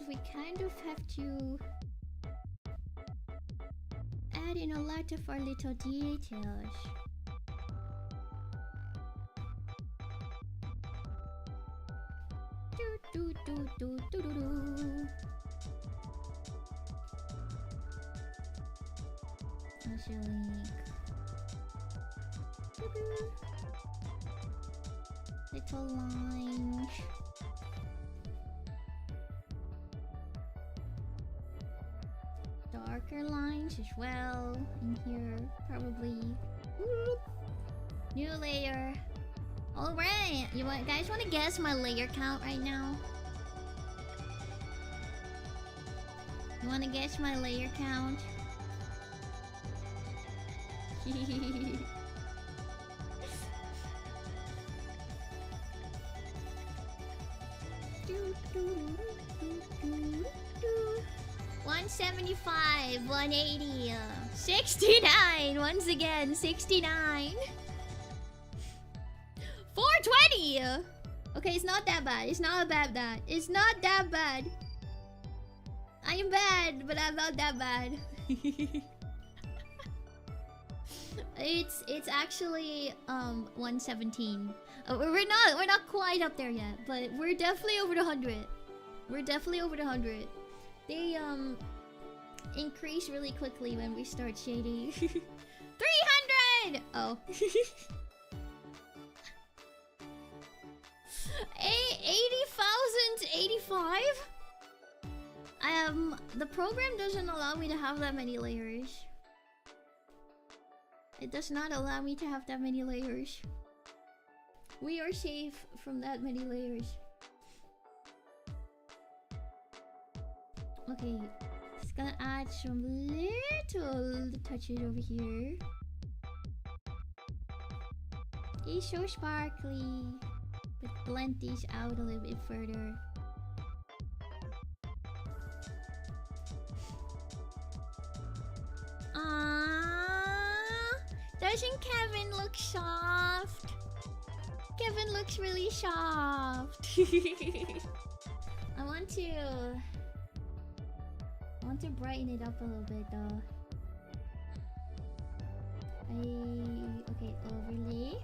we kind of have to add in a lot of our little details. Also like little lines. Darker lines as well in here, probably. New layer. Alright, guys want to guess my layer count right now? You want to guess my layer count? $175, $180, $69. Once again, $69. $420. Okay, it's not that bad. It's not that bad. It's not that bad. I am bad, but I'm not that bad. It's actually 117. We're not quite up there yet, but we're definitely over the 100. We're definitely over the 100. They increase really quickly when we start shading. 300! Oh. 80,085? The program doesn't allow me to have that many layers. It does not allow me to have that many layers. We are safe from that many layers. Okay, just gonna add some little touches over here. He's so sparkly, but blend these out a little bit further. Doesn't Kevin look soft? Kevin looks really soft. I want to brighten it up a little bit though. Okay, overlay.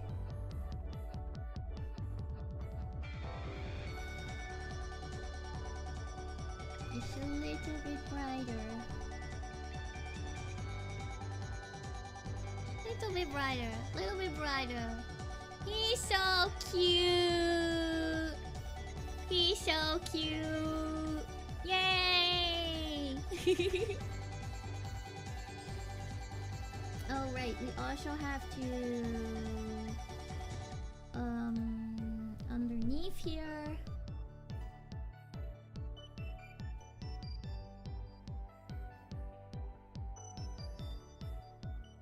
Just a little bit brighter. Little bit brighter, little bit brighter. He's so cute. He's so cute. Yay! Oh right, we also have to underneath here.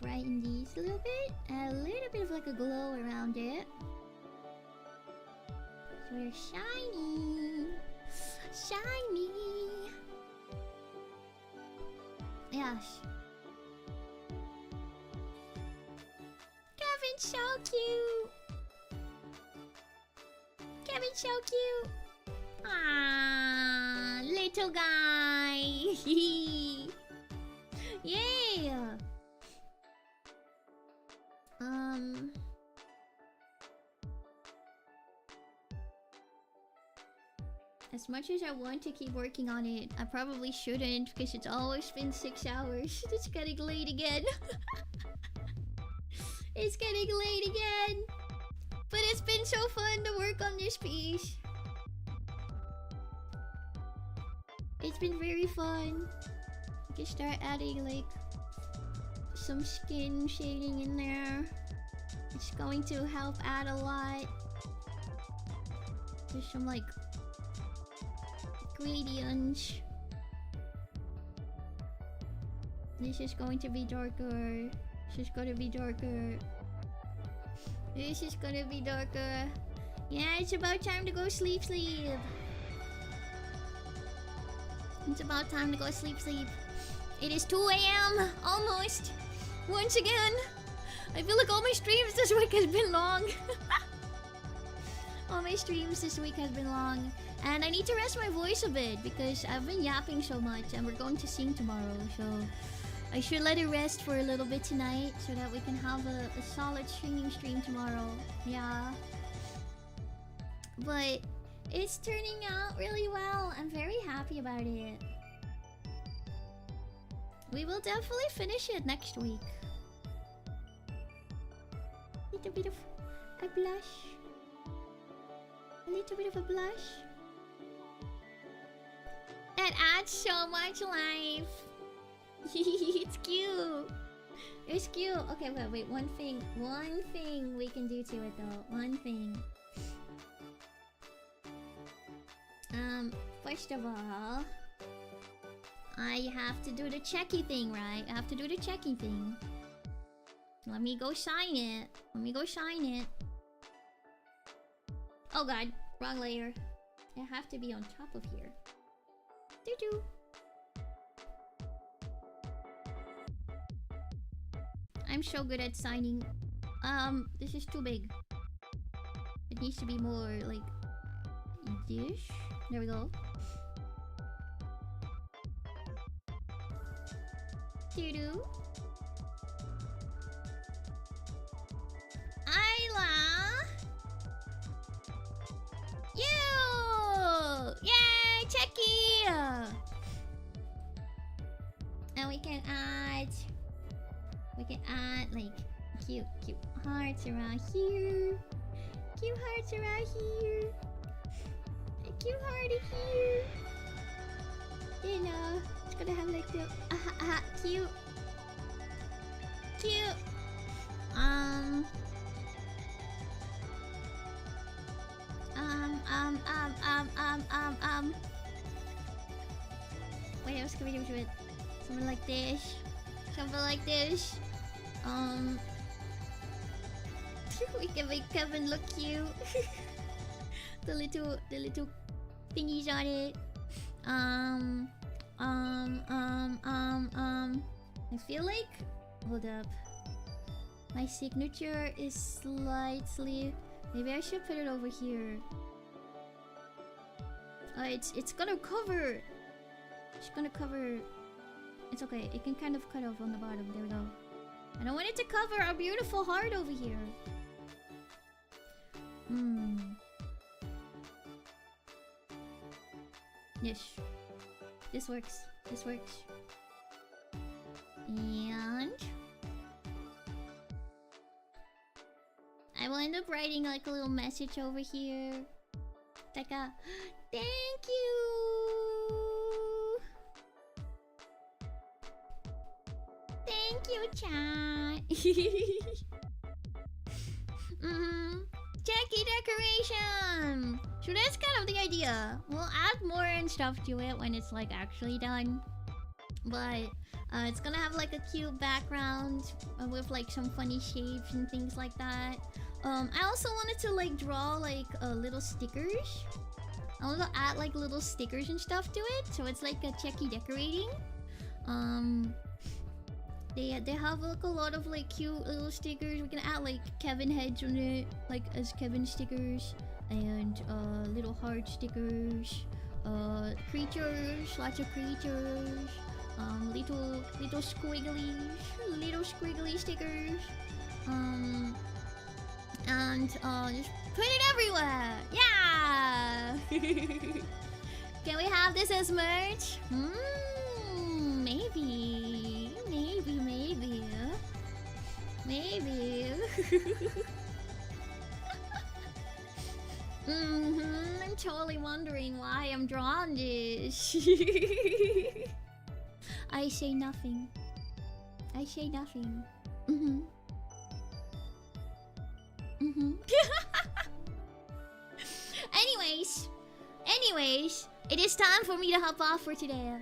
Brighten these a little bit. Add a little bit of like a glow around it. So they're shiny. Shiny. Yes. Kevin's so cute. Kevin's so cute. Ah, little guy. Yeah. As much as I want to keep working on it, I probably shouldn't because it's always been 6 hours. It's getting late again. It's getting late again. But it's been so fun to work on this piece. It's been very fun. You can start adding like some skin shading in there. It's going to help add a lot. There's some like gradients. This is going to be darker. This is going to be darker. This is going to be darker. Yeah, it's about time to go sleep. It's about time to go sleep. It is 2 AM, almost. Once again, I feel like all my streams this week has been long. All my streams this week has been long. And I need to rest my voice a bit because I've been yapping so much and we're going to sing tomorrow. So I should let it rest for a little bit tonight so that we can have a solid streaming stream tomorrow. Yeah. But it's turning out really well. I'm very happy about it. We will definitely finish it next week. Little bit of a blush. A little bit of a blush. It adds so much life. It's cute. It's cute. Okay, wait. One thing we can do to it though. One thing. First of all, I have to do the CHEKI thing, right? I have to do the CHEKI thing. Let me go sign it. Oh god, wrong layer. I have to be on top of here. Doo-doo. I'm so good at signing. This is too big. It needs to be more like this. There we go. Doo-doo. We can add like cute hearts around here. Cute hearts around here. A cute heart in here. You know, it's gonna have like the cute. Cute. What else can we do to it? Something like this. Something like this. We can make Kevin look cute. the little thingies on it. I feel like, hold up. My signature is slightly. Maybe I should put it over here. It's gonna cover. It's gonna cover. It's okay. It can kind of cut off on the bottom. There we go. I don't want it to cover our beautiful heart over here. Yes. This works. This works. And I will end up writing like a little message over here. Like a thank you. Thank you, chat. CHEKI decoration. So that's kind of the idea. We'll add more and stuff to it when it's like actually done. But it's gonna have like a cute background with like some funny shapes and things like that. I also wanted to like draw like little stickers. I want to add like little stickers and stuff to it, so it's like a CHEKI decorating. They have like a lot of like cute little stickers. We can add like Kevin heads on it, like as Kevin stickers, and little heart stickers, creatures, lots of creatures, little squiggly stickers, and just put it everywhere. Yeah. Can we have this as merch? Maybe. I'm totally wondering why I'm drawing this. I say nothing. Anyways, it is time for me to hop off for today.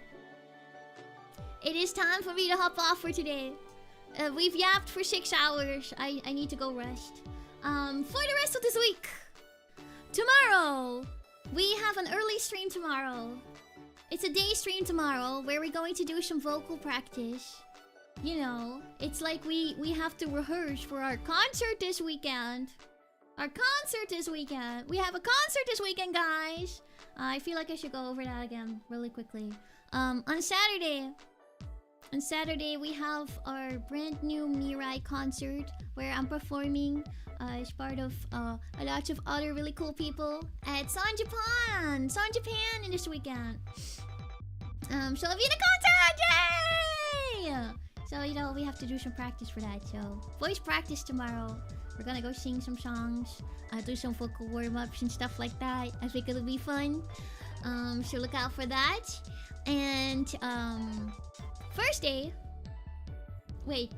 We've yapped for 6 hours. I need to go rest. For the rest of this week, tomorrow, we have an early stream tomorrow. It's a day stream tomorrow where we're going to do some vocal practice. You know, it's like we have to rehearse for our concert this weekend. We have a concert this weekend, guys. I feel like I should go over that again really quickly. On Saturday, we have our brand new Mirai concert where I'm performing as part of a lot of other really cool people at San Japan in this weekend. So if you're in the concert, yay! So you know we have to do some practice for that. So voice practice tomorrow. We're gonna go sing some songs, do some vocal warm-ups and stuff like that. I think it'll be fun. So look out for that. And Thursday. Wait,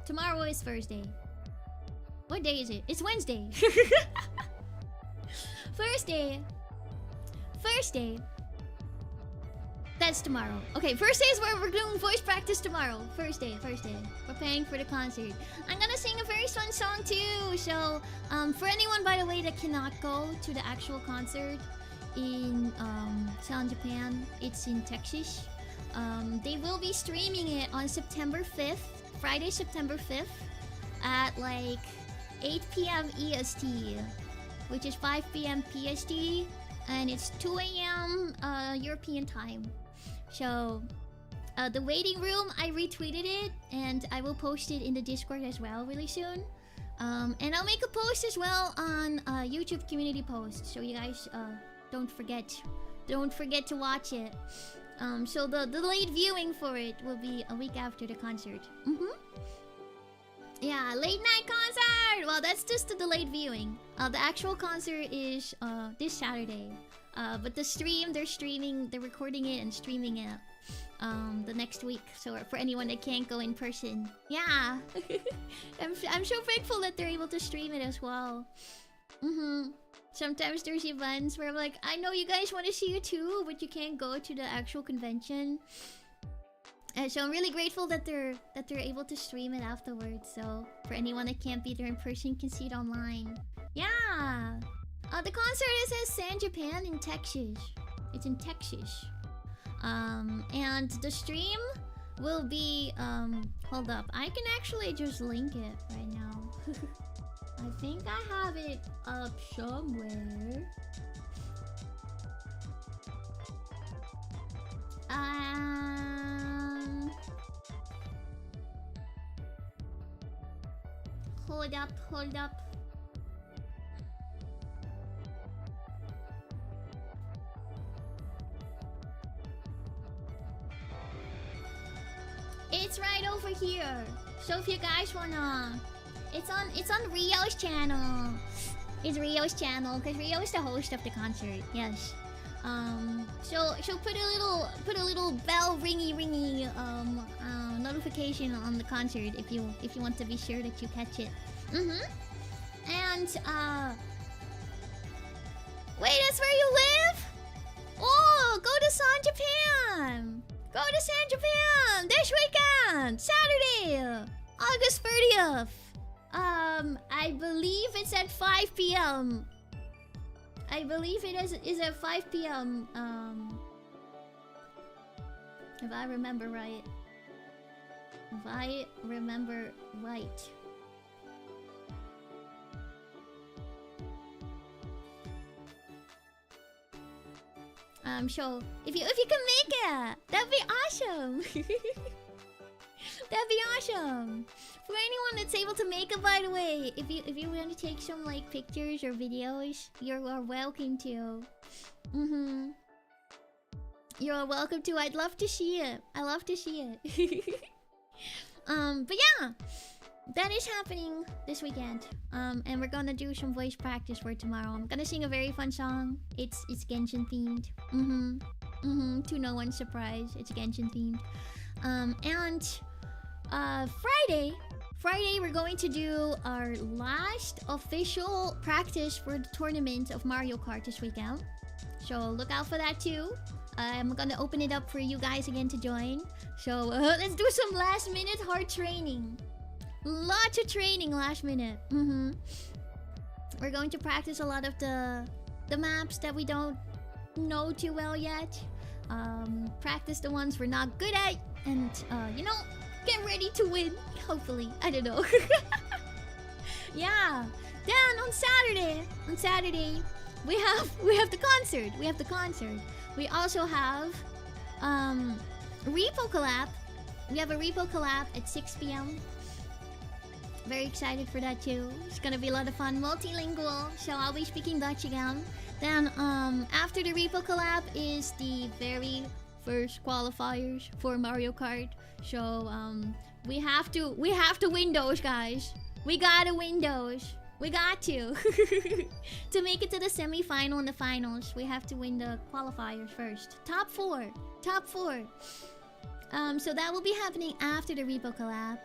tomorrow is Thursday. What day is it? It's Wednesday. Thursday. That's tomorrow. Okay, Thursday is where we're doing voice practice tomorrow. Thursday. Preparing for the concert. I'm gonna sing a very fun song too. So, for anyone, by the way, that cannot go to the actual concert in San Japan, it's in Texas. They will be streaming it on September 5th, Friday, September 5th, at like 8 p.m. EST, which is 5 p.m. PST, and it's 2 a.m. European time. So, the waiting room, I retweeted it, and I will post it in the Discord as well really soon. And I'll make a post as well on YouTube community post, so you guys don't forget to watch it. So the delayed viewing for it will be a week after the concert. Yeah, late night concert! Well, that's just a delayed viewing. The actual concert is this Saturday. But the stream, they're recording it and streaming it the next week. So for anyone that can't go in person. Yeah. I'm so thankful that they're able to stream it as well. Sometimes there's events where I'm like, I know you guys want to see it too, but you can't go to the actual convention. And so I'm really grateful that they're able to stream it afterwards. So for anyone that can't be there in person, can see it online. Yeah. The concert is at San Japan in Texas. It's in Texas. And the stream will be hold up. I can actually just link it right now. I think I have it up somewhere. Hold up. It's right over here. So if you guys wanna, it's on Rio's channel. It's Rio's channel because Rio is the host of the concert. Yes. So put a little bell ringy notification on the concert if you want to be sure that you catch it. And wait, that's where you live? Oh, go to San Japan. Go to San Japan this weekend, Saturday, August 30th. I believe it's at 5 p.m. I believe it is at 5 p.m. If I remember right. So if you can make it, that'd be awesome. That'd be awesome. For anyone that's able to make it, by the way, if you want to take some like pictures or videos, you're welcome to. You're welcome to. I'd love to see it. I love to see it. But yeah, that is happening this weekend. And we're gonna do some voice practice for tomorrow. I'm gonna sing a very fun song. It's Genshin themed. To no one's surprise, it's Genshin themed. And Friday we're going to do our last official practice for the tournament of Mario Kart this weekend. So look out for that too. I'm gonna open it up for you guys again to join. So let's do some last minute hard training. Lots of training last minute. We're going to practice a lot of the maps that we don't know too well yet. Practice the ones we're not good at, and you know, get ready to win. Hopefully, I don't know. Yeah. Then on Saturday, we have the concert. We also have Repo collab. We have a Repo collab at 6 p.m. Very excited for that too. It's gonna be a lot of fun. Multilingual, so I'll be speaking Dutch again. Then after the Repo collab is the very first qualifiers for Mario Kart. So we have to win those, guys. We gotta win those. We got to. To make it to the semi-final and the finals, we have to win the qualifiers first. Top four. So that will be happening after the Repo collab.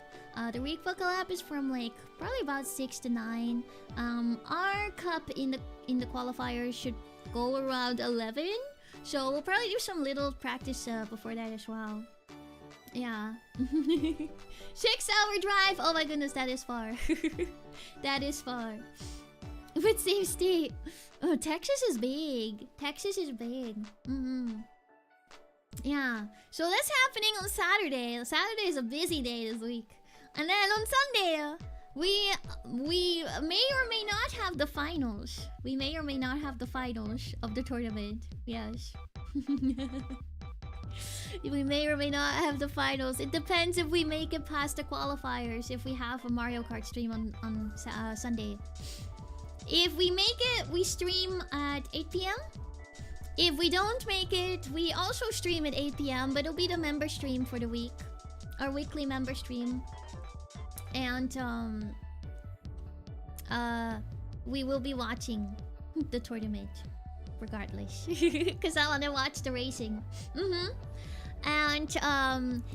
The Repo collab is from like probably about 6 to 9. Our cup in the qualifiers should go around 11. So we'll probably do some little practice before that as well. Yeah. 6-hour drive. Oh my goodness, that is far. That is far. But same state. Oh, Texas is big. Yeah. So that's happening on Saturday. Saturday is a busy day this week. And then on Sunday, we may or may not have the finals. We may or may not have the finals of the tournament. Yes. We may or may not have the finals. It depends if we make it past the qualifiers. If we have a Mario Kart stream on Sunday. If we make it, we stream at 8 p.m. If we don't make it, we also stream at 8 p.m. But it'll be the member stream for the week. Our weekly member stream. And we will be watching the tournament regardless. Because I want to watch the racing. And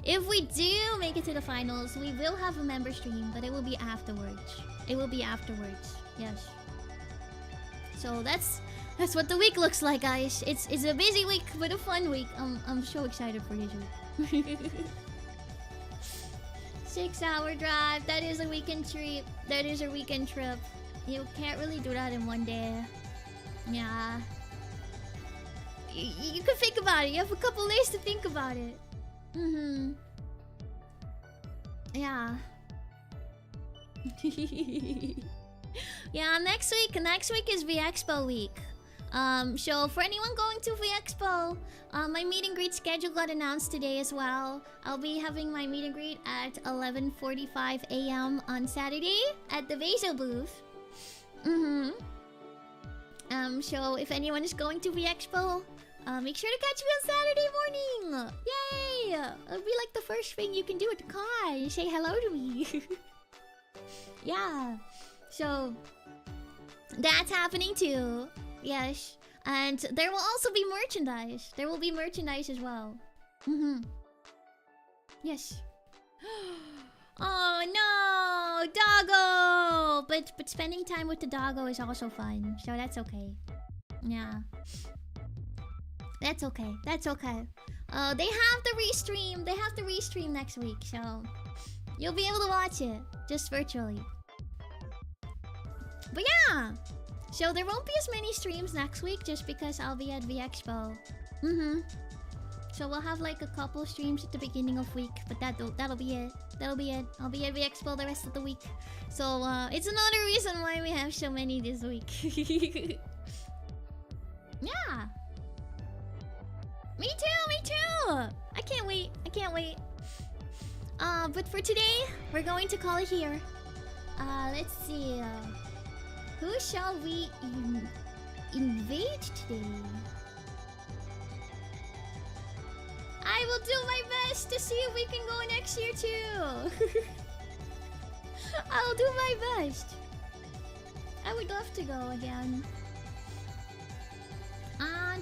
if we do make it to the finals, we will have a member stream, but it will be afterwards. It will be afterwards. Yes. So that's what the week looks like, guys. It's a busy week, but a fun week. I'm so excited for this week. 6-hour drive. That is a weekend trip. That is a weekend trip. You can't really do that in one day. Yeah. You can think about it. You have a couple days to think about it. Yeah. Yeah, next week is VExpo week. So for anyone going to VExpo, my meet and greet schedule got announced today as well. I'll be having my meet and greet at 11:45 a.m. on Saturday at the Vaso booth. So if anyone is going to VExpo, make sure to catch me on Saturday morning! Yay! It'll be like the first thing you can do at the con. Say hello to me. Yeah. So that's happening too. Yes. And there will also be merchandise. There will be merchandise as well. Yes. Oh no! Doggo! But spending time with the doggo is also fun. So that's okay. Yeah. That's okay. That's okay. They have the restream. They have the restream next week, so you'll be able to watch it just virtually. But yeah, so there won't be as many streams next week just because I'll be at VExpo. So we'll have like a couple of streams at the beginning of week, but that'll be it. That'll be it. I'll be at VExpo the rest of the week. So it's another reason why we have so many this week. Yeah. Me too, me too! I can't wait, I can't wait. But for today, we're going to call it here. Let's see. Who shall we invade today? I will do my best to see if we can go next year too. I'll do my best. I would love to go again.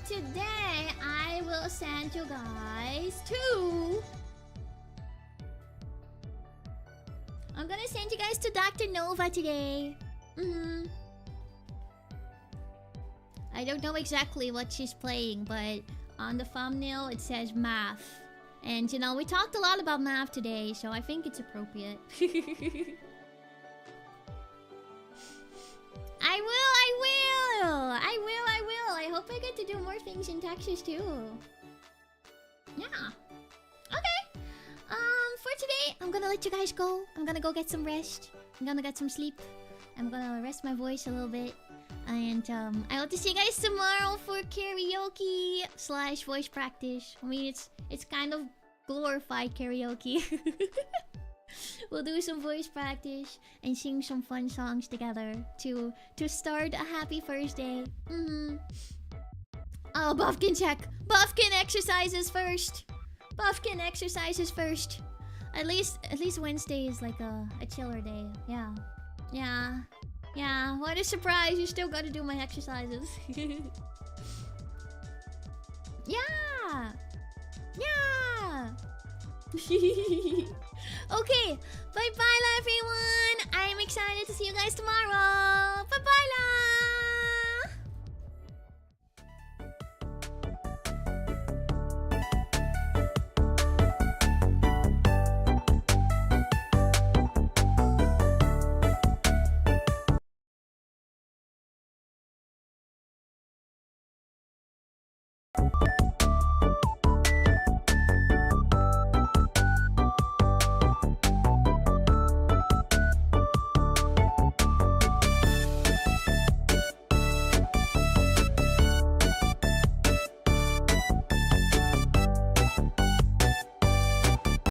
Today, I will send you guys to... I'm gonna send you guys to Dr. Nova today. I don't know exactly what she's playing, but on the thumbnail it says math. And you know, we talked a lot about math today, so I think it's appropriate. I will. I hope I get to do more things in Texas too. Yeah. Okay. For today, I'm gonna let you guys go. I'm gonna go get some rest. I'm gonna get some sleep. I'm gonna rest my voice a little bit. And I hope to see you guys tomorrow for karaoke / voice practice. I mean, it's kind of glorified karaoke. We'll do some voice practice and sing some fun songs together to start a happy first day. Oh, Buffkin check. Buffkin exercises first. Buffkin exercises first. At least Wednesday is like a chiller day. Yeah. What a surprise! You still gotta do my exercises. Yeah. Okay, bye-bye everyone. I'm excited to see you guys tomorrow. Bye-bye.